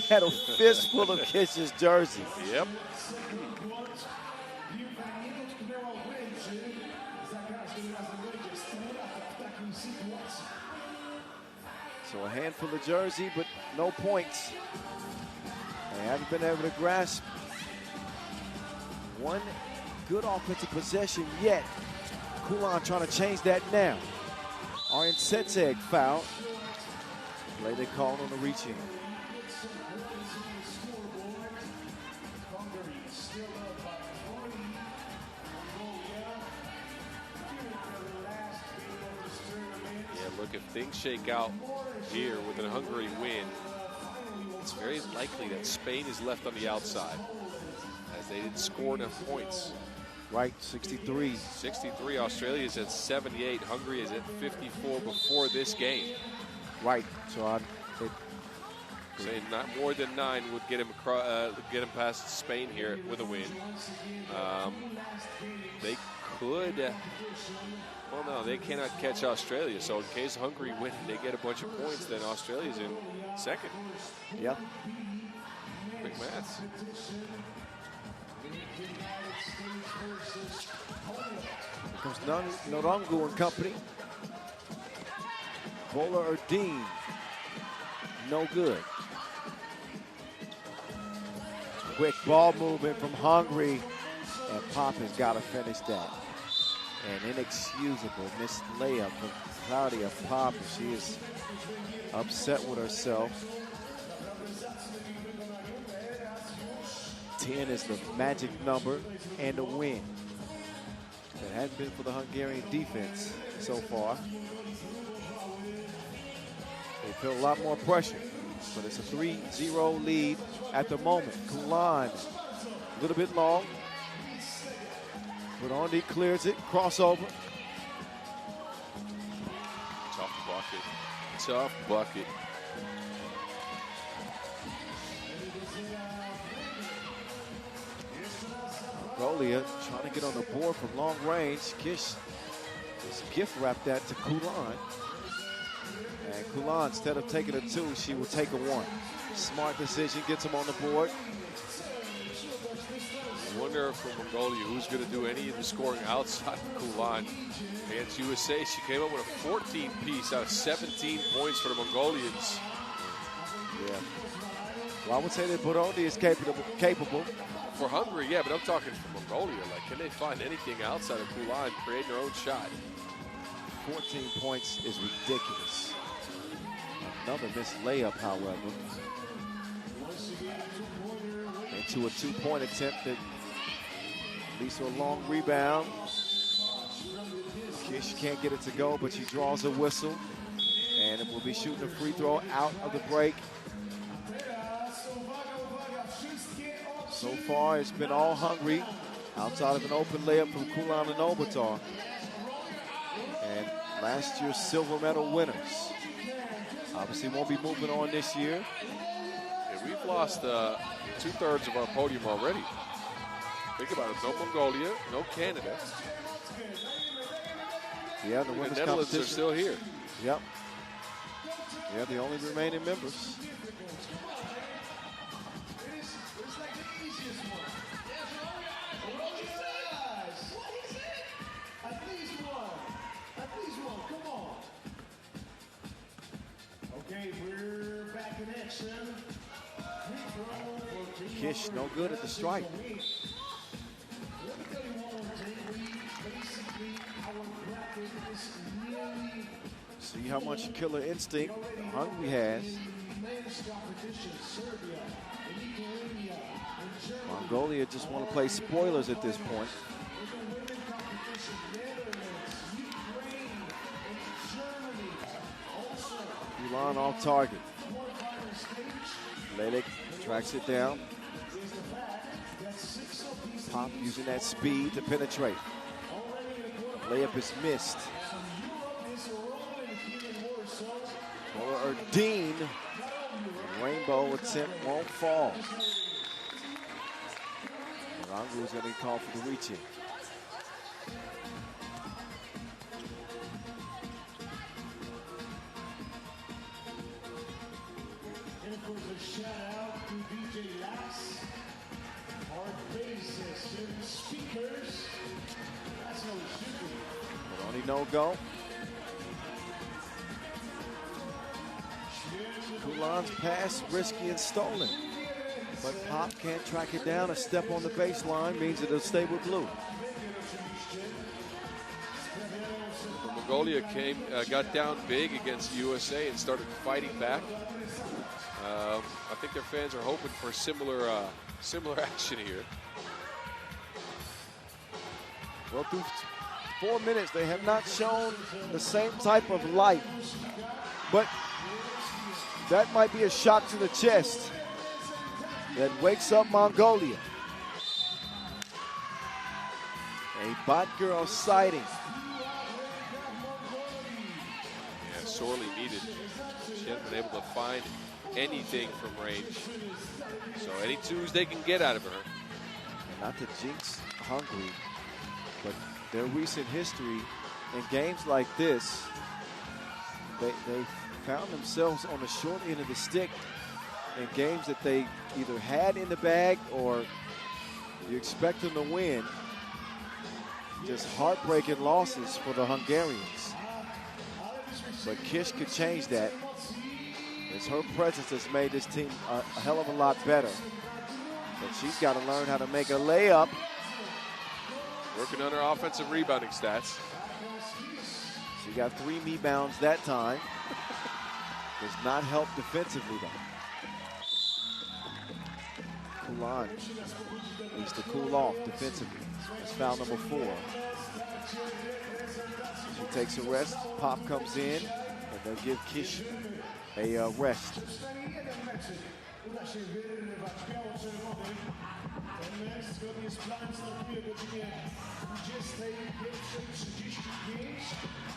Speaker 4: had a fistful of Kish's jersey.
Speaker 1: Yep.
Speaker 4: So a handful of jersey, but no points. They haven't been able to grasp one good offensive possession yet. Kulan trying to change that now. Arjen Setseg foul. Play they called on the reaching.
Speaker 1: Yeah, look, if things shake out here with a Hungary win, it's very likely that Spain is left on the outside as they didn't score enough points.
Speaker 4: Right, 63.
Speaker 1: 63. Australia is at 78. Hungary is at 54 before this game.
Speaker 4: Right. So
Speaker 1: saying not more than 9 would get him past Spain here with a win. They could. Well, no, they cannot catch Australia. So in case Hungary win, they get a bunch of points. Then Australia's in second.
Speaker 4: Yep.
Speaker 1: Quick maths.
Speaker 4: Here comes Narangu and company. Bowler or Dean. No good. Quick ball movement from Hungary. And Pop has got to finish that. An inexcusable missed layup from Claudia Pop. She is upset with herself. 10 is the magic number and a win. It hasn't been for the Hungarian defense so far. They feel a lot more pressure, but it's a 3-0 lead at the moment. Kulan, a little bit long. Burundi clears it, crossover.
Speaker 1: Tough bucket. Tough bucket.
Speaker 4: Mongolia trying to get on the board from long range. Kish just gift wrapped that to Kulan. And Kulan, instead of taking a 2, she will take a 1. Smart decision, gets him on the board.
Speaker 1: I wonder for Mongolia who's going to do any of the scoring outside of Kulan. Against USA, she came up with a 14-piece out of 17 points for the Mongolians.
Speaker 4: Yeah. Well, I would say that Burundi is capable.
Speaker 1: For Hungary, yeah, but I'm talking for Mongolia. Like, can they find anything outside of Kulan, creating their own shot?
Speaker 4: 14 points is ridiculous. Another missed layup, however. Into a 2-point attempt that leads to a long rebound. Kish can't get it to go, but she draws a whistle. And it will be shooting a free throw out of the break. So far, it's been all Hungary, outside of an open layup from Kulan and Obatar. And last year's silver medal winners. Obviously won't be moving on this year.
Speaker 1: Yeah, we've lost 2/3 of our podium already. Think about it, no Mongolia, no Canada.
Speaker 4: Yeah, the women's
Speaker 1: Netherlands
Speaker 4: competition
Speaker 1: are still here.
Speaker 4: Yep. Yeah, the only remaining members. Kish no good at the strike. See how much killer instinct Hungary has. Mongolia just want to play spoilers at this point. Ulan off target. Lelek tracks it down. Pop using that speed to penetrate. Layup is missed. Erdine, rainbow attempt won't fall. Rangu is going to be called for the reaching.
Speaker 3: And of course, a shout out to DJ Lax, our bassist and speakers. That's how it should be.
Speaker 4: But only no go. Kulan's pass risky and stolen. But Pop can't track it down. A step on the baseline means it'll stay with blue.
Speaker 1: Mongolia got down big against USA and started fighting back. I think their fans are hoping for similar action here.
Speaker 4: Well, through 4 minutes, they have not shown the same type of life. But that might be a shot to the chest that wakes up Mongolia. A bot girl sighting.
Speaker 1: Yeah, sorely needed. She hasn't been able to find anything from range. So any twos they can get out of her.
Speaker 4: And not to jinx Hungary, but their recent history in games like this, they found themselves on the short end of the stick in games that they either had in the bag or you expect them to win. Just heartbreaking losses for the Hungarians. But Kish could change that. It's her presence that's made this team a hell of a lot better. But she's got to learn how to make a layup.
Speaker 1: Working on her offensive rebounding stats.
Speaker 4: She got 3 rebounds that time. Does not help defensively though. Kulan needs to cool off defensively. It's foul number 4. She takes a rest. Pop comes in, and they'll give Kish a rest.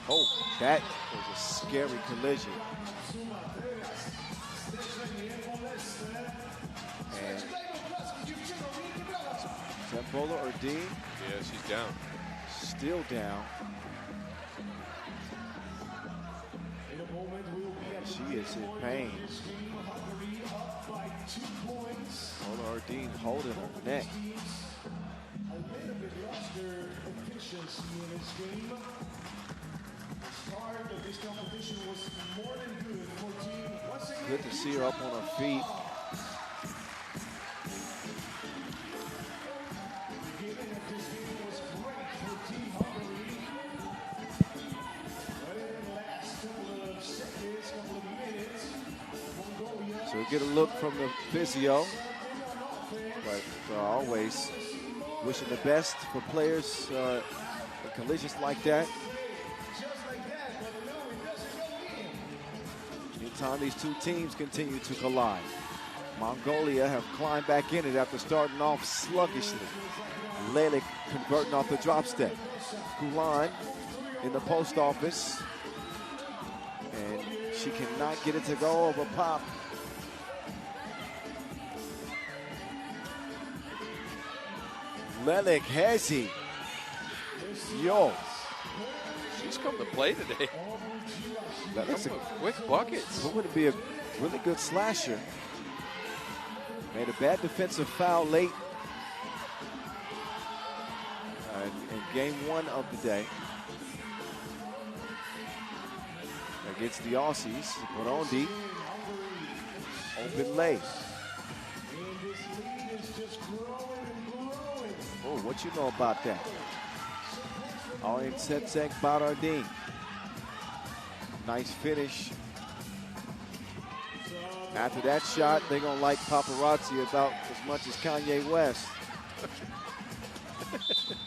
Speaker 4: Oh, that was a scary collision. And Zembola Erdine?
Speaker 1: Yeah, she's down.
Speaker 4: Still down. She is in pain. Zembola Erdine holding her neck. Good to see her up on her feet. So we get a look from the physio, but always wishing the best for players collisions like that. Anytime these two teams continue to collide. Mongolia have climbed back in it after starting off sluggishly. Lelik converting off the drop step. Gulan in the post office. And she cannot get it to go over Pop. Lelik has he. Yo.
Speaker 1: She's come to play today.
Speaker 4: That's a
Speaker 1: quick buckets.
Speaker 4: What would be a really good slasher? Made a bad defensive foul late in game one of the day against the Aussies. Burundi, open late. Oh, what you know about that? Arin Setsek Barardin. Nice finish. After that shot, they're going to like paparazzi about as much as Kanye West.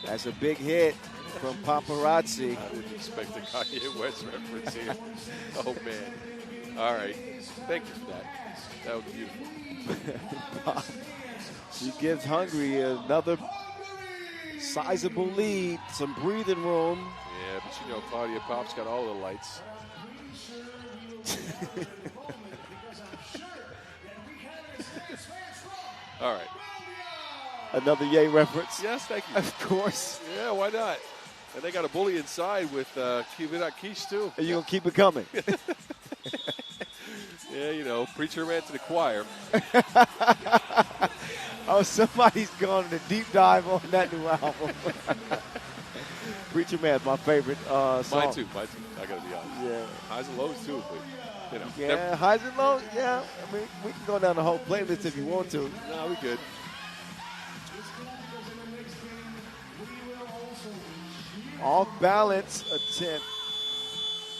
Speaker 4: That's a big hit from paparazzi.
Speaker 1: I didn't expect a Kanye West reference here. Oh, man. All right. Thank you for that. That was beautiful.
Speaker 4: She gives Hungary another sizable lead, some breathing room.
Speaker 1: Yeah, but you know, Claudia Pop's got all the lights. All right.
Speaker 4: Another Ye reference.
Speaker 1: Yes, thank you.
Speaker 4: Of course.
Speaker 1: Yeah, why not? And they got a bully inside with Kivita Kish, too.
Speaker 4: Are you going to keep it coming?
Speaker 1: Yeah, you know, preacher man to the choir.
Speaker 4: Oh, somebody's gone on a deep dive on that new album. Preacher Man's my favorite song.
Speaker 1: Mine too. I got to be honest.
Speaker 4: Yeah.
Speaker 1: Highs and lows, too, but, you know.
Speaker 4: Yeah, highs and lows, yeah. I mean, we can go down the whole playlist if you want to.
Speaker 1: No, we good.
Speaker 4: Off balance attempt.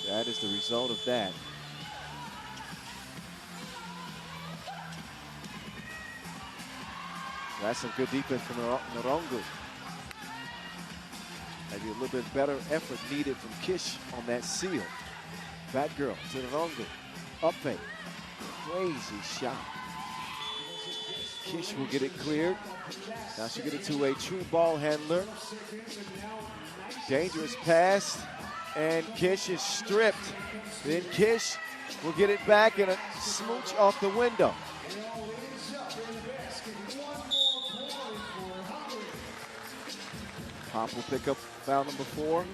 Speaker 4: That is the result of that. That's some good defense from Norongo. Maybe a little bit better effort needed from Kish on that seal. Bad girl to Norongo. Up fake. Crazy shot. Kish will get it cleared. Now she'll get it to a true ball handler. Dangerous pass. And Kish is stripped. Then Kish will get it back and a smooch off the window. Pop will pick up foul number 4.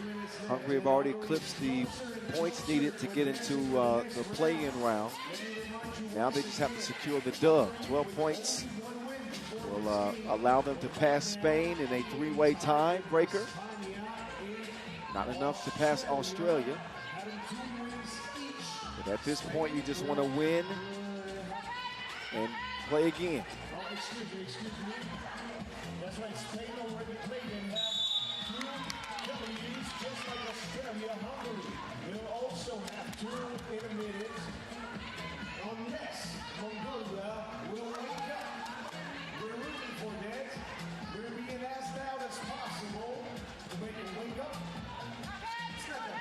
Speaker 4: Hungary have already eclipsed the points needed to get into the play-in round. Now they just have to secure the dub. 12 points will allow them to pass Spain in a 3-way tiebreaker. Not enough to pass Australia. But at this point, you just want to win and play again.
Speaker 3: That's right, Spain already played and have 2 W's, just like Australia. Hungary will also have 2 intermediate. Unless Mongolia will wake up. We're rooting for that. We're being asked now as possible to make them wake up. It's not that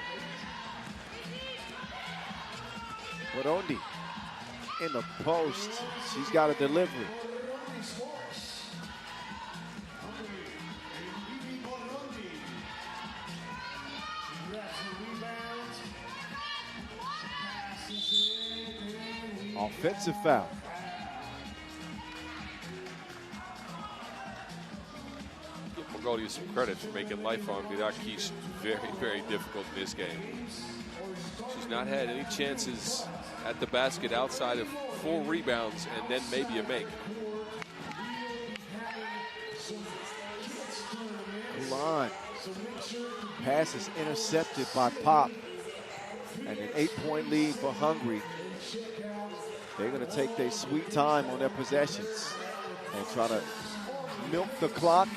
Speaker 3: big.
Speaker 4: Burundi in the post. She's got a delivery. Offensive foul.
Speaker 1: Give Mongolia some credit for making life on Vidakish very, very difficult in this game. She's not had any chances at the basket outside of 4 rebounds and then maybe a make.
Speaker 4: Line. Pass is intercepted by Pop. And an 8-point lead for Hungary. They're going to take their sweet time on their possessions and try to milk the clock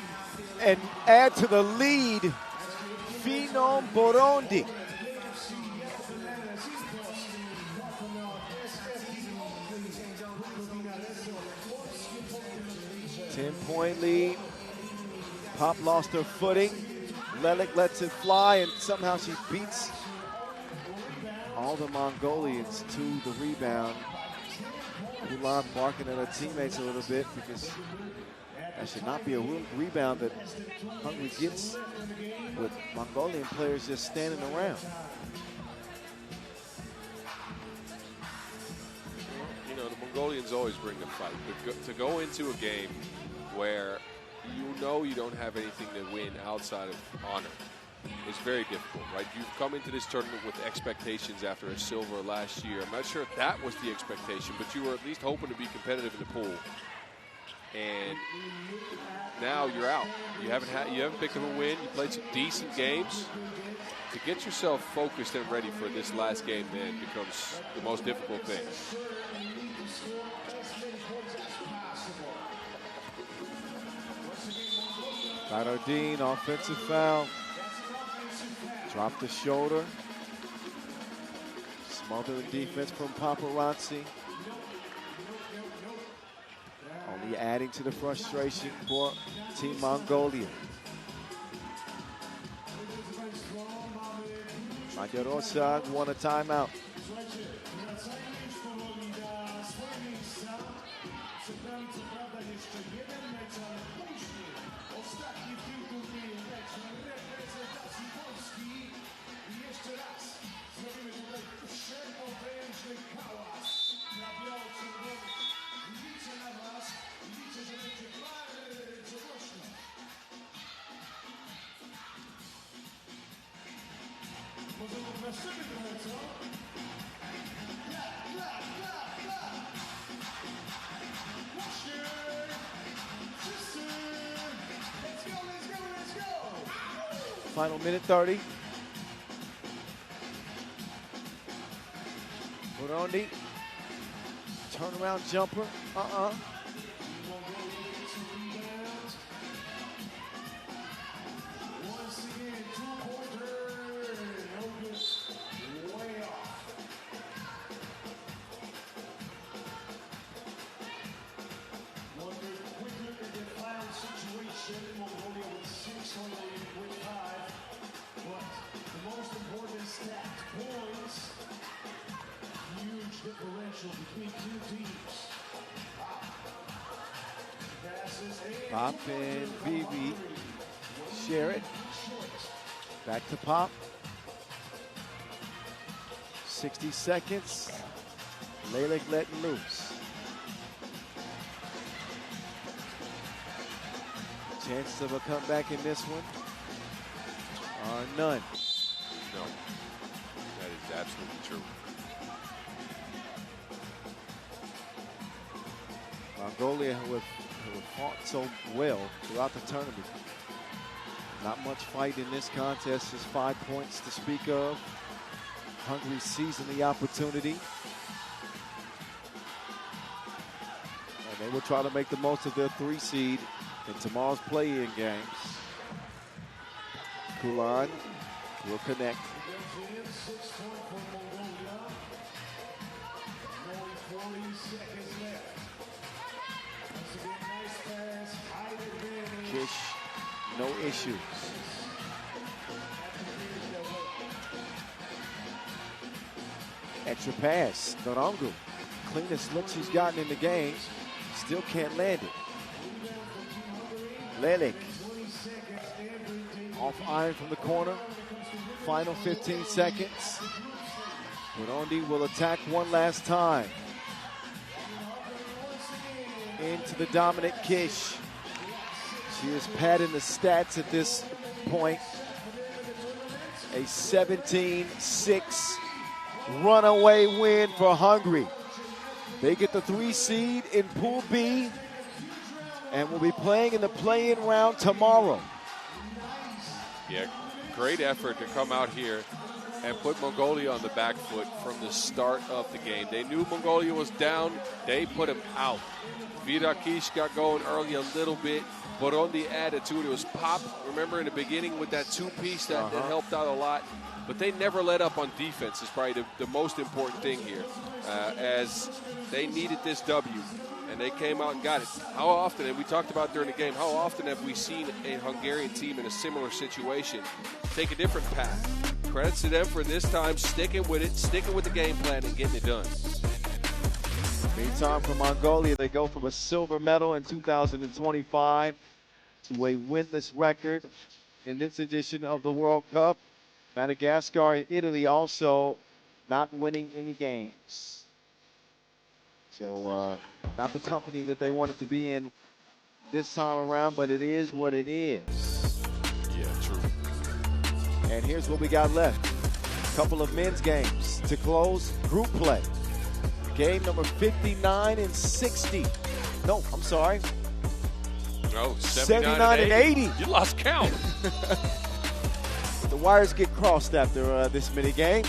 Speaker 4: and add to the lead. Phenom Burundi. Ten-point lead. Pop lost her footing. Lelik lets it fly, and somehow she beats all the Mongolians to the rebound. Kulan barking at her teammates a little bit because that should not be a rebound that Hungary gets with Mongolian players just standing around.
Speaker 1: You know, the Mongolians always bring the fight. But to go into a game where you know you don't have anything to win outside of honor is very difficult, right? You've come into this tournament with expectations after a silver last year. I'm not sure if that was the expectation, but you were at least hoping to be competitive in the pool. And now you're out. You haven't picked up a win. You played some decent games. To get yourself focused and ready for this last game then becomes the most difficult thing.
Speaker 4: Bernardine, offensive foul. Drop the shoulder. Smother the defense from Paparazzi. Only adding to the frustration for Team Mongolia. Magyarország won a timeout. Final minute 30. Burundi. Turnaround jumper. Pop and Bibi share it. Back to Pop. 60 seconds. Lelik letting loose. Chances of a comeback in this one are none.
Speaker 1: No, that is absolutely true.
Speaker 4: Mongolia, who have fought so well throughout the tournament. Not much fight in this contest, just 5 points to speak of. Hungary seizing the opportunity. And they will try to make the most of their 3 seed in tomorrow's play-in games. Kulan will connect. Kish, no issues. Extra pass, Norongo. Cleanest look she's gotten in the game. Still can't land it. Lelik. Off iron from the corner. Final 15 seconds. Burundi will attack one last time. Into the dominant Kish. She is padding the stats at this point. A 17-6 runaway win for Hungary. They get the 3 seed in Pool B and will be playing in the play-in round tomorrow.
Speaker 1: Yeah, great effort to come out here and put Mongolia on the back foot from the start of the game. They knew Mongolia was down. They put them out. Virakish got going early a little bit. Burundi added to it. It was Pop, remember, in the beginning with that 2-piece that helped out a lot. But they never let up on defense is probably the most important thing here, as they needed this W. and they came out and got it. How often, and we talked about during the game, how often have we seen a Hungarian team in a similar situation take a different path? Credits to them for this time sticking with it, sticking with the game plan, and getting it done.
Speaker 4: Meantime, for Mongolia, they go from a silver medal in 2025 to a winless record in this edition of the World Cup. Madagascar and Italy also not winning any games. So not the company that they wanted to be in this time around, but it is what it is.
Speaker 1: Yeah, true.
Speaker 4: And here's what we got left. A couple of men's games to close group play. Game number 59 and 60. No, I'm sorry.
Speaker 1: No, 79
Speaker 4: and 80.
Speaker 1: You lost count.
Speaker 4: The wires get crossed after this many games.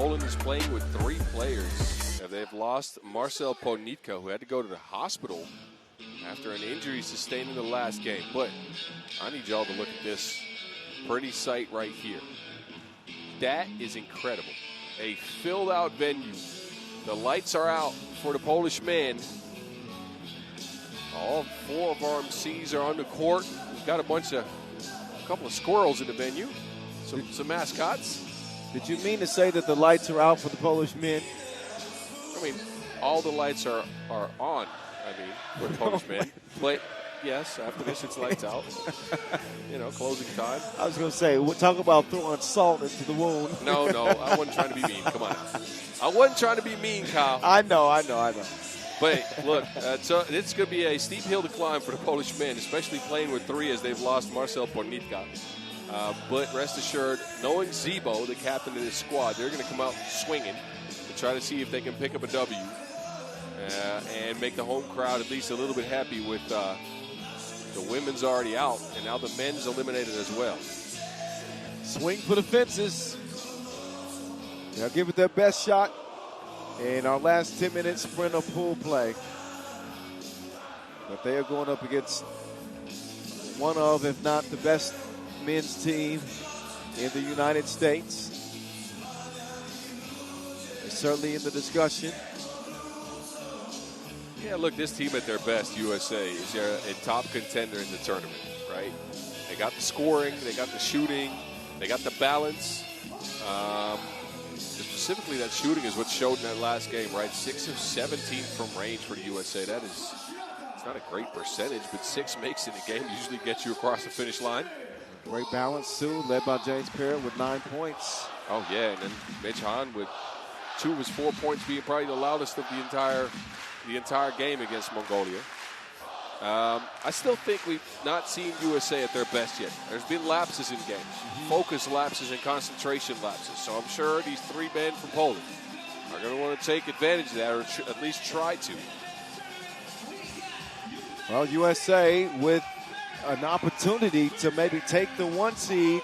Speaker 1: Poland is playing with 3 players. They've lost Marcel Ponitka, who had to go to the hospital after an injury sustained in the last game. But I need y'all to look at this pretty sight right here. That is incredible. A filled-out venue. The lights are out for the Polish men. All 4 of our MCs are on the court. We've got a couple of squirrels in the venue. Some mascots.
Speaker 4: Did you mean to say that the lights are out for the Polish men?
Speaker 1: I mean, all the lights are on, for the Polish men. But, yes, after this, it's lights out. Closing time.
Speaker 4: I was going to say, we'll talk about throwing salt into the wound.
Speaker 1: No, I wasn't trying to be mean. Come on. I wasn't trying to be mean, Kyle.
Speaker 4: I know.
Speaker 1: But, look, so it's going to be a steep hill to climb for the Polish men, especially playing with 3 as they've lost Marcel Ponitka. But rest assured, knowing Zebo, the captain of this squad, they're going to come out swinging to try to see if they can pick up a W and make the home crowd at least a little bit happy with the women's already out, and now the men's eliminated as well.
Speaker 4: Swing for the fences. They'll give it their best shot in our last 10-minute sprint of pool play. But they are going up against one of, if not the best men's team in the United States. They're certainly in the discussion.
Speaker 1: Yeah, look, this team at their best, USA, is a top contender in the tournament, right? They got the scoring, they got the shooting, they got the balance. Specifically, that shooting is what showed in that last game, right? 6 of 17 from range for the USA. That is, it's not a great percentage, but 6 makes in a game usually gets you across the finish line.
Speaker 4: Great balance, too, led by James Parrott with 9 points.
Speaker 1: Oh, yeah, and then Mitch Hahn with 2 of his 4 points being probably the loudest of the entire game against Mongolia. I still think we've not seen USA at their best yet. There's been lapses in games, focus lapses and concentration lapses. So I'm sure these 3 men from Poland are going to want to take advantage of that, or at least try to.
Speaker 4: Well, USA with an opportunity to maybe take the 1 seed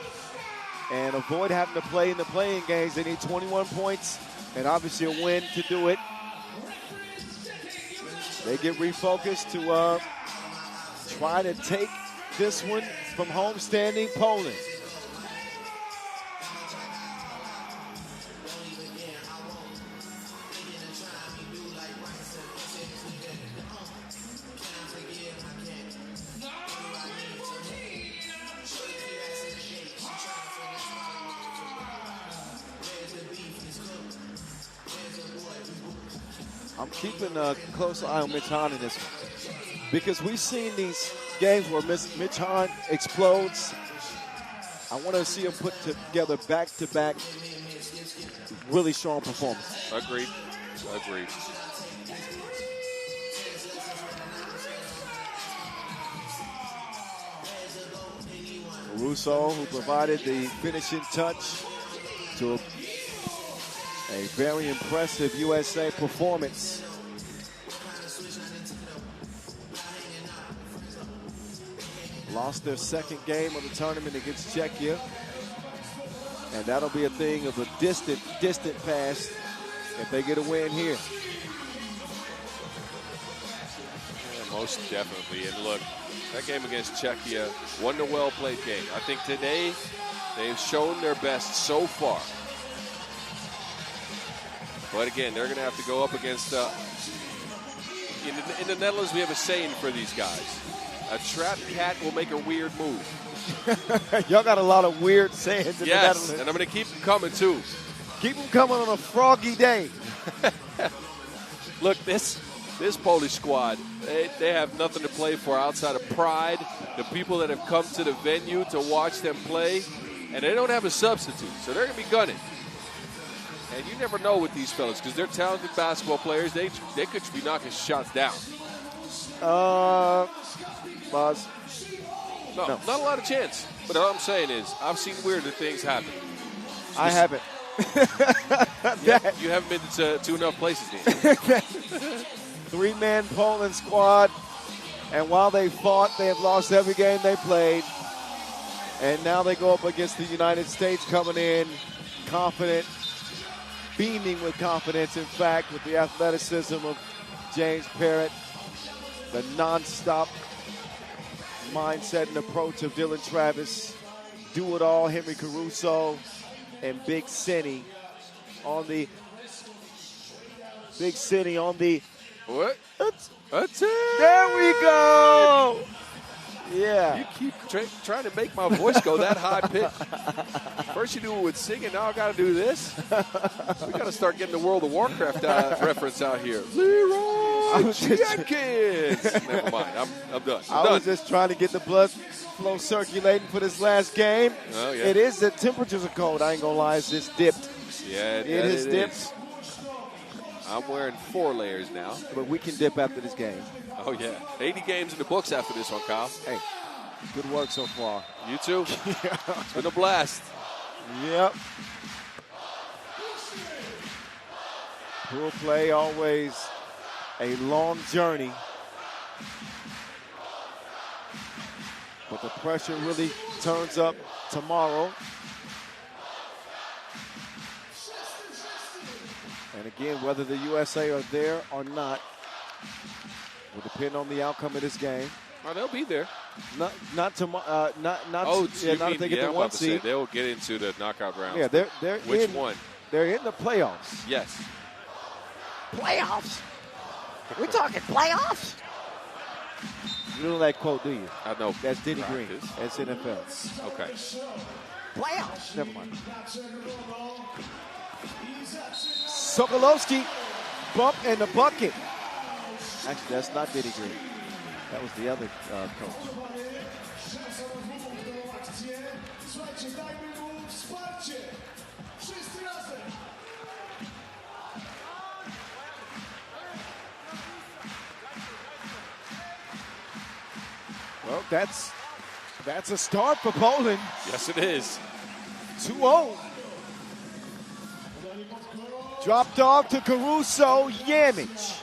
Speaker 4: and avoid having to play in the playing games. They need 21 points and obviously a win to do it. They get refocused to try to take this one from homestanding Poland. I'm keeping a close eye on Mitch Hahn in this one because we've seen these games where Mitch Hahn explodes. I want to see him put together back-to-back really strong performances.
Speaker 1: Agreed.
Speaker 4: Russo, who provided the finishing touch to a very impressive USA performance. Lost their second game of the tournament against Czechia. And that'll be a thing of a distant past if they get a win here.
Speaker 1: Yeah, most definitely. And look, that game against Czechia wasn't a well-played game. I think today they've shown their best so far. But again, they're going to have to go up against, in the Netherlands, we have a saying for these guys. A trapped cat will make a weird move.
Speaker 4: Y'all got a lot of weird sayings in the Netherlands.
Speaker 1: And I'm going to keep them coming, too.
Speaker 4: Keep them coming on a froggy day.
Speaker 1: Look, this Polish squad, they have nothing to play for outside of pride, the people that have come to the venue to watch them play, and they don't have a substitute, so they're going to be gunning. And you never know with these fellas because they're talented basketball players. They could be knocking shots down.
Speaker 4: Buzz.
Speaker 1: No, not a lot of chance. But all I'm saying is, I've seen weirder things happen.
Speaker 4: I haven't.
Speaker 1: You haven't been to enough places yet.
Speaker 4: 3-man Poland squad. And while they fought, they have lost every game they played. And now they go up against the United States coming in confident beaming with confidence. In fact, with the athleticism of James Parrott, the non-stop mindset and approach of Dylan Travis, do-it-all Henry Caruso, and Big Cinny on the
Speaker 1: What? That's it.
Speaker 4: There we go. Yeah.
Speaker 1: You keep trying to make my voice go that high pitch. First you do it with singing, now I got to do this. We got to start getting the World of Warcraft reference out here. Leroy Jenkins. Never mind. I'm done.
Speaker 4: I was just trying to get the blood flow circulating for this last game.
Speaker 1: Oh, yeah.
Speaker 4: It is, the temperatures are cold. I ain't going to lie. It's just dipped.
Speaker 1: Yeah,
Speaker 4: it is dipped.
Speaker 1: I'm wearing 4 layers now.
Speaker 4: But we can dip after this game.
Speaker 1: Oh, yeah. 80 games in the books after this one, Kyle.
Speaker 4: Hey, good work so far.
Speaker 1: You too. It's been a blast.
Speaker 4: Yep. Pool play, always a long journey. But the pressure really turns up tomorrow. And again, whether the USA are there or not will depend on the outcome of this game.
Speaker 1: Oh, they'll be there.
Speaker 4: Not tomorrow. Not if they get the 1 seed.
Speaker 1: They'll get into the knockout rounds.
Speaker 4: Yeah, they're
Speaker 1: Which one?
Speaker 4: They're in the playoffs.
Speaker 1: Yes.
Speaker 4: Playoffs? We're talking playoffs? You don't know that quote, do you?
Speaker 1: I know.
Speaker 4: That's Denny Green. That's NFL.
Speaker 1: Okay.
Speaker 4: Playoffs? Never mind. Sokolowski, bump in the bucket. Actually, that's not Denny Green. That was the other coach. Well, that's a start for Poland.
Speaker 1: Yes, it is.
Speaker 4: 2-0. Drop dog to Caruso, Yamich.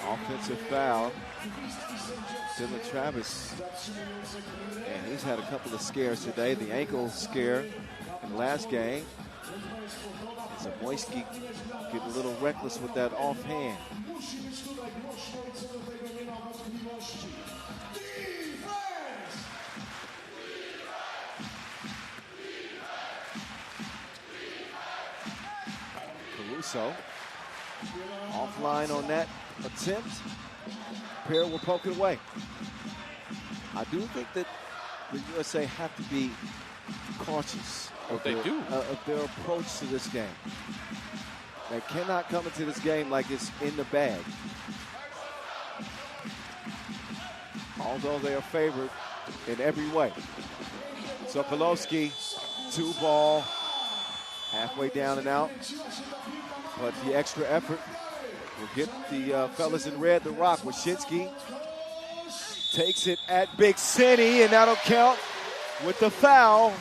Speaker 4: Offensive foul. Dylan Travis. And he's had a couple of scares today. The ankle scare in the last game. Zamoyski getting a little reckless with that offhand. Caruso offline on that attempt. Parrott will poke it away. I do think that the USA have to be cautious of their approach to this game. They cannot come into this game like it's in the bag. Although they are favored in every way. Sokolowski, 2-ball, halfway down and out. But the extra effort will get the fellas in red the rock. Wyshynski takes it at Big Cinny, and that'll count with the foul.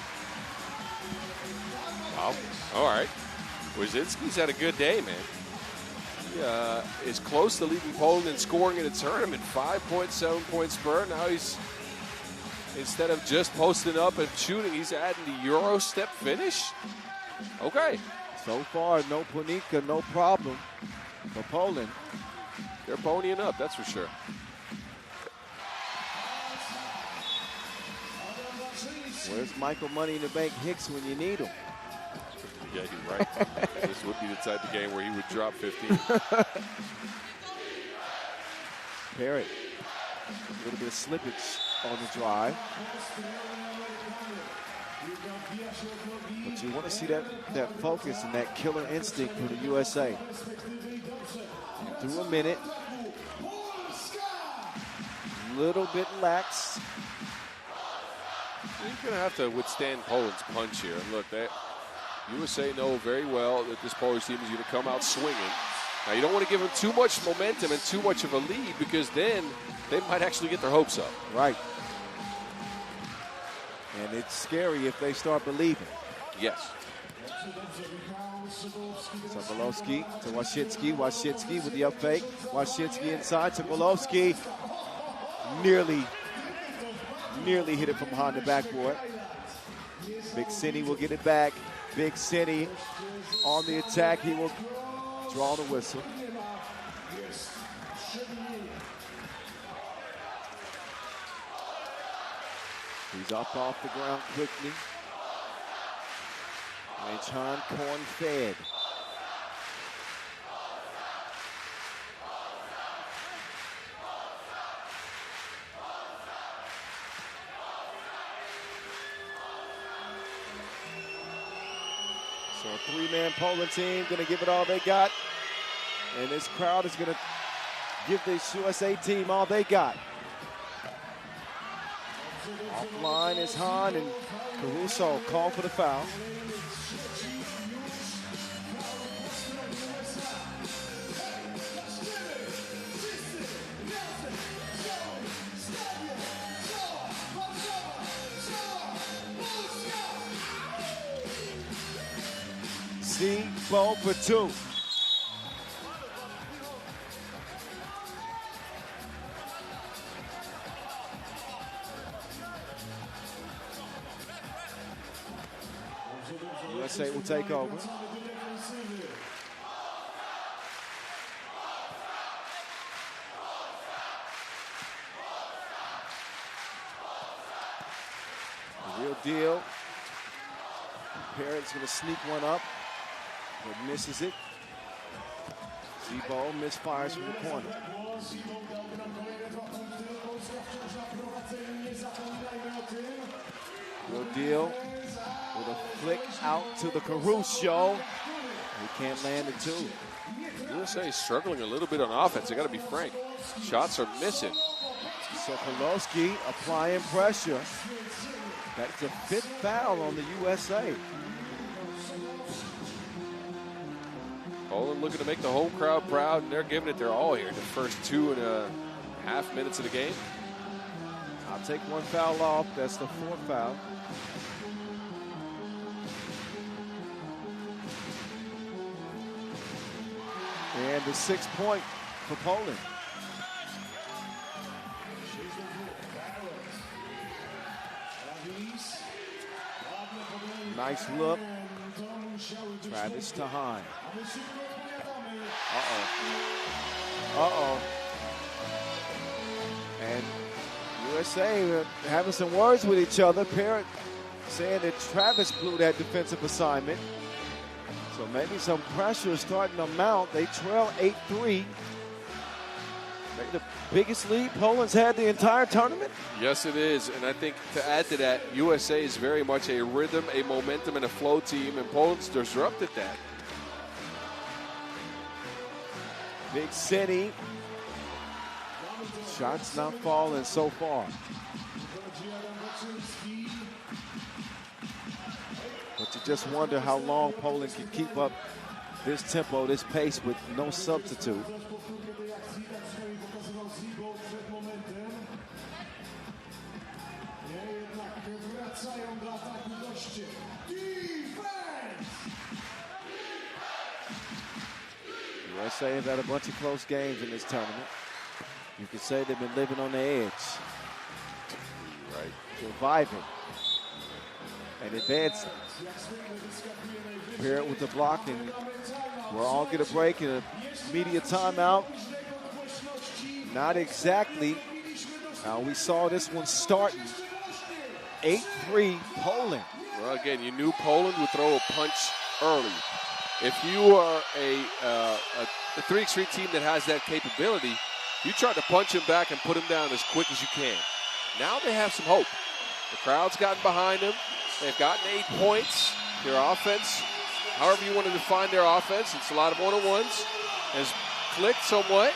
Speaker 1: Wow. All right. Wyshynski's had a good day, man. He is close to leading Poland in scoring in a tournament. 5.7-point spurt. Now he's, instead of just posting up and shooting, he's adding the Euro step finish. Okay.
Speaker 4: So far, no Panika, no problem for Poland.
Speaker 1: They're ponying up, that's for sure.
Speaker 4: Where's Michael Money in the Bank Hicks when you need him?
Speaker 1: Yeah, you're right. This would be the type of game where he would drop 15.
Speaker 4: Parrott, a little bit of slippage on the drive. But you want to see that focus and that killer instinct from the USA. Through a minute. Little bit lax.
Speaker 1: You're going to have to withstand Poland's punch here. And look, USA know very well that this Polish team is going to come out swinging. Now, you don't want to give them too much momentum and too much of a lead, because then they might actually get their hopes up.
Speaker 4: Right. And it's scary if they start believing.
Speaker 1: Yes.
Speaker 4: Sokolowski to Wyshynski. Wyshynski with the up fake. Wyshynski inside. Sokolowski nearly nearly hit it from behind the backboard. Big City will get it back. Big City on the attack. He will draw the whistle. He's up off the ground quickly. And Chan corn-fed. So a three-man Poland team going to give it all they got. And this crowd is going to give this USA team all they got. Offline is Han, and Caruso called for the foul. C-Bo for two. USA will take over. The real deal. Parrott's going to sneak one up, but misses it. Z-Bo misfires from the corner. Real deal. With a flick out to the Caruso. He can't land it too.
Speaker 1: USA is struggling a little bit on offense. I got to be frank. Shots are missing.
Speaker 4: Sokolowski applying pressure. That's the fifth foul on the USA.
Speaker 1: Poland looking to make the home crowd proud, and they're giving it their all here in the first 2.5 minutes of the game.
Speaker 4: I'll take one foul off. That's the fourth foul. And the 6 point for Poland. Nice look. Travis to Hahn. Uh-oh. And USA having some words with each other. Parrott saying that Travis blew that defensive assignment. So maybe some pressure is starting to mount. They trail 8-3. Maybe the biggest lead Poland's had the entire tournament.
Speaker 1: Yes, it is. And I think to add to that, USA is very much a rhythm, a momentum, and a flow team, and Poland's disrupted that.
Speaker 4: Big City. Shots not falling so far. But you just wonder how long Poland can keep up this tempo, this pace with no substitute. USA have had a bunch of close games in this tournament. You could say they've been living on the edge. Right. Surviving and advancing. Parrott with the block, and we'll all get a break and a media timeout. Not exactly. Now we saw this one starting 8-3 Poland.
Speaker 1: Well, again, you knew Poland would throw a punch early. If you are a 3x3 team that has that capability, you try to punch him back and put him down as quick as you can. Now they have some hope. The crowd's gotten behind them. They've gotten 8 points. Their offense, however you want to define their offense, it's a lot of one-on-ones, has clicked somewhat.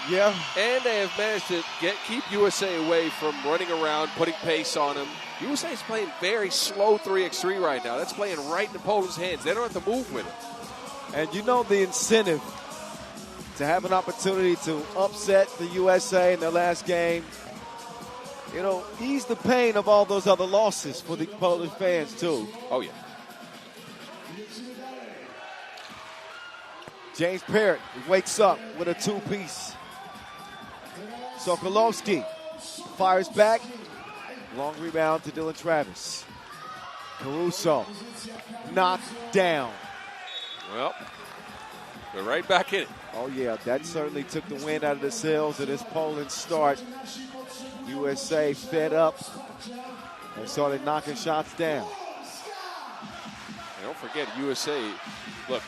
Speaker 4: Yeah.
Speaker 1: And they have managed to keep USA away from running around, putting pace on them. USA is playing very slow 3x3 right now. That's playing right into Poland's hands. They don't have to move with it.
Speaker 4: And you know the incentive to have an opportunity to upset the USA in their last game. You know, ease the pain of all those other losses for the Polish fans, too.
Speaker 1: Oh, yeah.
Speaker 4: James Parrott wakes up with a two-piece. Sokolowski fires back. Long rebound to Dylan Travis. Caruso knocked down.
Speaker 1: Well, they're right back in it.
Speaker 4: Oh, yeah, that certainly took the wind out of the sails of this Poland start. USA fed up and started knocking shots down.
Speaker 1: And don't forget, USA, look,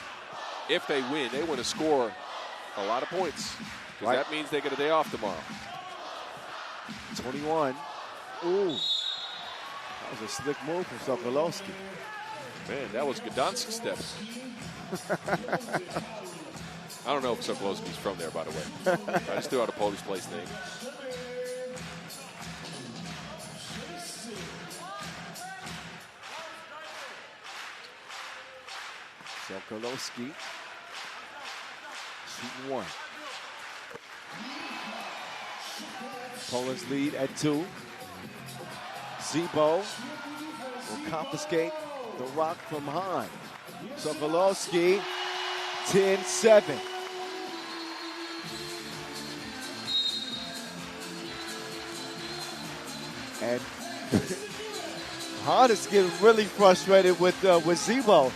Speaker 1: if they win, they want to score a lot of points. Because that means they get a day off tomorrow.
Speaker 4: 21. Ooh. That was a slick move from Sokolowski.
Speaker 1: Man, that was Gdansk step. I don't know if Sokolowski's from there, by the way. I just threw out a Polish place name.
Speaker 4: Sokolowski shooting one. Poland's lead at 2. Zebo will confiscate the rock from behind. Sokolowski, 10-7. And Hahn is getting really frustrated with Zebo.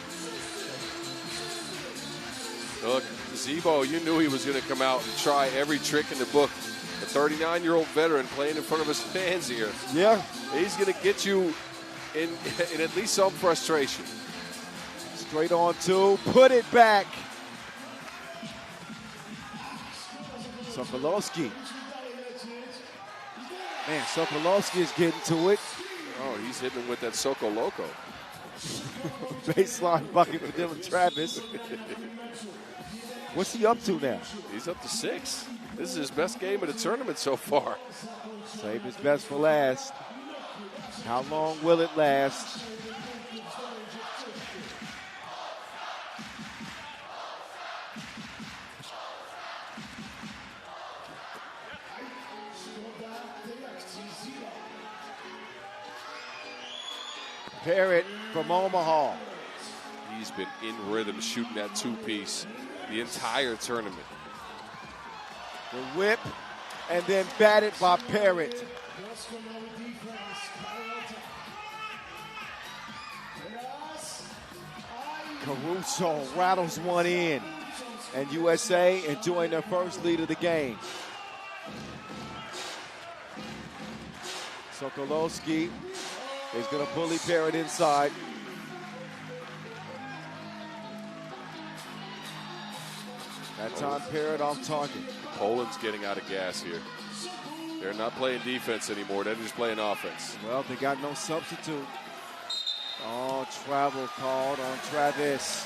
Speaker 1: Look, Zebo, you knew he was going to come out and try every trick in the book. The 39-year-old veteran playing in front of his fans here.
Speaker 4: Yeah.
Speaker 1: He's going to get you in at least some frustration.
Speaker 4: Straight on 2, put it back. Sokolowski. Man, Sokolowski is getting to it.
Speaker 1: Oh, he's hitting with that Soko Loco.
Speaker 4: Baseline bucket for Dylan Travis. What's he up to now?
Speaker 1: He's up to 6. This is his best game of the tournament so far.
Speaker 4: Save his best for last. How long will it last? Parrott from Omaha.
Speaker 1: He's been in rhythm shooting that 2-piece the entire tournament.
Speaker 4: The whip, and then batted by Parrott. Caruso rattles one in, and USA enjoying their first lead of the game. Sokolowski is going to bully Parrott inside. That time Parrott off target.
Speaker 1: Poland's getting out of gas here. They're not playing defense anymore. They're just playing offense.
Speaker 4: Well, they got no substitute. Oh, travel called on Travis.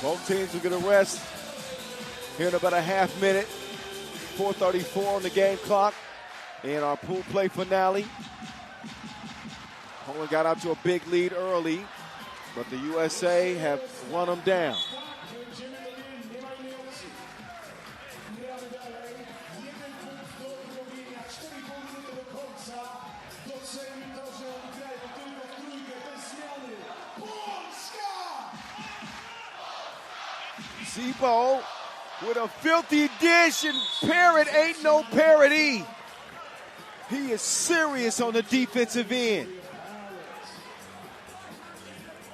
Speaker 4: Both teams will get a rest here in about a half minute. 4:34 on the game clock in our pool play finale. Poland got out to a big lead early, but the USA have run them down. Zebo with a filthy dish, and Parrott ain't no parody. He is serious on the defensive end.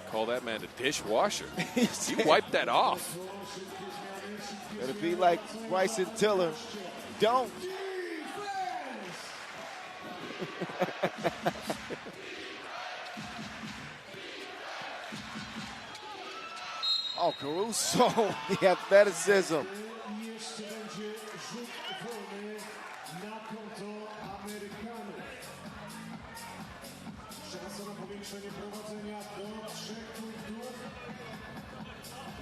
Speaker 1: Call that man a dishwasher. He wiped that off.
Speaker 4: It'll be like Rice and Tiller. Don't. Oh, Caruso, the athleticism.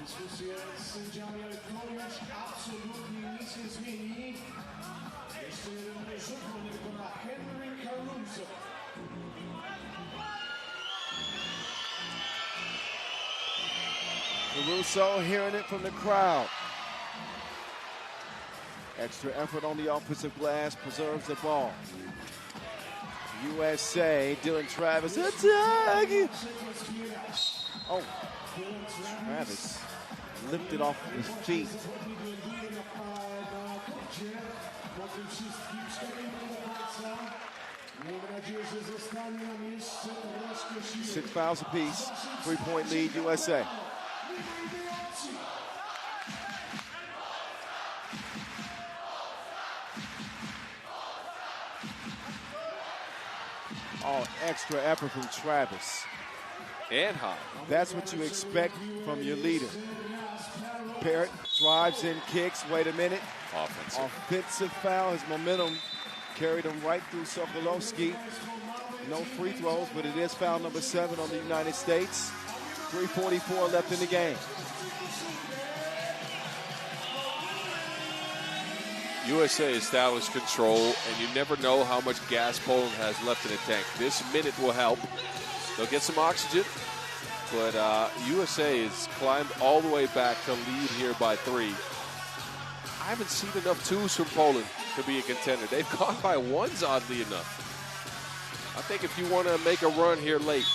Speaker 3: Dyskusje z sędziami, ale to już absolutnie nic nie zmieni. Jeszcze jeden rzut wykona Henry Caruso.
Speaker 4: Caruso hearing it from the crowd. Extra effort on the offensive glass preserves the ball. USA, Dylan Travis, attack! Oh, Travis lifted off his feet. Six fouls apiece. 3-point lead, USA. Oh, extra effort from Travis.
Speaker 1: And high.
Speaker 4: That's what you expect from your leader. Parrott drives in, kicks. Wait a minute. Offensive foul. His momentum carried him right through Sokolowski. No free throws, but it is foul number 7 on the United States. 3:44 left in the game.
Speaker 1: USA established control, and you never know how much gas Poland has left in the tank. This minute will help. They'll get some oxygen, but USA has climbed all the way back to lead here by 3. I haven't seen enough twos from Poland to be a contender. They've gone by ones, oddly enough. I think if you want to make a run here late,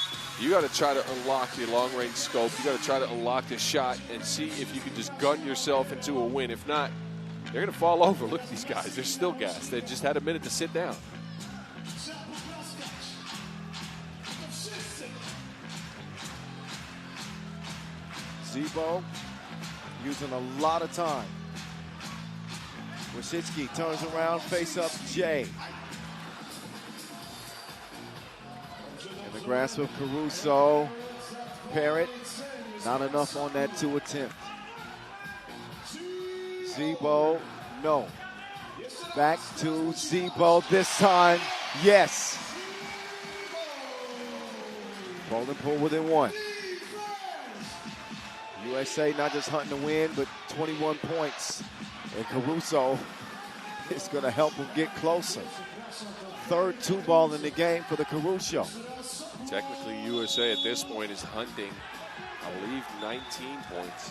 Speaker 1: you got to try to unlock the long-range scope. You got to try to unlock the shot and see if you can just gun yourself into a win. If not, they're going to fall over. Look at these guys. They're still gassed. They just had a minute to sit down.
Speaker 4: Zebo using a lot of time. Wasicki turns around, face up Jay. In the grasp of Caruso. Parrott, not enough on that 2 attempt. Zebo, no. Back to Zebo this time, yes. Poland pull within 1. USA not just hunting to win, but 21 points. And Caruso is going to help them get closer. Third 2-ball in the game for the Caruso.
Speaker 1: Technically, USA at this point is hunting, I believe, 19 points,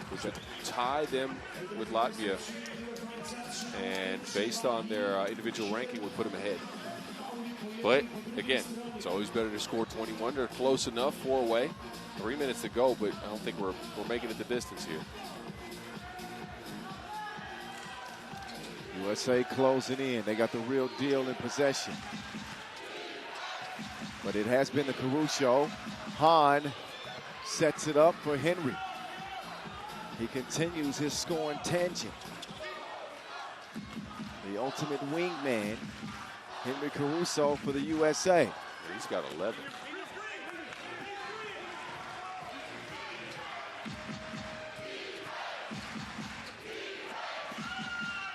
Speaker 1: which would tie them with Latvia. And based on their individual ranking, would put them ahead. But, again, it's always better to score 21. They're close enough, 4 away. 3 minutes to go, but I don't think we're making it the distance here.
Speaker 4: USA closing in. They got the real deal in possession. But it has been the Caruso. Hahn sets it up for Henry. He continues his scoring tangent. The ultimate wingman, Henry Caruso for the USA.
Speaker 1: He's got 11.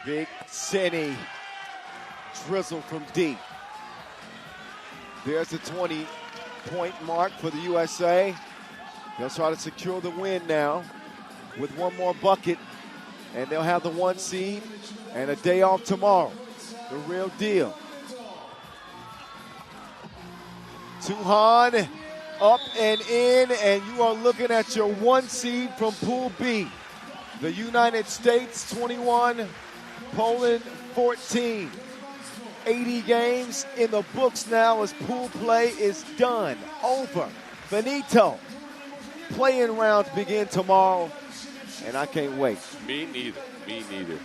Speaker 4: Big City drizzle from deep. There's the 20-point mark for the USA. They'll try to secure the win now with 1 more bucket, and they'll have the 1 seed and a day off tomorrow. The real deal. Tuhan up and in, and you are looking at your 1 seed from Pool B. The United States 21, Poland 14. 80 games in the books now as pool play is done. Over. Finito. Play-in rounds begin tomorrow, and I can't wait.
Speaker 1: Me neither. Me neither.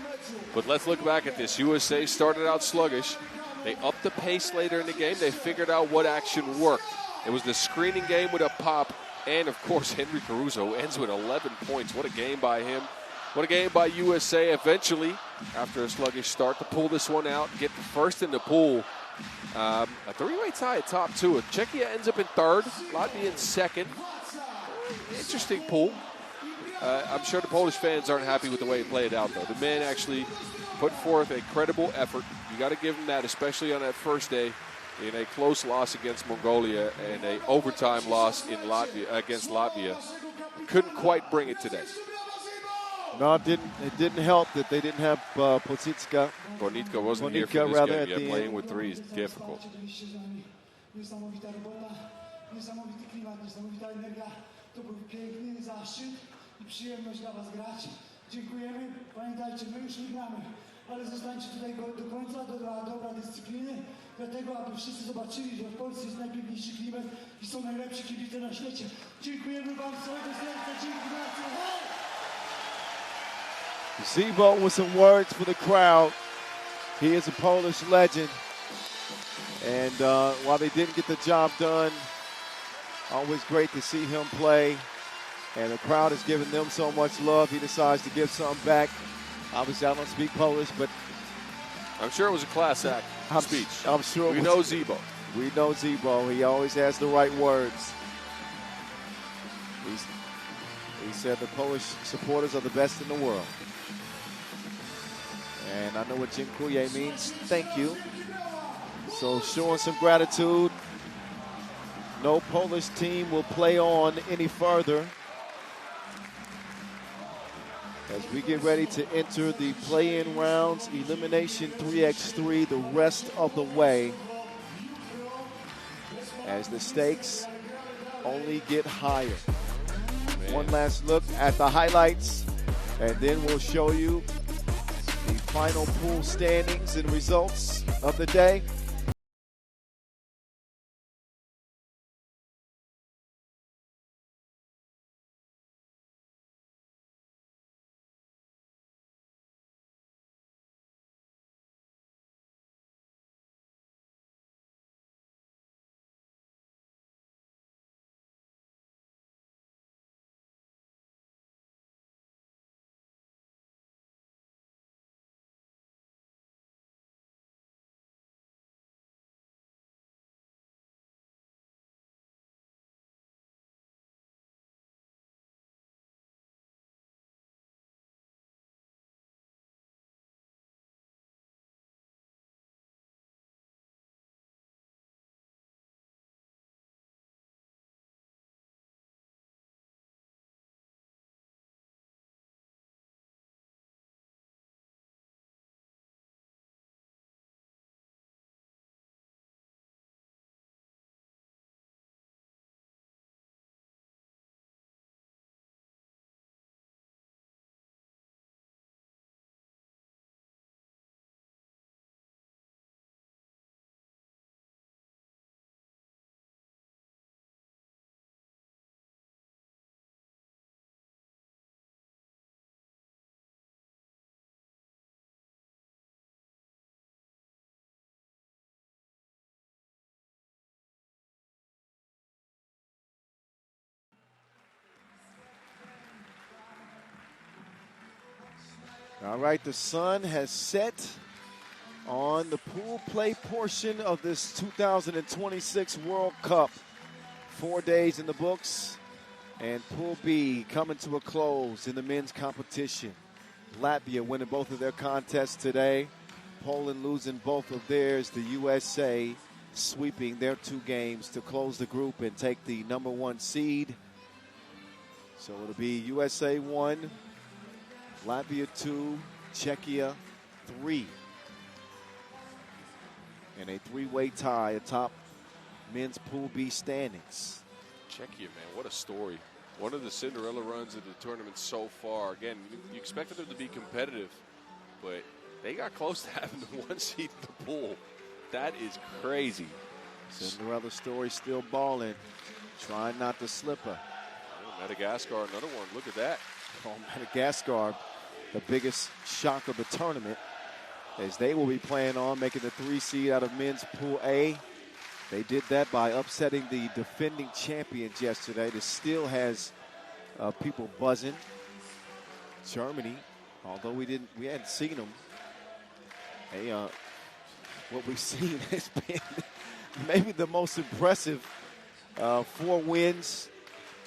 Speaker 1: But let's look back at this. USA started out sluggish. They upped the pace later in the game. They figured out what action worked. It was the screening game with a pop, and, of course, Henry Caruso ends with 11 points. What a game by him. What a game by USA. Eventually, after a sluggish start, to pull this one out, get first in the pool. A 3-way tie at top 2. Czechia ends up in 3rd, Latvia in 2nd. Interesting pool. I'm sure the Polish fans aren't happy with the way it played out, though. The men actually put forth a credible effort. You got to give them that, especially on that first day in a close loss against Mongolia and an overtime loss in Latvia against Latvia. Couldn't quite bring it today.
Speaker 4: No, it didn't help that they didn't have Bonitka
Speaker 1: wasn't here for this game. Playing with 3 is difficult.
Speaker 2: Dziękujemy. Pamiętajcie, my już nie gramy, ale zostańcie tutaj do końca, do dobra dyscypliny, dlatego aby wszyscy zobaczyli, że w Polsce jest najpiękniejszy klimat i są najlepsi kibice na świecie. Dziękujemy wam z całego serca, dzięki bardzo.
Speaker 4: Zebo with some words for the crowd. He is a Polish legend. And while they didn't get the job done, always great to see him play. And the crowd has given them so much love, he decides to give something back. Obviously, I don't speak Polish, but
Speaker 1: I'm sure it was a class act speech.
Speaker 4: I'm sure
Speaker 1: we know Zebo.
Speaker 4: We know Zebo. He always has the right words. He said the Polish supporters are the best in the world. And I know what dziękuję means, thank you. So showing some gratitude. No Polish team will play on any further as we get ready to enter the play-in rounds, elimination 3x3 the rest of the way, as the stakes only get higher. Man. One last look at the highlights, and then we'll show you the final pool standings and results of the day. All right, the sun has set on the pool play portion of this 2026 World Cup. 4 days in the books, and Pool B coming to a close in the men's competition. Latvia winning both of their contests today. Poland losing both of theirs. The USA sweeping their 2 games to close the group and take the #1 seed. So it'll be USA 1, Latvia 2, Czechia 3. And a 3-way tie atop men's Pool B standings.
Speaker 1: Czechia, man, what a story. One of the Cinderella runs of the tournament so far. Again, you expected them to be competitive, but they got close to having the 1 seed in the pool. That is crazy.
Speaker 4: Cinderella story still balling, trying not to slip her.
Speaker 1: Oh, Madagascar, another one. Look at that.
Speaker 4: Oh, Madagascar, the biggest shock of the tournament, as they will be playing on making the 3 seed out of men's Pool A. They did that by upsetting the defending champions yesterday. This still has people buzzing. Germany, although we hadn't seen them. What we've seen has been maybe the most impressive 4 wins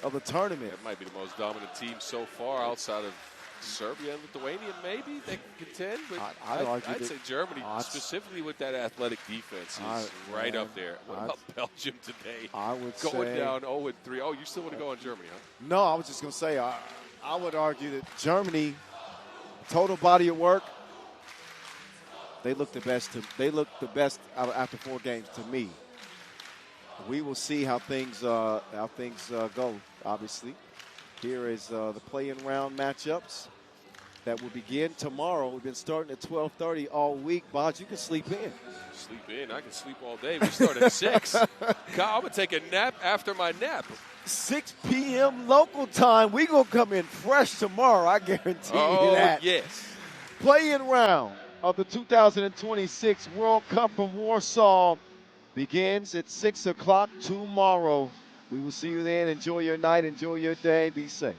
Speaker 4: of the tournament.
Speaker 1: It might be the most dominant team so far outside of Serbia and Lithuania, maybe they can contend, but I'd say Germany, specifically with that athletic defense, is right up there. What about Belgium today?
Speaker 4: I would
Speaker 1: going
Speaker 4: say,
Speaker 1: down 0-3. Oh, you still want to go on Germany, huh?
Speaker 4: No, I was just going to say, I would argue that Germany, total body of work, they look the best. They look the best after 4 games to me. We will see how things go. Obviously, here is the play-in round matchups. that will begin tomorrow. We've been starting at 12:30 all week. Boz, you can sleep in.
Speaker 1: Sleep in? I can sleep all day. We start at 6. God, I'm going to take a nap after my nap.
Speaker 4: 6 p.m. local time. We're going to come in fresh tomorrow. I guarantee you that.
Speaker 1: Yes.
Speaker 4: Play-in round of the 2026 World Cup from Warsaw begins at 6 o'clock tomorrow. We will see you then. Enjoy your night. Enjoy your day. Be safe.